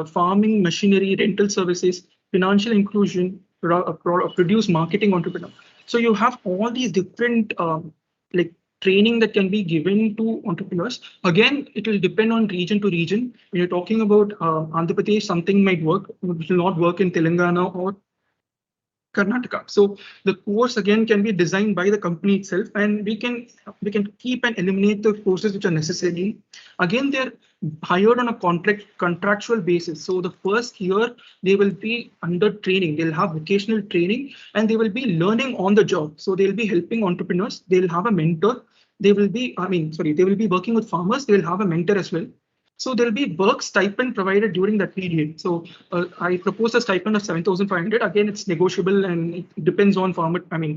farming, machinery, rental services, financial inclusion, produce marketing entrepreneur. So you have all these different like training that can be given to entrepreneurs. Again, it will depend on region to region. When you're talking about Andhra Pradesh, something might work, which will not work in Telangana or Karnataka. So the course again can be designed by the company itself, and we can keep and eliminate the courses which are necessary. Again, they're hired on a contractual basis. So the first year they will be under training. They'll have vocational training and they will be learning on the job. So they'll be helping entrepreneurs. They'll have a mentor. They will be working with farmers. They will have a mentor as well. So there will be work stipend provided during that period. So I propose a stipend of 7,500. Again, it's negotiable and it depends on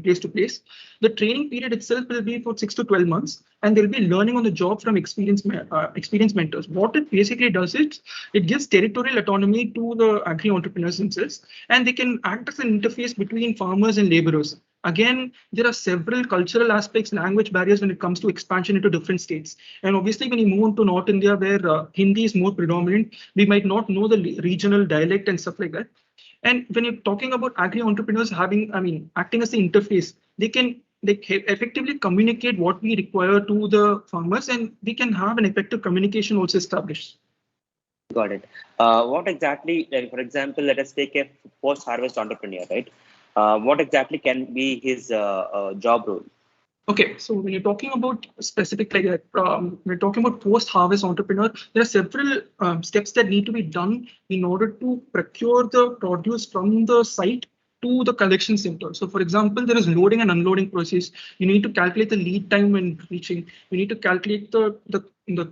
place to place. The training period itself will be for 6 to 12 months, and they'll be learning on the job from experienced mentors. What it basically does is it gives territorial autonomy to the agri entrepreneurs themselves, and they can act as an interface between farmers and laborers. Again, there are several cultural aspects, language barriers when it comes to expansion into different states. And obviously, when you move into North India, where Hindi is more predominant, we might not know the regional dialect and stuff like that. And when you're talking about agri entrepreneurs acting as the interface, they can effectively communicate what we require to the farmers, and we can have an effective communication also established. Got it. What exactly, for example, let us take a post-harvest entrepreneur, right? What exactly can be his job role? Okay, so when you're talking about specific like that, we're talking about post-harvest entrepreneur, there are several steps that need to be done in order to procure the produce from the site to the collection center. So for example, there is loading and unloading process. You need to calculate the lead time when reaching. You need to calculate the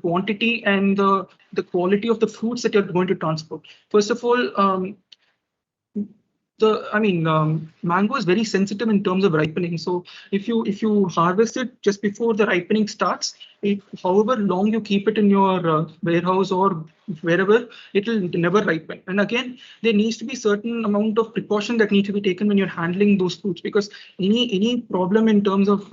quantity and the quality of the fruits that you're going to transport. First of all, mango is very sensitive in terms of ripening. So if you harvest it just before the ripening starts, however long you keep it in your warehouse or wherever, it will never ripen. And again, there needs to be certain amount of precaution that needs to be taken when you're handling those fruits, because any problem in terms of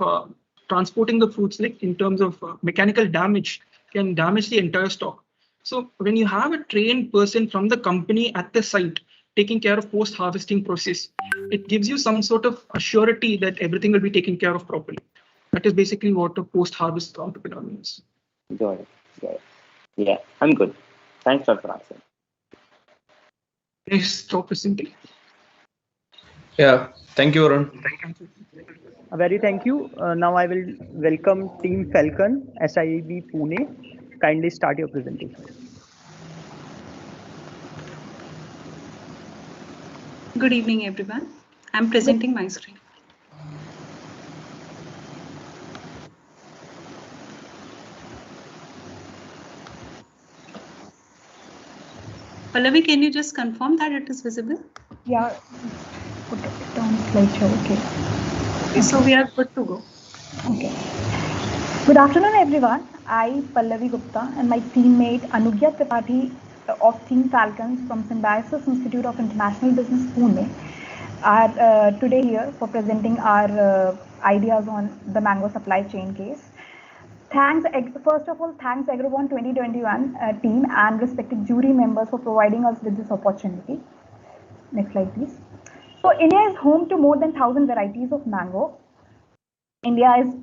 transporting the fruits, like in terms of mechanical damage, can damage the entire stock. So when you have a trained person from the company at the site taking care of post-harvesting process, it gives you some sort of assurity that everything will be taken care of properly. That is basically what a post-harvest entrepreneur means. Got it. Yeah, I'm good. Thanks for answering. Yes, stop presenting. Yeah, thank you, Arun. Very thank you. Now I will welcome Team Falcon, SIB Pune. Kindly start your presentation. Good evening, everyone. I'm presenting my screen. Pallavi, can you just confirm that it is visible? Yeah, put it on slideshow. Okay. So we are good to go. Okay. Good afternoon, everyone. I, Pallavi Gupta, and my teammate Anugya Tripathi of Team Falcons from Symbiosis Institute of International Business, Pune, are today here for presenting our ideas on the mango supply chain case. First of all, thanks Agrovon 2021 team and respected jury members for providing us with this opportunity. Next slide, please. So India is home to more than 1,000 varieties of mango. India is,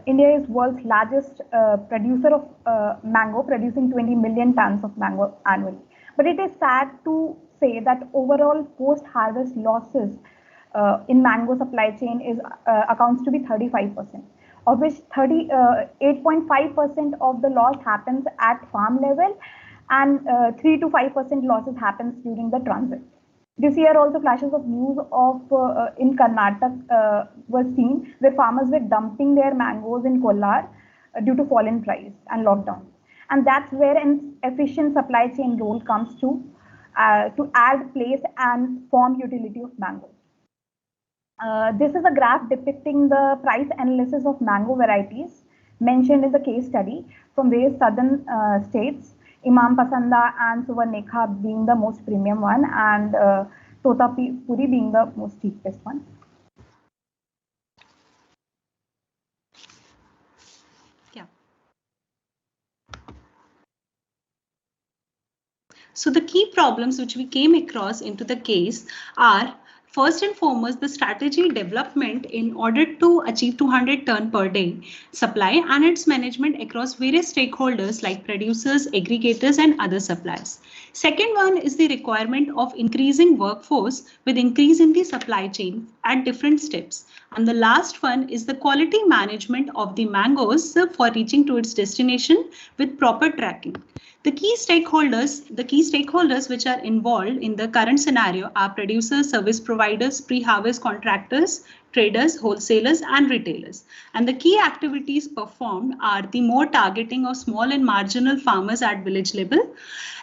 India is world's largest producer of mango, producing 20 million tons of mango annually. But it is sad to say that overall post-harvest losses in mango supply chain is accounts to be 35%, of which 8.5% of the loss happens at farm level, and 3 to 5% losses happens during the transit. This year also flashes of news of in Karnataka were seen where farmers were dumping their mangoes in Kollar due to fall in price and lockdown. And that's where an efficient supply chain role comes to add place and form utility of mango. This is a graph depicting the price analysis of mango varieties mentioned in the case study from various southern states, Imam Pasanda and Suvarnekha being the most premium one, and Totapuri being the most cheapest one. Yeah. So the key problems which we came across into the case are, first and foremost, the strategy development in order to achieve 200 ton per day supply and its management across various stakeholders like producers, aggregators, and other suppliers. Second one is the requirement of increasing workforce with increase in the supply chain at different steps. And the last one is the quality management of the mangoes for reaching to its destination with proper tracking. The key stakeholders which are involved in the current scenario are producers, service providers, pre-harvest contractors, traders, wholesalers, and retailers. And the key activities performed are the more targeting of small and marginal farmers at village level,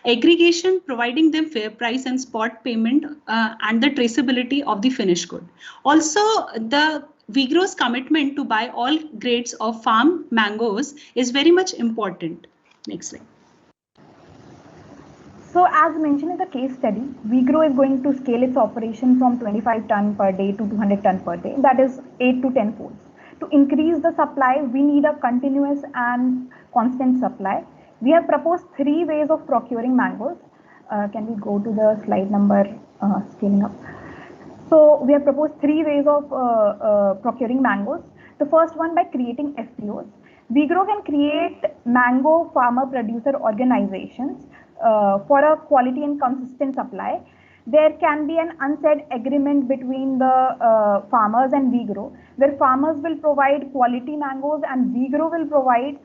aggregation, providing them fair price and spot payment, and the traceability of the finished good. Also, the Vigro's commitment to buy all grades of farm mangoes is very much important. Next slide. So as mentioned in the case study, Vigro is going to scale its operation from 25 ton per day to 200 ton per day. That is 8 to 10 folds. To increase the supply, we need a continuous and constant supply. We have proposed 3 ways of procuring mangoes. Can we go to the slide number scaling up? So we have proposed 3 ways of procuring mangoes. The first one by creating FPOs. Vigro can create mango farmer producer organizations for a quality and consistent supply. There can be an unsaid agreement between the farmers and Vigro, where farmers will provide quality mangoes and Vigro will provide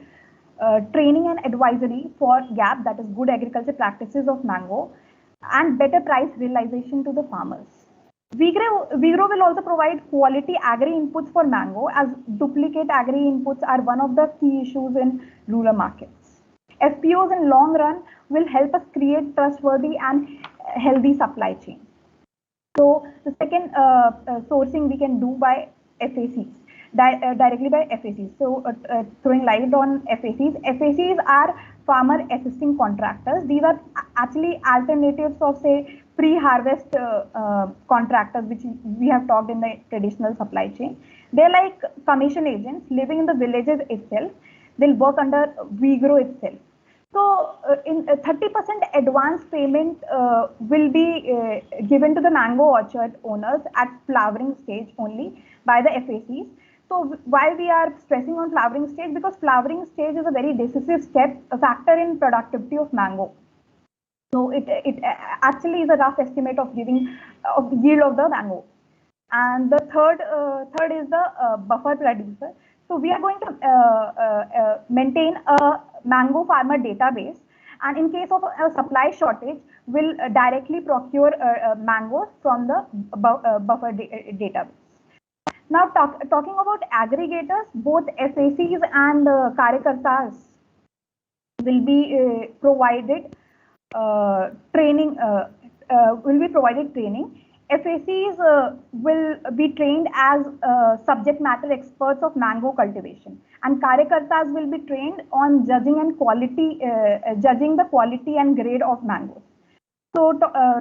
training and advisory for GAP, that is good agriculture practices of mango, and better price realization to the farmers. Vigro will also provide quality agri inputs for mango, as duplicate agri inputs are one of the key issues in rural markets. FPOs in long run will help us create trustworthy and healthy supply chain. So the second sourcing we can do by FACs, directly by FACs. So throwing light on FACs. FACs are farmer assisting contractors. These are actually alternatives of, say, pre-harvest contractors, which we have talked in the traditional supply chain. They're like commission agents living in the villages itself. They'll work under Vigro itself. So in 30% advance payment will be given to the mango orchard owners at flowering stage only by the FACs. So why we are stressing on flowering stage? Because flowering stage is a very decisive step, a factor in productivity of mango. So it actually is a rough estimate of giving of the yield of the mango. And the third is the buffer producer. So we are going to maintain a mango farmer database, and in case of a supply shortage, we'll directly procure mangoes from the buffer database. Now talking about aggregators, both FACs and Karyakartas will be provided training. FACs will be trained as subject matter experts of mango cultivation, and Karyakartas will be trained on judging and judging the quality and grade of mangoes. So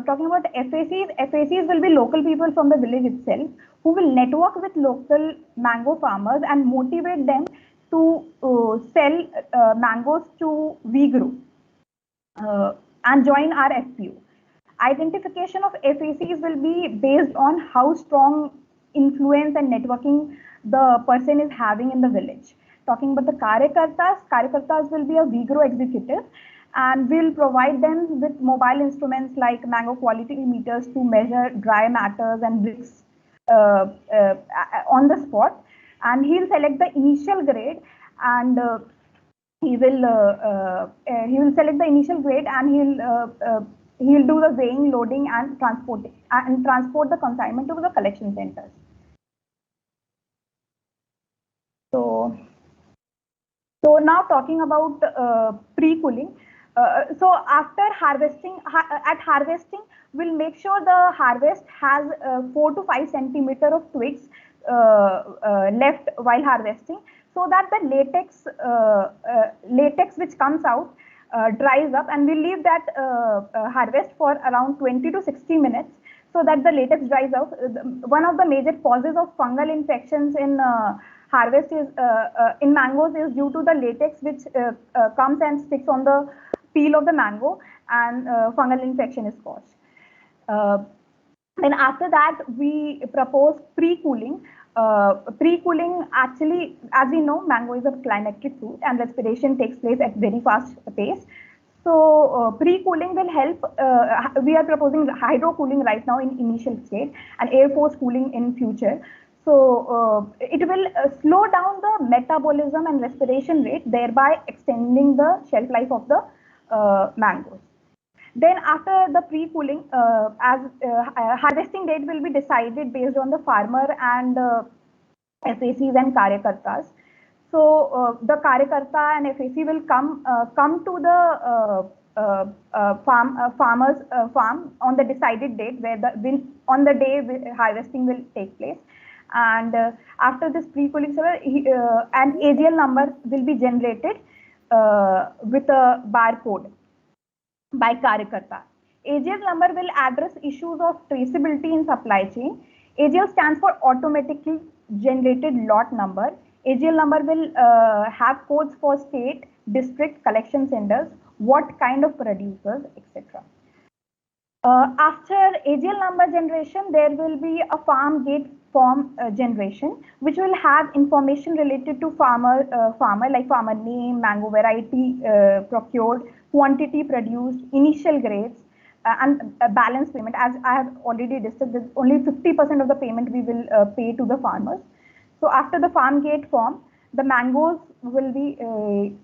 talking about FACs will be local people from the village itself who will network with local mango farmers and motivate them to sell mangoes to Vigro and join our FPO. Identification of FACs will be based on how strong influence and networking the person is having in the village. Talking about the Karyakartas will be a Vigro executive, and we'll provide them with mobile instruments like mango quality meters to measure dry matters and bricks on the spot. And he'll select the initial grade, and he will select the initial grade, and he'll do the weighing, loading, and transport the consignment to the collection centers. So now talking about pre-cooling. So after harvesting, at harvesting, we'll make sure the harvest has 4 to 5 centimeter of twigs left while harvesting, so that the latex which comes out dries up, and we leave that harvest for around 20 to 60 minutes so that the latex dries out. One of the major causes of fungal infections in harvest is in mangoes is due to the latex which comes and sticks on the peel of the mango, and fungal infection is caused. Then after that, we propose pre-cooling. Pre-cooling, actually, as we know, mango is a climatic fruit and respiration takes place at very fast pace. So pre-cooling will help. We are proposing hydro cooling right now in initial state and air force cooling in future. So it will slow down the metabolism and respiration rate, thereby extending the shelf life of the mangoes. Then after the pre-cooling, harvesting date will be decided based on the farmer and FACs and Karyakartas. So the Karyakarta and FAC will come to the farmer's farm on the decided date, where on the day harvesting will take place. And after this pre-cooling, an AGL number will be generated with a barcode by Karyakarta. AGL number will address issues of traceability in supply chain. AGL stands for automatically generated lot number. AGL number will have codes for state, district, collection centers, what kind of producers, etc. After AGL number generation, there will be a farm gate form generation, which will have information related to farmer like farmer name, mango variety procured, quantity produced, initial grades, and balance payment. As I have already discussed, only 50% of the payment we will pay to the farmers. So after the farm gate form, the mangoes will be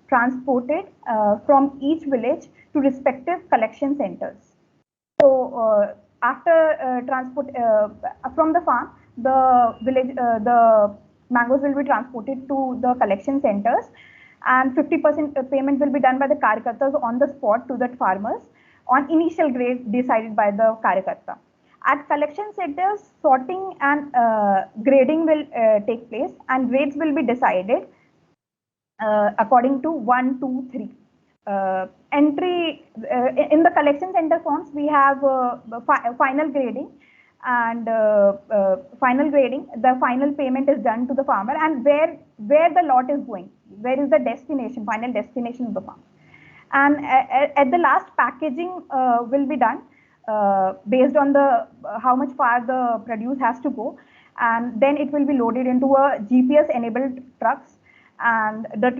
transported from each village to respective collection centers. So after transport from the farm, the mangoes will be transported to the collection centers, and 50% payment will be done by the Karyakartas on the spot to the farmers on initial grade decided by the Karyakarta. At collection centers, sorting and grading will take place, and grades will be decided according to 1, 2, 3. Entry in the collection center forms, we have final grading, and the final payment is done to the farmer, and where the lot is going, where is the destination, final destination of the farm. And at the last, packaging will be done based on the how much far the produce has to go, and then it will be loaded into a GPS enabled trucks, and the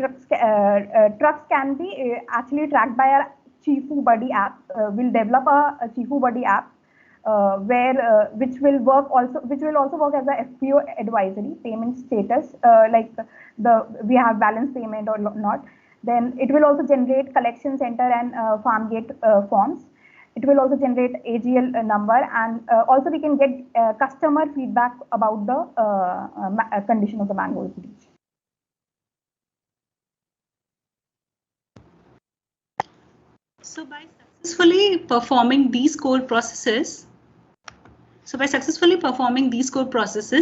trucks can be actually tracked by a Chifu Buddy app. We'll develop a Chifu Buddy app which will also work as a FPO advisory, payment status, like we have balance payment or not. Then it will also generate collection center and farm gate forms. It will also generate AGL number, and also we can get customer feedback about the condition of the mangoes. So by successfully performing these core processes,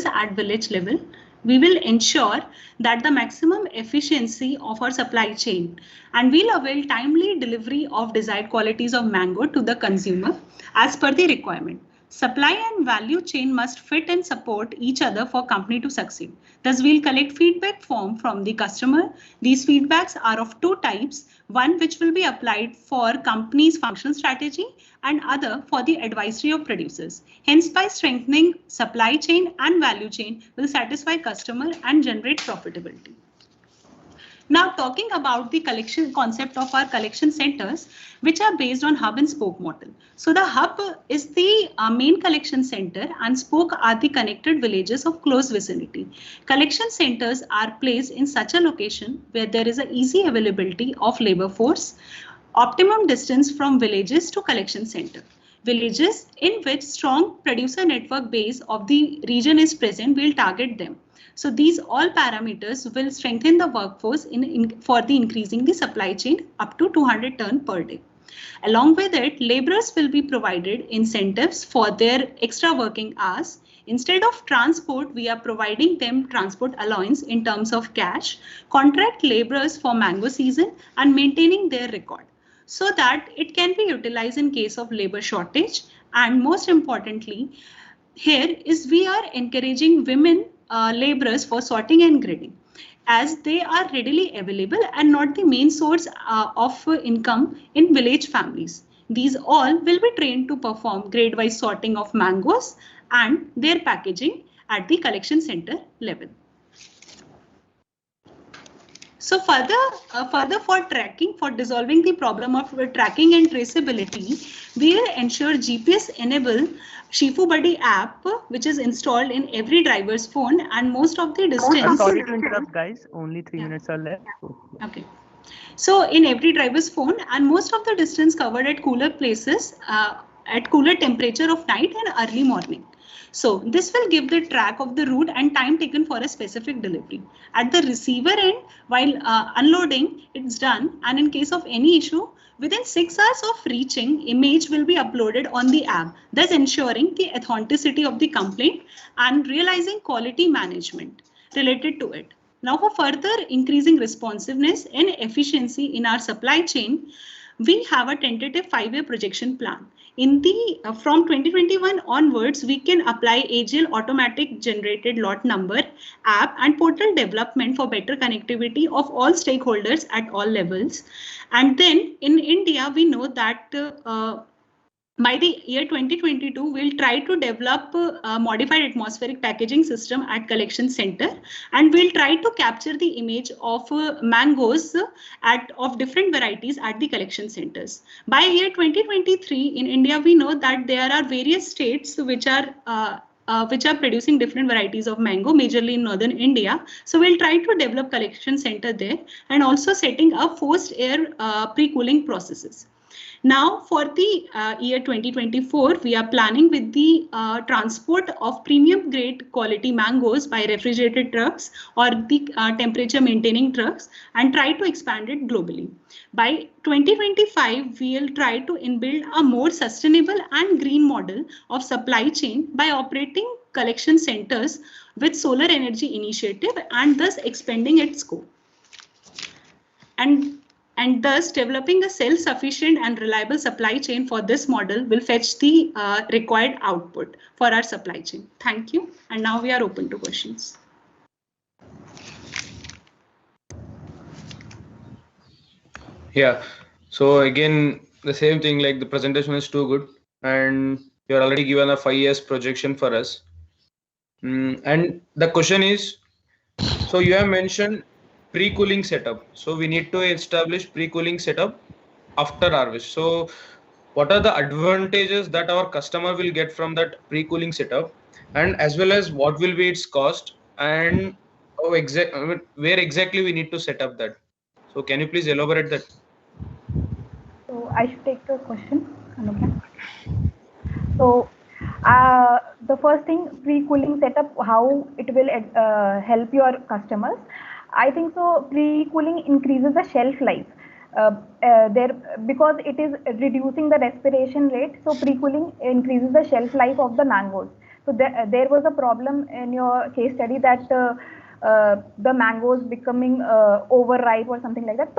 at village level, we will ensure that the maximum efficiency of our supply chain, and we'll avail timely delivery of desired qualities of mango to the consumer as per the requirement. Supply and value chain must fit and support each other for company to succeed. Thus, we'll collect feedback form from the customer. These feedbacks are of two types, one which will be applied for company's functional strategy and other for the advisory of producers. Hence, by strengthening supply chain and value chain, will satisfy customer and generate profitability. Now, talking about the collection concept of our collection centers, which are based on hub and spoke model. So the hub is the main collection center, and spoke are the connected villages of close vicinity. Collection centers are placed in such a location where there is an easy availability of labor force, optimum distance from villages to collection center. villages in which strong producer network base of the region is present, we'll target them. So these all parameters will strengthen the workforce for the increasing the supply chain up to 200 ton per day. Along with it, laborers will be provided incentives for their extra working hours. Instead of transport, we are providing them transport allowance in terms of cash, contract laborers for mango season and maintaining their record so that it can be utilized in case of labor shortage. And most importantly, here is we are encouraging women laborers for sorting and grading, as they are readily available and not the main source of income in village families. These all will be trained to perform grade-wise sorting of mangoes and their packaging at the collection center level. So further for tracking, for dissolving the problem of tracking and traceability, we will ensure GPS-enable Shifu Buddy app, which is installed in every driver's phone, and most of the distance. I'm sorry to interrupt, guys. Only 3 minutes are left. Okay. So in every driver's phone, and most of the distance covered at cooler places, at cooler temperature of night and early morning. So this will give the track of the route and time taken for a specific delivery. At the receiver end, while unloading, it's done. And in case of any issue, within 6 hours of reaching, image will be uploaded on the app, thus ensuring the authenticity of the complaint and realizing quality management related to it. Now, for further increasing responsiveness and efficiency in our supply chain, we have a tentative 5-year projection plan. In the from 2021 onwards, we can apply AGL automatic generated lot number app and portal development for better connectivity of all stakeholders at all levels. And then in India, we know that by the year 2022, we'll try to develop a modified atmospheric packaging system at collection center, and we'll try to capture the image of mangoes of different varieties at the collection centers. By year 2023 in India, we know that there are various states which are producing different varieties of mango, majorly in northern India. So we'll try to develop collection center there and also setting up forced air pre-cooling processes. Now for the year 2024, we are planning with the transport of premium grade quality mangoes by refrigerated trucks or the temperature maintaining trucks and try to expand it globally. By 2025, we will try to inbuild a more sustainable and green model of supply chain by operating collection centers with solar energy initiative and thus expanding its scope. And thus developing a self-sufficient and reliable supply chain for this model will fetch the required output for our supply chain. Thank you. And now we are open to questions. Yeah. So again, the same thing, like the presentation is too good and you're already given a 5 years projection for us. And the question is, so you have mentioned pre-cooling setup. So we need to establish pre-cooling setup after harvest. So what are the advantages that our customer will get from that pre-cooling setup, and as well as what will be its cost and where exactly we need to set up that? So can you please elaborate that? So I should take the question. Okay. So the first thing, pre-cooling setup, how it will help your customers. I think so. Pre-cooling increases the shelf life because it is reducing the respiration rate. So pre-cooling increases the shelf life of the mangoes. So there was a problem in your case study that the mangoes becoming overripe or something like that.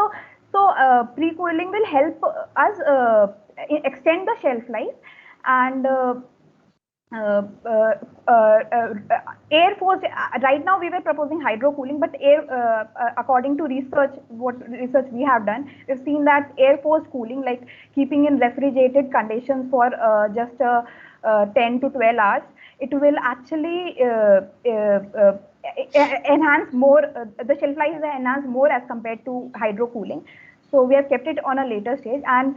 So pre-cooling will help us extend the shelf life and air force. Right now we were proposing hydro cooling, but according to research, what research we have done, we've seen that air force cooling, like keeping in refrigerated conditions for just 10 to 12 hours, it will actually enhance more, the shelf life is enhanced more as compared to hydro cooling. So we have kept it on a later stage. And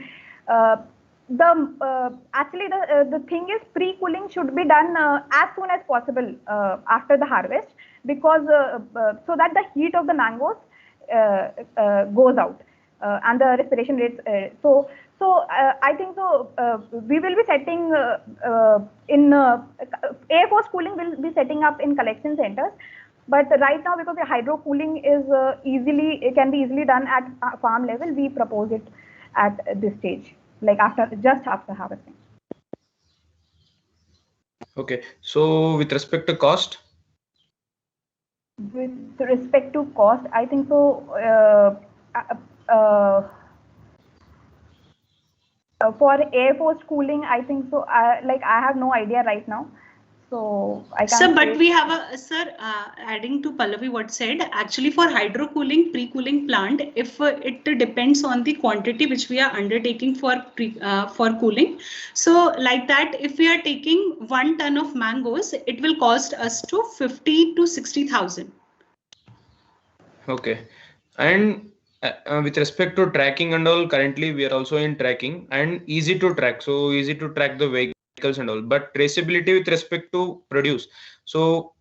actually the thing is, pre-cooling should be done as soon as possible after the harvest, because so that the heat of the mangoes goes out and the respiration rates. So So I think so. We will be setting in AFO schooling will be setting up in collection centers. But right now, because the hydro cooling is it can be easily done at farm level, we propose it at this stage, like just after harvesting. Okay. So with respect to cost. With respect to cost, I think so. For AFO schooling, I think so. Like I have no idea right now. So I can't. Sir, but we have a adding to Pallavi what said, actually for hydro cooling, pre-cooling plant, if it depends on the quantity which we are undertaking for cooling. So like that, if we are taking 1 ton of mangoes, it will cost us to 50 to 60,000. Okay. And with respect to tracking and all, currently we are also in tracking and easy to track. So easy to track the vehicles and all, but traceability with respect to produce. So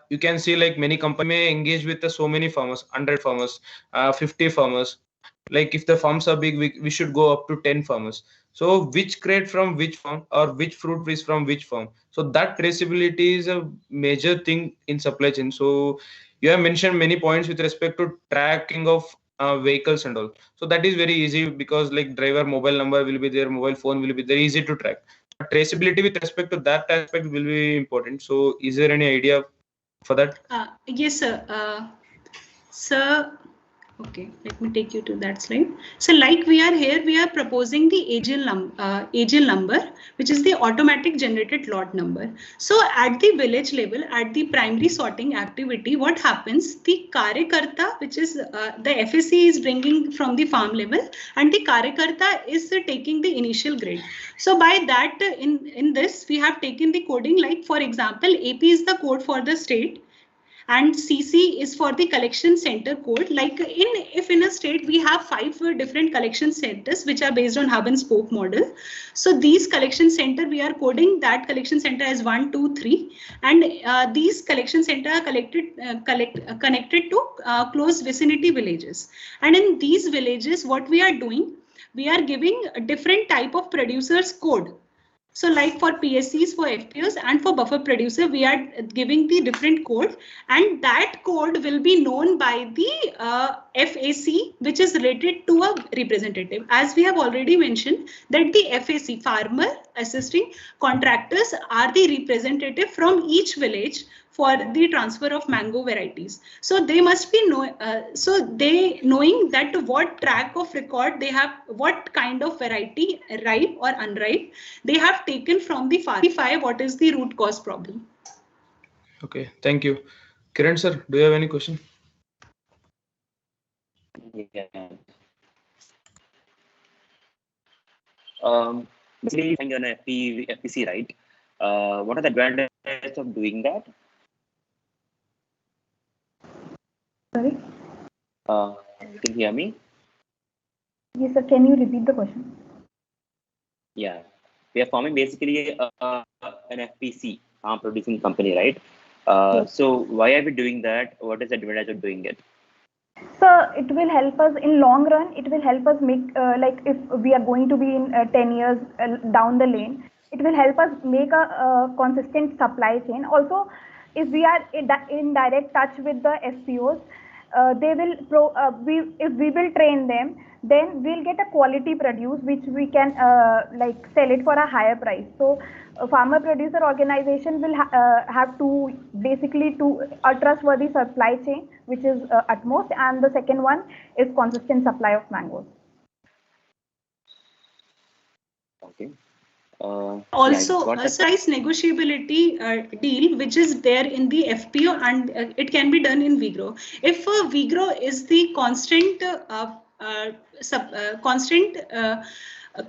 you can see like many companies may engage with so many farmers, 100 farmers, 50 farmers. Like if the farms are big, we should go up to 10 farmers. So which crate from which farm or which fruit is from which farm. So that traceability is a major thing in supply chain. So you have mentioned many points with respect to tracking of vehicles and all. So that is very easy because like driver mobile number will be there, mobile phone will be there, easy to track. But traceability with respect to that aspect will be important. So is there any idea for that? Yes, sir. Sir, okay, let me take you to that slide. So like we are proposing the AGL number, which is the automatic generated lot number. So at the village level, at the primary sorting activity, what happens, the Karyakarta, which is the FSC is bringing from the farm level, and the Karyakarta is taking the initial grade. So by that, in this, we have taken the coding, like for example, AP is the code for the state, and CC is for the collection center code. Like if in a state we have 5 different collection centers which are based on hub and spoke model. So these collection center, we are coding that collection center as 1, 2, 3, and these collection center are connected to close vicinity villages. And in these villages, what we are doing, we are giving a different type of producers code. So like for PSCs, for FPOs, and for buffer producer, we are giving the different code, and that code will be known by the FAC, which is related to a representative. As we have already mentioned that the FAC, farmer assisting contractors, are the representative from each village for the transfer of mango varieties. So they must be knowing that what track of record they have, what kind of variety, ripe or unripe, they have taken from the farm. What is the root cause problem? Okay, thank you. Kiran sir, do you have any question? Yeah. Basically, if you're an FPC, right? What are the advantages of doing that? Sorry? Can you hear me? Yes, sir. Can you repeat the question? Yeah. We are forming basically an FPC, farm producing company, right? Yes. So why are we doing that? What is the advantage of doing it? So it will help us in long run. It will help us make like if we are going to be in 10 years down the lane, it will help us make a consistent supply chain. Also, if we are in direct touch with the FPOs, they will if we will train them, then we'll get a quality produce which we can like sell it for a higher price. So a farmer producer organization will have to basically a trustworthy supply chain, which is utmost, and the second one is consistent supply of mangoes. Okay. Also, a price negotiability deal, which is there in the FPO, and it can be done in Vigro. If Vigro is the constant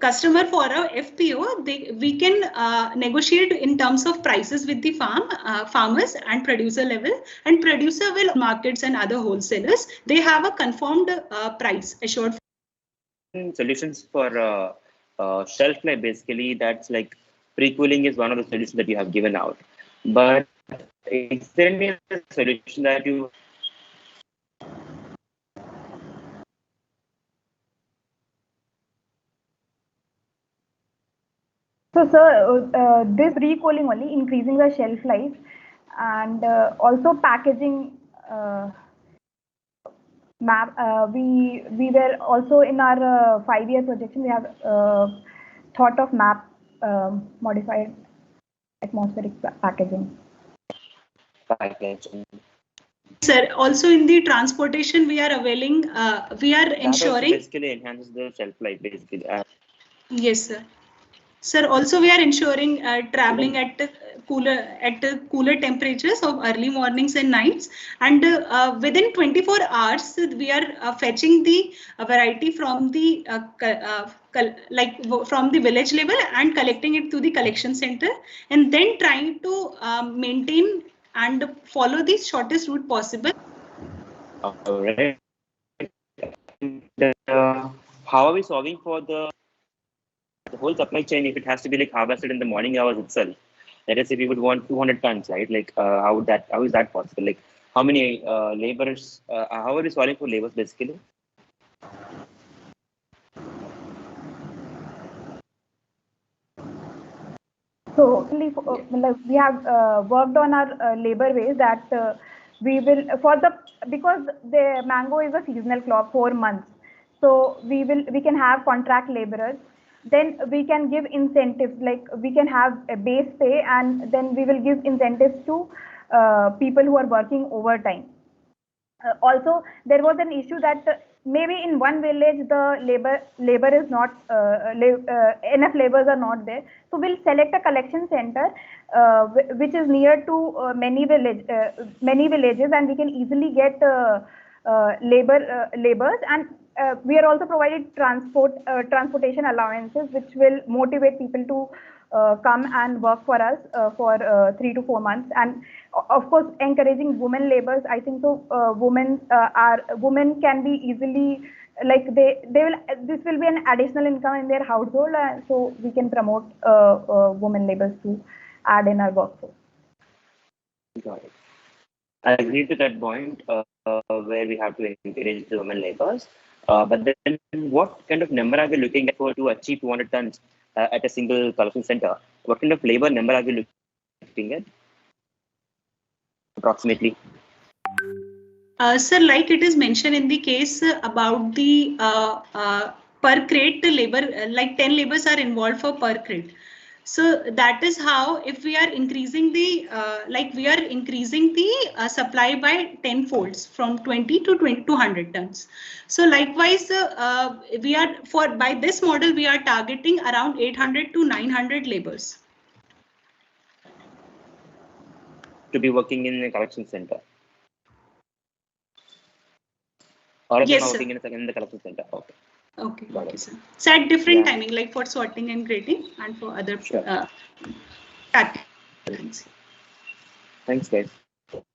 customer for a FPO, we can negotiate in terms of prices with the farmers and producer level, and producer will markets and other wholesalers. They have a confirmed price assured. Solutions for shelf life, basically, that's like pre-cooling is one of the solutions that you have given out. But is there any solution that you So, sir, this recalling only increasing the shelf life and also packaging map. We were also in our 5-year projection. We have thought of map modified atmospheric packaging. Sir, also in the transportation, we are availing, we are ensuring. Basically enhances the shelf life, basically. Yes, sir. Sir, also we are ensuring traveling at cooler temperatures of early mornings and nights, and within 24 hours we are fetching the variety from the from the village level and collecting it to the collection center, and then trying to maintain and follow the shortest route possible. All right. How are we solving for the whole supply chain if it has to be like harvested in the morning hours itself? Let us say we would want 200 tons, right? Like how is that possible? Like how many laborers? How are we solving for laborers basically? So we have worked on our labor ways that we will because the mango is a seasonal crop, 4 months. So we can have contract laborers. Then we can give incentives, like we can have a base pay, and then we will give incentives to people who are working overtime. Also, there was an issue that maybe in one village the labor is not enough laborers are not there. So we'll select a collection center which is near to many villages, and we can easily get laborers, and we are also provided transportation allowances, which will motivate people to come and work for us for 3 to 4 months. And of course, encouraging women laborers. I think so. Women can be easily, like this will be an additional income in their household, so we can promote women laborers to add in our workforce. Got it. I agree to that point where we have to encourage the women laborers. But then what kind of number are we looking at to achieve 200 tons at a single collection center? What kind of labor number are we looking at approximately? Sir, like it is mentioned in the case about the per crate labor, like 10 laborers are involved for per crate. So that is how, if we are increasing the supply by 10 folds from 20 to 200 tons. So likewise, by this model we are targeting around 800 to 900 laborers To be working in a collection center. Or yes, sir. Working in the collection center. Okay. Okay, sir. So at different timing, like for sorting and grading, and for other Thanks, guys.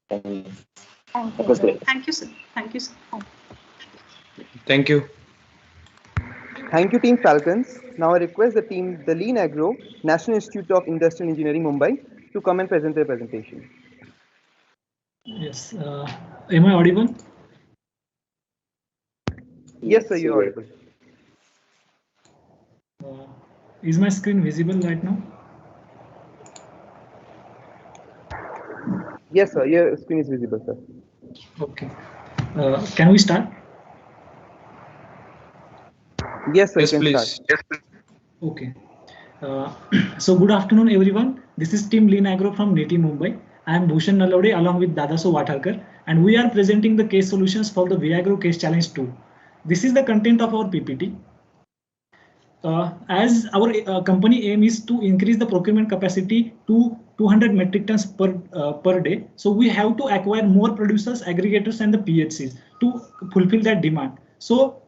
Thank you. Thank you, sir. Thank you, sir. Thank you. Thank you, Team Falcons. Now I request the Lean Agro, National Institute of Industrial Engineering, Mumbai, to come and present their presentation. Yes. Am I audible? Yes, sir, you're audible. Is my screen visible right now? Yes, sir, your screen is visible, sir. Okay. Can we start? Yes, sir, yes, you can please. start. Yes, please. Okay. So good afternoon, everyone. This is Team Lean Agro from NITI Mumbai. I am Bhushan Nalode along with Dadaso Watarkar, and we are presenting the case solutions for the VAgro Case Challenge 2. This is the content of our PPT. As our company aim is to increase the procurement capacity to 200 metric tons per day, so we have to acquire more producers, aggregators, and the PHCs to fulfill that demand. So,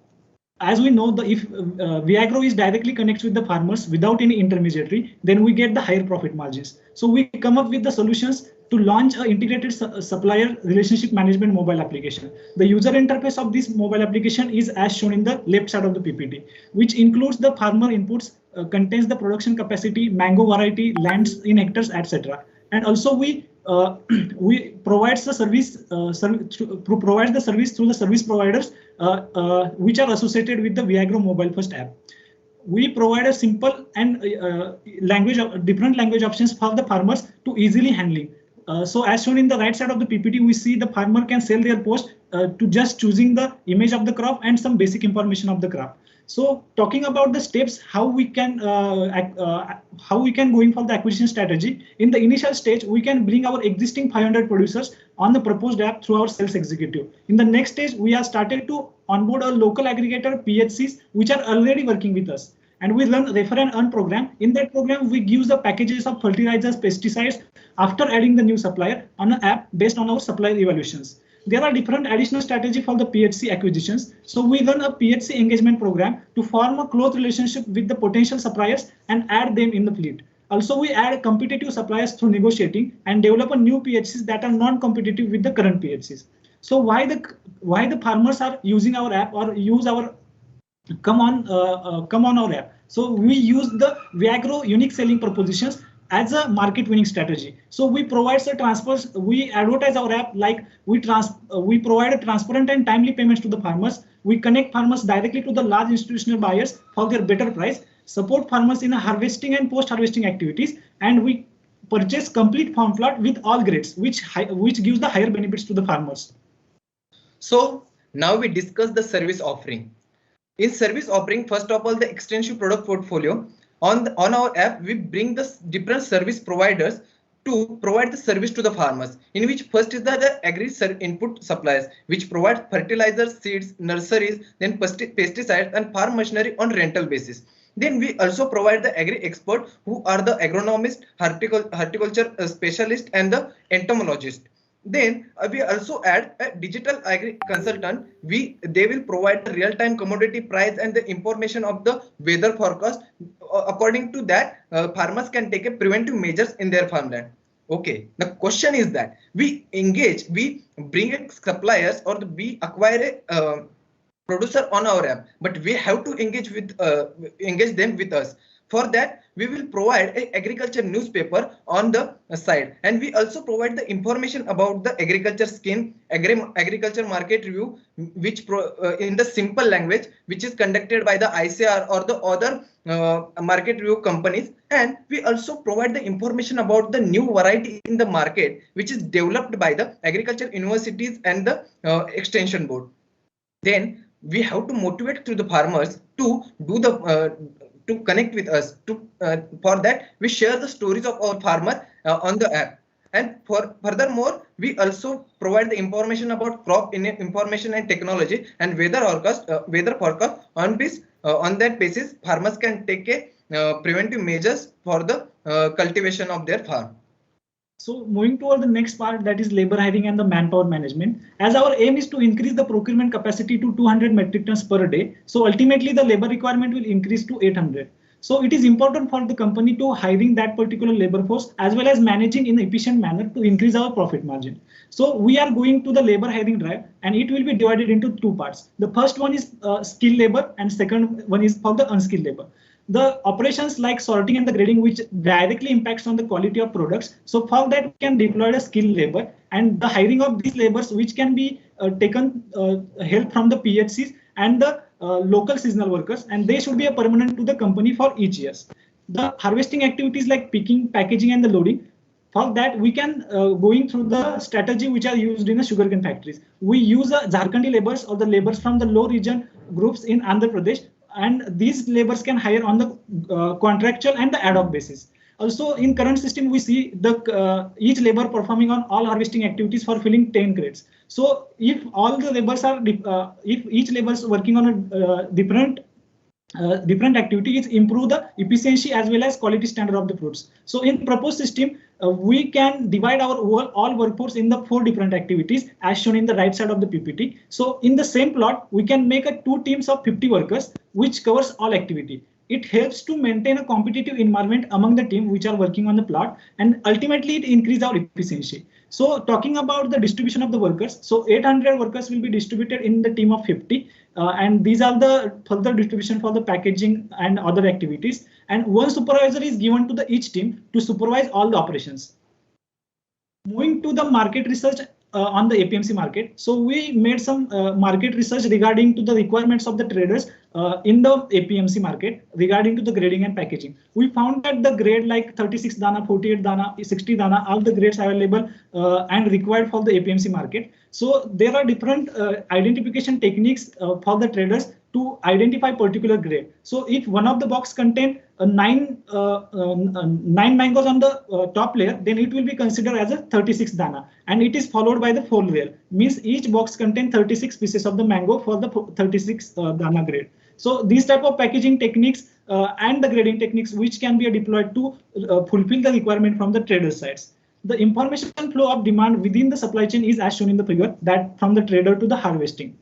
as we know, if VAgro is directly connects with the farmers without any intermediary, then we get the higher profit margins. So we come up with the solutions to launch an integrated supplier relationship management mobile application. The user interface of this mobile application is as shown in the left side of the PPT, which includes the farmer inputs, contains the production capacity, mango variety, lands in hectares, etc. And also we provides the service provides the service through the service providers which are associated with the VAgro Mobile First app. we provide a simple and different language options for the farmers to easily handling. So as shown in the right side of the PPT, we see the farmer can sell their post to just choosing the image of the crop and some basic information of the crop. So talking about the steps, how we can going for the acquisition strategy. In the initial stage, we can bring our existing 500 producers on the proposed app through our sales executive. In the next stage, we have started to onboard a local aggregator PHCs which are already working with us. And we run refer and earn program. In that program, we give the packages of fertilizers, pesticides after adding the new supplier on an app based on our supplier evaluations. There are different additional strategy for the PHC acquisitions. So we run a PHC engagement program to form a close relationship with the potential suppliers and add them in the fleet. Also, we add competitive suppliers through negotiating and develop a new PHCs that are non-competitive with the current PHCs. So why the farmers are using our app or use our come on our app? So we use the Viagro unique selling propositions as a market winning strategy. So we provide the transfers, we advertise our app like we provide a transparent and timely payments to the farmers. We connect farmers directly to the large institutional buyers for their better price, support farmers in a harvesting and post-harvesting activities, and we purchase complete farm plot with all grades, which gives the higher benefits to the farmers. So now we discuss the service offering. In service offering, first of all, the extensive product portfolio. On our app, we bring the different service providers to provide the service to the farmers, in which first is the agri input suppliers, which provide fertilizers, seeds, nurseries, then pesticides and farm machinery on rental basis. Then we also provide the agri expert, who are the agronomist, horticulture specialist and the entomologist. Then we also add a digital agri consultant. They will provide the real-time commodity price and the information of the weather forecast. According to that, farmers can take a preventive measures in their farmland. Okay, the question is that we bring a suppliers or we acquire a producer on our app, but we have to engage them with us. For that, we will provide an agriculture newspaper on the side, and we also provide the information about the agriculture scheme, agriculture market review, which in the simple language, which is conducted by the ICR or the other market review companies. And we also provide the information about the new variety in the market, which is developed by the agriculture universities and the extension board. Then we have to motivate to the farmers to do the to connect with us. For that, we share the stories of our farmer on the app. And furthermore, we also provide the information about crop information and technology and weather forecast. On that basis, farmers can take a preventive measures for the cultivation of their farm. So moving toward the next part, that is labor hiring and the manpower management. As our aim is to increase the procurement capacity to 200 metric tons per day. So ultimately the labor requirement will increase to 800. So it is important for the company to hiring that particular labor force as well as managing in an efficient manner to increase our profit margin. So we are going to the labor hiring drive, and it will be divided into two parts. The first one is skilled labor and second one is for the unskilled labor. The operations like sorting and the grading, which directly impacts on the quality of products. So for that, we can deploy a skilled labor, and the hiring of these labors, which can be taken help from the PHCs and the local seasonal workers, and they should be a permanent to the company for each year. The harvesting activities like picking, packaging, and the loading. For that, we can going through the strategy which are used in the sugarcane factories. We use Jharkhandi laborers or the laborers from the low region groups in Andhra Pradesh, and these laborers can hire on the contractual and the ad hoc basis. Also, in current system, we see the each labor performing on all harvesting activities for filling 10 crates. So, if all the laborers are, if each labor is working on a different activities, improve the efficiency as well as quality standard of the fruits. So, in proposed system, we can divide our all workforce in the 4 different activities as shown in the right side of the PPT. So in the same plot, we can make 2 teams of 50 workers, which covers all activity. It helps to maintain a competitive environment among the team which are working on the plot, and ultimately it increases our efficiency. So talking about the distribution of the workers, so 800 workers will be distributed in the team of 50, and these are the further distribution for the packaging and other activities. And 1 supervisor is given to each team to supervise all the operations. Moving to the market research on the APMC market. So we made some market research regarding to the requirements of the traders in the APMC market regarding to the grading and packaging. We found that the grade like 36 dana, 48 dana, 60 dana, all the grades available and required for the APMC market. So there are different identification techniques for the traders to identify particular grade. So if one of the box contain 9 mangoes on the top layer, then it will be considered as a 36 dana, and it is followed by the 4 layer. Means each box contain 36 pieces of the mango for the 36 dana grade. So these type of packaging techniques and the grading techniques which can be deployed to fulfill the requirement from the trader sides. The information flow of demand within the supply chain is as shown in the figure, that from the trader to the harvesting.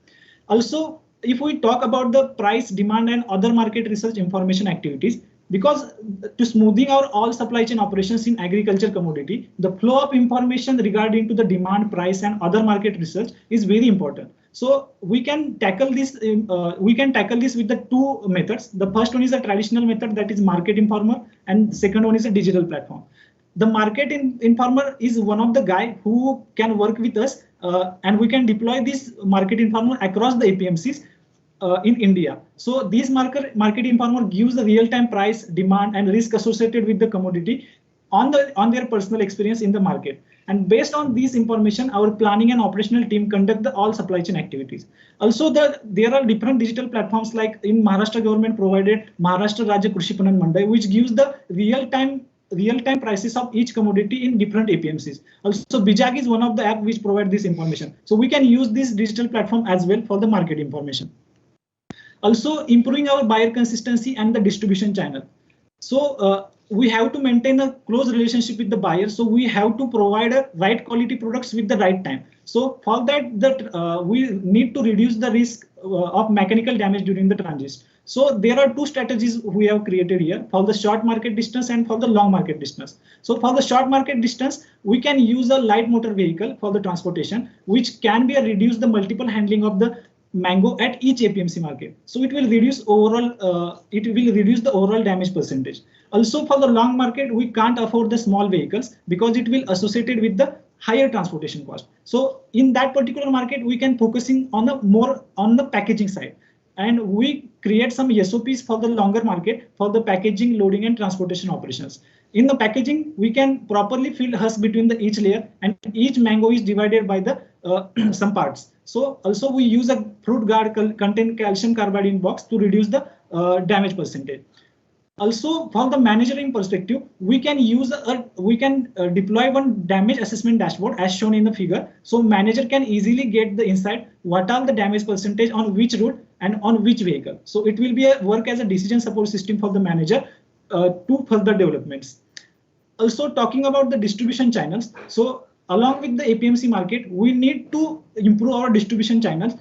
Also, if we talk about the price, demand and other market research information activities, because to smoothing our all supply chain operations in agriculture commodity, the flow of information regarding to the demand, price and other market research is very important. So we can tackle this. With the two methods. The first one is a traditional method, that is market informer, and second one is a digital platform. The market informer is one of the guy who can work with us, and we can deploy this market informer across the APMCs in India. So this market informer gives the real-time price, demand and risk associated with the commodity on their personal experience in the market. And based on this information, our planning and operational team conduct all supply chain activities. Also, there are different digital platforms, like in Maharashtra government provided Maharashtra Rajya Krishi Panan Mandai, which gives the real-time prices of each commodity in different APMCs. Also, Bijag is one of the apps which provide this information. So we can use this digital platform as well for the market information. Also, improving our buyer consistency and the distribution channel. So we have to maintain a close relationship with the buyer. So we have to provide a right quality products with the right time. So for that, we need to reduce the risk of mechanical damage during the transit. So there are two strategies we have created here for the short market distance and for the long market distance. So for the short market distance, we can use a light motor vehicle for the transportation, which can be reduce the multiple handling of the mango at each APMC market. So it will reduce the overall damage percentage. Also, for the long market, we can't afford the small vehicles because it will associated with the higher transportation cost. So in that particular market, we can focusing on the packaging side, and we create some SOPs for the longer market for the packaging, loading and transportation operations. In the packaging, we can properly fill husk between each layer, and each mango is divided by the some parts. So also we use a fruit guard contain calcium carbide in box to reduce the damage percentage. Also, from the managing perspective, we can deploy one damage assessment dashboard as shown in the figure. So manager can easily get the insight what are the damage percentage on which route and on which vehicle. So it will be work as a decision support system for the manager to further developments. Also, talking about the distribution channels. So along with the APMC market, we need to improve our distribution channels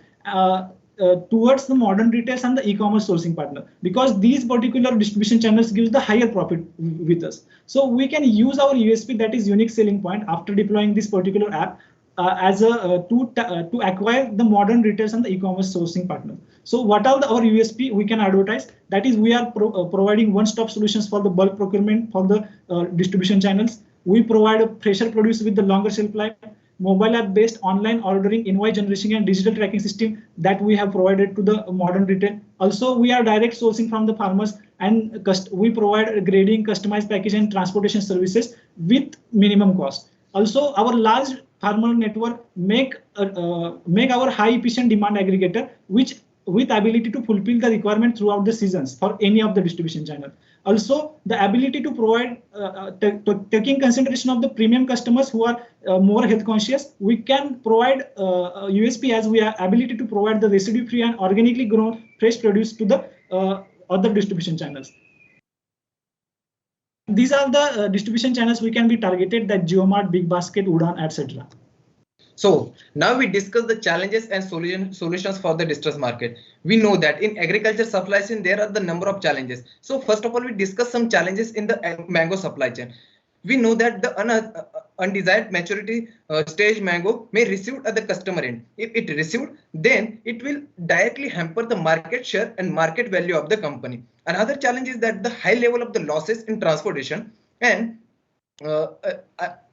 towards the modern retailers and the e-commerce sourcing partner, because these particular distribution channels gives the higher profit with us. So we can use our USP, that is unique selling point, after deploying this particular app as a to acquire the modern retailers and the e-commerce sourcing partner. So what are our USP we can advertise? That is, we are providing one-stop solutions for the bulk procurement for the distribution channels. We provide a fresher produce with the longer shelf life, mobile app based online ordering, invoice generation and digital tracking system that we have provided to the modern retail. Also, we are direct sourcing from the farmers, and we provide grading, customized package and transportation services with minimum cost. Also, our large farmer network make our high efficient demand aggregator, which with ability to fulfill the requirement throughout the seasons for any of the distribution channel. Also, the ability to provide, taking consideration of the premium customers who are more health conscious, we can provide USP as we have ability to provide the residue-free and organically grown fresh produce to the other distribution channels. These are the distribution channels we can be targeted, that JioMart, Big Basket, Udaan, etc. So now we discuss the challenges and solutions for the distress market. We know that in agriculture supply chain, there are the number of challenges. So first of all, we discuss some challenges in the mango supply chain. We know that the undesired maturity stage mango may receive at the customer end. If it received, then it will directly hamper the market share and market value of the company. Another challenge is that the high level of the losses in transportation, and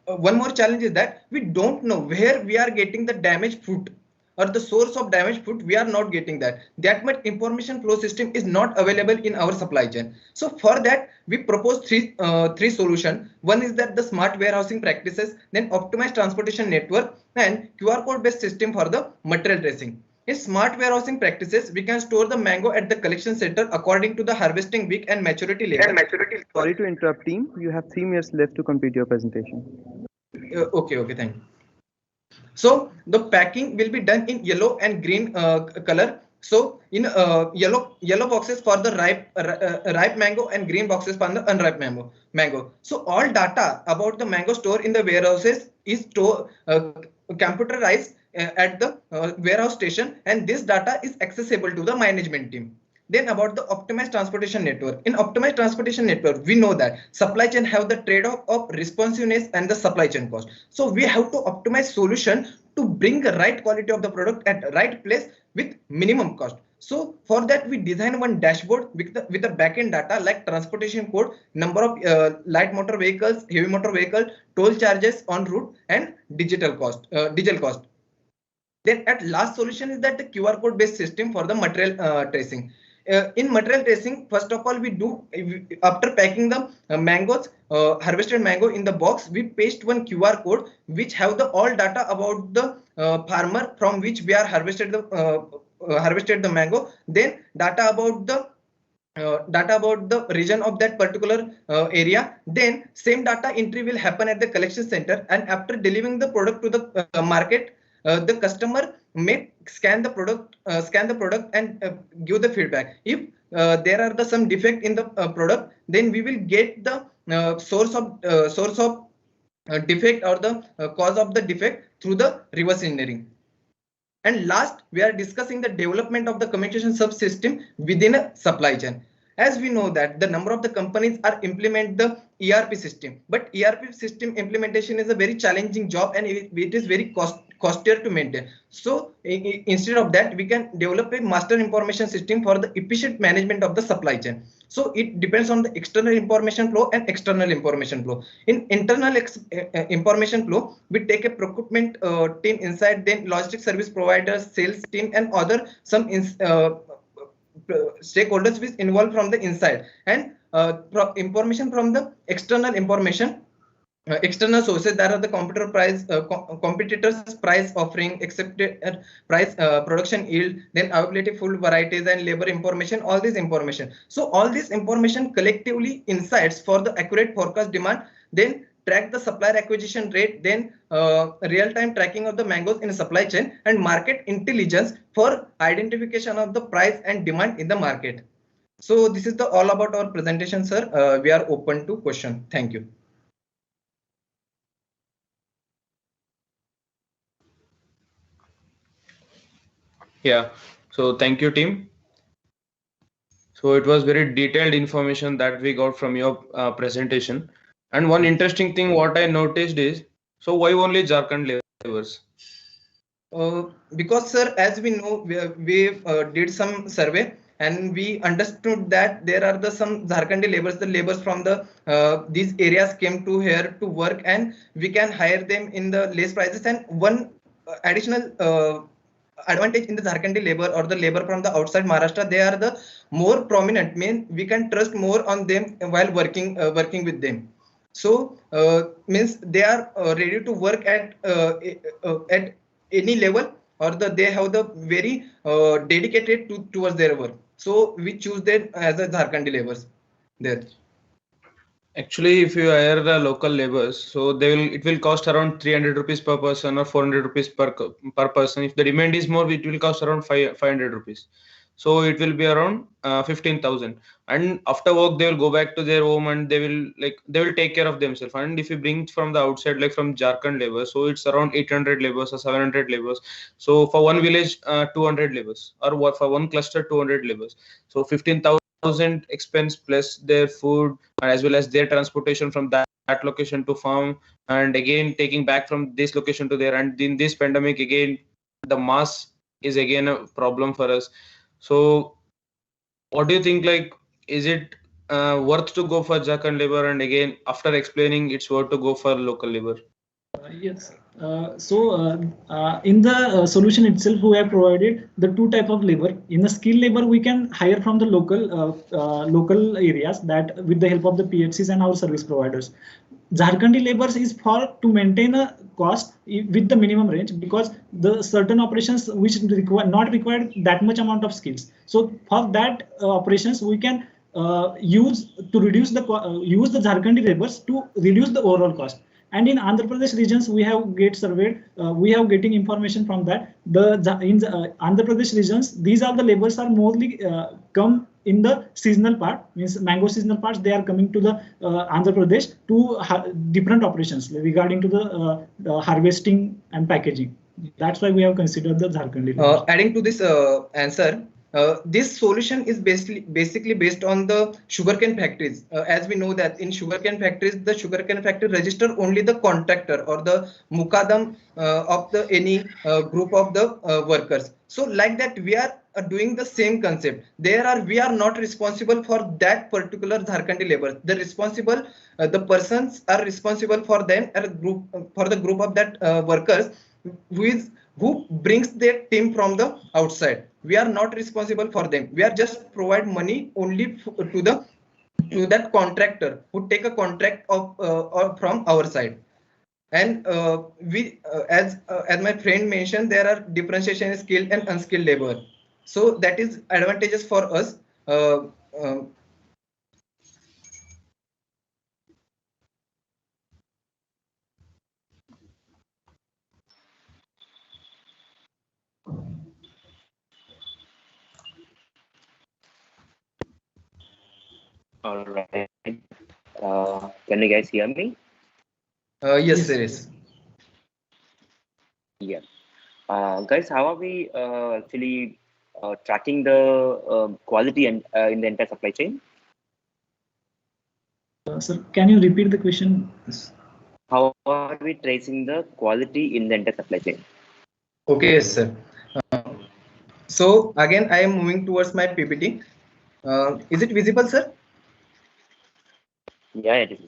one more challenge is that we don't know where we are getting the damaged fruit. or the source of damaged food, we are not getting that. That much information flow system is not available in our supply chain. So for that, we propose three solutions. One is that the smart warehousing practices, then optimized transportation network, and QR code based system for the material tracing. In smart warehousing practices, we can store the mango at the collection center according to the harvesting week and maturity level. Sorry to interrupt, team. You have 3 minutes left to complete your presentation. Okay, thank you. So the packing will be done in yellow and green color. So in yellow boxes for the ripe mango and green boxes for the unripe mango. So all data about the mango store in the warehouses is computerized at the warehouse station, and this data is accessible to the management team. Then about the optimized transportation network. In optimized transportation network, we know that supply chain have the trade-off of responsiveness and the supply chain cost. So we have to optimize solution to bring the right quality of the product at the right place with minimum cost. So for that, we design one dashboard with the backend data like transportation code, number of light motor vehicles, heavy motor vehicle, toll charges on route, and digital cost. Then at last solution is that the QR code based system for the material tracing. In material tracing, first of all, after packing the mangoes, harvested mango in the box, we paste one QR code which have the all data about the farmer from which we are harvested the mango. Then data about the region of that particular area. Then same data entry will happen at the collection center, and after delivering the product to the market, the customer may scan the product and give the feedback. If there are some defect in the product, then we will get the source of defect or the cause of the defect through the reverse engineering. And last, we are discussing the development of the communication subsystem within a supply chain. As we know that the number of the companies are implement the ERP system, but ERP system implementation is a very challenging job, and it is very costlier to maintain. So instead of that, we can develop a master information system for the efficient management of the supply chain. So it depends on the external information flow and external information flow. In internal information flow, we take a procurement team inside, then logistic service providers, sales team, and other stakeholders which involved from the inside, and information from the external information. External sources, that are the competitors price offering, accepted price, production yield, then availability full varieties, and labor information, all this information. So all this information collectively insights for the accurate forecast demand, then track the supplier acquisition rate, then real-time tracking of the mangoes in a supply chain, and market intelligence for identification of the price and demand in the market. So this is all about our presentation, sir. We are open to question. Thank you. Yeah, so thank you, team. So it was very detailed information that we got from your presentation. And one interesting thing what I noticed is, so why only Jharkhand laborers? Because sir, as we know, we did some survey, and we understood that there are some Jharkhandi laborers, the laborers from these areas came to here to work, and we can hire them in the less prices. And one additional advantage in the Jharkhandi labor or the labor from the outside Maharashtra, they are the more prominent, mean we can trust more on them while working with them. So means they are ready to work at any level, or they have the very dedicated towards their work. So we choose them as a Jharkhandi laborers there. Actually, if you hire the local laborers, so it will cost around 300 rupees per person or 400 rupees per person. If the demand is more, it will cost around 500 rupees. So it will be around 15,000. And after work, they will go back to their home, and they will take care of themselves. And if you bring from the outside, like from Jharkhand laborers, so it's around 800 laborers or 700 laborers. So for one village, 200 laborers, or for one cluster, 200 laborers. So 15,000 expense plus their food, and as well as their transportation from that location to farm, and again taking back from this location to there. And in this pandemic, again the mass is again a problem for us. So what do you think, like, is it worth to go for Jharkhand labor? And again, after explaining, it's worth to go for local labor? Yes. In the solution itself, we have provided the two type of labor. In the skilled labor, we can hire from the local areas that with the help of the PHCs and our service providers. Jharkhandi labors is for to maintain a cost with the minimum range, because the certain operations which not require that much amount of skills. So for that operations, we can use the Jharkhandi labors to reduce the overall cost. And in Andhra Pradesh regions, we have getting information from that. In Andhra Pradesh regions, these are the labors are mostly come in the seasonal part, means mango seasonal parts. They are coming to the Andhra Pradesh to different operations regarding to the harvesting and packaging. That's why we have considered the Jharkhandi labors. Adding to this answer, this solution is basically based on the sugarcane factories. As we know that in sugarcane factories, the sugarcane factory register only the contractor or the mukadam of the any group of the workers. So like that, we are doing the same concept. We are not responsible for that particular Jharkhandi labor. The persons are responsible for them, for the group of that workers who brings their team from the outside. We are not responsible for them. We are just provide money only to that contractor who take a contract of from our side. And as my friend mentioned, there are differentiation in skilled and unskilled labor. So that is advantages for us. All right. Can you guys hear me? Yes, there is. Yeah. Guys, how are we actually tracking the quality in the entire supply chain? Sir, can you repeat the question? How are we tracing the quality in the entire supply chain? Okay, yes, sir. So again, I am moving towards my PPT. Is it visible, sir? Yeah, it is.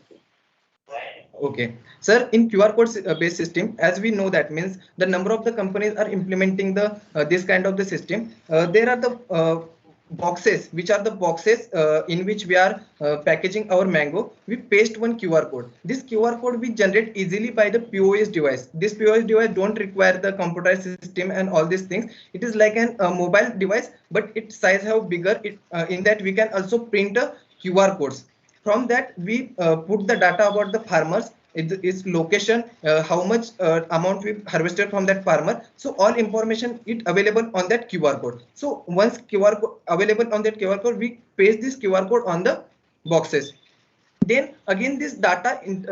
Okay, sir, in QR code based system, as we know that means the number of the companies are implementing the this kind of the system. There are the boxes, which are the boxes in which we are packaging our mango. We paste one QR code. This QR code we generate easily by the POS device. This POS device don't require the computerized system and all these things. It is like a mobile device, but its size have bigger. In that we can also print QR codes. From that, we put the data about the farmers, its location, how much amount we harvested from that farmer. So all information is available on that QR code. So once QR code available on that QR code, we paste this QR code on the boxes. Then again, this data is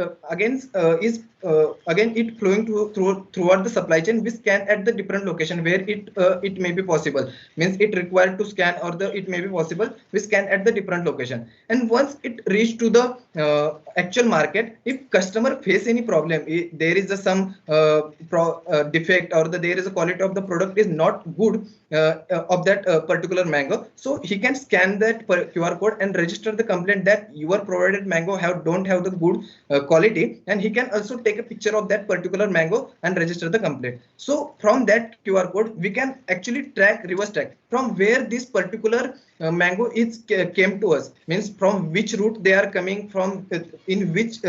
it flowing throughout the supply chain. We scan at the different location where it may be possible. Means it required to scan, or it may be possible. We scan at the different location. And once it reach to the actual market, if customer face any problem, there is some defect, or there is a quality of the product is not good of that particular mango, so he can scan that QR code and register the complaint that your provided mango don't have the good quality, and he can also take a picture of that particular mango and register the complaint. So from that QR code, we can actually reverse track from where this particular mango came to us, means from which route they are coming from, in which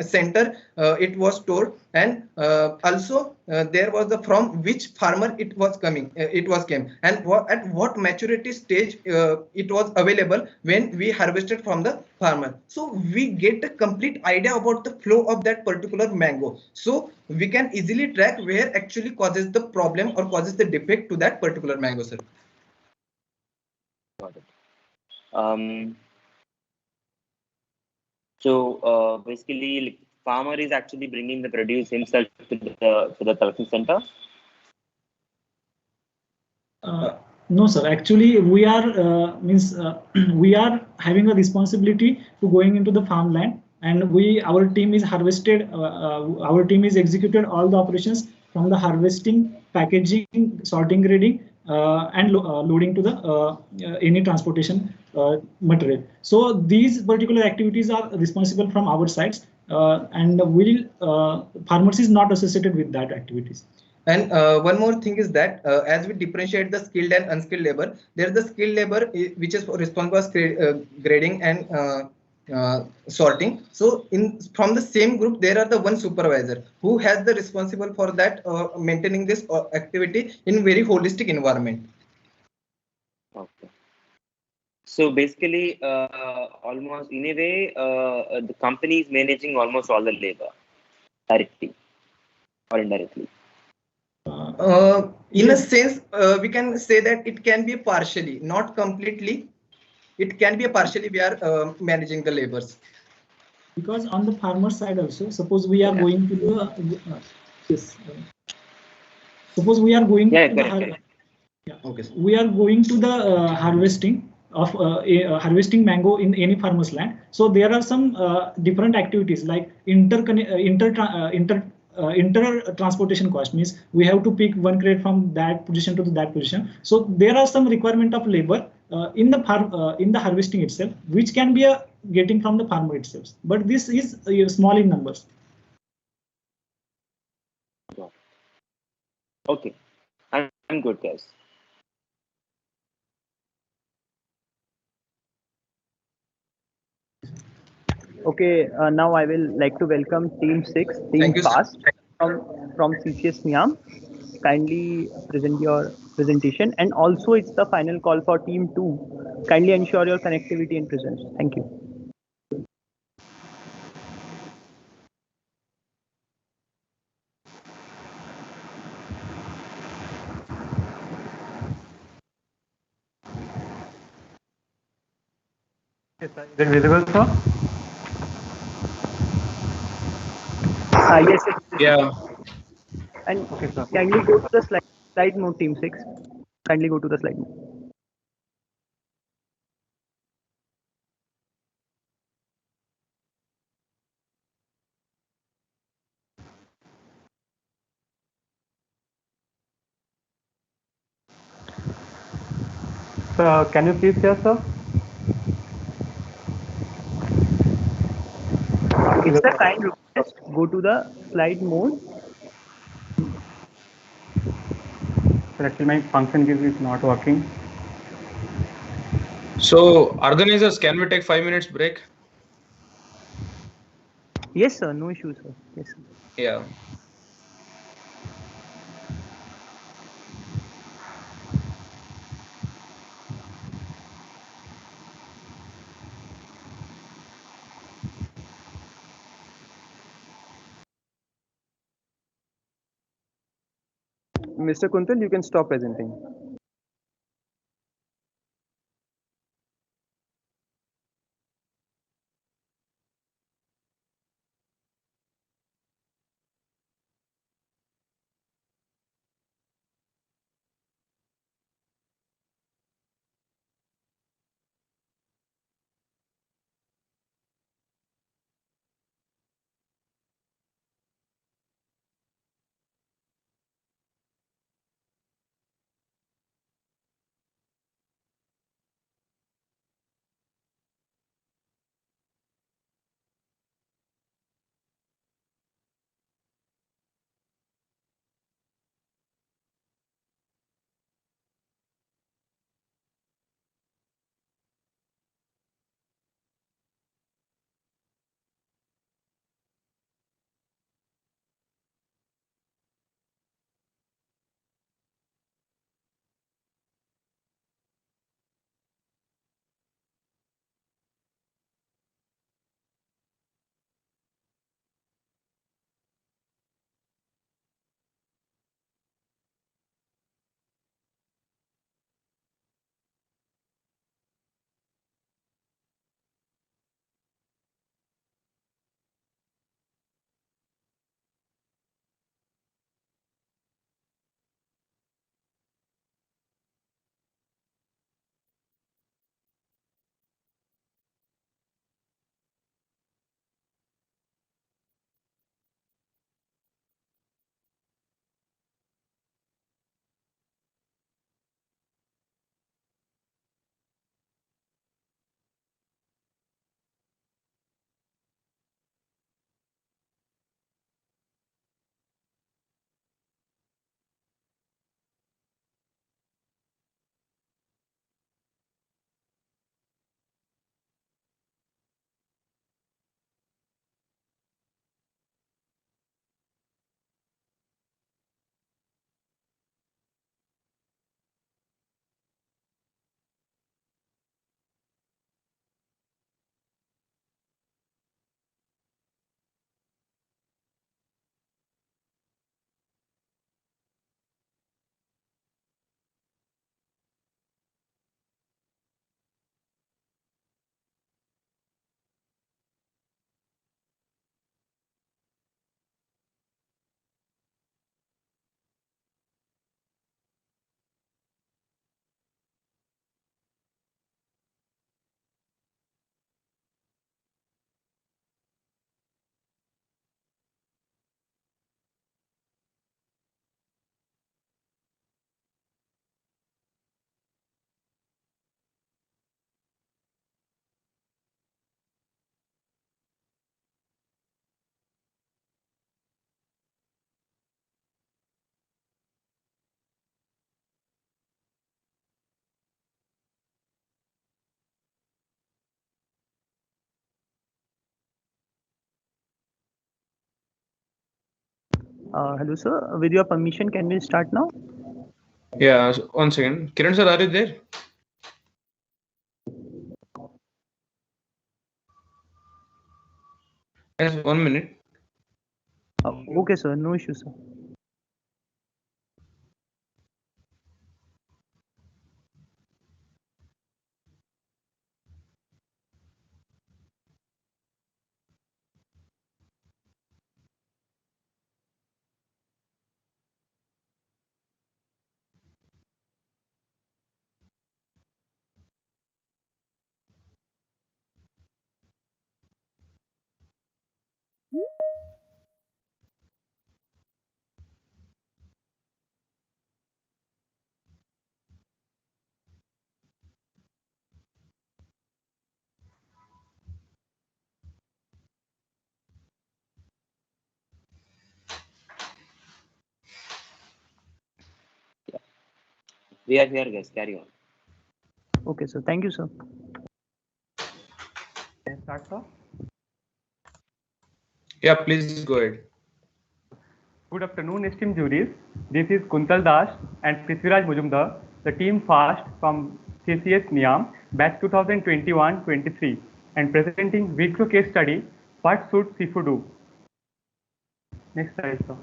center it was stored, and also there was from which farmer it was came, and at what maturity stage it was available when we harvested from the farmer. So we get a complete idea about the flow of that particular mango, so we can easily track where actually causes the problem or causes the defect to that particular mango, sir. Got it. So basically, farmer is actually bringing the produce himself to the collection center. No, sir. Actually, we are we are having a responsibility to going into the farmland, and our team is harvested. Our team is executed all the operations from the harvesting, packaging, sorting, grading, and loading to the any transportation material. So these particular activities are responsible from our sides. and farmers is not associated with that activities. And one more thing is that as we differentiate the skilled and unskilled labor, there is the skilled labor which is responsible for grading and sorting. So from the same group, there are the one supervisor who has the responsible for that maintaining this activity in very holistic environment. Okay. So basically, almost in a way, the company is managing almost all the labor directly or indirectly. In a sense, we can say that it can be partially, not completely. It can be a partially we are managing the labors. Because on the farmer side also, suppose we are going to the suppose we are going to the we are going to the harvesting of harvesting mango in any farmer's land. So there are some different activities like inter transportation cost, means we have to pick one crate from that position to that position. So there are some requirement of labor in the harvesting itself, which can be getting from the farmer itself, but this is small in numbers. Okay, I'm good, guys. Okay, now I will like to welcome Team 6, Team Fast from CCS NIAM. Kindly present your presentation, and also it's the final call for Team 2. Kindly ensure your connectivity and presence. Thank you. Is it visible, sir? Yes. Yeah. And kindly go to the slide mode, Team 6. Kindly go to the slide mode. So, can you please share, sir? It's the kind request. Go to the slide mode. So actually my function key is not working. So organizers, can we take 5 minutes break? Yes, sir. No issue, sir. Yes, sir. Yeah. Mr. Kuntal, you can stop presenting. Hello, sir. With your permission, can we start now? Yeah, so 1 second. Kiran sir, are you there? Yes, 1 minute. Okay, sir. No issue, sir. We are here, guys. Carry on. Okay, sir. Thank you, sir. Can I start, sir? Yeah, please go ahead. Good afternoon, esteemed juries. This is Kuntal Das and Prithviraj Mujumdar, the team FAST from CCS NIAM, batch 2021-23, and presenting Wipro case study, what should SIFU do? Next slide, sir.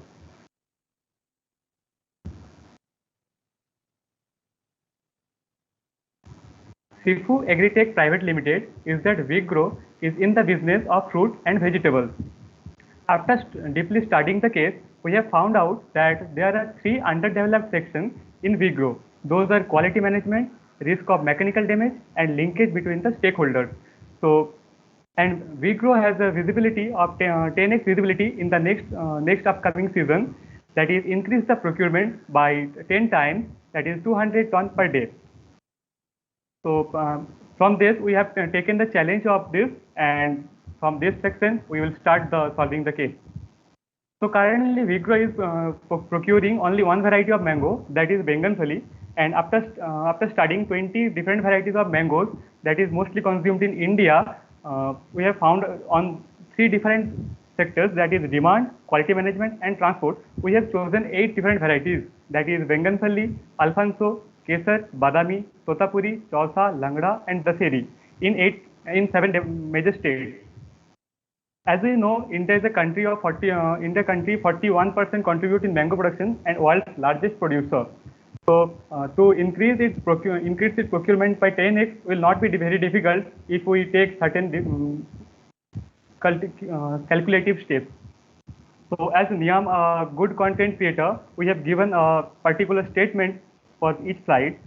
SIFU Agritech Private Limited is that Wipro is in the business of fruit and vegetables. After deeply studying the case, we have found out that there are 3 underdeveloped sections in Wipro. Those are quality management, risk of mechanical damage, and linkage between the stakeholders. So, and Wipro has a visibility of 10x visibility in the next upcoming season. That is, increase the procurement by 10 times. That is 200 tons per day. So from this, we have taken the challenge of this, and from this section, we will start solving the case. So currently, Wipro is procuring only one variety of mango, that is Benganfali, and after studying 20 different varieties of mangoes that is mostly consumed in India, we have found on 3 different sectors, that is demand, quality management, and transport. We have chosen 8 different varieties, that is Benganfali, Alfonso, Kesar, Badami, Totapuri, Chausa, Langda, and Daseri in 7 major states. As we know, India is a country of 41% contribute in mango production and world's largest producer. So to increase its procurement by 10x will not be very difficult if we take certain calculative steps. So as NIAM, a good content creator, we have given a particular statement for each slide,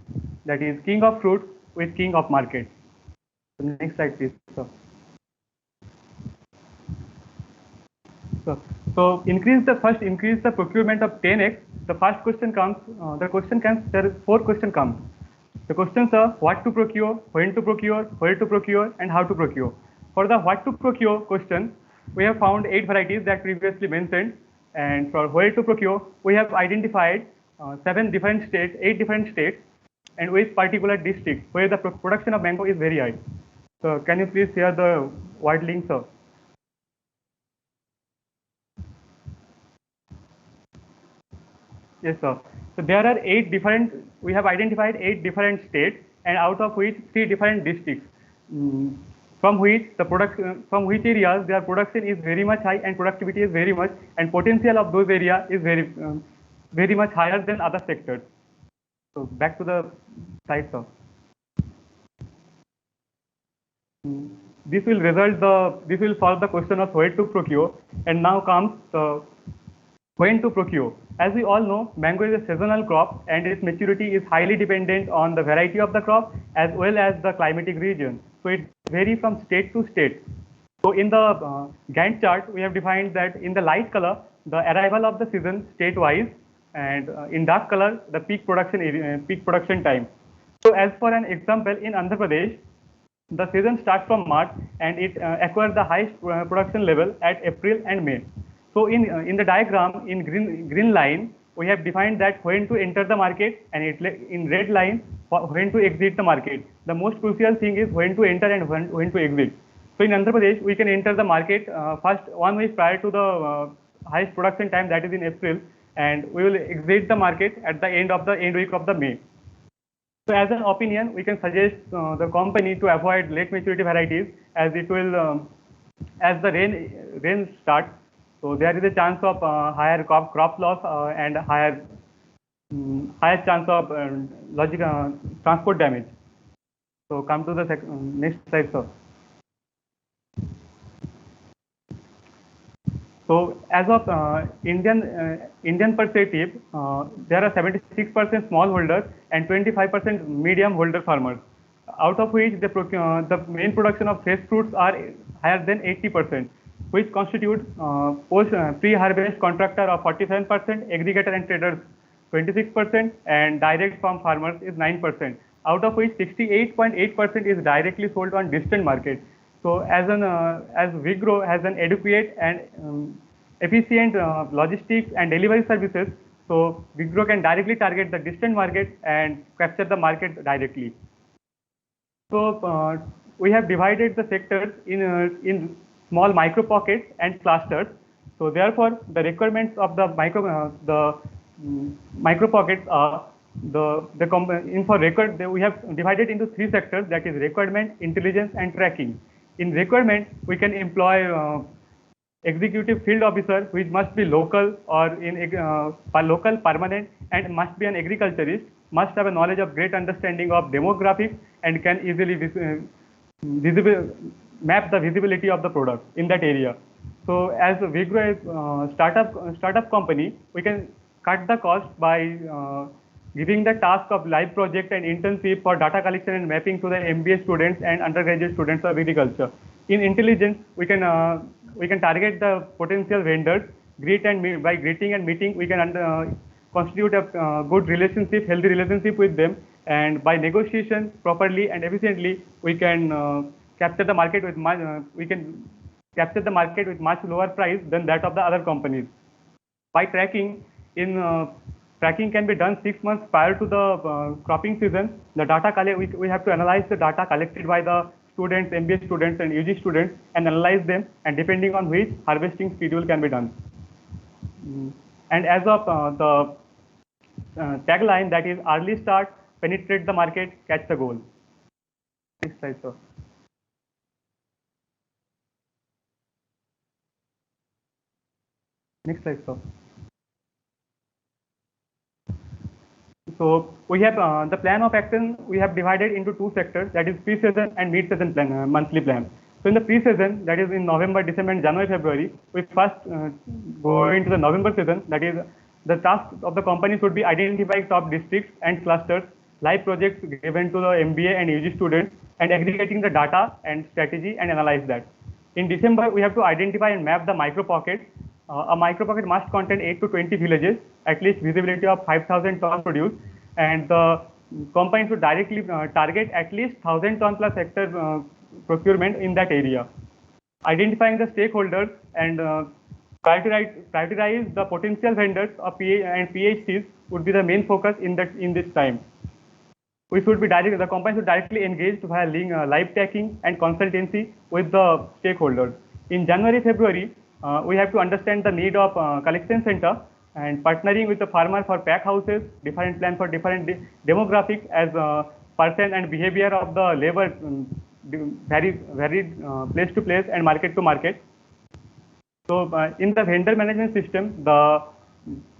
that is king of fruit with king of market. So next slide, please. So increase the procurement of 10x. The first question comes. There is 4 questions come. The questions are what to procure, when to procure, where to procure, and how to procure. For the what to procure question, we have found 8 varieties that previously mentioned, and for where to procure, we have identified 8 different states, and with particular districts where the production of mango is very high. So can you please share the word link, sir? Yes, sir. So there are 8 different. We have identified 8 different states, and out of which 3 different districts, from which areas their production is very much high and productivity is very much, and potential of those areas is very much higher than other sectors. So back to the slide, sir. This will solve the question of where to procure, and now comes the when to procure. As we all know, mango is a seasonal crop, and its maturity is highly dependent on the variety of the crop as well as the climatic region. So it varies from state to state. So in the Gantt chart, we have defined that in the light color, the arrival of the season state-wise, and in dark color, the peak production time. So as for an example, in Andhra Pradesh, the season starts from March, and it acquires the highest production level at April and May. So in the diagram, in green line, we have defined that when to enter the market, and in red line, when to exit the market. The most crucial thing is when to enter and when to exit. So in Andhra Pradesh, we can enter the market first 1 week prior to the highest production time, that is in April, and we will exit the market at the end week of the May. So as an opinion, we can suggest the company to avoid late maturity varieties, as it will as the rain starts. So there is a chance of higher crop loss and higher chance of transport damage. So come to the next slide, sir. So as of Indian perspective, there are 76% smallholders and 25% medium holder farmers, out of which the main production of fresh fruits are higher than 80%, which constitute pre-harvest contractor of 47%, aggregator and traders 26%, and direct from farmers is 9%, out of which 68.8% is directly sold on distant market. So as Vigro has an adequate and efficient logistics and delivery services, so Vigro can directly target the distant market and capture the market directly. So we have divided the sectors in small micro pockets and clusters. So therefore, the requirements of the micro pockets are we have divided into 3 sectors, that is requirement, intelligence, and tracking. In requirement, we can employ executive field officer, which must be local or local, permanent, and must be an agriculturist, must have a knowledge of great understanding of demographics, and can easily map the visibility of the product in that area. So as Vigro is startup company, we can cut the cost by giving the task of live project and internship for data collection and mapping to the MBA students and undergraduate students of agriculture. In intelligence, we can target the potential vendors, by greeting and meeting, we can constitute a good relationship, healthy relationship with them, and by negotiation properly and efficiently, we can capture the market with much lower price than that of the other companies. By tracking, tracking can be done 6 months prior to the cropping season. The data we have to analyze the data collected by the students, MBA students, and UG students, and analyze them, and depending on which harvesting schedule can be done. And as of the tagline, that is early start, penetrate the market, catch the goal. Next slide, sir. Next slide, sir. So we have the plan of action we have divided into 2 sectors, that is pre-season and mid-season plan, monthly plan. So in the pre-season, that is in November, December, and January, February, we first go into the November season. That is the task of the company should be identifying top districts and clusters, live projects given to the MBA and UG students, and aggregating the data and strategy and analyze that. In December, we have to identify and map the micro pocket. A micro pocket must contain 8 to 20 villages, at least visibility of 5,000 tons produced, and the company should directly target at least 1,000 ton plus hectare procurement in that area. Identifying the stakeholders and prioritize the potential vendors of PhDs would be the main focus in this time. The company should directly engage via live tracking and consultancy with the stakeholders. In January, February, we have to understand the need of collection center and partnering with the farmer for pack houses, different plan for different demographics, as person and behavior of the labor varied place to place and market to market. So in the vendor management system, the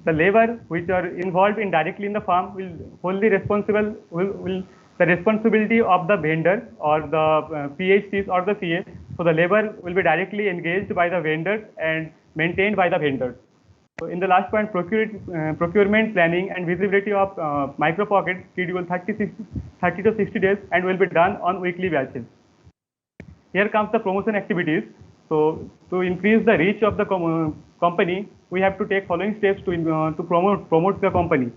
labor which are involved directly in the farm will wholly responsible the responsibility of the vendor or the PhDs or the CA. So the labor will be directly engaged by the vendors and maintained by the vendors. So in the last point, procurement planning and visibility of micro pocket schedule 30 to 60 days and will be done on weekly batches. Here comes the promotion activities. So to increase the reach of the company, we have to take following steps to promote the company.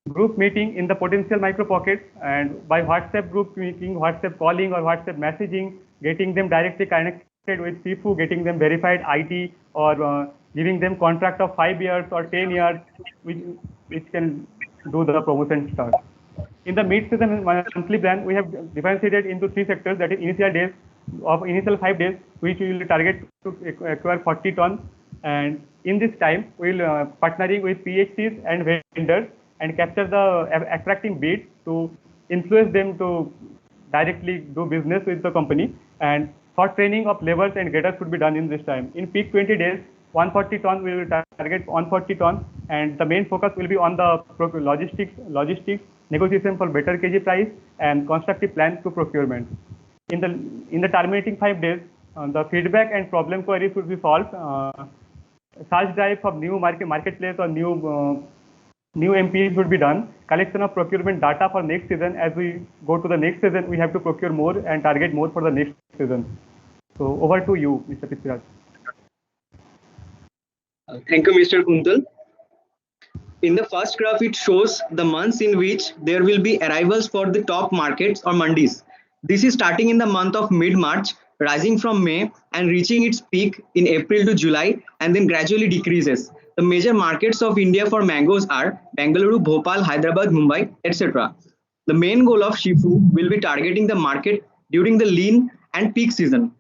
Group meeting in the potential micro pockets, and by WhatsApp group meeting, WhatsApp calling, or WhatsApp messaging, getting them directly connected with FIFU, getting them verified ID, or giving them contract of 5 years or 10 years, which can do the promotion start. In the mid-season monthly plan, we have differentiated into 3 sectors, that is initial 5 days, which we will target to acquire 40 tons, and In this time, we will partnering with PHCs and vendors and capture the attracting bid to influence them to directly do business with the company. And for training of laborers and graders should be done in this time. In peak 20 days, 140 ton, we will target 140 ton, and the main focus will be on the logistics, negotiation for better kg price, and constructive plan to procurement. In the terminating 5 days, the feedback and problem queries should be solved. Search drive for new marketplace or new MPs would be done. Collection of procurement data for next season. As we go to the next season, we have to procure more and target more for the next season. So over to you, Mr. Prithviraj. Thank you, Mr. Kuntal. In the first graph, it shows the months in which there will be arrivals for the top markets or mandis. This is starting in the month of mid-March, rising from May and reaching its peak in April to July, and then gradually decreases. The major markets of India for mangoes are Bengaluru, Bhopal, Hyderabad, Mumbai, etc. The main goal of Shifu will be targeting the market during the lean and peak season.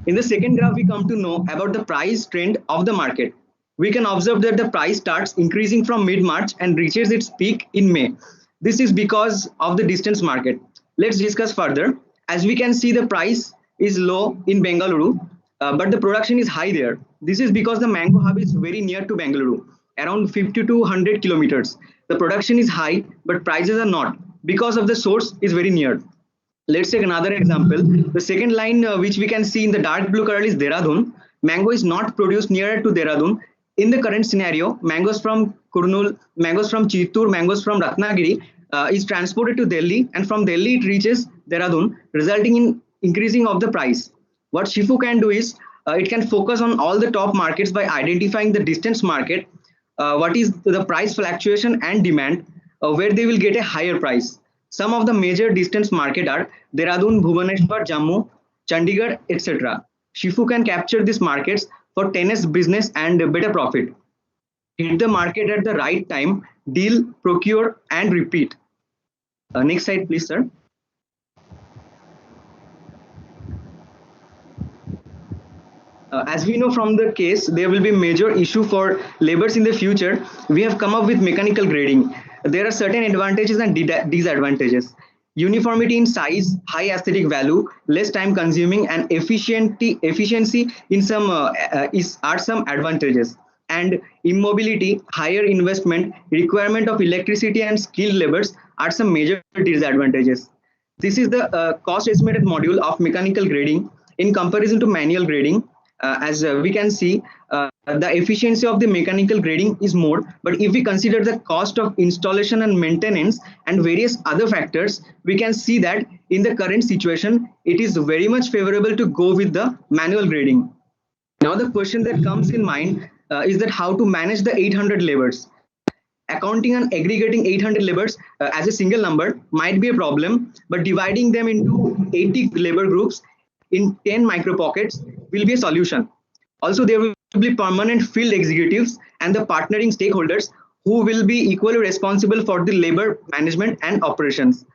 In the second graph, we come to know about the price trend of the market. We can observe that the price starts increasing from mid-March and reaches its peak in May. This is because of the distance market. Let's discuss further. As we can see, the price is low in Bengaluru, but the production is high there. This is because the mango hub is very near to Bengaluru, around 50 to 100 kilometers. The production is high, but prices are not because of the source is very near. Let's take another example. The second line, which we can see in the dark blue color, is Dehradun. Mango is not produced nearer to Dehradun. In the current scenario, mangoes from Kurnul, mangoes from Chittur, mangoes from Ratnagiri is transported to Delhi, and from Delhi it reaches Dehradun, resulting in increasing of the price. What Shifu can do is it can focus on all the top markets by identifying the distance market, what is the price fluctuation and demand, where they will get a higher price. Some of the major distance market are Dehradun, Bhubaneswar, Jammu, Chandigarh, etc. Shifu can capture these markets for 10x business and better profit. Hit the market at the right time, deal, procure, and repeat. Next slide, please, sir. As we know from the case, there will be major issue for laborers in the future. We have come up with mechanical grading. There are certain advantages and disadvantages. Uniformity in size, high aesthetic value, less time consuming, and efficiency in some are some advantages. And immobility, higher investment, requirement of electricity and skilled laborers are some major disadvantages. This is the cost estimated module of mechanical grading in comparison to manual grading. As we can see, the efficiency of the mechanical grading is more, but if we consider the cost of installation and maintenance and various other factors, we can see that in the current situation, it is very much favorable to go with the manual grading. Now the question that comes in mind is that how to manage the 800 laborers. Accounting and aggregating 800 laborers as a single number might be a problem, but dividing them into 80 labor groups in 10 micro pockets will be a solution. Also, there will be permanent field executives and the partnering stakeholders who will be equally responsible for the labor management and operations.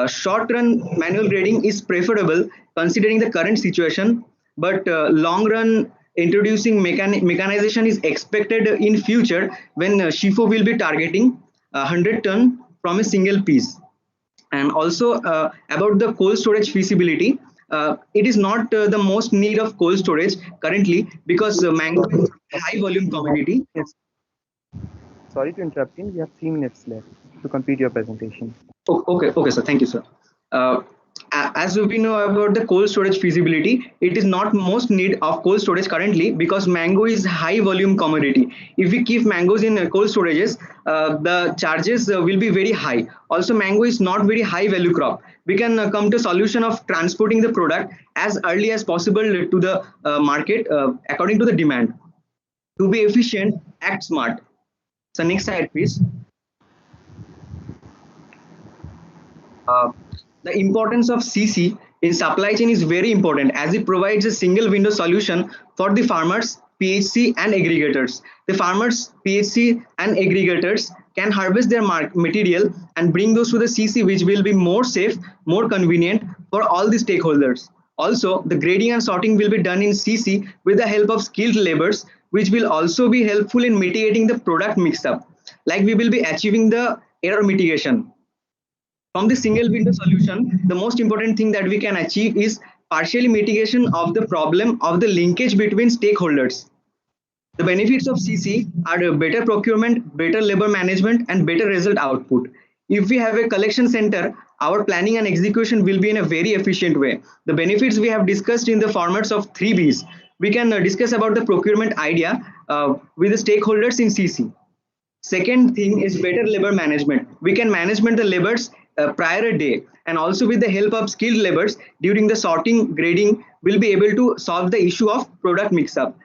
Short-run manual grading is preferable considering the current situation, but long-run introducing mechanization is expected in future when Shifu will be targeting 100 ton from a single piece. And also about the cold storage feasibility, it is not the most need of cold storage currently because mango is a high volume commodity. Yes. Sorry to interrupt you. We have 3 minutes left to complete your presentation. Okay, sir. Thank you, sir. As we know about the cold storage feasibility, it is not most need of cold storage currently because mango is high volume commodity. If we keep mangoes in cold storages, the charges will be very high. Also, mango is not very high value crop. We can come to solution of transporting the product as early as possible to the market according to the demand. To be efficient, act smart. So next slide, please. The importance of CC in supply chain is very important as it provides a single window solution for the farmers, PHC and aggregators. The farmers, PHC and aggregators can harvest their material and bring those to the CC, which will be more safe, more convenient for all the stakeholders. Also, the grading and sorting will be done in CC with the help of skilled laborers which will also be helpful in mitigating the product mix-up. Like we will be achieving the error mitigation. From the single window solution, the most important thing that we can achieve is partial mitigation of the problem of the linkage between stakeholders. The benefits of CC are a better procurement, better labor management, and better result output. If we have a collection center, our planning and execution will be in a very efficient way. The benefits we have discussed in the formats of 3 Bs. We can discuss about the procurement idea with the stakeholders in CC. Second thing is better labor management. We can management the labors prior a day, and also with the help of skilled labors during the sorting, grading, we'll be able to solve the issue of product mix-up.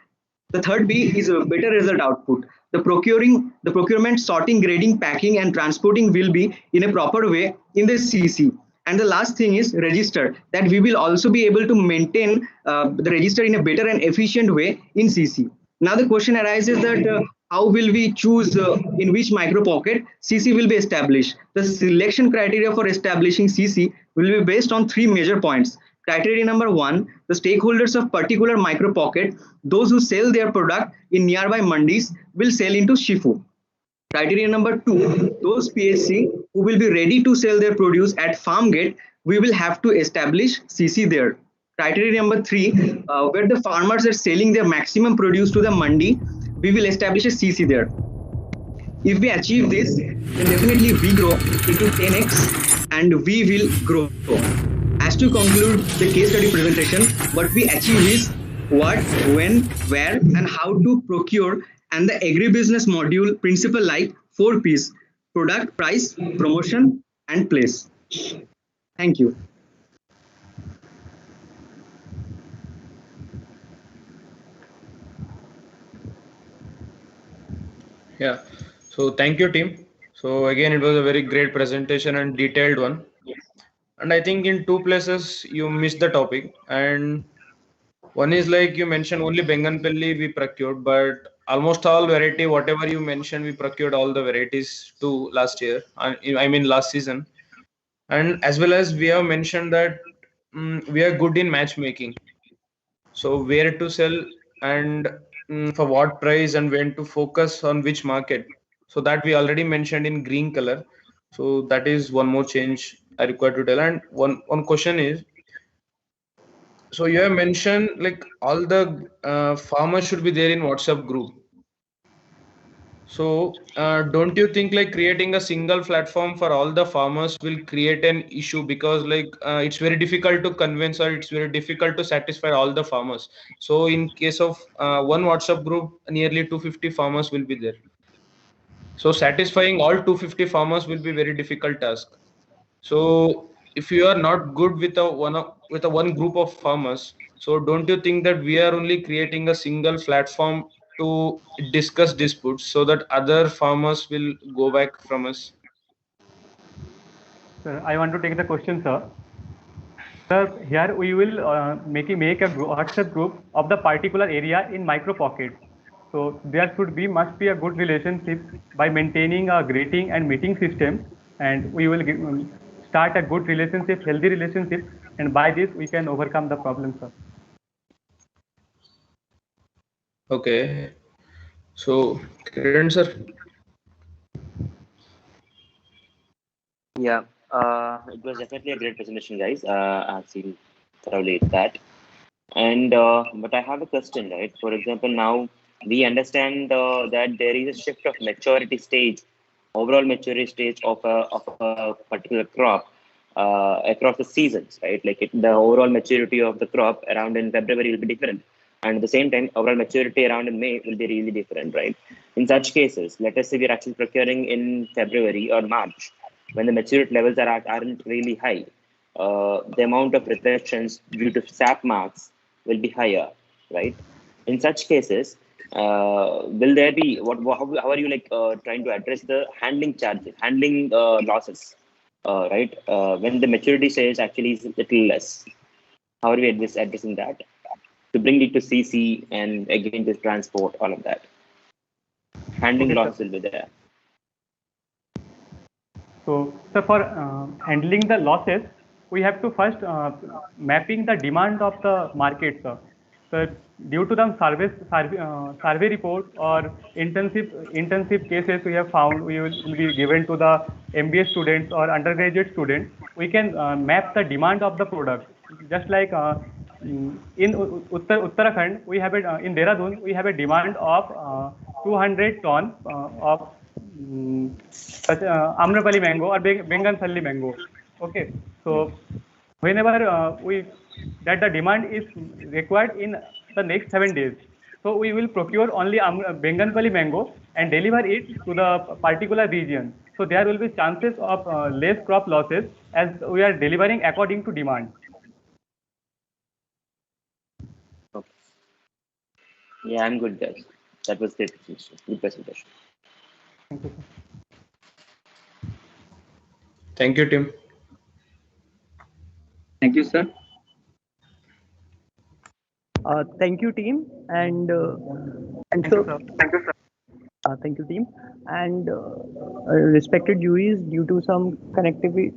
The third B is a better result output. The procurement, sorting, grading, packing, and transporting will be in a proper way in the CC. And the last thing is register, that we will also be able to maintain the register in a better and efficient way in CC. Now the question arises that how will we choose in which micro pocket CC will be established? The selection criteria for establishing CC will be based on 3 major points. Criteria number 1, the stakeholders of particular micro pocket, those who sell their product in nearby mandis will sell into Shifu. Criteria number 2, those PSC who will be ready to sell their produce at farm gate, we will have to establish CC there. Criteria number 3, where the farmers are selling their maximum produce to the mandi, we will establish a CC there. If we achieve this, then definitely we grow into 10x and we will grow. As to conclude the case study presentation, what we achieve is what, when, where, and how to procure, and the agribusiness module principle like 4 Ps: product, price, promotion, and place. Thank you. Yeah. So thank you, team. So again, it was a very great presentation and detailed one. And I think in 2 places you missed the topic. And one is like you mentioned only Benganpalli we procured, but almost all variety, whatever you mentioned, we procured all the varieties too last year. I mean last season. And as well as we have mentioned that we are good in matchmaking. So where to sell and for what price and when to focus on which market. So that we already mentioned in green color. So that is one more change I require to tell. And one question is, so you have mentioned like all the farmers should be there in WhatsApp group. So don't you think like creating a single platform for all the farmers will create an issue, because like it's very difficult to convince or it's very difficult to satisfy all the farmers. So in case of one WhatsApp group, nearly 250 farmers will be there. So satisfying all 250 farmers will be very difficult task. So if you are not good with a one group of farmers, so don't you think that we are only creating a single platform to discuss disputes so that other farmers will go back from us? Sir, I want to take the question, sir. Sir, here we will make a WhatsApp group of the particular area in micro pockets. So there must be a good relationship by maintaining a greeting and meeting system, and we will start a good relationship, healthy relationship, and by this we can overcome the problem, sir. Okay. So, Kiran sir. Yeah, it was definitely a great presentation, guys. I've seen thoroughly that. And but I have a question, right? For example, now we understand that there is a shift of maturity stage, overall maturity stage of a particular crop across the seasons, right? Like the overall maturity of the crop around in February will be different, and at the same time, overall maturity around in May will be really different, right? In such cases, let us say we're actually procuring in February or March, when the maturity levels aren't really high. The amount of rejections due to sap marks will be higher, right? In such cases, will there be how are you like trying to address the handling losses, right? When the maturity stage actually is a little less, how are we addressing that to bring it to CC and again to transport all of that? Handling losses will be there. So for handling the losses, we have to first mapping the demand of the market, sir. So due to the survey reports or intensive cases we have found, we will be given to the MBA students or undergraduate students. We can map the demand of the product. Just like in Uttarakhand, we have in Dehradun, we have a demand of 200 ton of Amrapali mango or Bengan mango. Okay, so whenever that the demand is required in the next 7 days, so we will procure only Benganpali mango and deliver it to the particular region. So there will be chances of less crop losses as we are delivering according to demand. Okay. Yeah, I'm good, guys. That was great. Good presentation. Thank you. Thank you, Tim. Thank you, sir. Thank you, team, and Thank you, sir. thank you, team, and respected juries, due to some connectivity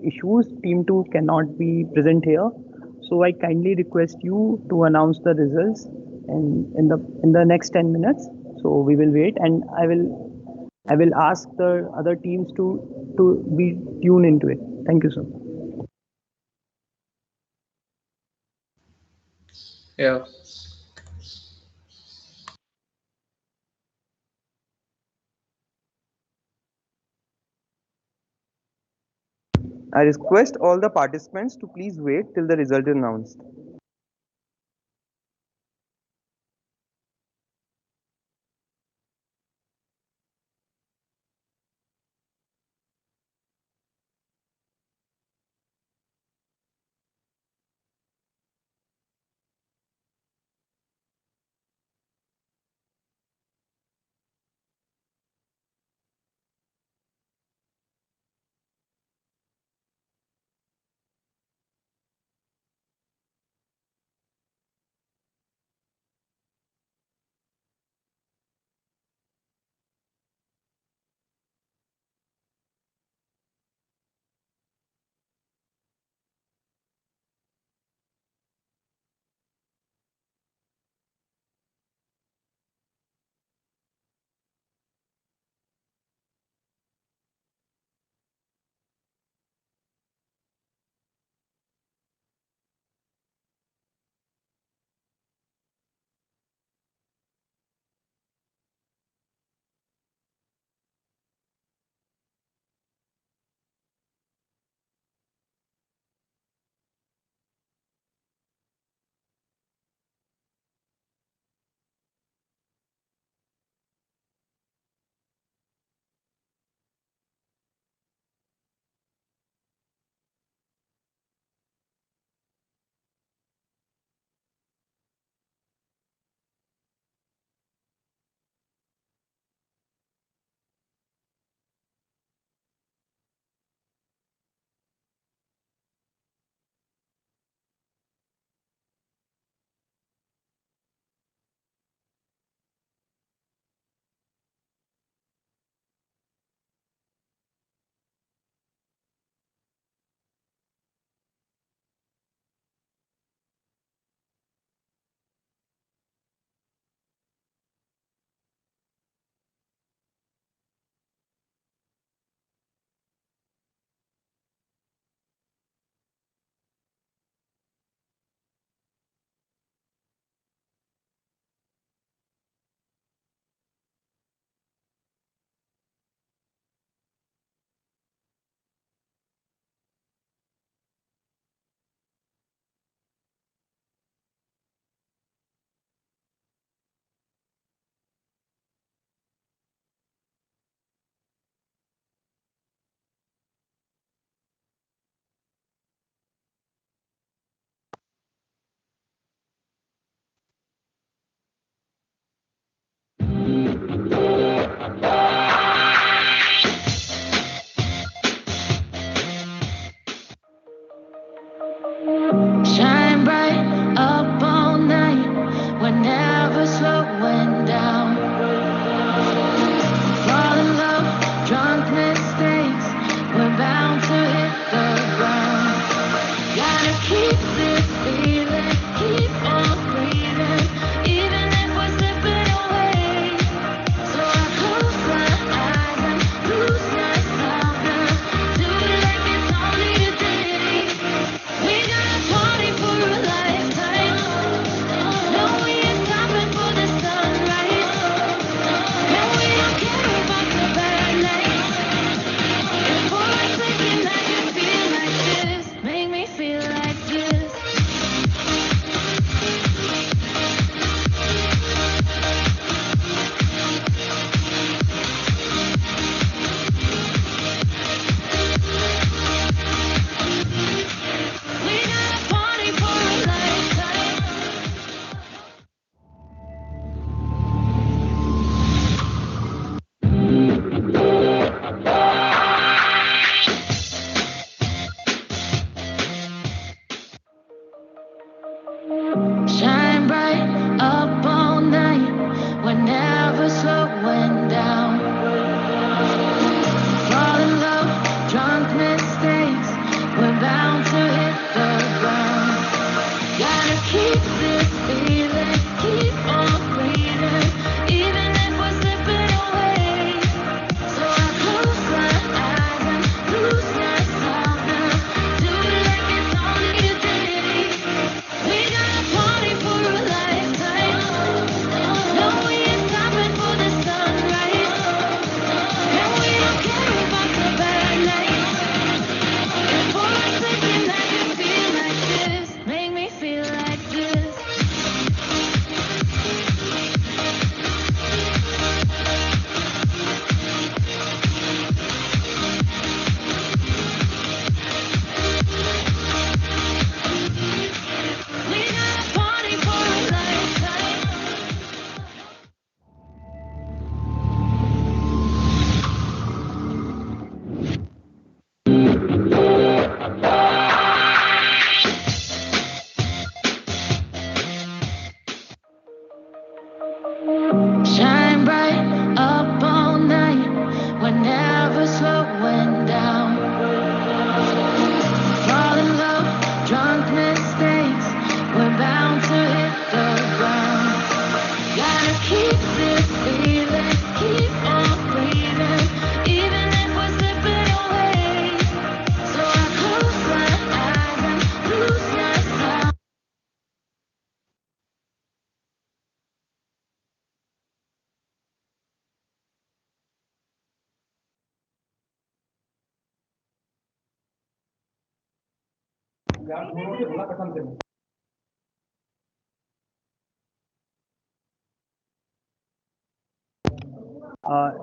issues, team 2 cannot be present here. So I kindly request you to announce the results in the next 10 minutes. So we will wait, and I will ask the other teams to be tuned into it. Thank you, sir. Yeah. I request all the participants to please wait till the result is announced.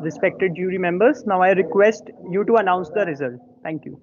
Respected jury members, now I request you to announce the result. Thank you.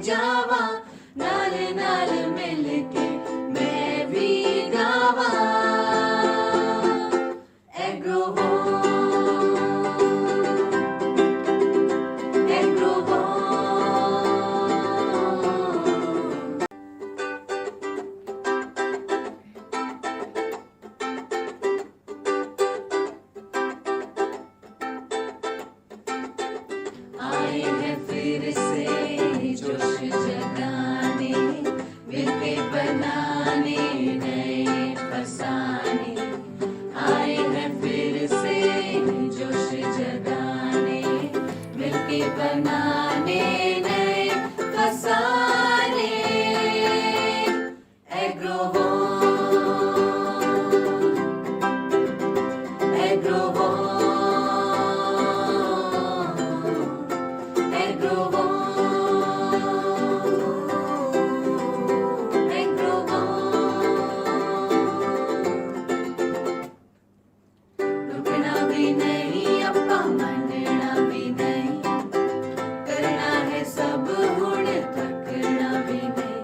जावा नाल नाल मिल के मैं भी गावा आए हैं फिर से जोश जगाने मिलके बनाने नए फसाने आए हैं फिर से जोश जगाने मिलके बनाने नए फसाने रुकना भी नहीं अपा मनना भी नहीं करना है सब हुण थकना भी नहीं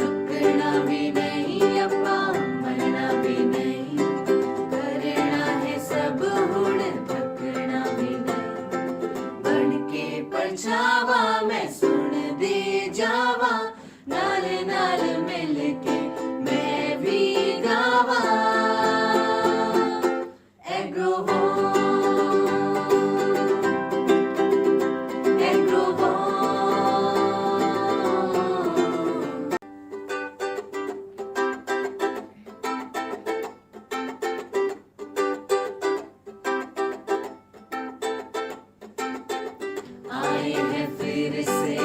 रुकना भी नहीं अपा मनना भी नहीं करना है सब हुण थकना भी नहीं बन के परछावा मैं सुन दे जावा नाल नाल मिल के मैं भी गावा आए हैं फिर से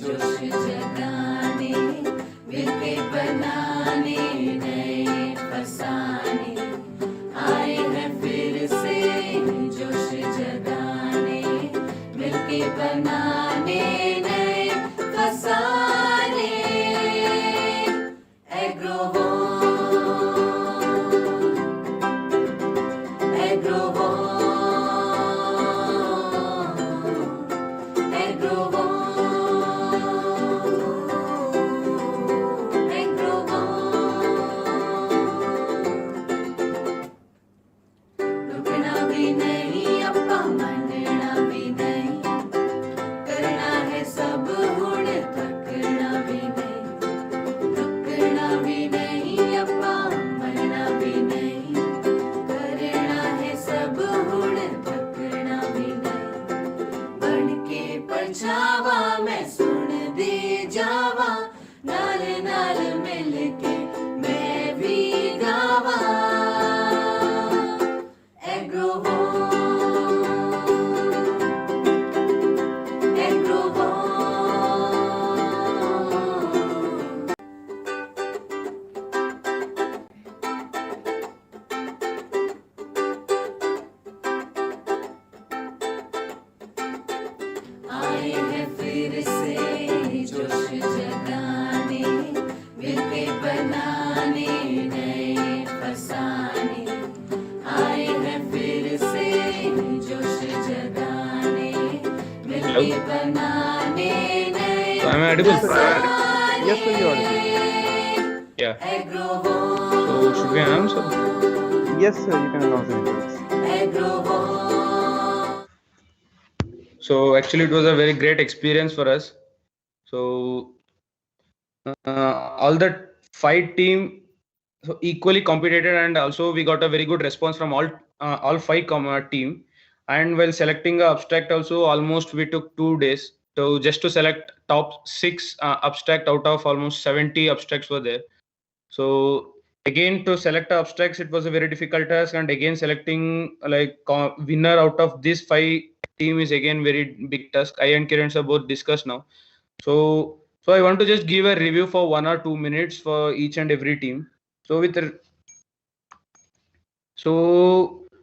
जोश जगाने मिलके बनाने नए फसाने आए हैं फिर से जोश जगाने मिलके बनाने नए फसाने रुकना भी नहीं अपा मनना भी नहीं करना है सब हुण थकना भी नहीं रुकना भी नहीं अपा मनना भी नहीं करना है सब हुण थकना भी नहीं बन के परछावा मैं सुन दे जावा नाल नाल मिल के मैं भी गावा आए हैं फिर से जोश जगाने मिलके बनाने नए फसाने आए हैं फिर से जोश जगाने मिलके बनाने नए So am I audible? फसाने Yes, sir, you are audible. Yeah. So should we announce? Yes, sir, you can announce the results. So actually, it was a very great experience for us. So all the 5 team so equally competed, and also we got a very good response from all 5 team. And while selecting the abstract, also almost we took 2 days to select top 6 abstract out of almost 70 abstracts were there. So again, to select abstracts, it was a very difficult task, and again selecting like winner out of these 5 team is again very big task. I and Kiran sir both discussed now. So I want to just give a review for 1 or 2 minutes for each and every team. So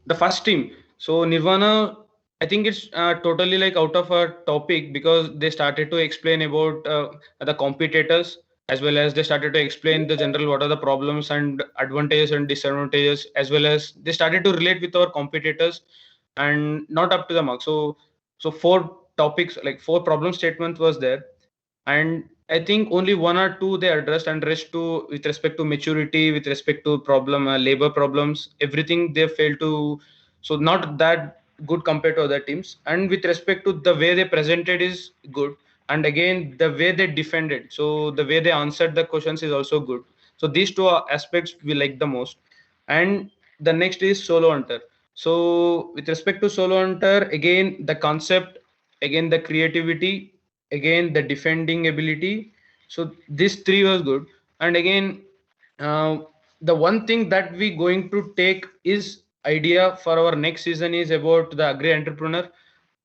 the first team, so Nirvana, I think it's totally like out of our topic, because they started to explain about the competitors, as well as they started to explain the general what are the problems and advantages and disadvantages, as well as they started to relate with our competitors and not up to the mark. So 4 topics, like 4 problem statements was there. and I think only one or two they addressed, and rest to with respect to maturity, with respect to problem labor problems, everything they failed to. So not that good compared to other teams. And with respect to the way they presented is good, and again the way they defended, so the way they answered the questions is also good. So these two aspects we like the most. And the next is solo hunter. So with respect to solo hunter, again the concept, again the creativity, again the defending ability. So this three was good. And again uh, the one thing that we going to take is idea for our next season is about the agri entrepreneur,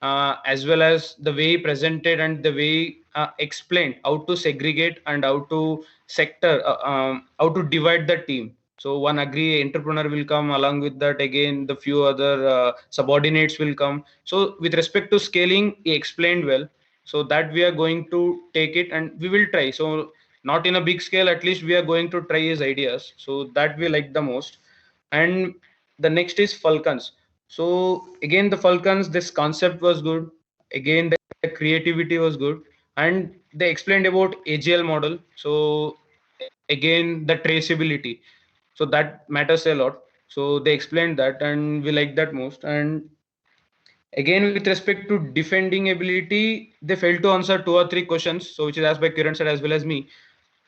as well as the way he presented and the way he explained how to segregate and how to sector, how to divide the team. So one agri entrepreneur will come, along with that again the few other subordinates will come. So with respect to scaling, he explained well. So that we are going to take it and we will try. So not in a big scale, at least we are going to try his ideas. So that we like the most. And the next is Falcons. So again the Falcons, this concept was good. Again the creativity was good, and they explained about AGL model. So again the traceability, so that matters a lot. So they explained that and we like that most. And again with respect to defending ability, they failed to answer two or three questions, so which is asked by Kiran sir as well as me.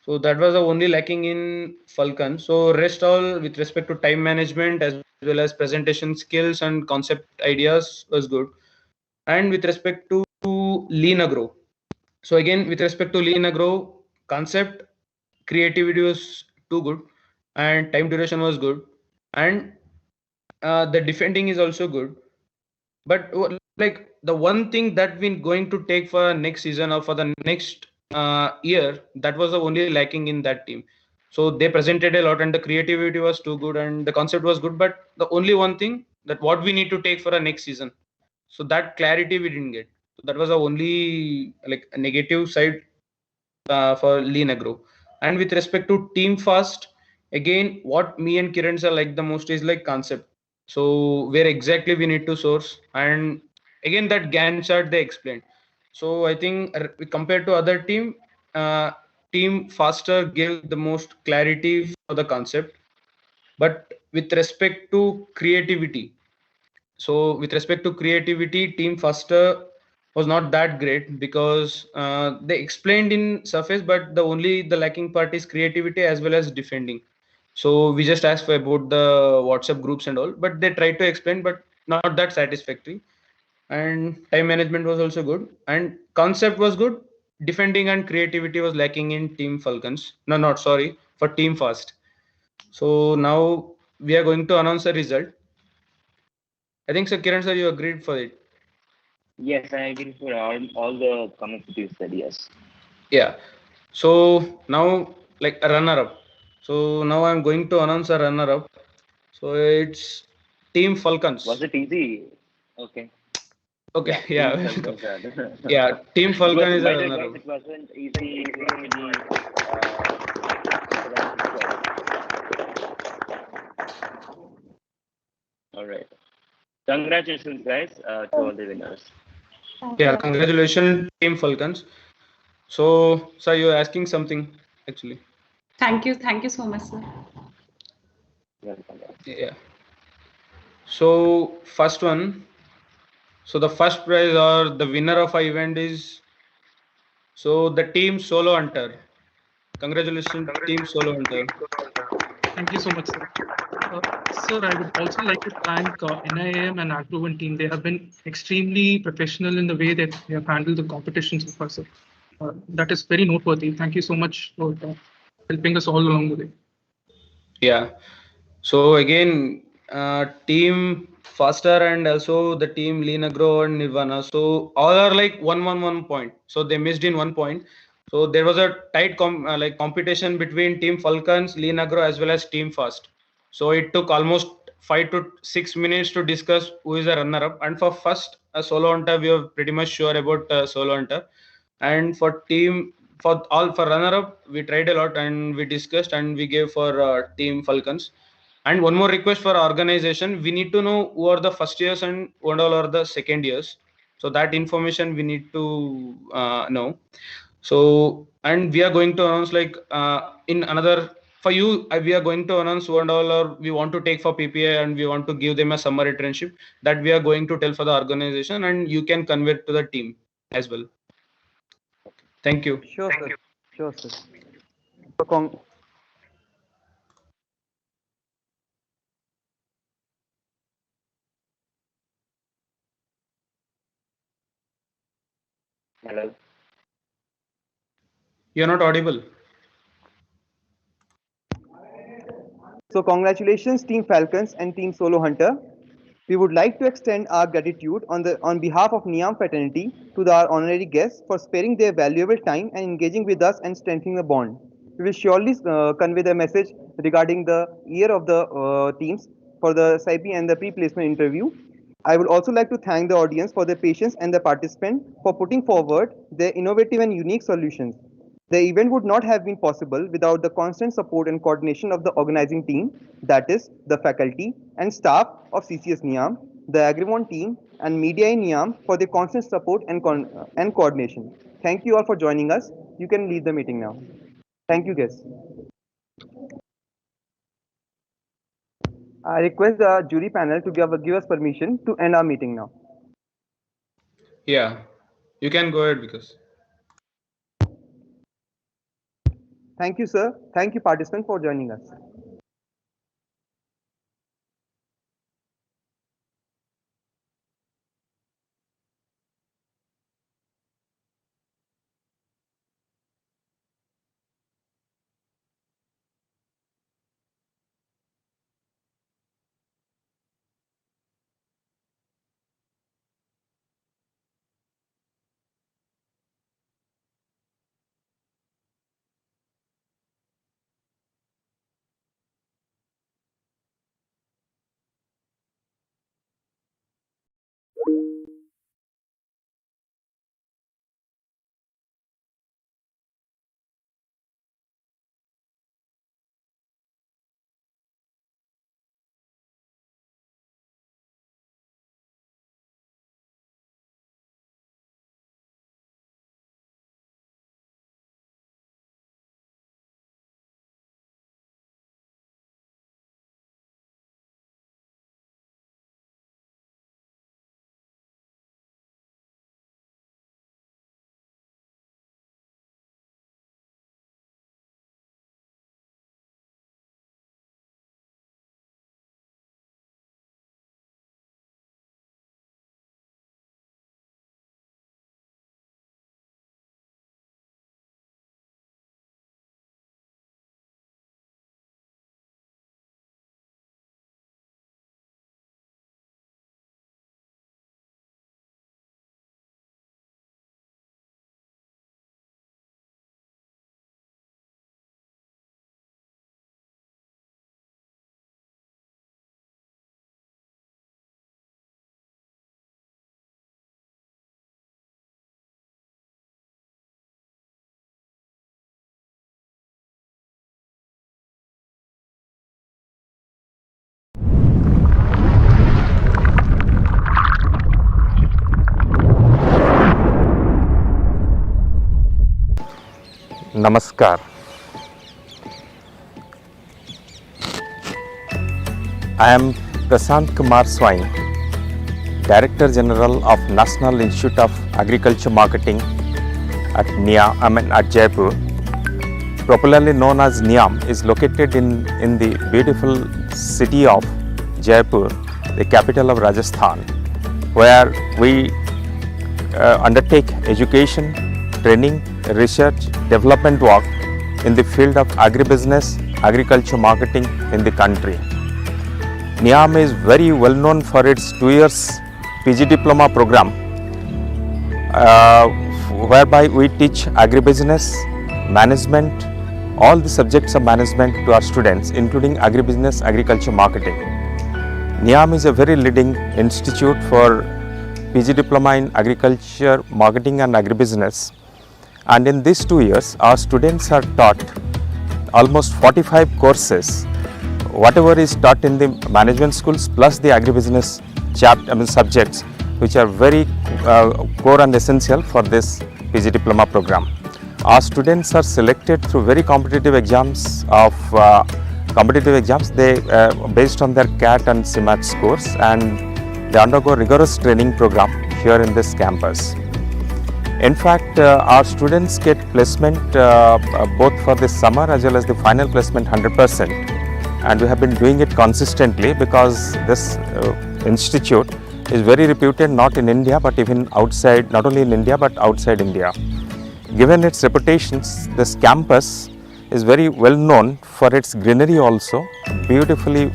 So that was the only lacking in Falcon. So rest all with respect to time management as well as presentation skills and concept ideas was good. And with respect to lean agro, so again with respect to lean agro, concept, creativity was too good, and time duration was good, and the defending is also good. But like the one thing that we're going to take for next season or for the next year, that was the only lacking in that team. So they presented a lot and the creativity was too good and the concept was good, but the only one thing that what we need to take for a next season, so that clarity we didn't get. So that was the only like a negative side for lean agro. And with respect to team fast, again what me and Kiran are like the most is like concept. So where exactly we need to source, and again that Gantt chart they explained. So I think compared to other team, team faster gave the most clarity for the concept. But with respect to creativity, so with respect to creativity, team faster was not that great because they explained in surface, but the only the lacking part is creativity as well as defending. So we just asked for about the WhatsApp groups and all, but they tried to explain, but not that satisfactory. And time management was also good, and concept was good. Defending and creativity was lacking in Team Falcons. No, not sorry, for Team Fast. So now we are going to announce the result. I think, sir, Kiran sir, you agreed for it. Yes, I agree for all the comments that you said, yes. Yeah. So now like a runner-up. So now I'm going to announce a runner-up. So it's Team Falcons. Was it easy? Okay. Okay. Yeah. Yeah. Team Falcons. Yeah. Team Falcon is a runner-up. It wasn't easy. All right. Congratulations, guys, to all the winners. Yeah, congratulations, Team Falcons. So, sir, you're asking something actually. Thank you so much, sir. Yeah. So first one. So the first prize or the winner of our event is so the Team Solo Hunter. Congratulations, Team Solo Hunter. Thank you so much, sir. Sir, I would also like to thank NIAM and Agrovon team. They have been extremely professional in the way that they have handled the competition so far, sir. That is very noteworthy. Thank you so much for helping us all along the way. Yeah. So again, Team Faster and also the Team Lean Agro and Nirvana. So all are like 1 point. So they missed in 1 point. So there was a tight competition between Team Falcons, Lean Agro as well as Team Fast. So it took almost 5 to 6 minutes to discuss who is a runner-up. And for first Solo Hunter, we are pretty much sure about Solo Hunter. And for runner-up, we tried a lot and we discussed and we gave for Team Falcons. And one more request for organization: we need to know who are the first years and what all are the second years. So that information we need to know. So, and we are going to announce like in another, for you, we are going to announce $1 or we want to take for PPI and we want to give them a summer internship that we are going to tell for the organization, and you can convey it to the team as well. Thank you. Sure, sir. Sure, sir. So, Hello. You're not audible. So congratulations, Team Falcons and Team Solo Hunter. We would like to extend our gratitude on behalf of NIAM fraternity to our honorary guests for sparing their valuable time and engaging with us and strengthening the bond. We will surely convey the message regarding the year of the teams for the SIP and the pre-placement interview. I would also like to thank the audience for their patience and the participant for putting forward their innovative and unique solutions. The event would not have been possible without the constant support and coordination of the organizing team, that is, the faculty and staff of CCS NIAM, the Agrovon team, and MEDIA-E-NIAM for their constant support and coordination. Thank you all for joining us. You can leave the meeting now. Thank you, guests. I request the jury panel to give us permission to end our meeting now. Yeah, you can go ahead because. Thank you, sir. Thank you, participants, for joining us. Namaskar. I am Prasant Kumar Swain, Director General of National Institute of Agriculture Marketing at at Jaipur. Popularly known as NIAM, is located in the beautiful city of Jaipur, the capital of Rajasthan, where we undertake education, training, research, development work in the field of agribusiness, agriculture marketing in the country. NIAM is very well known for its 2 years PG diploma program, whereby we teach agribusiness, management, all the subjects of management to our students, including agribusiness, agriculture marketing. NIAM is a very leading institute for PG diploma in agriculture, marketing and agribusiness. And in these 2 years, our students are taught almost 45 courses, whatever is taught in the management schools plus the agribusiness subjects, which are very core and essential for this PG diploma program. our students are selected through very competitive exams They based on their CAT and CMAT scores, and they undergo rigorous training program here in this campus. In fact, our students get placement both for this summer as well as the final placement 100%, and we have been doing it consistently because this institute is very reputed not in India but even outside, not only in India but outside India. Given its reputations, this campus is very well known for its greenery also, beautifully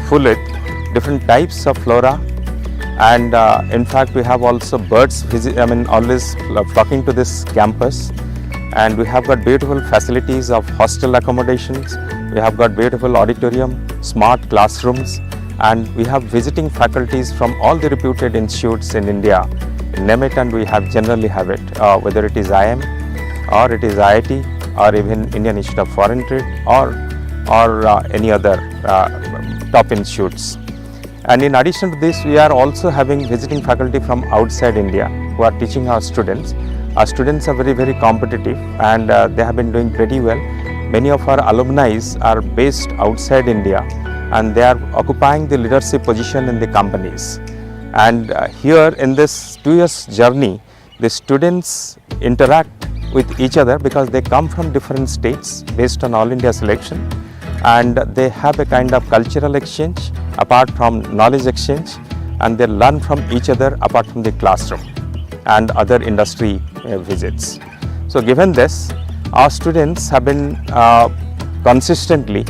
full with different types of flora, and in fact we have also birds always flocking to this campus, and we have got beautiful facilities of hostel accommodations, we have got beautiful auditorium, smart classrooms, and we have visiting faculties from all the reputed institutes in India. Name it and we generally have it, whether it is IIM or it is IIT or even Indian Institute of Foreign Trade or any other top institutes. And in addition to this, we are also having visiting faculty from outside India who are teaching our students. Our students are very, very competitive, and they have been doing pretty well. Many of our alumni are based outside India, and they are occupying the leadership position in the companies. And here in this 2 years journey, the students interact with each other because they come from different states based on All India selection, and they have a kind of cultural exchange apart from knowledge exchange, and they learn from each other apart from the classroom and other industry visits. So given this, our students have been consistently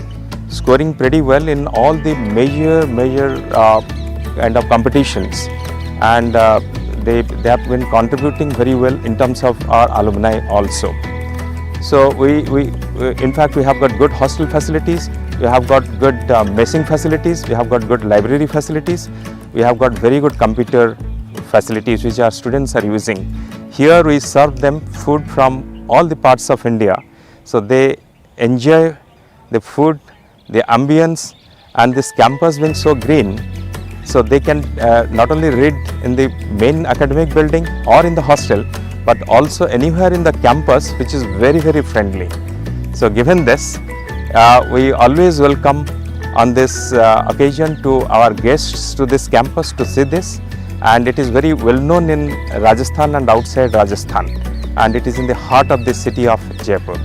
scoring pretty well in all the major kind of competitions, and they have been contributing very well in terms of our alumni also. So we in fact we have got good hostel facilities, we have got good messing facilities, we have got good library facilities, we have got very good computer facilities which our students are using. Here we serve them food from all the parts of India, so they enjoy the food, the ambience, and this campus being so green, so they can not only read in the main academic building or in the hostel, but also anywhere in the campus, which is very, very friendly. So given this, we always welcome on this occasion to our guests to this campus to see this, and it is very well known in Rajasthan and outside Rajasthan, and it is in the heart of the city of Jaipur.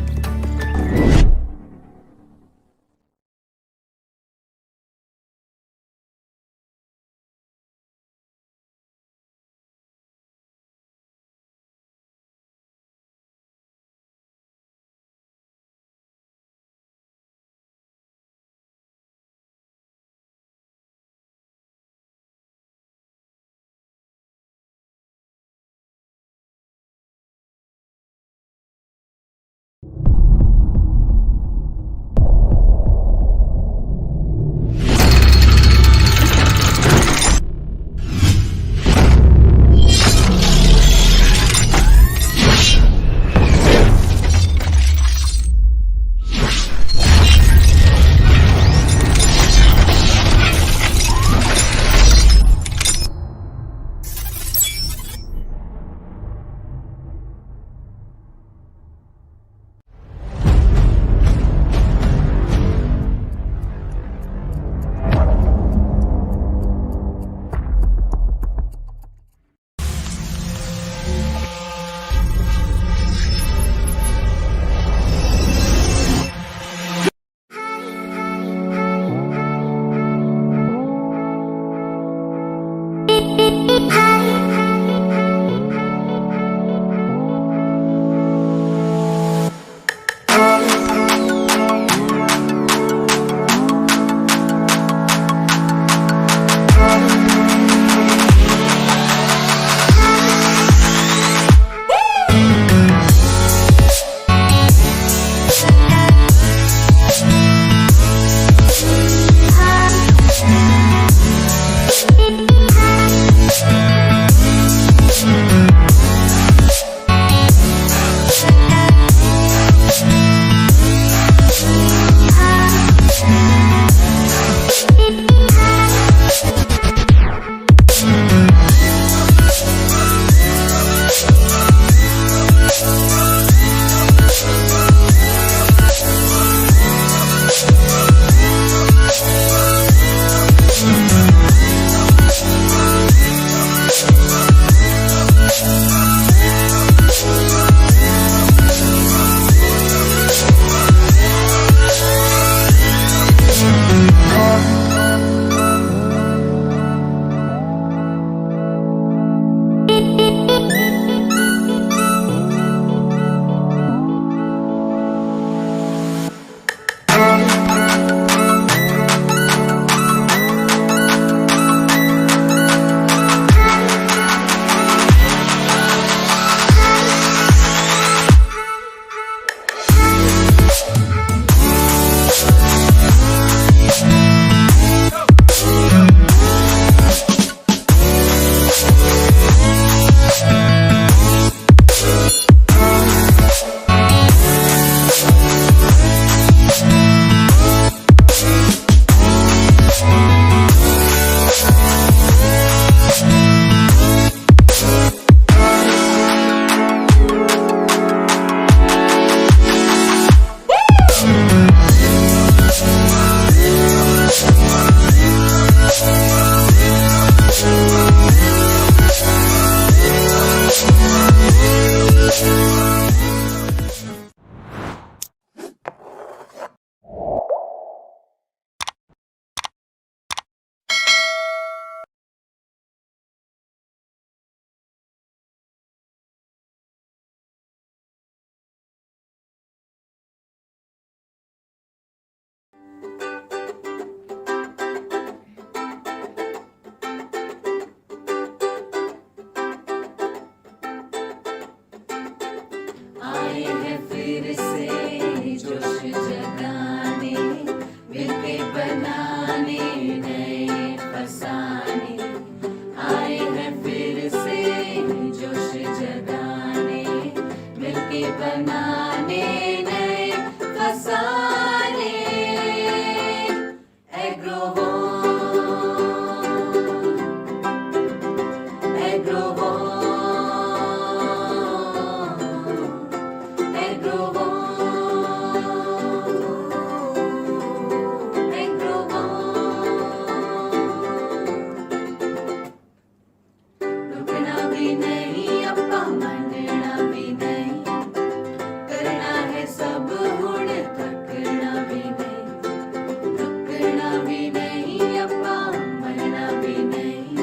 फिर से जोश जगाने, मिलके बनाने नए फसाने, आए हैं फिर से जोश जगाने, मिलके बनाने नए फसाने। रुकना भी नहीं अपा मनना भी नहीं, करना है सब हुण थकना भी नहीं, रुकना भी नहीं अपा मनना भी नहीं,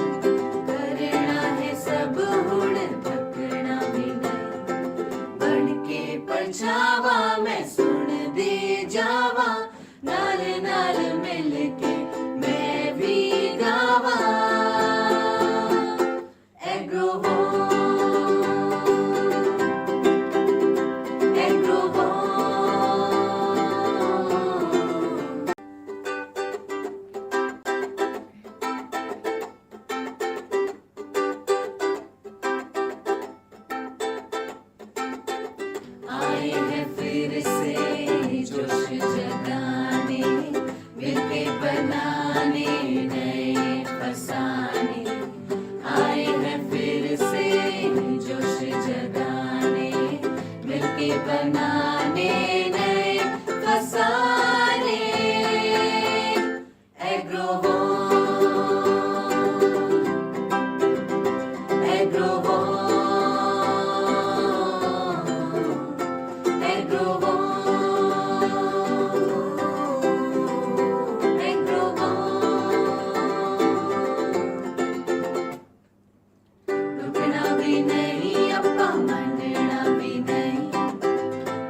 करना है सब हुण थकना भी नहीं। बन के परछावा मैं सुन दे जावा, नाल नाल मिल के मैं भी गावा। आए हैं फिर से जोश जगाने, मिलके बनाने नए फसाने, आए हैं फिर से जोश जगाने, मिलके बनाने नए फसाने। रुकना भी नहीं अपा मनना भी नहीं,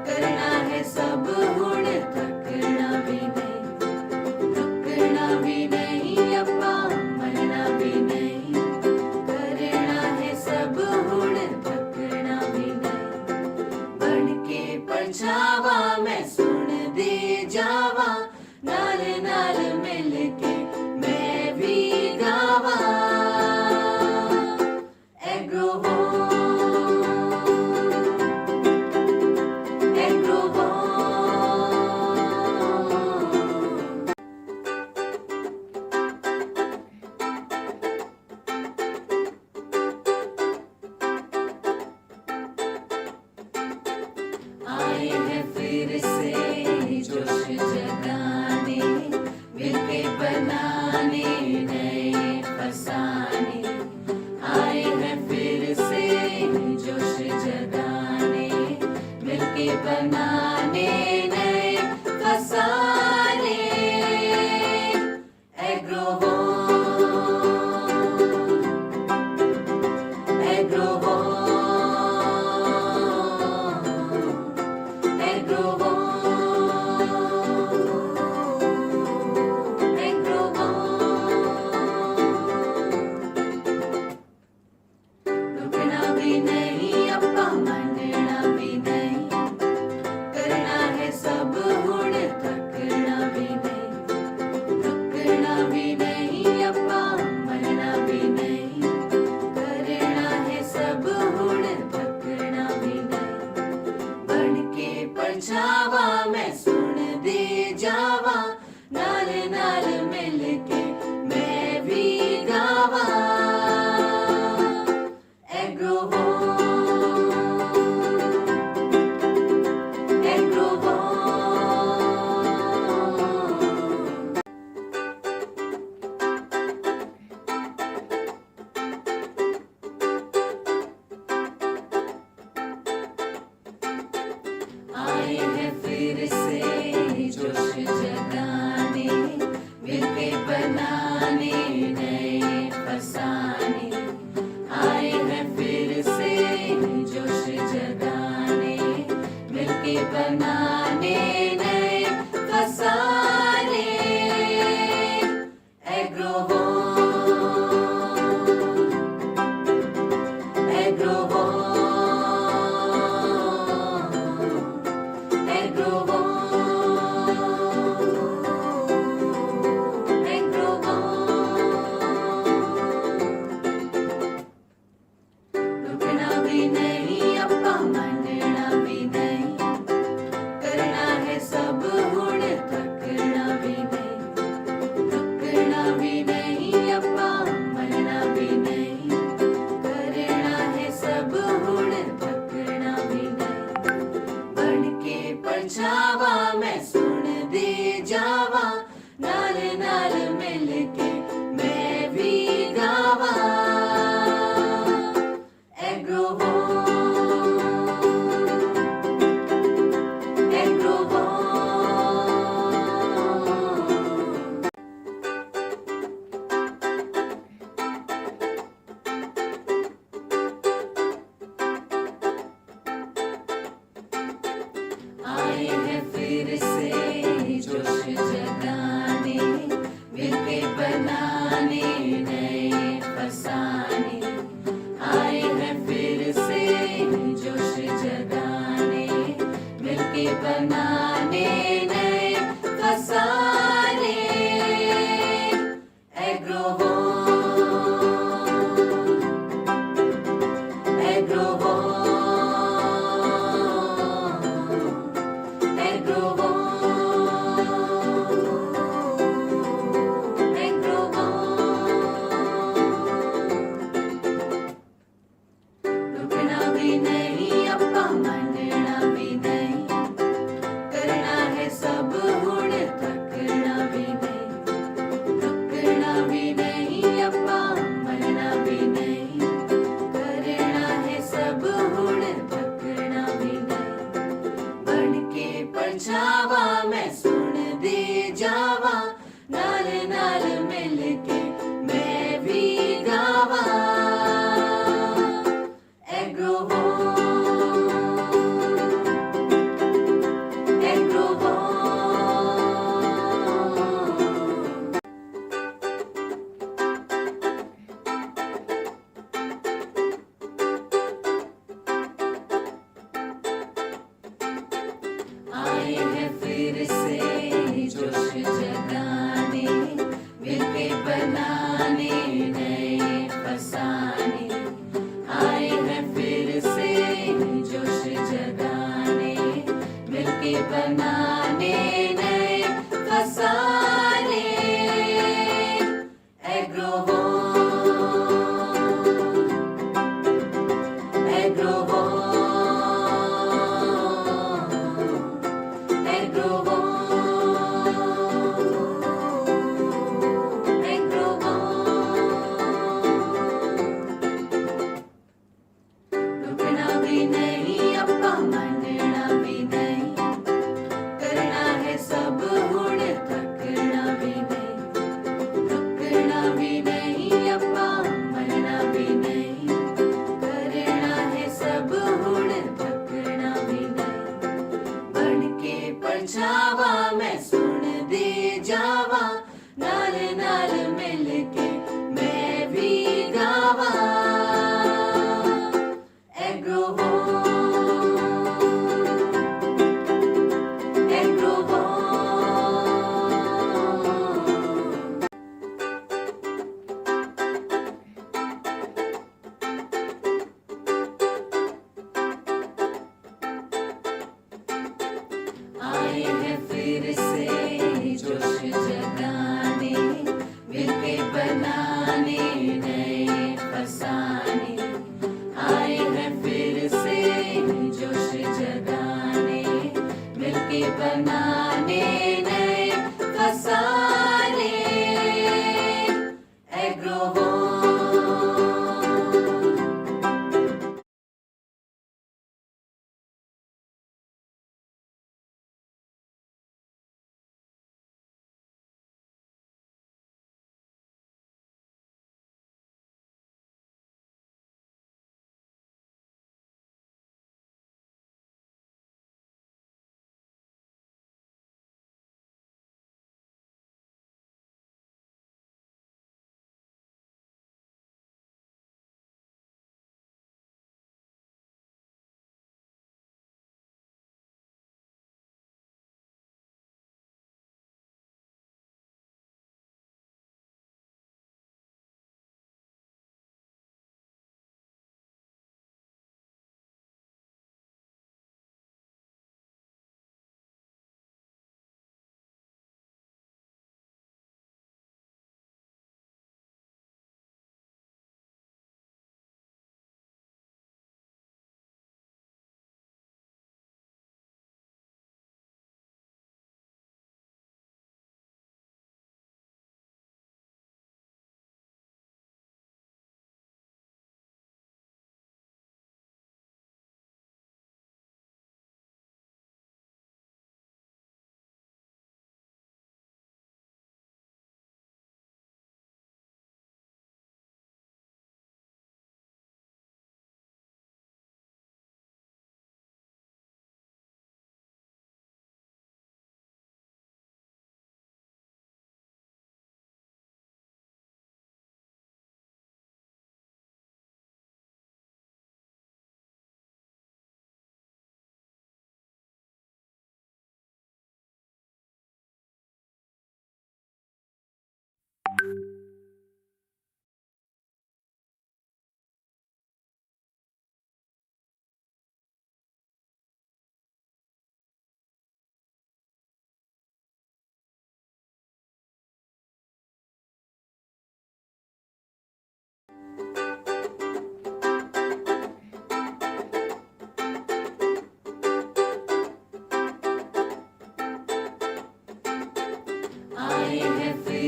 करना है सब हुण थकना भी नहीं, रुकना भी नहीं अपा मनना भी नहीं, करना है सब हुण थकना भी नहीं। बन के परछावा मैं सुन दे जावा, नाल नाल मिल के मैं भी गावा। आए हैं फिर से जोश जगाने, मिलके बनाने नए फसाने, आए हैं फिर से जोश जगाने, मिलके बनाने नए फसाने। रुकना भी नहीं अपा मनना भी नहीं, करना है सब हुण थकना भी नहीं, रुकना भी नहीं अपा मनना भी नहीं, करना है सब हुण थकना भी नहीं। बन के परछावा मैं सुन दे जावा, नाल नाल मिल के मैं भी गावा। आए हैं फिर से जोश जगाने, मिलके बनाने नए फसाने, आए हैं फिर से जोश जगाने, मिलके बनाने नए फसाने। परछावा मैं सुन दे जावा नाल नाल मिल के मैं भी गावा आए हैं फिर से जोश जगाने मिलके बनाने नए फसाने आए हैं फिर से जोश जगाने मिलके बनाने नए फसाने रुकना भी नहीं अपा मनना भी नहीं करना है सब हुण थकना भी नहीं रुकना भी नहीं अपा मनना भी नहीं करना है सब हुण थकना भी नहीं बन के परछावा मैं सुन दे जावा नाल नाल मिल के मैं भी गावा आए हैं फिर से जोश जगाने मिलके बनाने नए फसाने आए हैं फिर से जोश जगाने मिलके बनाने नए फसाने रुकना भी नहीं अपा मनना भी नहीं करना है सब हुण थकना भी नहीं रुकना भी नहीं अपा मनना भी नहीं करना है सब हुण थकना भी नहीं बन के परछावा मैं सुन दे जावा नाल नाल मिल के मैं भी गावा आए हैं फिर से जोश जगाने मिलके बनाने नए फसाने आए हैं फिर से जोश जगाने मिलके बनाने नए फसाने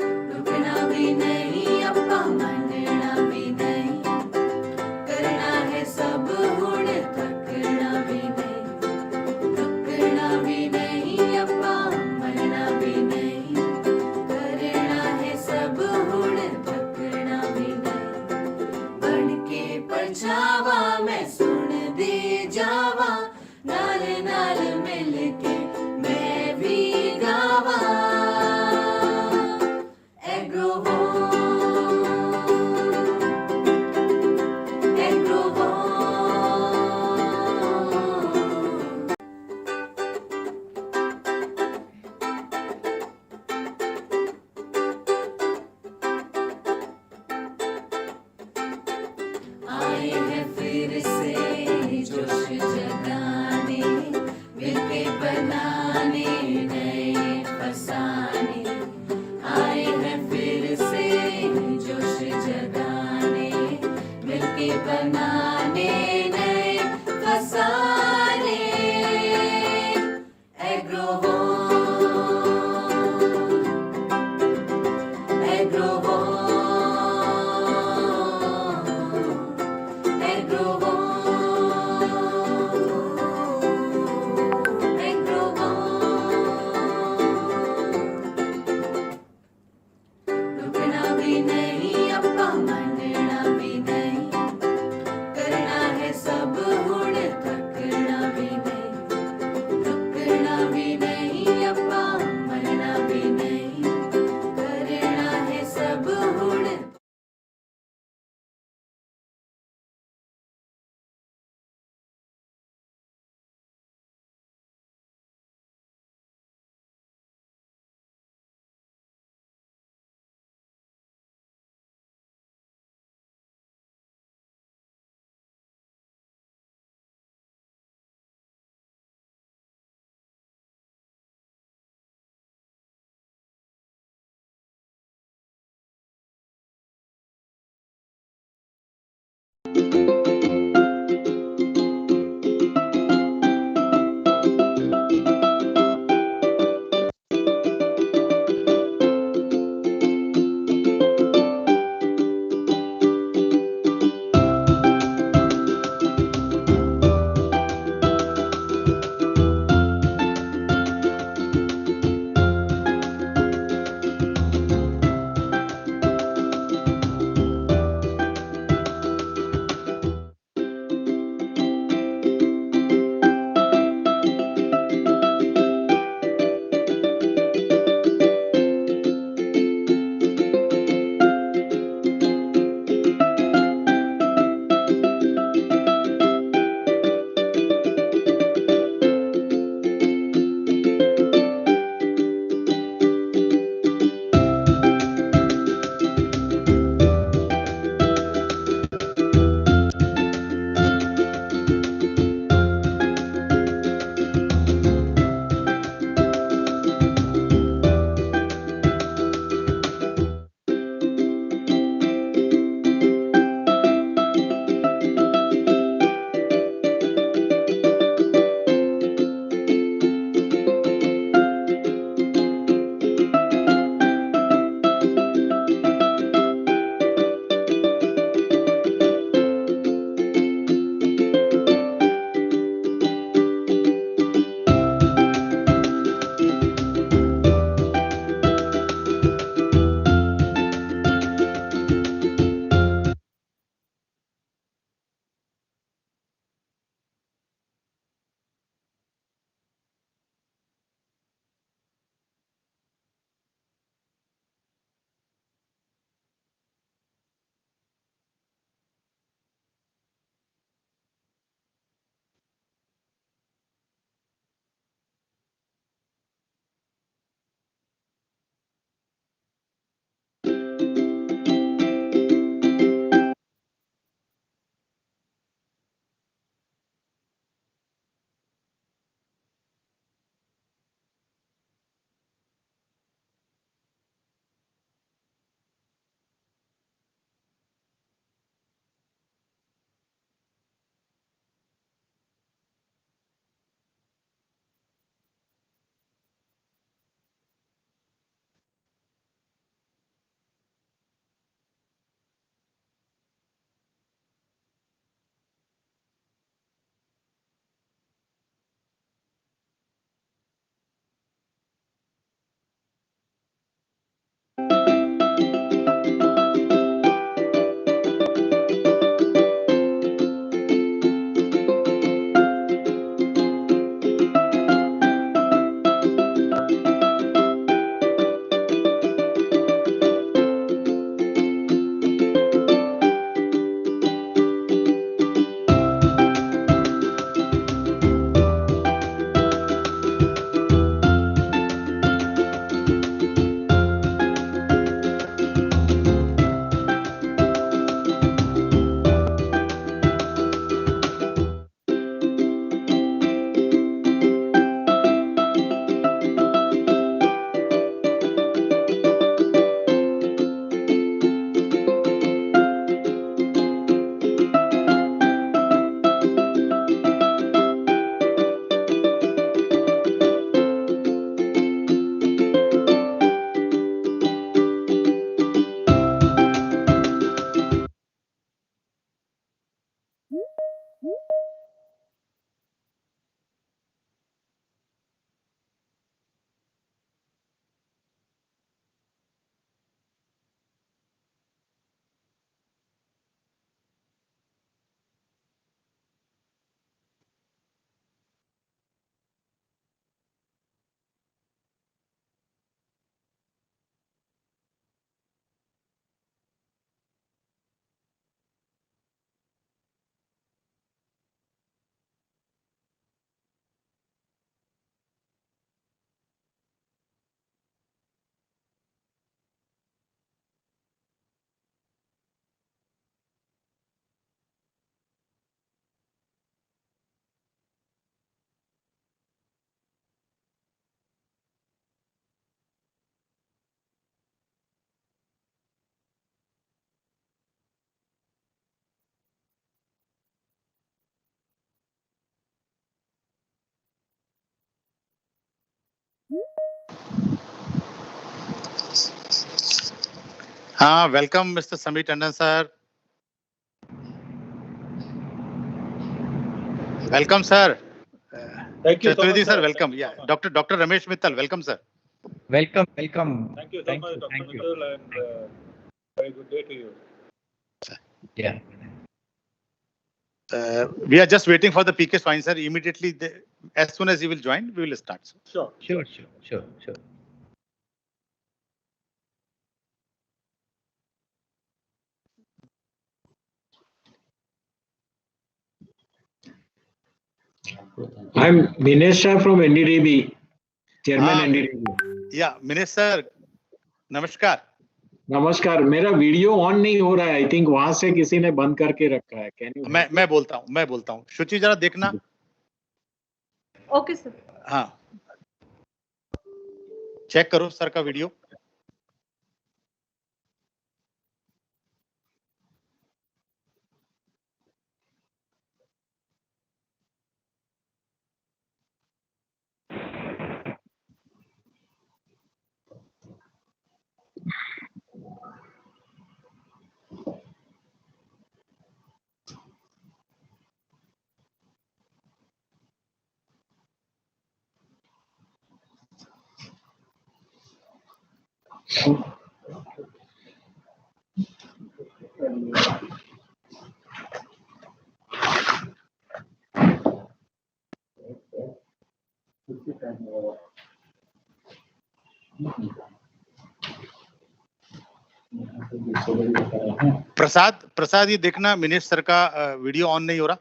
रुकना भी नहीं अपा मनना भी नहीं करना है सब हुण थकना भी नहीं रुकना भी नहीं अपा मनना भी नहीं करना है सब हुण थकना भी नहीं बन के परछावा मैं सुन दे जावा नाल नाल मिल के मैं भी गावा आए हैं फिर से जोश जगाने मिलके बनाने नए फसाने आए हैं फिर से जोश जगाने मिलके बनाने नए फसाने एग्रोवॉन Welcome, Mr. Samir Tandon, sir. Welcome, sir. Thank you so much, sir. Welcome. Yeah, Dr. Ramesh Mittal. Welcome, sir. Welcome. Thank you so much, Dr. Mittal, and very good day to you. Yeah. We are just waiting for the PK Swine, sir. Immediately, as soon as he will join, we will start. Sir. Sure. I'm Minesh Shah from NDDB, Chairman NDDB. Yeah, Minesh sir, नमस्कार. नमस्कार. मेरा video on नहीं हो रहा है. I think वहां से किसी ने बंद करके रखा है. Can you? मैं बोलता हूँ. शुचि जरा देखना. Okay sir. हाँ. चेक करो सर का वीडियो. प्रसाद ये देखना, मिनेश सर का वीडियो ऑन नहीं हो रहा.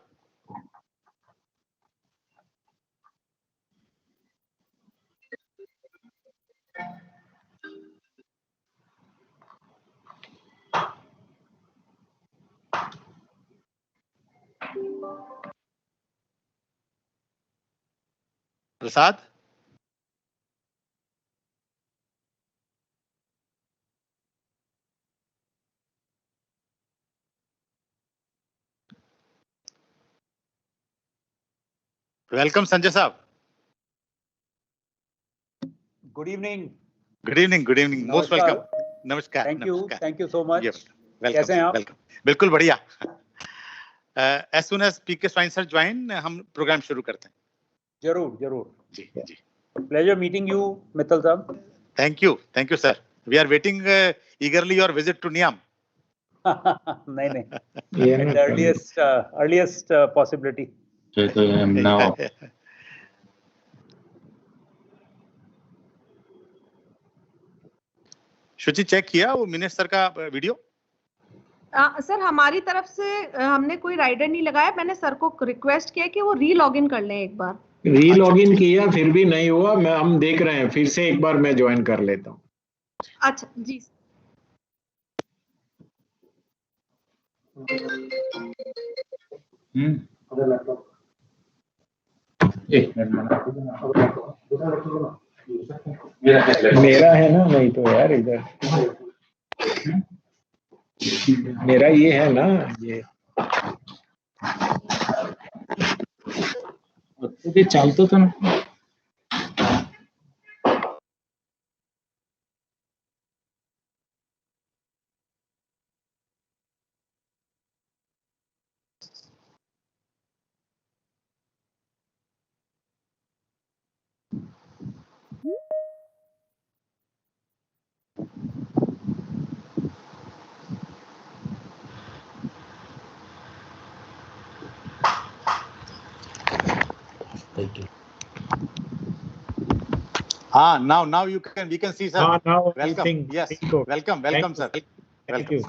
प्रसाद वेलकम संजय साहब. Good evening. Most welcome. नमस्कार. Thank you so much. कैसे हैं आप? बिल्कुल बढ़िया. As soon as P K Swain sir join, हम प्रोग्राम शुरू करते हैं. जरूर. जी. प्लेजर मीटिंग यू मित्तल साहब. Thank you sir. We are waiting eagerly your visit to NIAM. नहीं. earliest possibility. now. Shuchi check किया वो मिनेश सर का वीडियो? सर हमारी तरफ से हमने कोई राइडर नहीं लगाया. मैंने सर को रिक्वेस्ट किया कि वो री-लॉग इन कर लें एक बार. री-लॉग इन किया, फिर भी नहीं हुआ. हम देख रहे हैं, फिर से एक बार मैं ज्वाइन कर लेता हूँ. अच्छा जी. मेरा है ना, नहीं तो यार इधर मेरा ये है ना, ये चलतो तो ना. Thank you. Now we can see, sir. Now welcome. Yes. Welcome, sir. Thank you.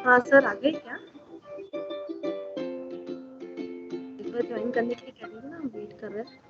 हाँ सर, आ गए क्या? एक बार ज्वाइन करने के लिए कह दीजिए ना, हम वेट कर रहे हैं।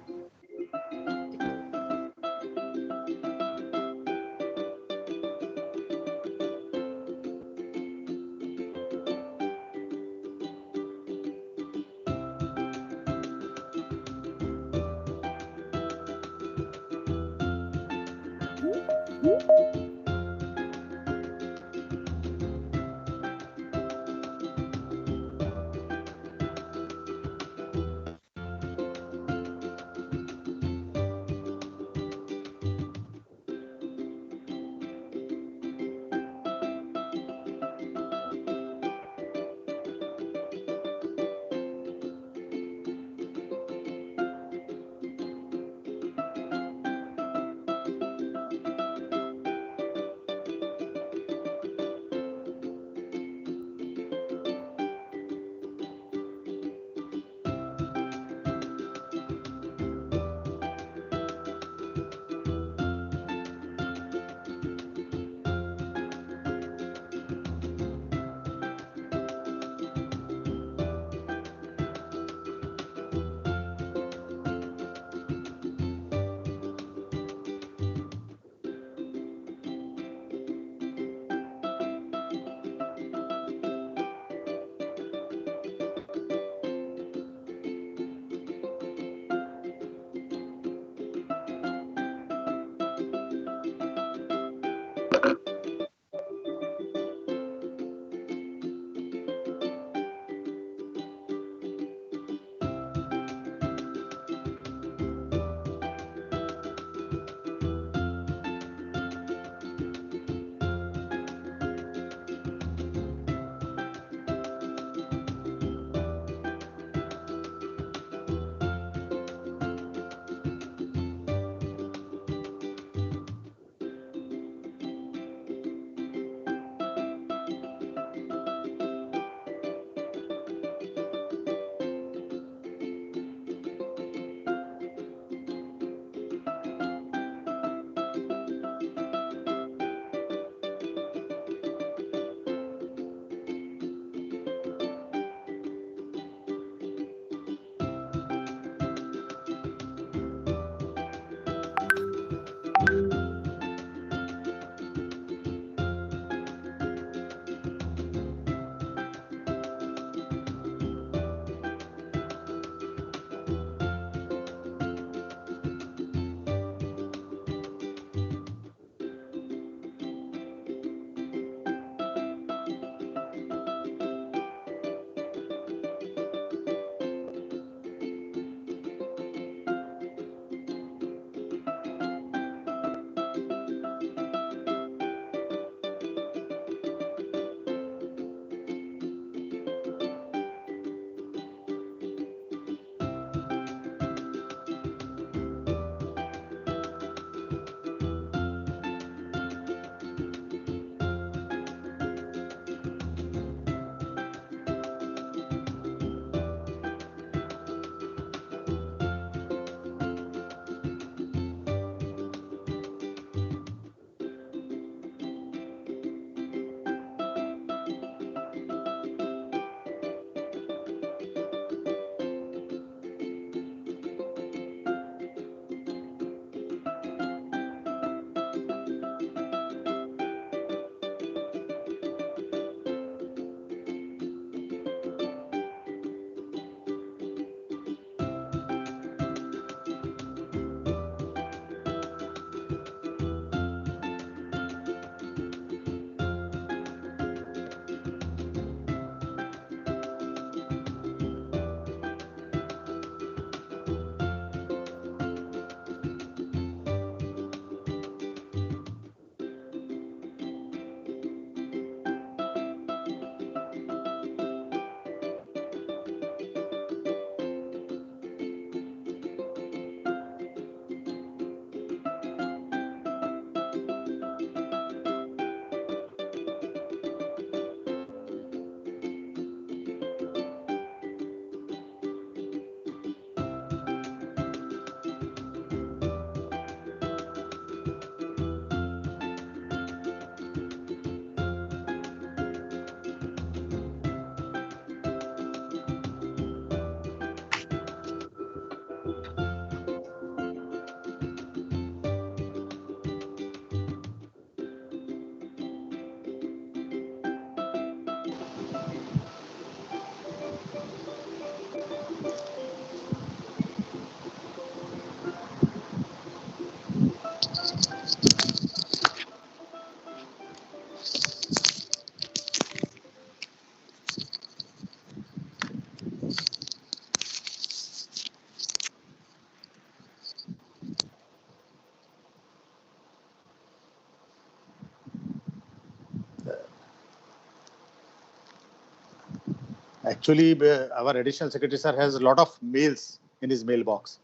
Actually, our additional secretary sir has a lot of mails in his mailbox,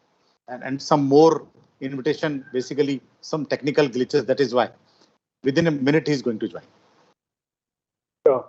and some more invitation. Basically, some technical glitches. That is why within a minute he is going to join. Sure.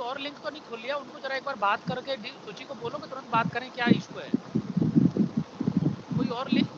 और link तो नहीं खोल लिया, उनको जरा एक बार बात करके सूची को बोलो कि तुरंत बात करें, क्या इशू है, कोई और link.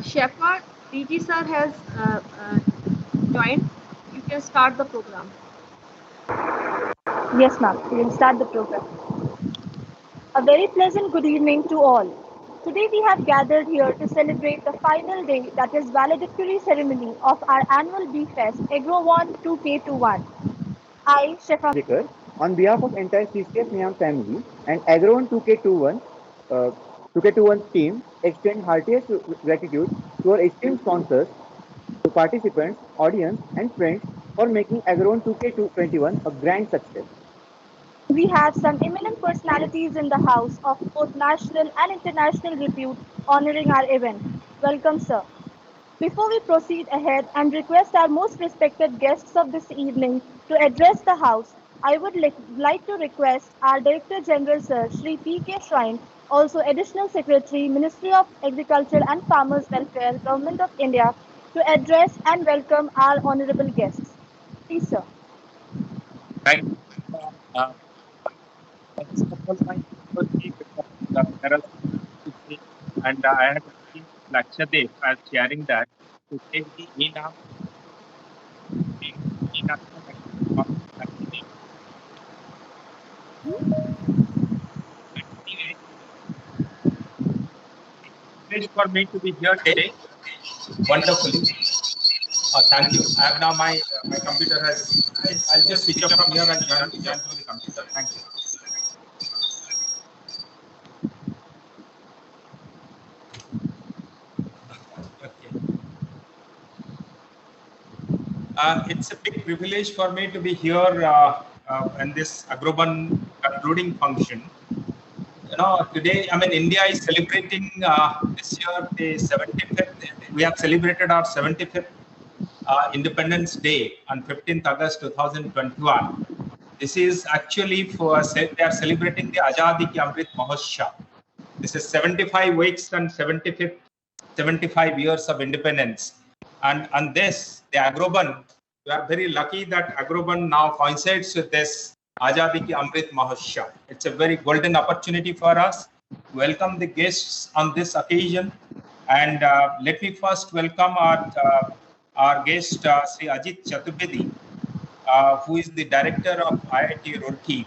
Shepherd, DG sir has joined. You can start the program. Yes, ma'am. We will start the program. A very pleasant good evening to all. Today we have gathered here to celebrate the final day, that is valedictory ceremony of our annual Bee Fest, Agrovon 2K21. I, Shefa Jekar, on behalf of entire CCS NIAM family and Agrovon 2K21 team, extend heartiest gratitude to our esteemed sponsors, to participants, audience, and friends for making Agrovon 2K21 a grand success. We have some eminent personalities in the house of both national and international repute honoring our event. Welcome, sir. Before we proceed ahead and request our most respected guests of this evening to address the house, I would like to request our Director General, Sir Shri P.K. Shrine, also Additional Secretary, Ministry of Agriculture and Farmers Welfare, Government of India, to address and welcome our honorable guests. Please, sir. Thank you. First of all, my and I have a Lakshadeep as chairing that to take the E-NIAM. Privilege for me to be here today. Wonderfully. Thank you. I have now my computer has. I'll just switch off from here and join to the computer. Thank you. It's a big privilege for me to be here in this Agrovon concluding function. You know, today, I mean, India is celebrating this year the 75th. We have celebrated our 75th Independence Day on 15th August 2021. This is actually for they are celebrating the Azadi Ki Amrit Mahotsav. This is 75 weeks and 75 years of independence. And on this, the Agrovon, we are very lucky that Agrovon now coincides with this Azadi Ki Amrit Mahotsav. It's a very golden opportunity for us. Welcome the guests on this occasion. And let me first welcome our guest, Sri Ajit Chaturvedi, who is the director of IIT Roorkee,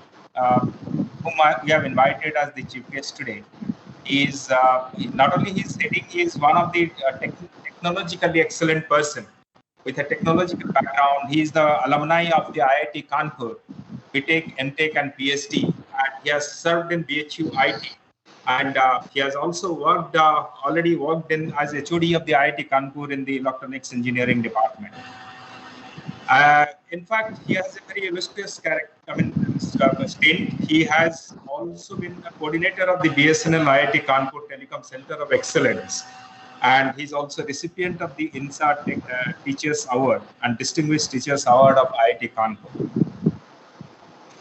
whom we have invited as the chief guest today. He is not only he is one of the technologically excellent person with a technological background. He is the alumni of the IIT Kanpur, BTech, MTech, and PhD, and he has served in BHU IT. And he has also worked, already worked in as HOD of the IIT Kanpur in the electronics engineering department. In fact, he has a very illustrious stint. He has also been the coordinator of the BSNL IIT Kanpur Telecom Center of Excellence. And he's also recipient of the INSA Teachers Award and Distinguished Teachers Award of IIT Kanpur.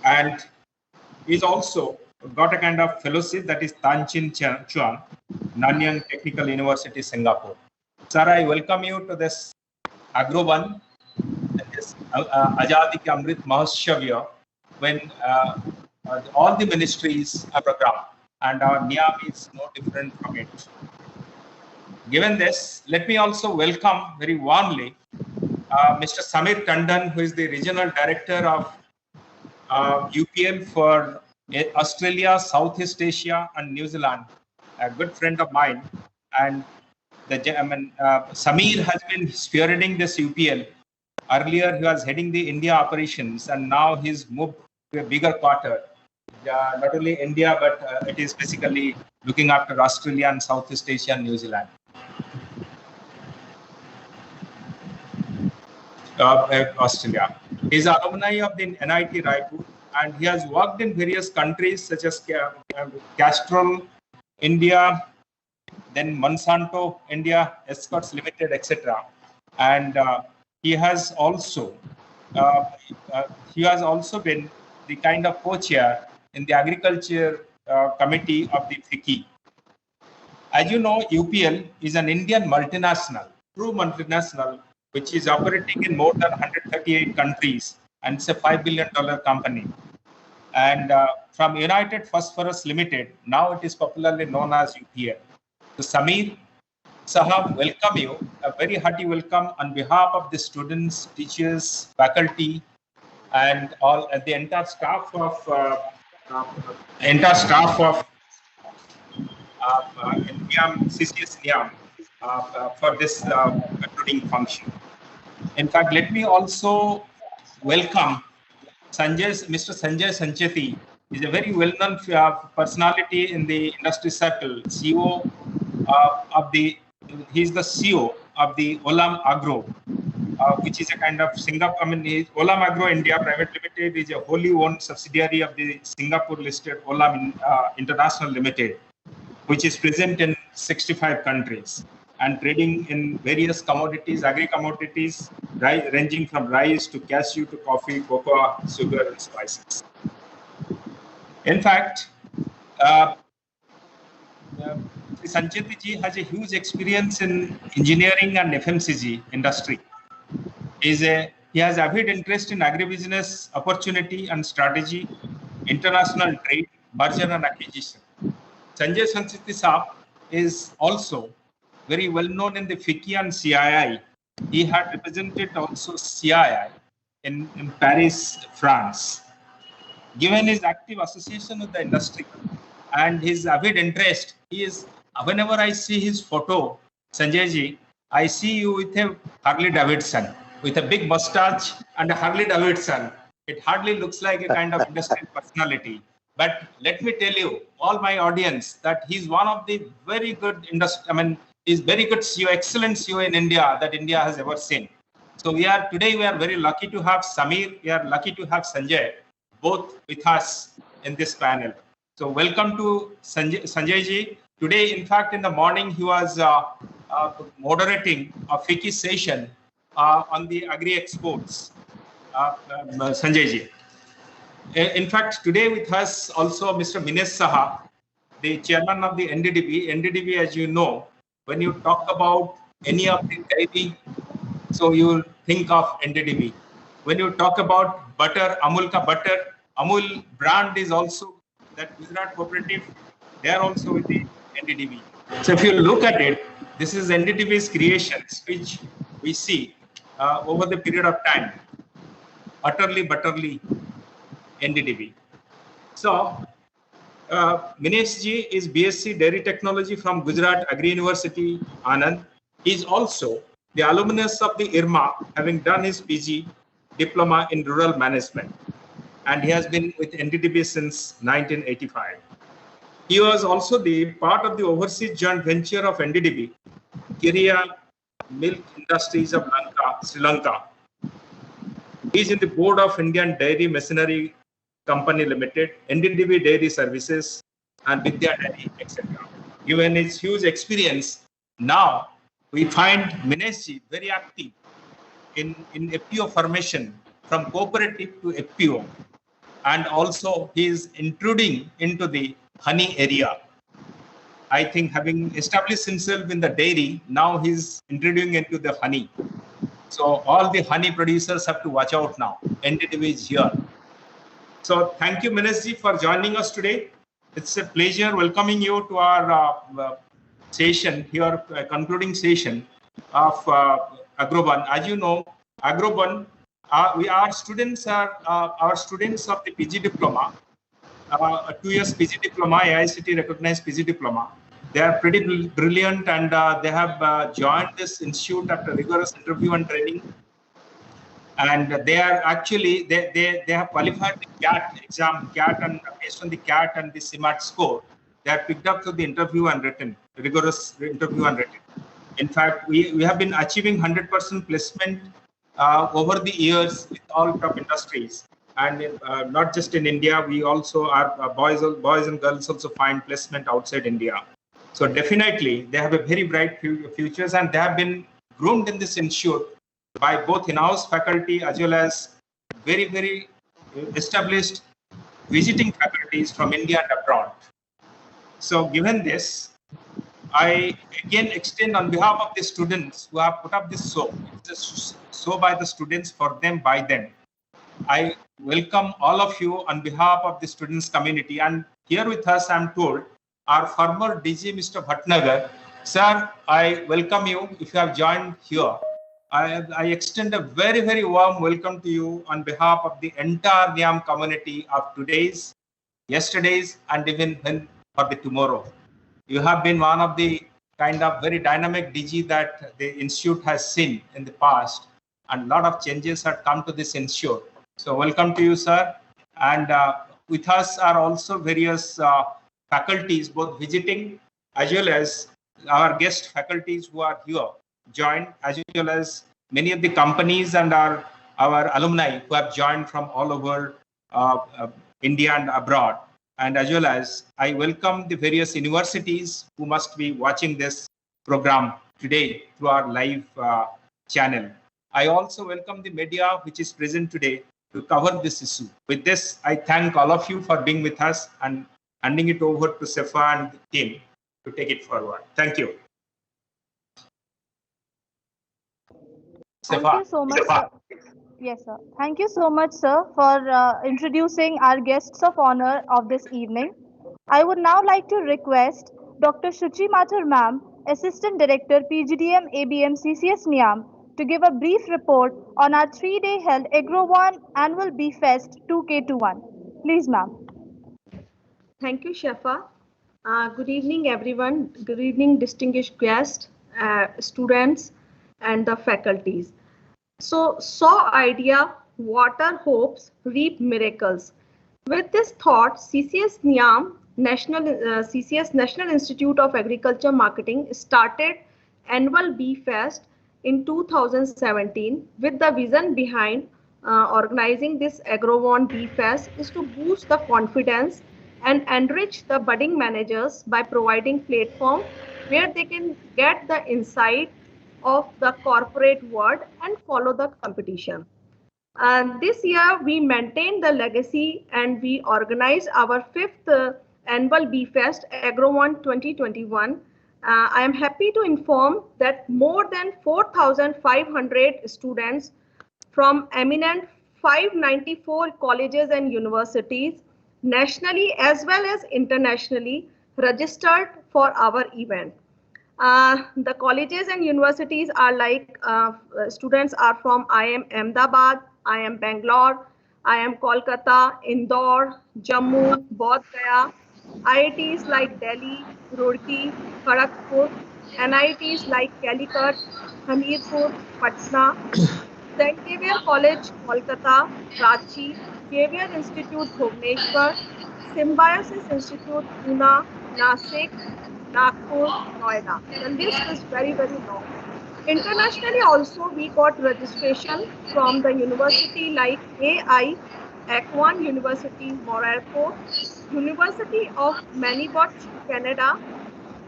And he's also got a kind of fellowship that is Tan Chin Chuan, Nanyang Technical University, Singapore. Sir, I welcome you to this Agrovon, this Azadi Ki Amrit Mahotsav, when all the ministries are programmed, and our NIAM is no different from it. Given this, let me also welcome very warmly Mr. Samir Tandon, who is the Regional Director of UPL for Australia, Southeast Asia, and New Zealand, a good friend of mine. And Samir has been spearheading this UPL. Earlier, he was heading the India operations, and now he's moved to a bigger quarter. Not only India, but it is basically looking after Australia and Southeast Asia and New Zealand. Australia. He is alumni of the NIT Raipur, and he has worked in various countries such as Castrol, India, then Monsanto, India, Escorts Limited, etc. And he has also been the kind of co-chair in the agriculture committee of the FICCI. As you know, UPL is an Indian multinational, true multinational, which is operating in more than 138 countries, and it's a $5 billion company. And from United Phosphorus Limited, now it is popularly known as UPL. So Samir Sahab, welcome you, a very hearty welcome on behalf of the students, teachers, faculty, and all the entire staff of CCS NIAM for this concluding function. In fact, let me also welcome Mr. Sanjay Sancheti. He's a very well-known personality in the industry circle. He's the CEO of the Olam Agro, which is a kind of Singapore. Olam Agro India Private Limited is a wholly owned subsidiary of the Singapore-listed Olam International Limited, which is present in 65 countries and trading in various commodities, agri-commodities, ranging from rice to cashew to coffee, cocoa, sugar, and spices. In fact, Sancheti ji has a huge experience in engineering and FMCG industry. He has avid interest in agribusiness opportunity and strategy, international trade, merger and acquisition. Sanjay Sancheti Saab is also very well known in the FICCI and CII. He had represented also CII in Paris, France. Given his active association with the industry and his avid interest, whenever I see his photo, Sanjay ji, I see you with a Harley Davidson, with a big mustache and a Harley Davidson. It hardly looks like a kind of industrial personality. But let me tell you, all my audience, that he's one of the very good he's very good CEO, excellent CEO in India that India has ever seen. So today we are very lucky to have Samir, we are lucky to have Sanjay, both with us in this panel. So welcome to Sanjay ji. Today, in fact, in the morning, he was moderating a FICCI session on the agri-exports, Sanjay ji. In fact, today with us also Mr. Minesh Saha, the chairman of the NDDB. NDDB, as you know, when you talk about any of the dairy, so you will think of NDDB. When you talk about butter, Amul ka butter, Amul brand is also that Gujarat cooperative. They are also with the NDDB. So if you look at it, this is NDDB's creations, which we see over the period of time. Utterly, butterly NDDB. So Minesh ji is BSc Dairy Technology from Gujarat Agri University, Anand. He is also the alumnus of the IRMA, having done his PG diploma in rural management, and he has been with NDDB since 1985. He was also the part of the overseas joint venture of NDDB, Kiria Milk Industries of Sri Lanka. He is in the board of Indian Dairy Machinery Company Limited, NDDB Dairy Services, and Vidya Dairy, etc. Given his huge experience, now we find Minesh ji very active in FPO formation, from cooperative to FPO, and also he is intruding into the honey area. I think having established himself in the dairy, now he's intruding into the honey. So all the honey producers have to watch out now. NDDB is here. So thank you, Minesh ji, for joining us today. It's a pleasure welcoming you to our session here, concluding session of Agrovon. As you know, Agrovon, our students of the PG diploma, 2 years PG diploma, AICT recognized PG diploma. They are pretty brilliant, and they have joined this institute after rigorous interview and training. And they are actually, they have qualified the CAT exam, and based on the CAT and the CMAT score, they are picked up to the interview and written, rigorous interview and written. In fact, we have been achieving 100% placement over the years with all top industries. And not just in India, we also are boys and girls also find placement outside India. So definitely they have a very bright futures, and they have been groomed in this institute by both in-house faculty as well as very, very established visiting faculties from India and abroad. So given this, I again extend on behalf of the students who have put up this show, it's a show by the students, for them, by them. I welcome all of you on behalf of the students community. And here with us, I'm told, our former DG, Mr. Bhatnagar. Sir, I welcome you if you have joined here. I extend a very, very warm welcome to you on behalf of the entire NIAM community of today's, yesterday's, and even for the tomorrow. You have been one of the kind of very dynamic DG that the institute has seen in the past, and a lot of changes have come to this institute. So welcome to you, sir. And with us are also various faculties, both visiting as well as our guest faculties who are here, joined, as well as many of the companies and our alumni who have joined from all over India and abroad. And as well as I welcome the various universities who must be watching this program today through our live channel. I also welcome the media which is present today to cover this issue. With this, I thank all of you for being with us, and handing it over to Sefa and the team to take it forward. Thank you. Thank you so much, sir. Yes, sir. Thank you so much, sir, for introducing our guests of honor of this evening. I would now like to request Dr. Shuchi Mathur ma'am, Assistant Director, PGDM, ABM, CCS NIAM, to give a brief report on our 3-day held Agrovon Annual Bee Fest 2K21. Please, ma'am. Thank you, Shafa. Good evening, everyone. Good evening, distinguished guests, students, and the faculties. So, sow idea, water hopes, reap miracles. With this thought, CCS NIAM, CCS National Institute of Agriculture Marketing, started Annual Bee Fest in 2017 with the vision behind organizing this Agrovon Bee Fest is to boost the confidence and enrich the budding managers by providing platform where they can get the insight of the corporate world and follow the competition. This year we maintained the legacy and we organized our 5th annual Bee Fest Agrovon 2021. I am happy to inform that more than 4,500 students from eminent 594 colleges and universities nationally as well as internationally registered for our event. The colleges and universities are like students are from IIM Ahmedabad, IIM Bangalore, IIM Kolkata, Indore, Jammu, Bodh Gaya, IITs like Delhi, Roorkee, Kharagpur, NITs like Calicut, Hamirpur, Patna, St. Xavier College, Kolkata, Ranchi, Xavier Institute, Bhubaneswar, Symbiosis Institute, Pune, Nasik, Nagpur, Noida. The list is very, very long. Internationally also, we got registration from the university like AI, Agrovon University, Morocco, University of Manitoba, Canada,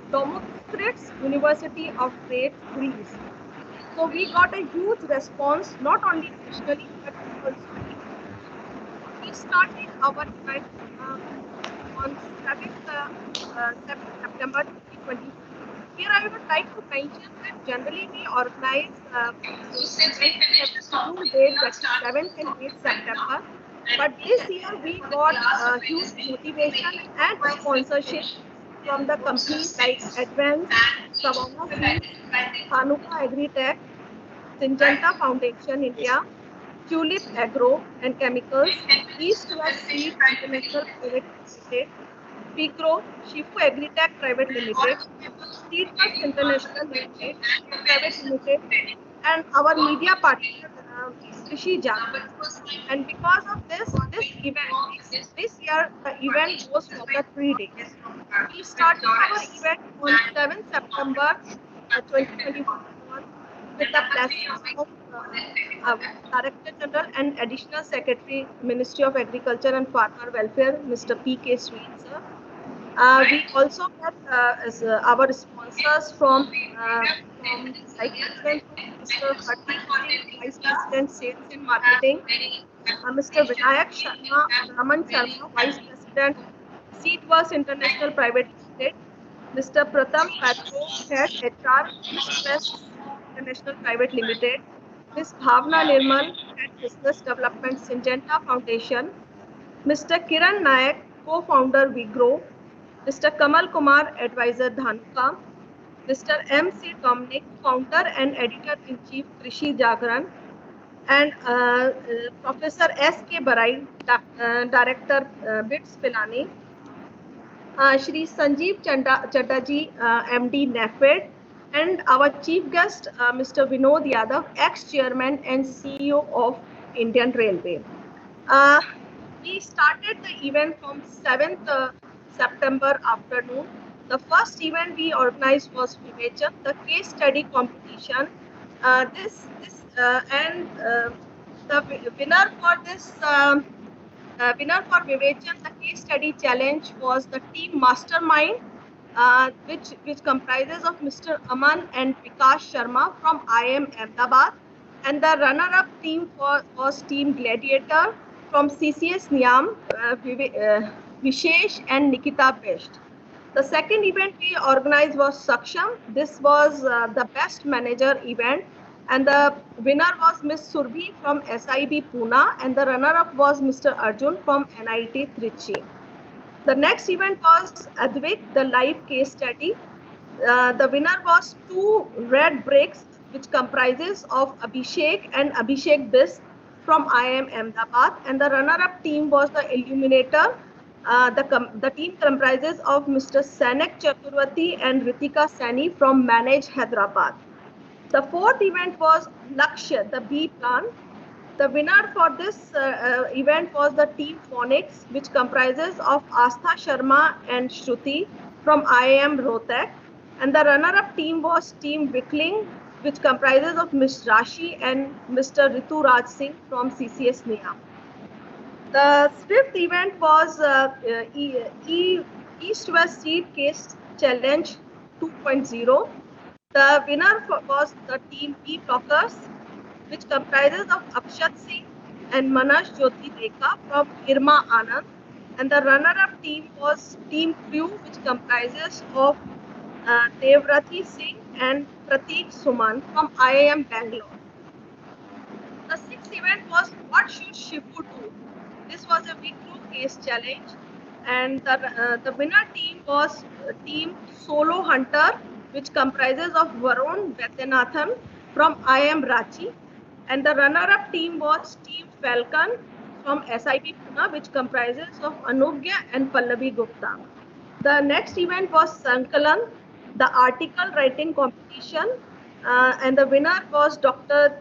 Democritus University of Great Greece. So we got a huge response, not only nationally, but also we started our event on 7th September 2020. Here I would like to mention that generally we organize two days, that is 7th and 8th September. But this year we got huge motivation and sponsorship from the companies like Advance, Savannah Seeds, Hanuka Agritech, Syngenta Foundation India, Tulip Agro and Chemicals, East West Seed International Private Limited, Pigro, Shifu Agritech Private Limited, Seedworks International Limited, Private Limited, and our media partner, Krishi Jagran. And because of this event, this year the event goes for the 3 days. We started our event on 7th September 2021 with the blessings of Director General and Additional Secretary, Ministry of Agriculture and Farmer Welfare, Mr. P.K. Sweet, sir. We also got our sponsors from like Mr. Hardeep Singh, Vice President Sales and Marketing, Mr. Vinayak Sharma, Raman Sharma, Vice President Seedworks International Private Limited, Mr. Pratham Patro, Head HR, East West International Private Limited, Ms. Bhavna Nirmal, Head Business Development Syngenta Foundation, Mr. Kiran Nayak, Co-founder Vigro, Mr. Kamal Kumar, Advisor Dhanuka, Mr. M.C. Dominic, Founder and Editor-in-Chief Krishi Jagran, and Professor S.K. Barai, Director BITS Pilani, Shri Sanjeev Chatterjee, MD NAFED, and our chief guest, Mr. Vinod Yadav, ex-chairman and CEO of Indian Railway. We started the event from 7th September afternoon. The first event we organized was Vivechan, the case study competition. The winner for this winner for Vivechan, the case study challenge, was the team Mastermind, which comprises of Mr. Aman and Vikas Sharma from IIM Ahmedabad, and the runner-up team was Team Gladiator from CCS NIAM, Vishesh and Nikita Best. The second event we organized was Saksham. This was the best manager event, and the winner was Ms. Surbhi from SIB Pune, and the runner-up was Mr. Arjun from NIT Trichy. The next event was Advik, the live case study. The winner was 2 red bricks, which comprises of Abhishek and Abhishek Bis from IIM Ahmedabad, and the runner-up team was the Illuminator. The team comprises of Mr. Sanek Chaturvati and Ritika Sani from Manage Hyderabad. The fourth event was Lakshya, the bee plan. The winner for this event was the team Phonics, which comprises of Astha Sharma and Shruti from IIM Rohtak. And the runner-up team was team Wickling, which comprises of Ms. Rashi and Mr. Ritu Raj Singh from CCS NIAM. The fifth event was East-West Seed Case Challenge 2.0. The winner was the team B Blockers, which comprises of Akshat Singh and Manash Jyoti Rekha from Irma Anand. And the runner-up team was Team Crew, which comprises of Devrati Singh and Prateek Suman from IIM Bangalore. The sixth event was What Should Shifu Do? This was a week 2 case challenge, and the winner team was Team Solo Hunter, which comprises of Varun Vaidyanathan from IIM Ranchi, and the runner-up team was Team Falcon from SIP Pune, which comprises of Anugya and Pallavi Gupta. The next event was Sankalan, the article writing competition, and the winner was Dr.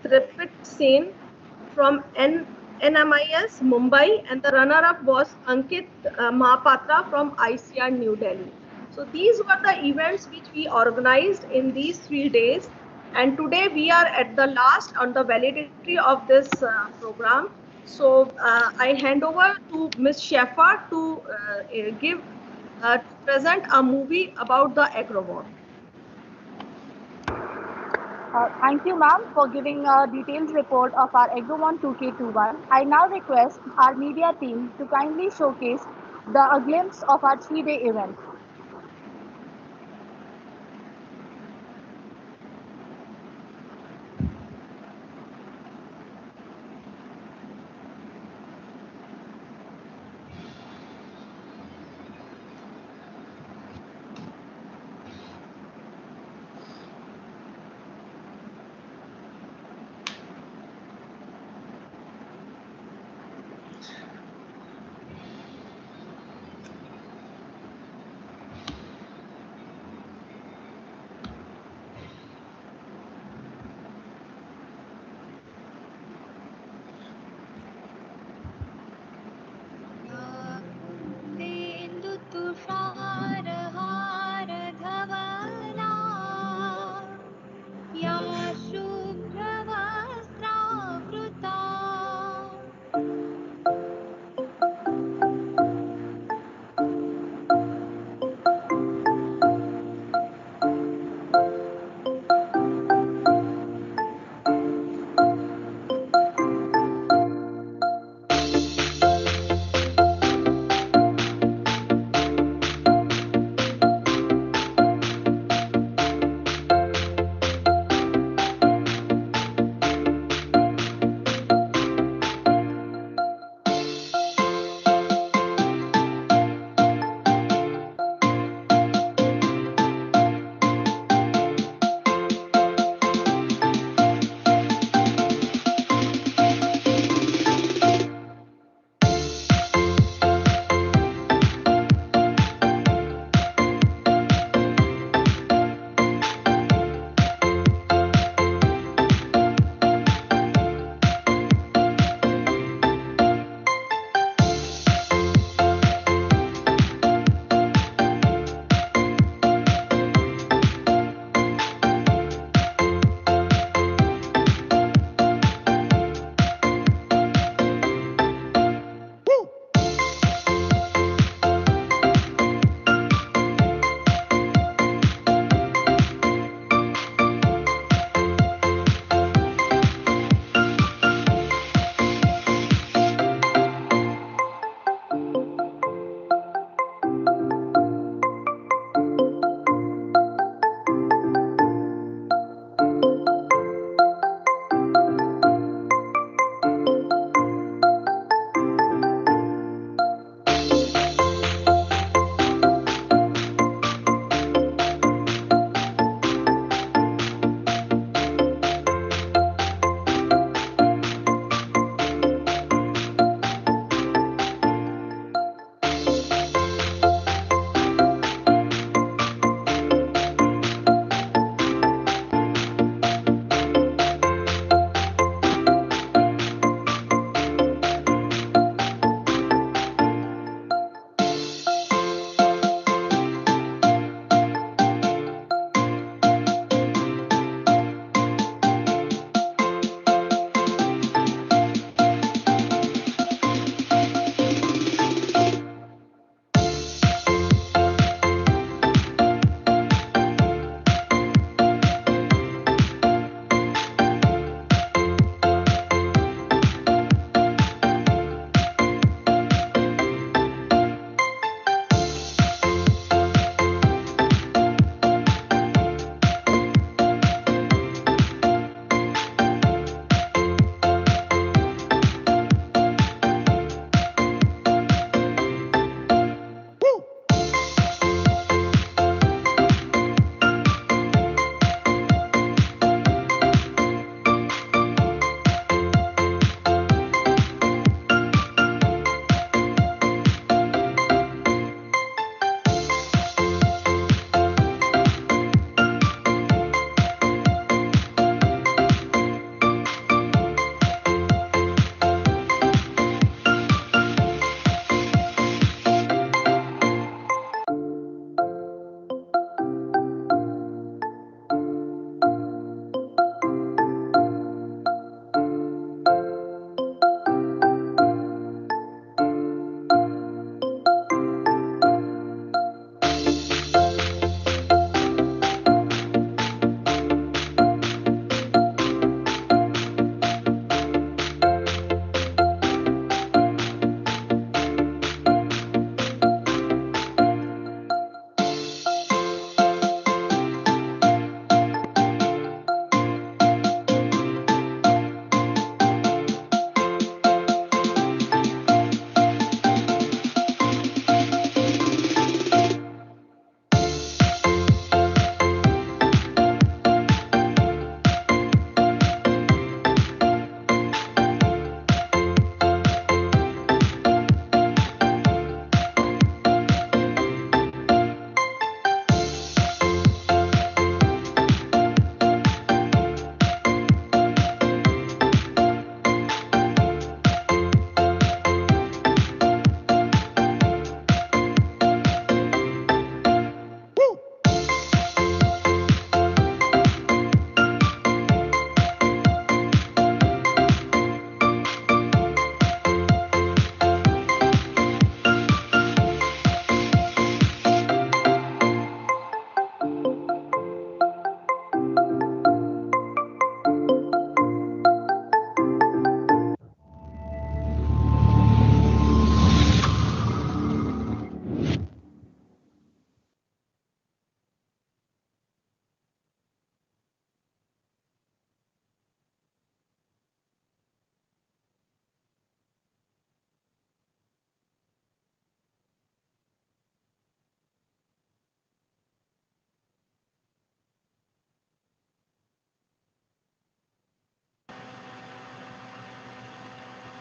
Tripit Sen from NMIS Mumbai, and the runner-up was Ankit Mahapatra from ICR New Delhi. So these were the events which we organized in these 3 days, and today we are at the last on the validity of this program. So I hand over to Ms. Shefa to present a movie about the Agrovon. Thank you, ma'am, for giving a detailed report of our Agrovon 2K21. I now request our media team to kindly showcase a glimpse of our 3-day event.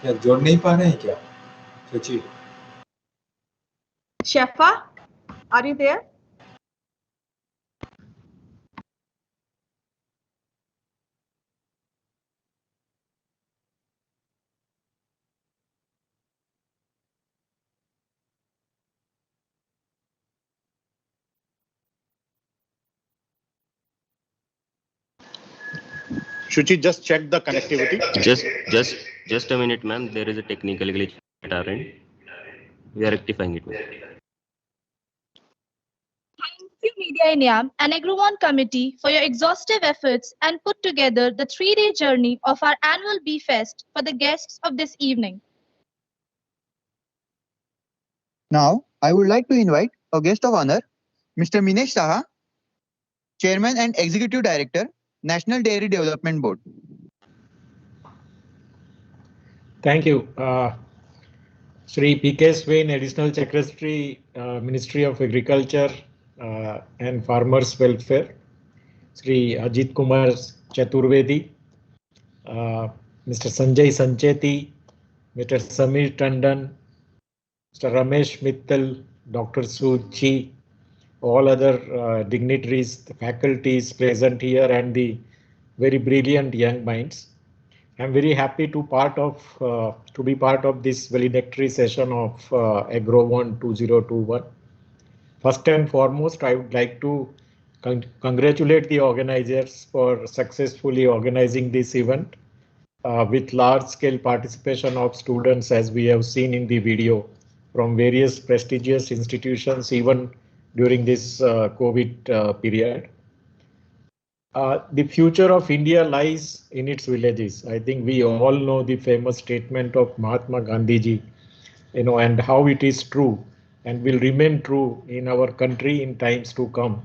क्या जोड़ नहीं पा रहे हैं क्या? सोचिए। Shafa, are you there? Shuchi, just check the connectivity. Just a minute, ma'am. There is a technical glitch at our end. We are rectifying it, ma'am. Thank you, MEDIA-E-NIAM and Agrovon committee for your exhaustive efforts and put together the 3-day journey of our annual Bee Fest for the guests of this evening. Now, I would like to invite a guest of honor, Mr. Minesh Saha, Chairman and Executive Director, National Dairy Development Board. Thank you. Sri P.K. Swain, Additional Secretary, Ministry of Agriculture and Farmers Welfare. Sri Ajit Kumar Chaturvedi, Mr. Sanjay Sancheti, Mr. Samir Tandon, Mr. Ramesh Mittal, Dr. Suchi, all other dignitaries, the faculties present here, and the very brilliant young minds. I'm very happy to be part of this valedictory session of Agrovon 2021. First and foremost, I would like to congratulate the organizers for successfully organizing this event with large-scale participation of students, as we have seen in the video, from various prestigious institutions, even during this COVID period. The future of India lies in its villages. I think we all know the famous statement of Mahatma Gandhi ji, and how it is true and will remain true in our country in times to come,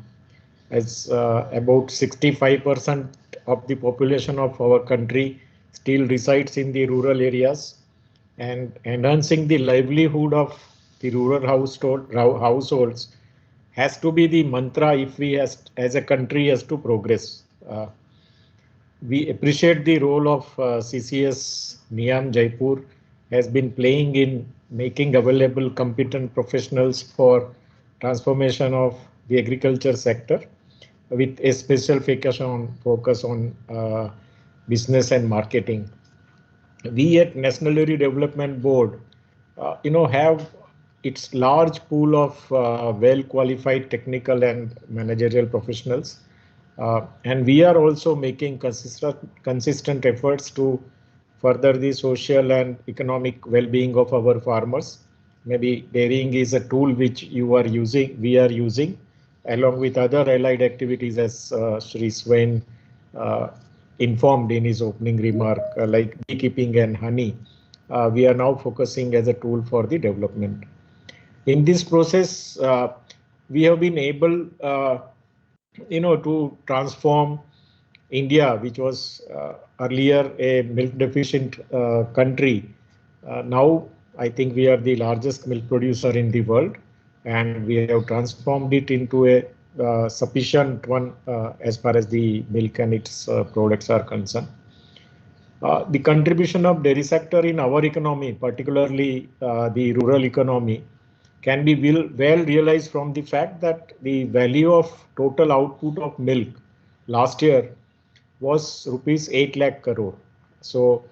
as about 65% of the population of our country still resides in the rural areas, and enhancing the livelihood of the rural households has to be the mantra if we as a country has to progress. We appreciate the role of CCS NIAM Jaipur has been playing in making available competent professionals for transformation of the agriculture sector, with a special focus on business and marketing. We at National Dairy Development Board, have its large pool of well-qualified technical and managerial professionals, and we are also making consistent efforts to further the social and economic well-being of our farmers. Maybe dairying is a tool which we are using, along with other allied activities, as Sri Swain informed in his opening remark, like beekeeping and honey. We are now focusing as a tool for the development. In this process, we have been able, to transform India, which was earlier a milk deficient country. Now, I think we are the largest milk producer in the world, and we have transformed it into a sufficient one as far as the milk and its products are concerned. The contribution of dairy sector in our economy, particularly the rural economy, can be well realized from the fact that the value of total output of milk last year was rupees 8 lakh crore. So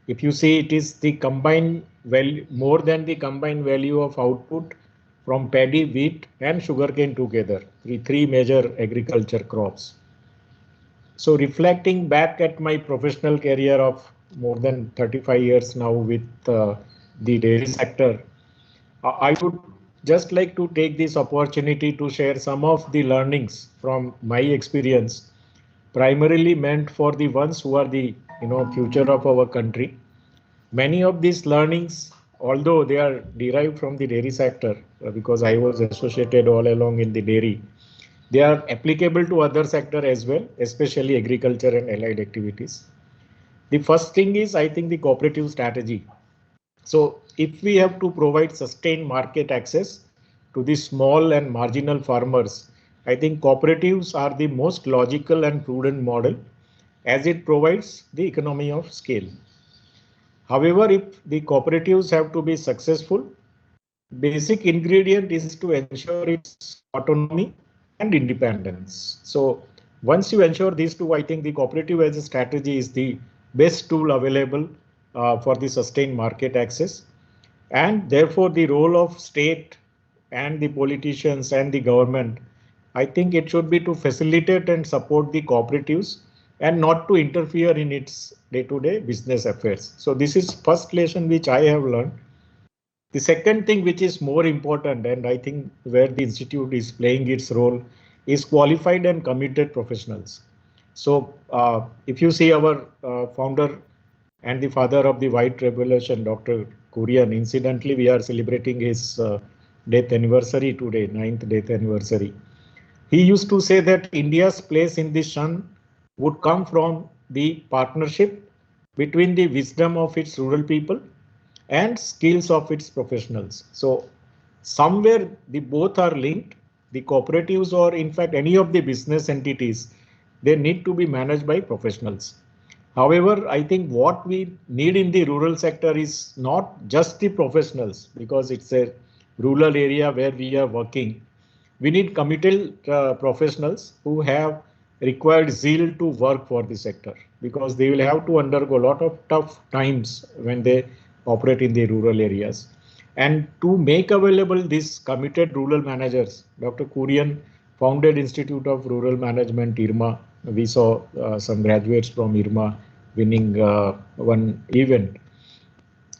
if you see, it is the combined value, more than the combined value of output from paddy, wheat and sugarcane together, the three major agriculture crops. So reflecting back at my professional career of more than 35 years now with the dairy sector, I would just like to take this opportunity to share some of the learnings from my experience, primarily meant for the ones who are the future of our country. Many of these learnings, although they are derived from the dairy sector, because I was associated all along in the dairy, they are applicable to other sector as well, especially agriculture and allied activities. The first thing is, I think, the cooperative strategy. So if we have to provide sustained market access to the small and marginal farmers, I think cooperatives are the most logical and prudent model, as it provides the economy of scale. However, if the cooperatives have to be successful, basic ingredient is to ensure its autonomy and independence. So once you ensure these two, I think the cooperative as a strategy is the best tool available for the sustained market access. And therefore, the role of state and the politicians and the government, I think it should be to facilitate and support the cooperatives and not to interfere in its day-to-day business affairs. So this is first lesson which I have learned. The second thing which is more important, and I think where the institute is playing its role, is qualified and committed professionals. So if you see our founder and the father of the white revolution, Dr. Kurian, incidentally, we are celebrating his death anniversary today, 9th death anniversary. He used to say that India's place in the sun would come from the partnership between the wisdom of its rural people and skills of its professionals. So somewhere the both are linked. The cooperatives or in fact any of the business entities, they need to be managed by professionals. However, I think what we need in the rural sector is not just the professionals, because it's a rural area where we are working. We need committed professionals who have required zeal to work for the sector, because they will have to undergo a lot of tough times when they operate in the rural areas. And to make available these committed rural managers, Dr. Kurian founded Institute of Rural Management, IRMA. We saw some graduates from IRMA winning one event,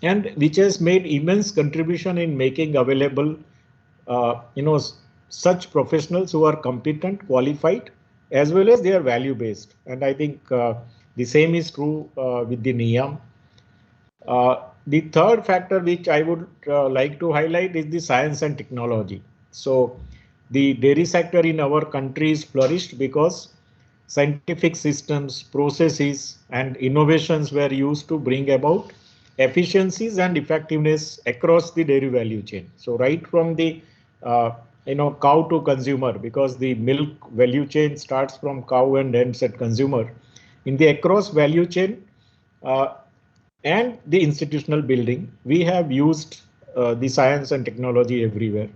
and which has made immense contribution in making available, such professionals who are competent, qualified, as well as they are value based. And I think the same is true with the NIAM. The third factor which I would like to highlight is the science and technology. So the dairy sector in our country is flourished because scientific systems, processes, and innovations were used to bring about efficiencies and effectiveness across the dairy value chain. So right from the cow to consumer, because the milk value chain starts from cow and ends at consumer. In the across value chain and the institutional building, we have used the science and technology everywhere.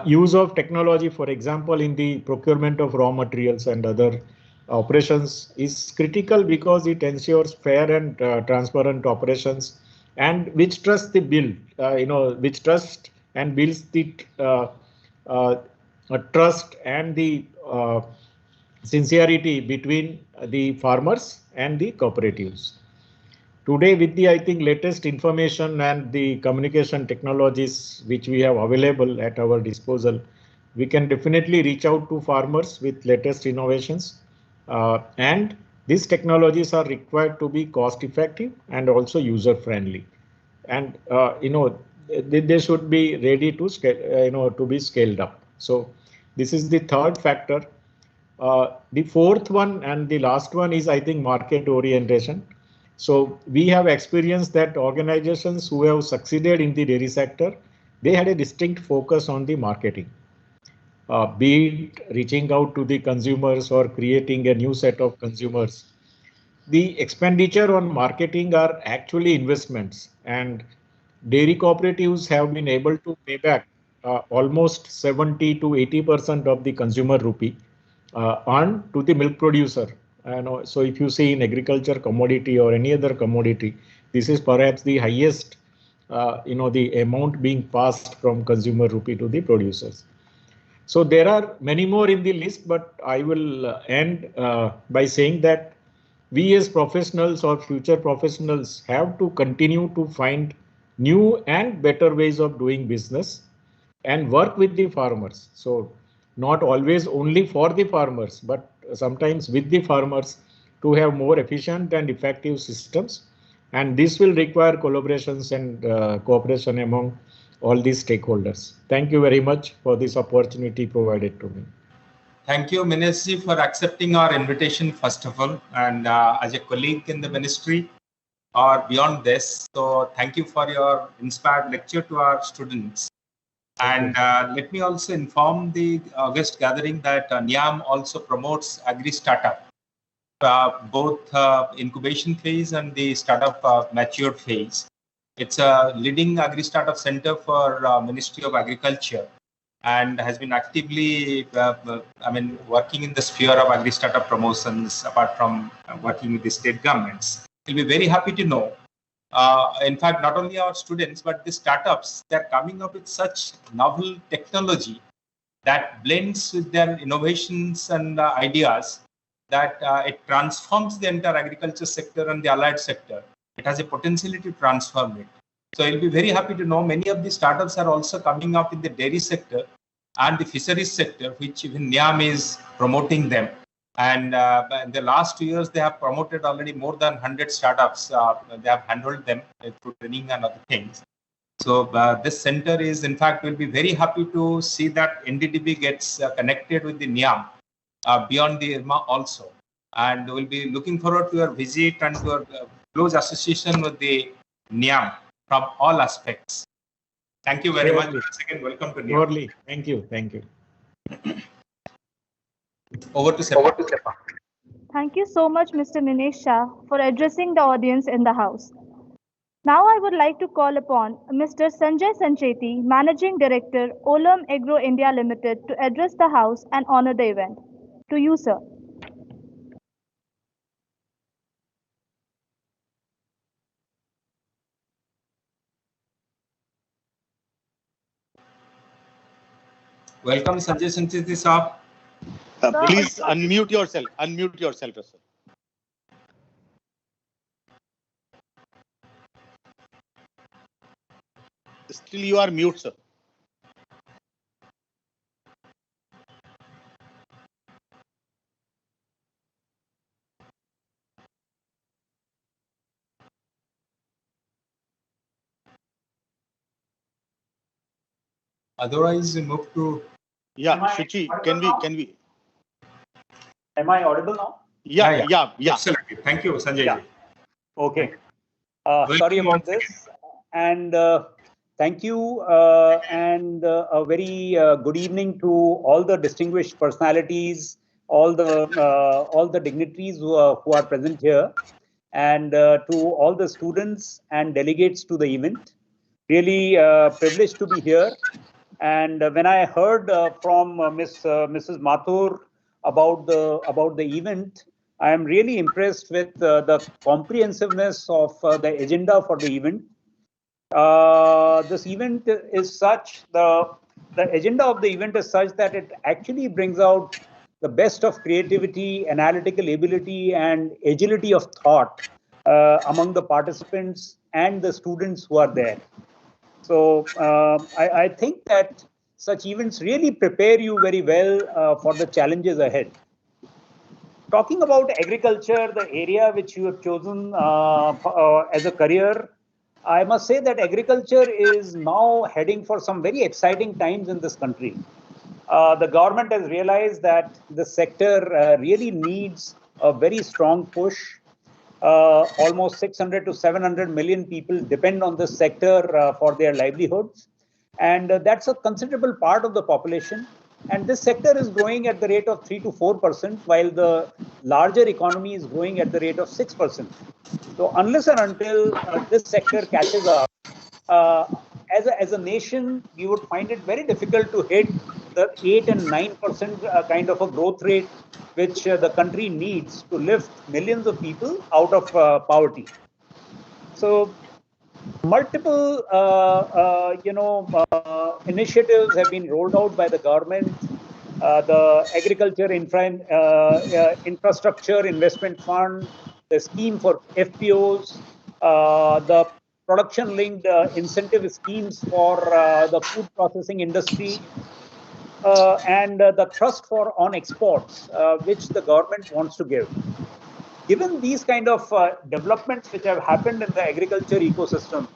Use of technology, for example, in the procurement of raw materials and other operations is critical because it ensures fair and transparent operations, and which trust the build, which trust and builds the trust and the sincerity between the farmers and the cooperatives. Today, with the, I think, latest information and the communication technologies which we have available at our disposal, we can definitely reach out to farmers with latest innovations. And these technologies are required to be cost effective and also user friendly. And, they should be ready to scale, to be scaled up. So this is the third factor. The fourth one and the last one is, I think, market orientation. So we have experienced that organizations who have succeeded in the dairy sector, they had a distinct focus on the marketing, be it reaching out to the consumers or creating a new set of consumers. The expenditure on marketing are actually investments, and dairy cooperatives have been able to pay back almost 70 to 80% of the consumer rupee earned to the milk producer. So if you see in agriculture commodity or any other commodity, this is perhaps the highest, the amount being passed from consumer rupee to the producers. So there are many more in the list, but I will end by saying that we as professionals or future professionals have to continue to find new and better ways of doing business and work with the farmers. So not always only for the farmers, but sometimes with the farmers to have more efficient and effective systems. And this will require collaborations and cooperation among all these stakeholders. Thank you very much for this opportunity provided to me. Thank you, Ministry, for accepting our invitation, first of all, and as a colleague in the ministry or beyond this. So thank you for your inspired lecture to our students. And let me also inform the August gathering that NIAM also promotes agri startup. both incubation phase and the startup mature phase. It's a leading agri-startup center for Ministry of Agriculture and has been actively, working in the sphere of agri-startup promotions apart from working with the state governments. We'll be very happy to know. In fact, not only our students, but the startups, they're coming up with such novel technology that blends with their innovations and ideas that it transforms the entire agriculture sector and the allied sector. It has a potentiality to transform it. So you'll be very happy to know many of the startups are also coming up in the dairy sector and the fisheries sector, which even NIAM is promoting them. And in the last 2 years, they have promoted already more than 100 startups. They have handled them through training and other things. So this center is, in fact, we'll be very happy to see that NDDB gets connected with the NIAM beyond the IRMA also. And we'll be looking forward to your visit and to your close association with the NIAM from all aspects. Thank you very much. Once again, welcome to NIAM. Surely. Thank you. Thank you. Over to Sepa. Thank you so much, Mr. Minesh Shah, for addressing the audience in the House. Now I would like to call upon Mr. Sanjay Sancheti, Managing Director, Olam Agro India Limited, to address the House and honor the event. To you, sir. Welcome, Sanjay Sancheti sir. Please unmute yourself. Unmute yourself, sir. Still you are mute, sir. Otherwise, we move to. Yeah, Shuchi, can we? Am I audible now? Yeah. Absolutely. Thank you, Sanjay. Yeah. Okay. Sorry about this. And thank you. And a very good evening to all the distinguished personalities, all the dignitaries who are present here, and to all the students and delegates to the event. Really privileged to be here. And when I heard from Mrs. Mathur about the event, I am really impressed with the comprehensiveness of the agenda for the event. This event is such, the agenda of the event is such that it actually brings out the best of creativity, analytical ability, and agility of thought among the participants and the students who are there. So I think that such events really prepare you very well for the challenges ahead. Talking about agriculture, the area which you have chosen as a career, I must say that agriculture is now heading for some very exciting times in this country. The government has realized that the sector really needs a very strong push. Almost 600 to 700 million people depend on this sector for their livelihoods. And that's a considerable part of the population. And this sector is growing at the rate of 3 to 4%, while the larger economy is growing at the rate of 6%. So unless and until this sector catches up, as a nation, we would find it very difficult to hit the 8 and 9% kind of a growth rate which the country needs to lift millions of people out of poverty. So multiple initiatives have been rolled out by the government. The Agriculture Infrastructure Investment Fund, the scheme for FPOs, the production-linked incentive schemes for the food processing industry, and the thrust on exports, which the government wants to give. Given these kind of developments which have happened in the agriculture ecosystem,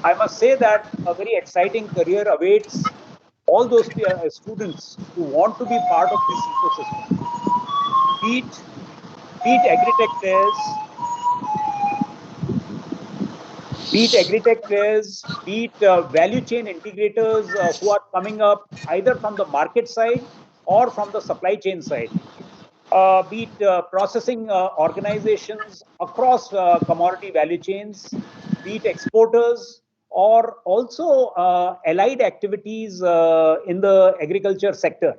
I must say that a very exciting career awaits all those students who want to be part of this ecosystem. Be it agri-tech players, be it value chain integrators who are coming up either from the market side or from the supply chain side. be it processing organizations across commodity value chains, be it exporters, or also allied activities in the agriculture sector.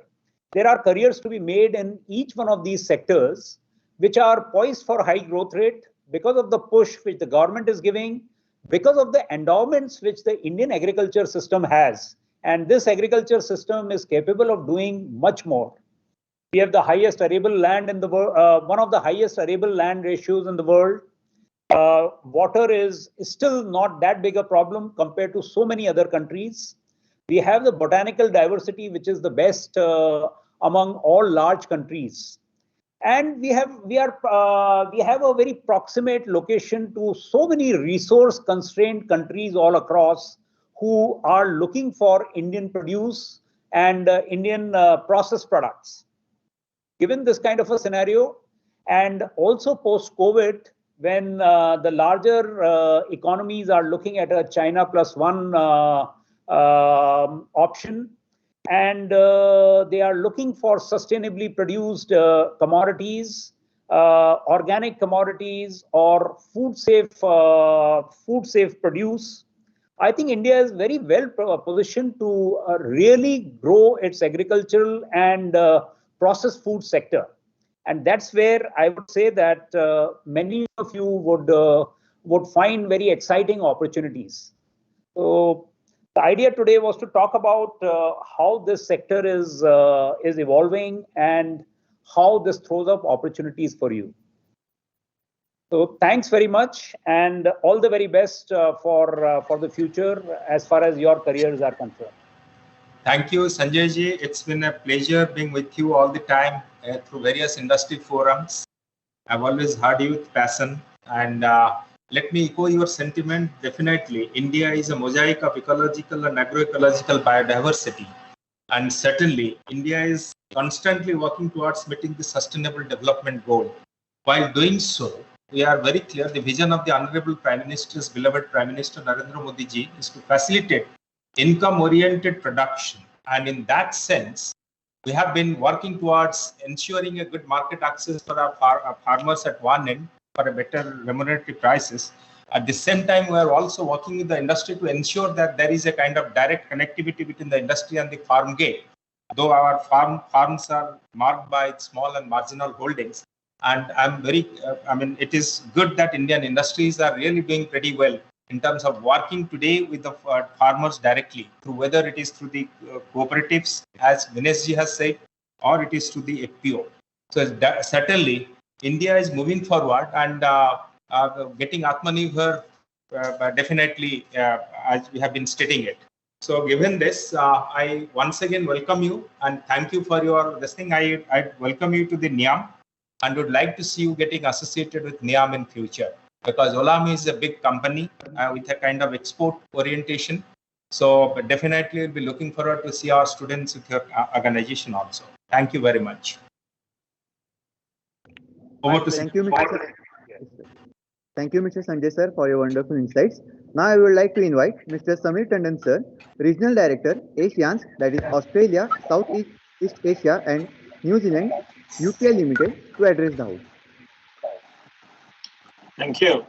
There are careers to be made in each one of these sectors, which are poised for high growth rate because of the push which the government is giving, because of the endowments which the Indian agriculture system has. And this agriculture system is capable of doing much more. We have the highest arable land in the world, one of the highest arable land ratios in the world. Water is still not that big a problem compared to so many other countries. We have the botanical diversity, which is the best among all large countries. And we have a very proximate location to so many resource constrained countries all across who are looking for Indian produce and Indian processed products. Given this kind of a scenario, and also post-COVID, when the larger economies are looking at a China plus one option, and they are looking for sustainably produced commodities, organic commodities, or food safe produce, I think India is very well positioned to really grow its agricultural and processed food sector. And that's where I would say that many of you would find very exciting opportunities. So the idea today was to talk about how this sector is evolving and how this throws up opportunities for you. So thanks very much, and all the very best for the future as far as your careers are concerned. Thank you, Sanjay ji. It's been a pleasure being with you all the time through various industry forums. I've always heard you with passion, and let me echo your sentiment. Definitely, India is a mosaic of ecological and agroecological biodiversity. And certainly, India is constantly working towards meeting the Sustainable Development Goal. While doing so, we are very clear the vision of the Honorable Prime Minister's beloved Prime Minister Narendra Modi ji is to facilitate income-oriented production. And in that sense, we have been working towards ensuring a good market access for our farmers at one end for a better remunerative prices. At the same time, we are also working with the industry to ensure that there is a kind of direct connectivity between the industry and the farm gate. Though our farms are marked by small and marginal holdings, and I'm very, it is good that Indian industries are really doing pretty well in terms of working today with the farmers directly, through whether it is through the cooperatives, as Vinesh ji has said, or it is through the FPO. So certainly, India is moving forward and getting Atmanirbhar definitely, as we have been stating it. So given this, I once again welcome you and thank you for your this thing. I welcome you to the NIAM and would like to see you getting associated with NIAM in future, because Olam is a big company with a kind of export orientation. So definitely we'll be looking forward to see our students with your organization also. Thank you very much. Over to Thank you, Mr. Sanjay sir, for your wonderful insights. Now I would like to invite Mr. Samir Tandon sir, Regional Director, ASEANS, that is Australia, Southeast Asia and New Zealand, UK Limited, to address the House. Thank you.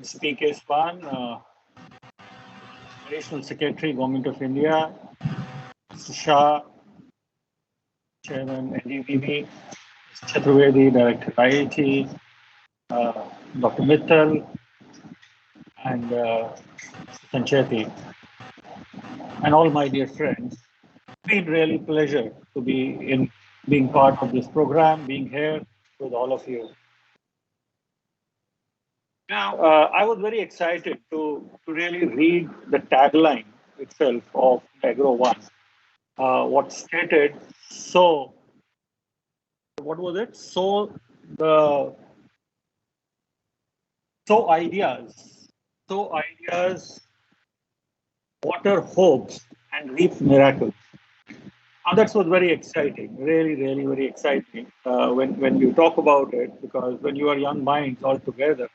Mr. P.K. Swan, Additional Secretary, Government of India, Mr. Shah, Chairman, NDPB, Mr. Chaturvedi, Director, IIT, Dr. Mittal, and Mr. Sancheti, and all my dear friends. It's been really a pleasure to be being part of this program, being here with all of you. Now, I was very excited to really read the tagline itself of Agrovon. What stated, so, what was it? So ideas, water hopes, and reap miracles. That was very exciting, really very exciting when you talk about it, because when you are young minds all together,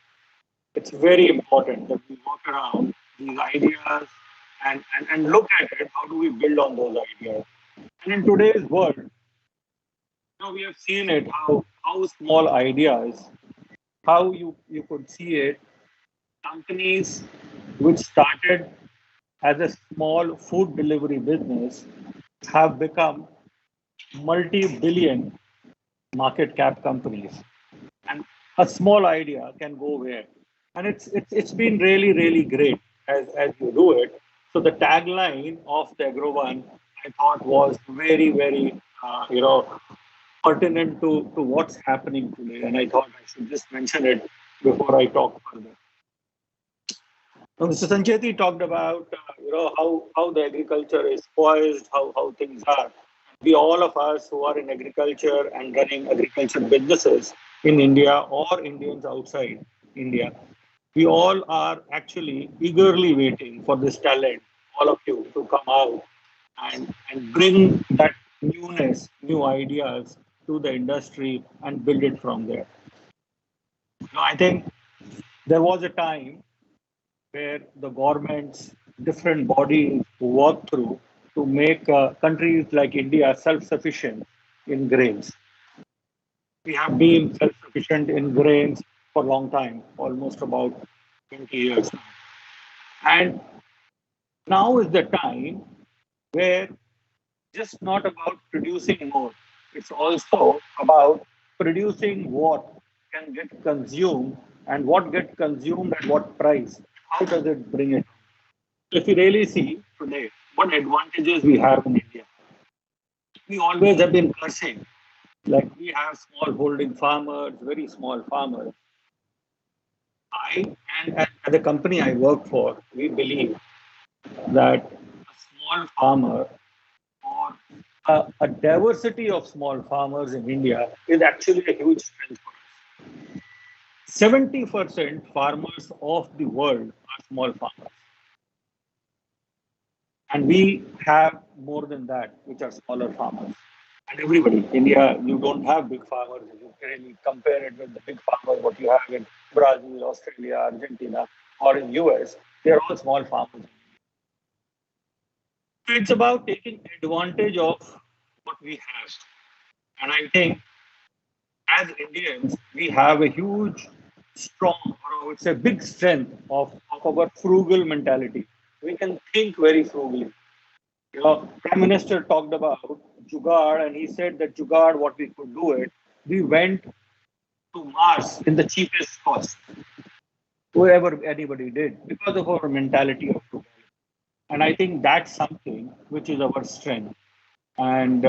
it's very important that we work around these ideas and look at it, how do we build on those ideas. And in today's world, Now we have seen it, how small ideas, how you could see it, companies which started as a small food delivery business have become multi-billion market cap companies. And a small idea can go where. And it's been really great as you do it. So the tagline of the Agrovon, I thought, was very pertinent to what's happening today. And I thought I should just mention it before I talk further. Now, Mr. Sancheti talked about how the agriculture is poised, how things are. We, all of us who are in agriculture and running agriculture businesses in India or Indians outside India, we all are actually eagerly waiting for this talent, all of you, to come out and bring that newness, new ideas to the industry and build it from there. Now, I think there was a time where the governments, different bodies work through to make countries like India self-sufficient in grains. We have been self-sufficient in grains for a long time, almost about 20 years now. And now is the time where just not about producing more, it's also about producing what can get consumed and what gets consumed at what price. How does it bring it? If you really see today what advantages we have in India, we always have been cursing. Like we have small holding farmers, very small farmers. I and at the company I work for, we believe that a small farmer or a diversity of small farmers in India is actually a huge strength for us. 70% farmers of the world are small farmers. And we have more than that, which are smaller farmers. And everybody, India, you don't have big farmers. If you really compare it with the big farmers, what you have in Brazil, Australia, Argentina, or in US, they're all small farmers. So it's about taking advantage of what we have. And I think as Indians, we have a huge, strong, or I would say big strength of our frugal mentality. We can think very frugally. Prime Minister talked about Jugaad, and he said that Jugaad, what we could do it, we went to Mars in the cheapest cost, whoever anybody did, because of our mentality of frugality. And I think that's something which is our strength. And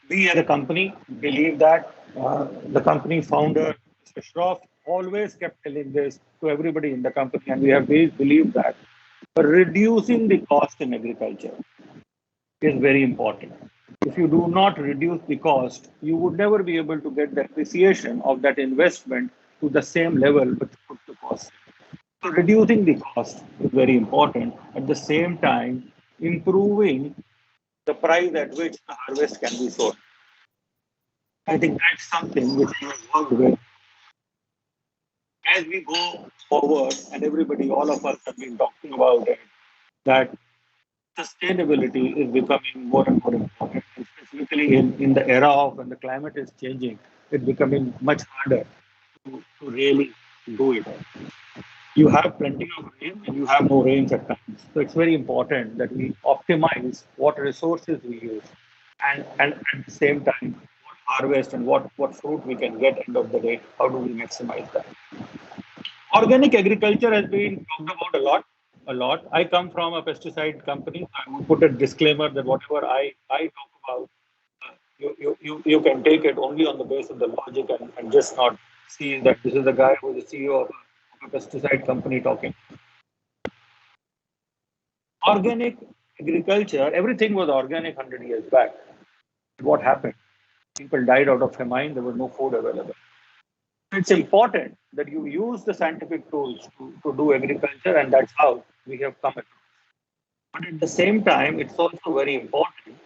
we as a company believe that. The company founder, Mr. Shroff, always kept telling this to everybody in the company, and we have believed that reducing the cost in agriculture is very important. If you do not reduce the cost, you would never be able to get the appreciation of that investment to the same level which put the cost. So reducing the cost is very important. At the same time, improving the price at which the harvest can be sold. I think that's something which we have worked with. As we go forward, and everybody, all of us have been talking about it, that sustainability is becoming more and more important, and specifically in the era of when the climate is changing, it's becoming much harder to really do it. You have plenty of rain and you have no rains at times. So it's very important that we optimize what resources we use and at the same time, harvest and what fruit we can get end of the day. How do we maximize that? Organic agriculture has been talked about a lot. I come from a pesticide company. I would put a disclaimer that whatever I talk about, you can take it only on the basis of the logic and just not see that this is the guy who is the CEO of a pesticide company talking. Organic agriculture, everything was organic 100 years back. What happened? People died out of famine, there was no food available. It's important that you use the scientific tools to do agriculture, and that's how we have come across. But at the same time, it's also very important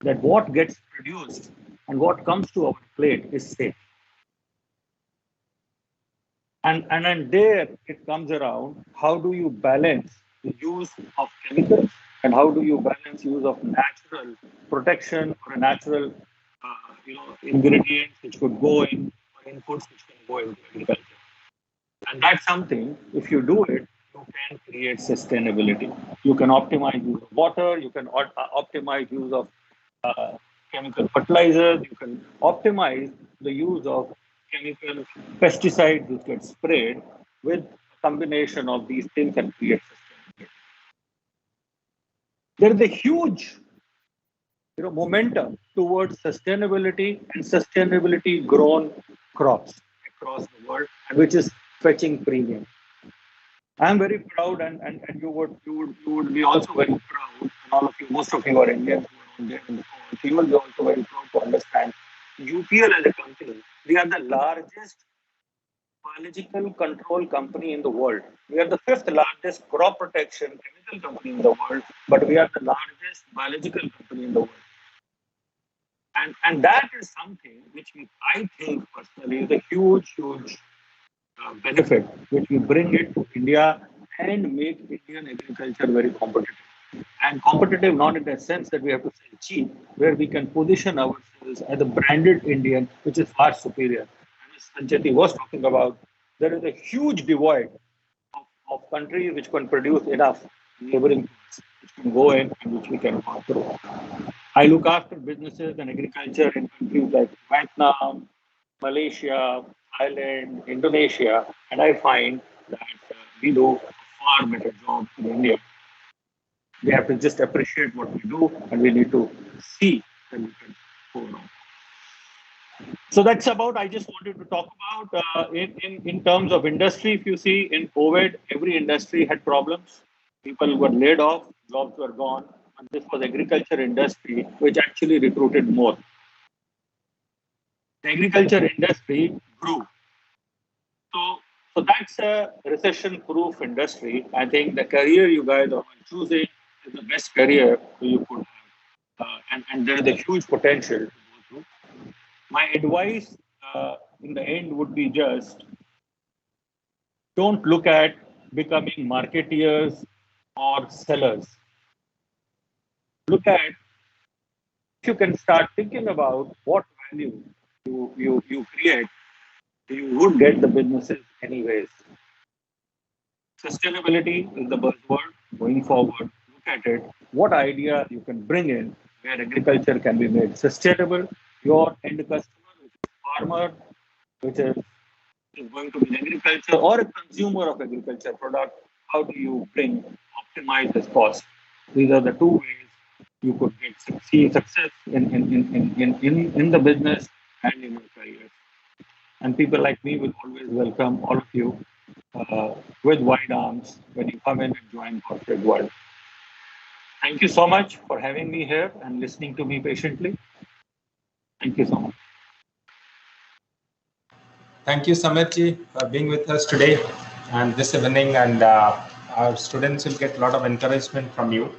that what gets produced and what comes to our plate is safe. And then there it comes around, how do you balance the use of chemicals and how do you balance use of natural protection or a natural ingredients which could go in, or inputs which can go into agriculture. And that's something, if you do it, you can create sustainability. You can optimize use of water, you can optimize use of chemical fertilizers, you can optimize the use of chemical pesticides which get sprayed with a combination of these things and create sustainability. There is a huge momentum towards sustainability and sustainability grown crops across the world, which is fetching premium. I'm very proud, and you would be also very proud, and all of you, most of you are Indians who are on there in the call, you will be also very proud to understand UPL as a company, we are the largest biological control company in the world. We are the 5th largest crop protection chemical company in the world, but we are the largest biological company in the world. And that is something which I think personally is a huge benefit, which we bring it to India and make Indian agriculture very competitive. And competitive not in the sense that we have to sell cheap, where we can position ourselves as a branded Indian, which is far superior. And as Sancheti was talking about, there is a huge divide of countries which can produce enough neighboring goods, which can go in and which we can pass through. I look after businesses and agriculture in countries like Vietnam, Malaysia, Thailand, Indonesia, and I find that we do a far better job in India. We have to just appreciate what we do, and we need to see that we can go on. So that's about, I just wanted to talk about in terms of industry. If you see in COVID, every industry had problems. People were laid off, jobs were gone. And this was agriculture industry, which actually recruited more. The agriculture industry grew. So that's a recession-proof industry. I think the career you guys are choosing is the best career you could have. And there is a huge potential to go through. My advice in the end would be just don't look at becoming marketeers or sellers. Look at, if you can start thinking about what value you create, you would get the businesses anyways. Sustainability is the buzzword going forward. Look at it. What idea you can bring in where agriculture can be made sustainable? Your end customer, which is farmer, which is going to be agriculture or a consumer of agriculture product, how do you optimize this cost? These are the two ways you could see success in the business and in your career. And people like me will always welcome all of you with wide arms when you come in and join corporate world. Thank you so much for having me here and listening to me patiently. Thank you so much. Thank you, Samirji, for being with us today and this evening. And our students will get a lot of encouragement from you.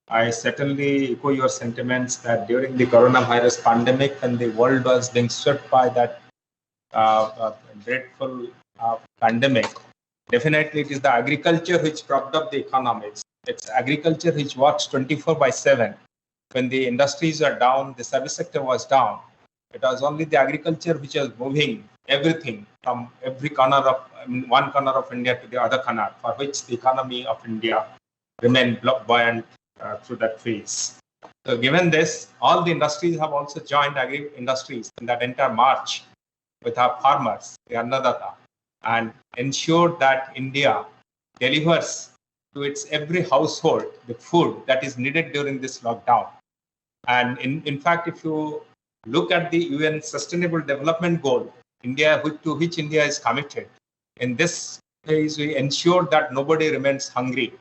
I certainly echo your sentiments that during the coronavirus pandemic, when the world was being swept by that dreadful pandemic, definitely it is the agriculture which propped up the economies. It's agriculture which works 24/7. When the industries are down, the service sector was down. It was only the agriculture which was moving everything from every corner of one corner of India to the other corner, for which the economy of India remained buoyant through that phase. So given this, all the industries have also joined agri-industries in that entire march with our farmers, the Annadata, and ensured that India delivers to its every household the food that is needed during this lockdown. And in fact, if you look at the UN Sustainable Development Goal, to which India is committed, in this phase we ensured that nobody remains hungry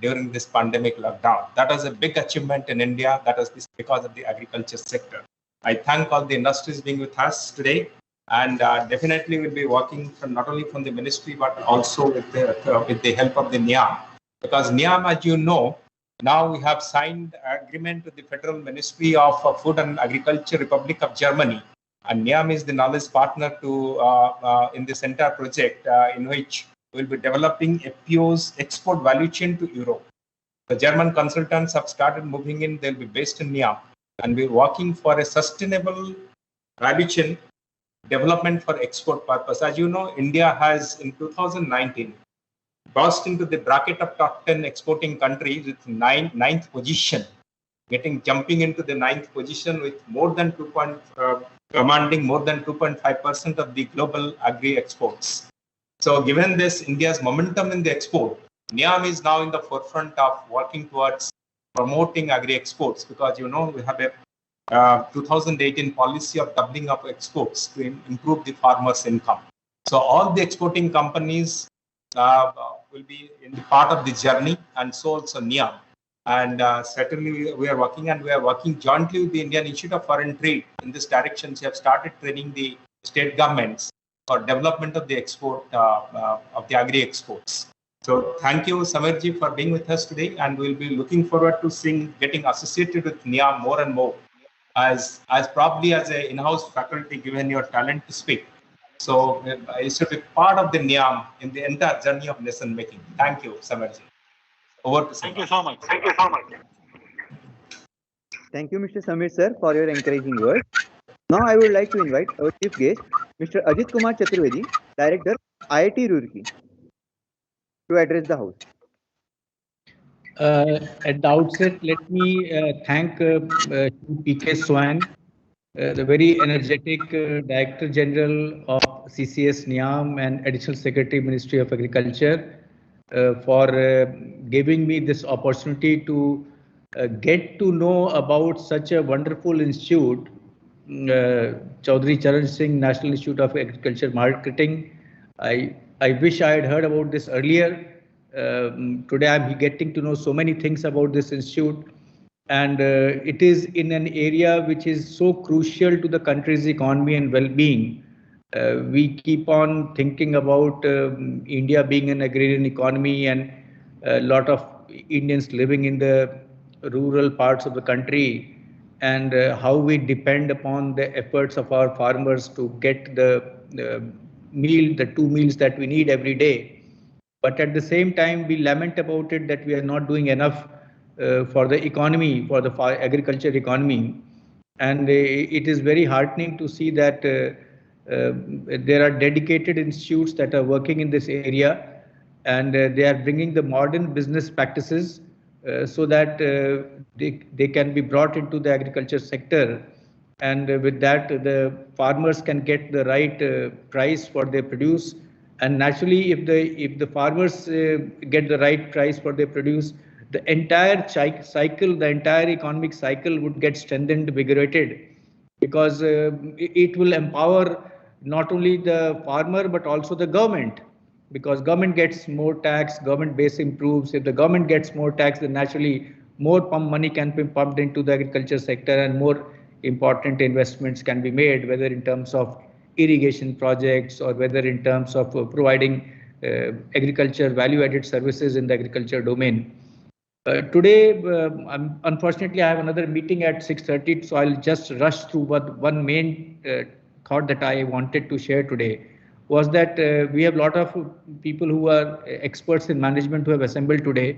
during this pandemic lockdown. That was a big achievement in India. That was because of the agriculture sector. I thank all the industries being with us today, and definitely we'll be working not only from the ministry but also with the help of the NIAM. Because NIAM, as you know, now we have signed agreement with the Federal Ministry of Food and Agriculture, Republic of Germany, and NIAM is the knowledge partner to in this entire project, in which we'll be developing FPO's export value chain to Europe. The German consultants have started moving in. They'll be based in NIAM, and we're working for a sustainable value chain development for export purpose. As you know, India has in 2019 crossed into the bracket of top 10 exporting countries with ninth position, jumping into the ninth position with more than commanding more than 2.5% of the global agri exports. So given this, India's momentum in the export, NIAM is now in the forefront of working towards promoting agri exports, because you know we have a 2018 policy of doubling of exports to improve the farmers' income. So all the exporting companies will be in the part of the journey, and so also NIAM. And certainly we are working jointly with the Indian Institute of Foreign Trade in this direction. We have started training the state governments for development of the export of the agri exports. So thank you, Samirji, for being with us today, and we'll be looking forward to getting associated with NIAM more and more as probably as an in-house faculty, given your talent to speak. So you should be part of the NIAM in the entire journey of lesson making. Thank you, Samirji. Over to Thank you so much. Thank you so much. Thank you, Mr. Samir sir, for your encouraging words. Now I would like to invite our chief guest, Mr. Ajit Kumar Chaturvedi, Director, IIT Roorkee, to address the house. At the outset, let me thank PK Swan, the very energetic Director General of CCS NIAM and Additional Secretary, Ministry of Agriculture, for giving me this opportunity to get to know about such a wonderful institute, Chaudhary Charan Singh National Institute of Agriculture Marketing. I wish I had heard about this earlier. Today I'm getting to know so many things about this institute, and it is in an area which is so crucial to the country's economy and well-being. We keep on thinking about India being an agrarian economy, and a lot of Indians living in the rural parts of the country, and how we depend upon the efforts of our farmers to get the two meals that we need every day. But at the same time, we lament about it that we are not doing enough for the economy, for the agriculture economy. And it is very heartening to see that there are dedicated institutes that are working in this area, and they are bringing the modern business practices so that they can be brought into the agriculture sector. And with that, the farmers can get the right price for their produce. And naturally, if the farmers get the right price for their produce, the entire cycle, the entire economic cycle would get strengthened, invigorated, because it will empower not only the farmer but also the government, because government gets more tax, government base improves. If the government gets more tax, then naturally more money can be pumped into the agriculture sector, and more important investments can be made, whether in terms of irrigation projects or whether in terms of providing agriculture value-added services in the agriculture domain. Today, unfortunately, I have another meeting at 6:30, so I'll just rush through one main thought that I wanted to share today was that we have a lot of people who are experts in management who have assembled today,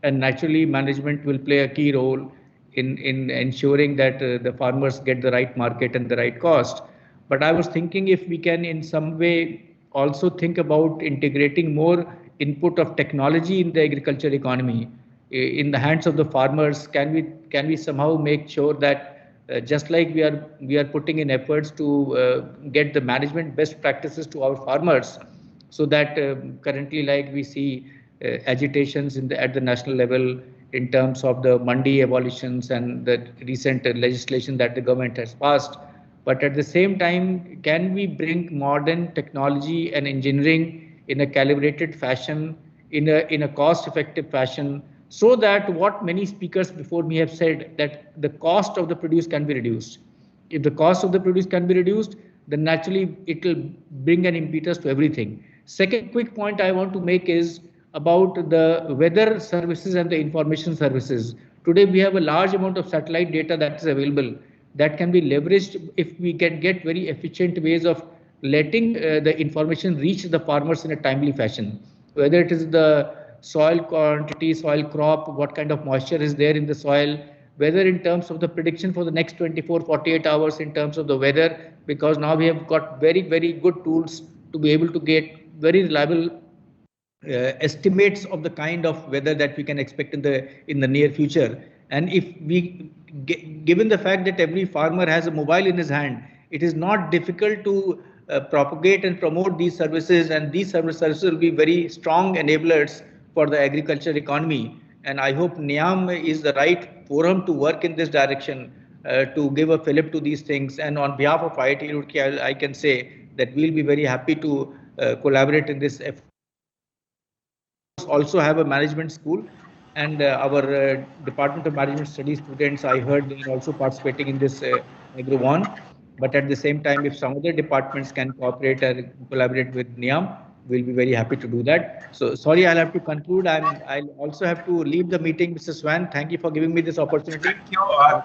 and naturally management will play a key role in ensuring that the farmers get the right market and the right cost. But I was thinking if we can in some way also think about integrating more input of technology in the agriculture economy in the hands of the farmers. Can we somehow make sure that just like we are putting in efforts to get the management best practices to our farmers, so that currently like we see agitations at the national level in terms of the mandi abolitions and the recent legislation that the government has passed. But at the same time, can we bring modern technology and engineering in a calibrated fashion, in a cost-effective fashion, so that what many speakers before me have said, that the cost of the produce can be reduced. If the cost of the produce can be reduced, then naturally it will bring an impetus to everything. Second quick point I want to make is about the weather services and the information services. Today we have a large amount of satellite data that is available, that can be leveraged if we can get very efficient ways of letting the information reach the farmers in a timely fashion, whether it is the soil quantity, soil crop, what kind of moisture is there in the soil, whether in terms of the prediction for the next 24, 48 hours in terms of the weather, because now we have got very, very good tools to be able to get very reliable estimates of the kind of weather that we can expect in the near future. And if we, given the fact that every farmer has a mobile in his hand, it is not difficult to propagate and promote these services, and these services will be very strong enablers for the agriculture economy. And I hope NIAM is the right forum to work in this direction, to give a fillip to these things. And on behalf of IIT Roorkee, I can say that we'll be very happy to collaborate in this effort. Also have a management school, and our Department of Management Studies students, I heard they are also participating in this Agrovon. But at the same time, if some other departments can cooperate and collaborate with NIAM, we'll be very happy to do that. So sorry, I'll have to conclude. I'll also have to leave the meeting. Mr. Swan, thank you for giving me this opportunity.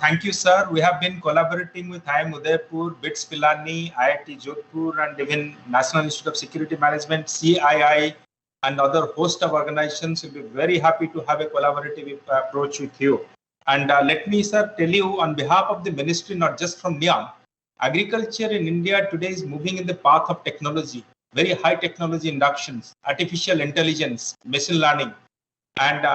Thank you, sir. We have been collaborating with IIM Udaipur, BITS Pilani, IIT Jodhpur, and even National Institute of Security Management, CII, and other host of organizations. Will be very happy to have a collaborative approach with you. And let me, sir, tell you on behalf of the ministry, not just from NIAM, agriculture in India today is moving in the path of technology, very high technology inductions, artificial intelligence, machine learning, and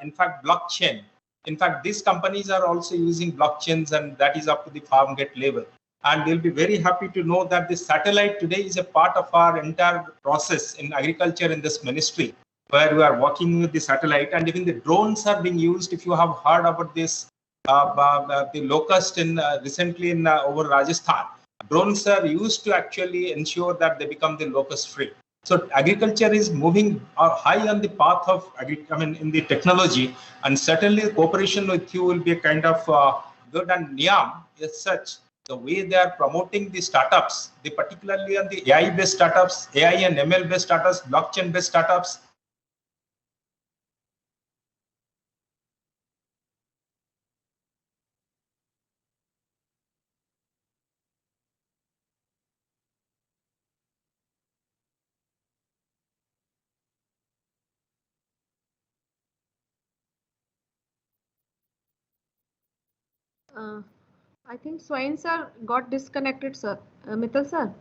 in fact, blockchain. In fact, these companies are also using blockchains, and that is up to the farm gate level. And we'll be very happy to know that the satellite today is a part of our entire process in agriculture in this ministry, where we are working with the satellite, and even the drones are being used. If you have heard about this, the locust in recently in over Rajasthan, drones are used to actually ensure that they become the locust free. So agriculture is moving high on the path of in the technology, and certainly cooperation with you will be a kind of good. And NIAM as such, the way they are promoting the startups, they particularly on the AI based startups, AI and ML based startups, blockchain based startups. I think Swain sir got disconnected, sir. Mittal sir.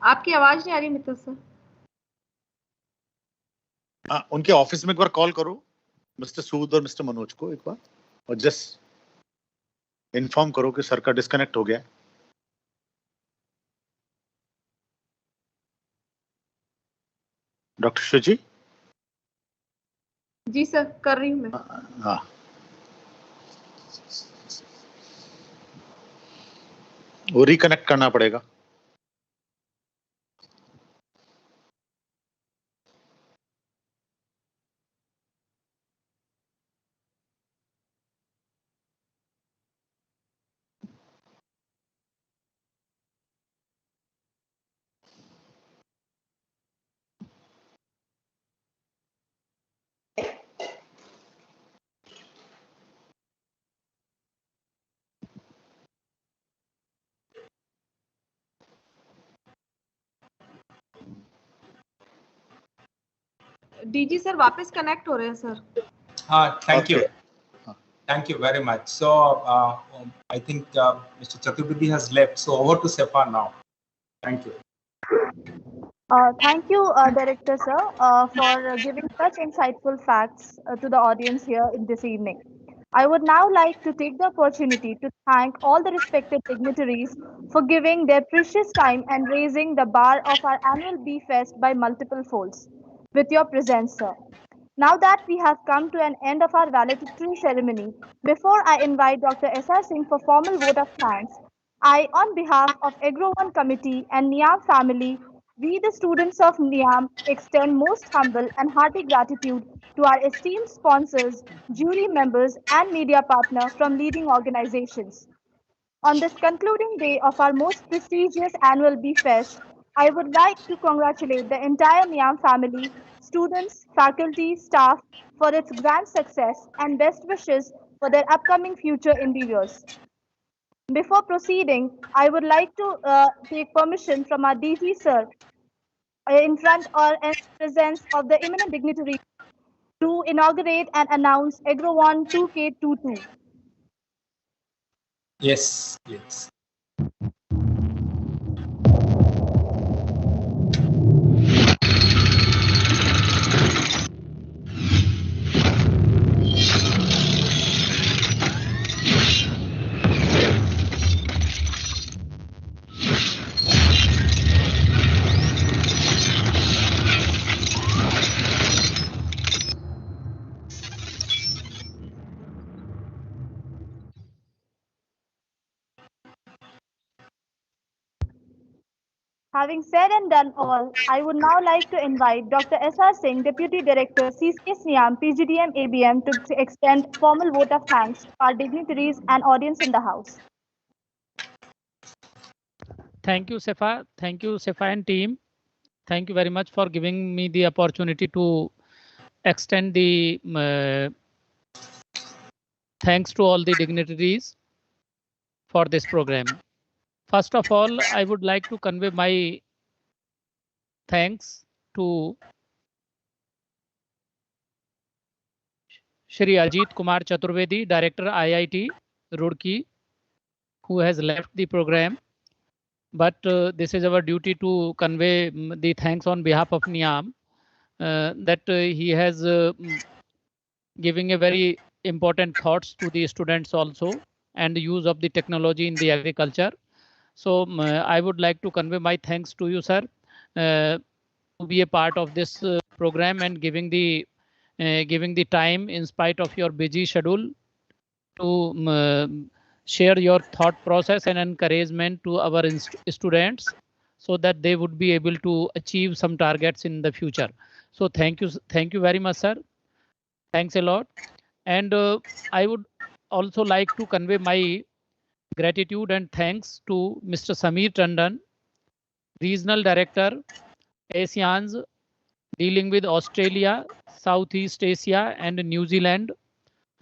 आपकी आवाज नहीं आ रही Mittal sir. उनके office में एक बार call करो mister सूद और mister Manoj को एक बार, और जस्ट इन्फॉर्म करो कि सर का डिस्कनेक्ट हो गया. डॉक्टर शुची. जी सर, कर रही हूँ मैं. हाँ, वो रिकनेक्ट करना पड़ेगा. डीजी सर वापस कनेक्ट हो रहे हैं सर. हाँ, thank you. Thank you very much. So I think Mr. Chaturvedi has left. So over to Sefa now. Thank you. Thank you, Director sir, for giving such insightful facts to the audience here this evening. I would now like to take the opportunity to thank all the respected dignitaries for giving their precious time and raising the bar of our annual Bee Fest by multiple folds with your presence, sir. Now that we have come to an end of our valedictory ceremony, before I invite Dr. S.R. Singh for formal vote of thanks, I, on behalf of Agrovon Committee and NIAM family, we the students of NIAM extend most humble and hearty gratitude to our esteemed sponsors, jury members and media partner from leading organizations. On this concluding day of our most prestigious annual Bee Fest, I would like to congratulate the entire NIAM family, students, faculty, staff for its grand success and best wishes for their upcoming future endeavors. Before proceeding, I would like to take permission from our DG sir in front or in presence of the eminent dignitaries to inaugurate and announce Agrovon 2K22. Yes, yes. Having said and done all, I would now like to invite Dr. S.R. Singh, Deputy Director, CCS NIAM, PGDM ABM, to extend formal vote of thanks to our dignitaries and audience in the House. Thank you, Sefa. Thank you, Sefa and team. Thank you very much for giving me the opportunity to extend the thanks to all the dignitaries for this program. First of all, I would like to convey my thanks to Shri Ajit Kumar Chaturvedi, Director IIT Roorkee, who has left the program. But this is our duty to convey the thanks on behalf of NIAM that he has giving a very important thoughts to the students also and use of the technology in the agriculture. So I would like to convey my thanks to you, sir, to be a part of this program and giving the time in spite of your busy schedule to share your thought process and encouragement to our students so that they would be able to achieve some targets in the future. So thank you very much, sir. Thanks a lot. And I would also like to convey my gratitude and thanks to Mr. Sameer Tandon, Regional Director, ASEAN's, dealing with Australia, Southeast Asia and New Zealand,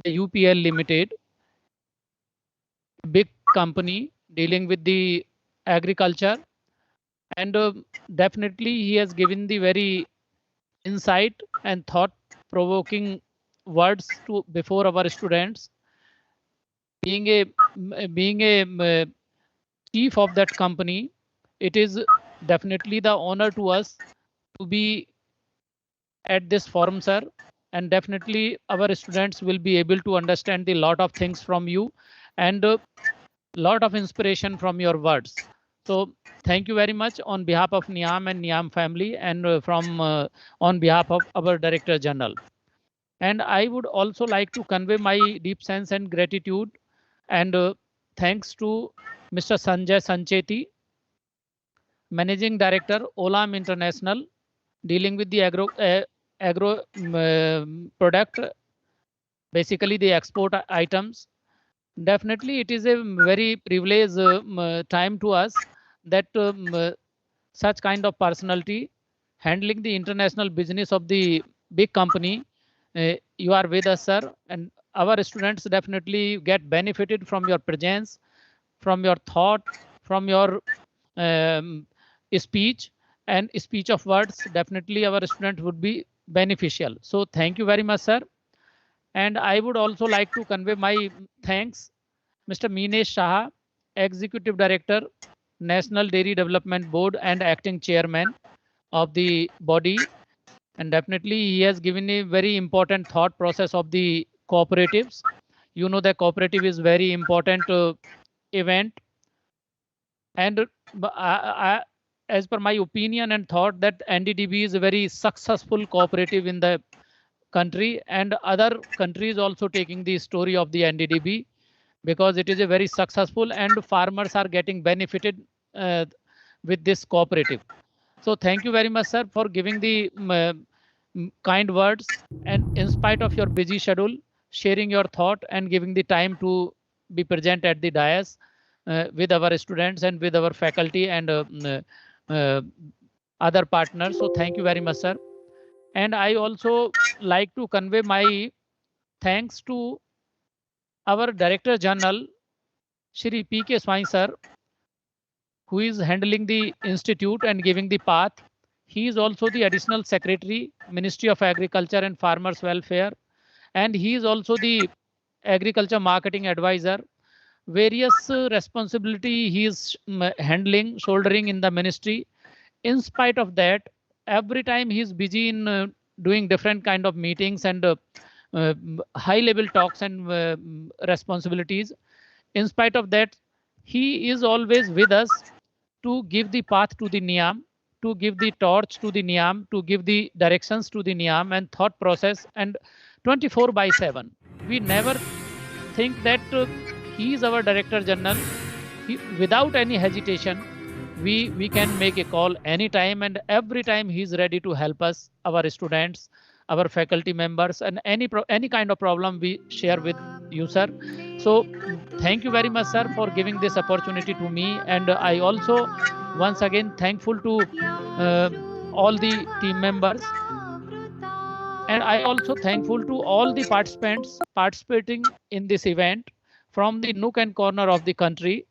the UPL Limited, big company dealing with the agriculture. And definitely he has given the very insight and thought provoking words to before our students. Being a chief of that company, it is definitely the honor to us to be at this forum, sir. And definitely our students will be able to understand a lot of things from you and a lot of inspiration from your words. So thank you very much on behalf of NIAM and NIAM family and on behalf of our Director General. And I would also like to convey my deep sense and gratitude and thanks to Mr. Sanjay Sancheti, Managing Director, Olam International, dealing with the agro product, basically the export items. Definitely, it is a very privileged time to us that such kind of personality handling the international business of the big company. You are with us, sir, and our students definitely get benefited from your presence, from your thought, from your speech and speech of words. Definitely our students would be beneficial. So thank you very much, sir. And I would also like to convey my thanks, Mr. Minesh Shah, Executive Director, National Dairy Development Board and Acting Chairman of the body. And definitely he has given a very important thought process of the cooperatives. You know, the cooperative is very important event. And as per my opinion and thought that NDDB is a very successful cooperative in the country, and other countries also taking the story of the NDDB because it is a very successful and farmers are getting benefited with this cooperative. So thank you very much, sir, for giving the kind words and in spite of your busy schedule, sharing your thought and giving the time to be present at the dais with our students and with our faculty and other partners. So thank you very much, sir. And I also like to convey my thanks to our Director General, Shri P.K. Swain, sir, who is handling the institute and giving the path. He is also the Additional Secretary, Ministry of Agriculture and Farmers Welfare, and he is also the Agriculture Marketing Advisor. Various responsibility he is handling, shouldering in the ministry. In spite of that, every time he is busy in doing different kind of meetings and high level talks and responsibilities. In spite of that, he is always with us to give the path to the NIAM, to give the torch to the NIAM, to give the directions to the NIAM and thought process, and 24/7. We never think that he is our Director General. Without any hesitation, we can make a call anytime, and every time he is ready to help us, our students, our faculty members, and any kind of problem we share with you, sir. So thank you very much, sir, for giving this opportunity to me. And I also once again thankful to all the team members. And I also thankful to all the participants participating in this event from the nook and corner of the country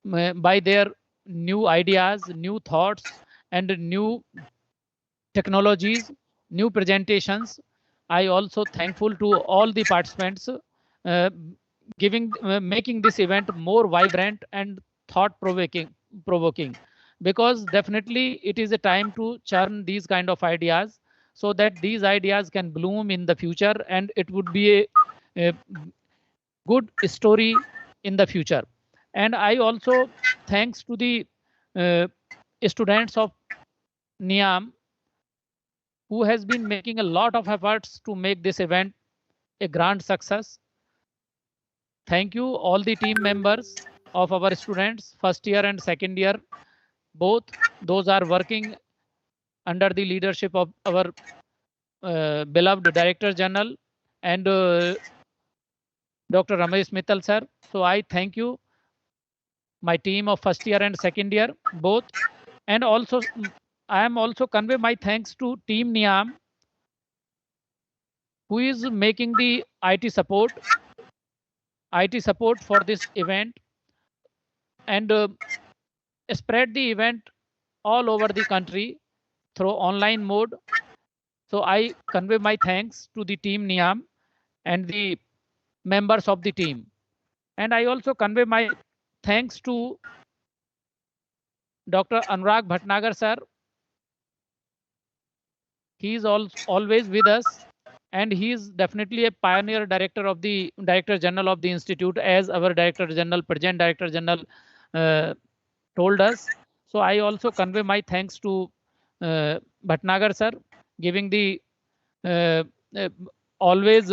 by their new ideas, new thoughts, and new technologies, new presentations. I also thankful to all the participants making this event more vibrant and thought provoking, because definitely it is a time to churn these kind of ideas so that these ideas can bloom in the future, and it would be a good story in the future. And I also thanks to the students of NIAM who has been making a lot of efforts to make this event a grand success. Thank you all the team members of our students, first year and second year, both those are working under the leadership of our beloved Director General and Dr. Ramesh Mittal sir. So I thank you, my team of first year and second year both. And also I am also convey my thanks to Team NIAM, who is making the IT support for this event and spread the event all over the country through online mode. So I convey my thanks to the Team NIAM and the members of the team. And I also convey my thanks to Dr. Anurag Bhatnagar sir. He is always with us, and he is definitely a pioneer Director General of the Institute, as our Director General, present Director General told us. So I also convey my thanks to Bhatnagar sir, giving the always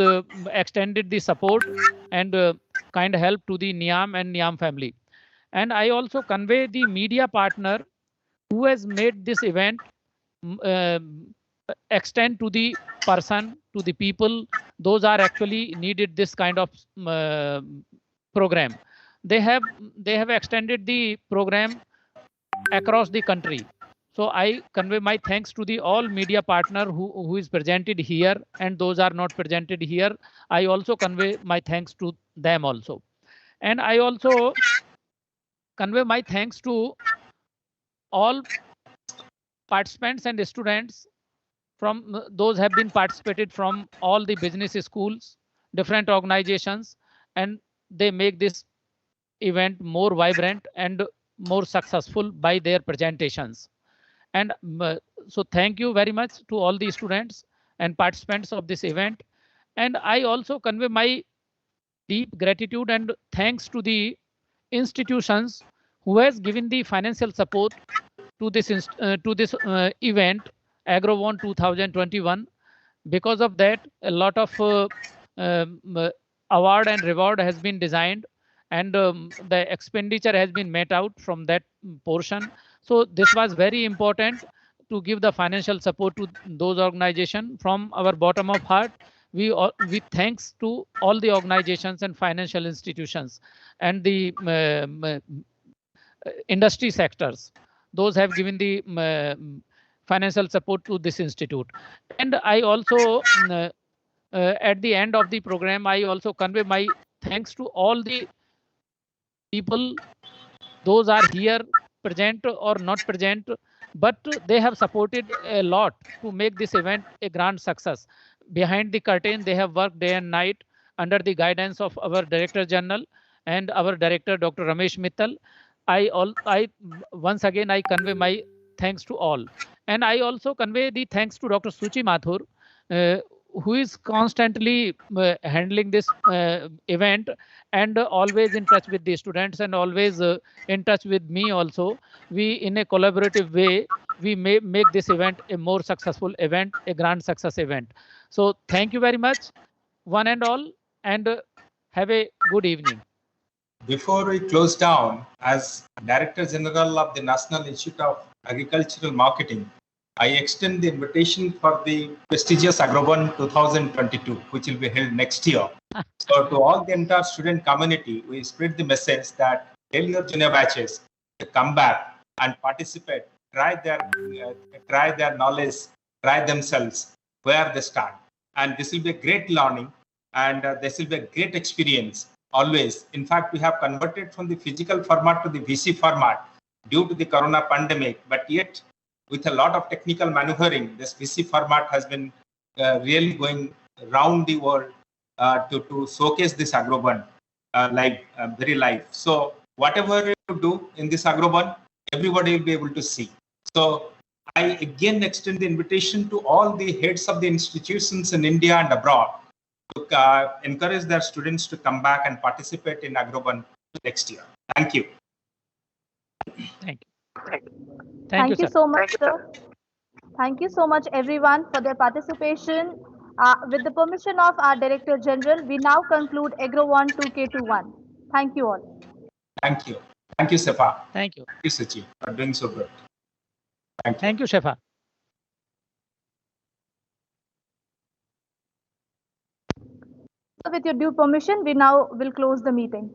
extended the support and kind help to the NIAM and NIAM family. And I also convey the media partner who has made this event extend to the person, to the people, those are actually needed this kind of program. They have extended the program across the country. So I convey my thanks to the all media partner who is presented here, and those are not presented here. I also convey my thanks to them also. And I also convey my thanks to all participants and students from those have been participated from all the business schools, different organizations, and they make this event more vibrant and more successful by their presentations. And so thank you very much to all the students and participants of this event. And I also convey my deep gratitude and thanks to the institutions who has given the financial support to this event, Agrovon 2021. Because of that, a lot of award and reward has been designed, and the expenditure has been met out from that portion. So this was very important to give the financial support to those organizations. From our bottom of heart, we thanks to all the organizations and financial institutions and the industry sectors. Those have given the financial support to this institute. And I also at the end of the program, I also convey my thanks to all the people, those are here present or not present, but they have supported a lot to make this event a grand success. Behind the curtain, they have worked day and night under the guidance of our Director General and our Director, Dr. Ramesh Mittal. I once again, I convey my thanks to all. And I also convey the thanks to Dr. Suchi Mathur, uh, who is constantly handling this event and always in touch with the students and always in touch with me also. We, in a collaborative way, we may make this event a more successful event, a grand success event. So thank you very much, one and all, and have a good evening. Before we close down, as Director General of the National Institute of Agricultural Marketing, I extend the invitation for the prestigious Agrovon 2022, which will be held next year. So to all the entire student community, we spread the message that tell your junior batches to come back and participate, try their knowledge, try themselves where they start. And this will be a great learning, and this will be a great experience always. In fact, we have converted from the physical format to the VC format due to the corona pandemic, but yet with a lot of technical maneuvering, this VC format has been really going around the world to showcase this Agrovon very live. So whatever you do in this Agrovon, everybody will be able to see. So I again extend the invitation to all the heads of the institutions in India and abroad to encourage their students to come back and participate in Agrovon next year. Thank you. Thank you. Thank you so much, sir. Thank you so much, everyone, for their participation. With the permission of our Director General, we now conclude Agrovon 2K21. Thank you all. Thank you. Thank you, Sefa. Thank you. Thank you, Sachi, for doing so good. Thank you, Shefa. So with your due permission, we now will close the meeting.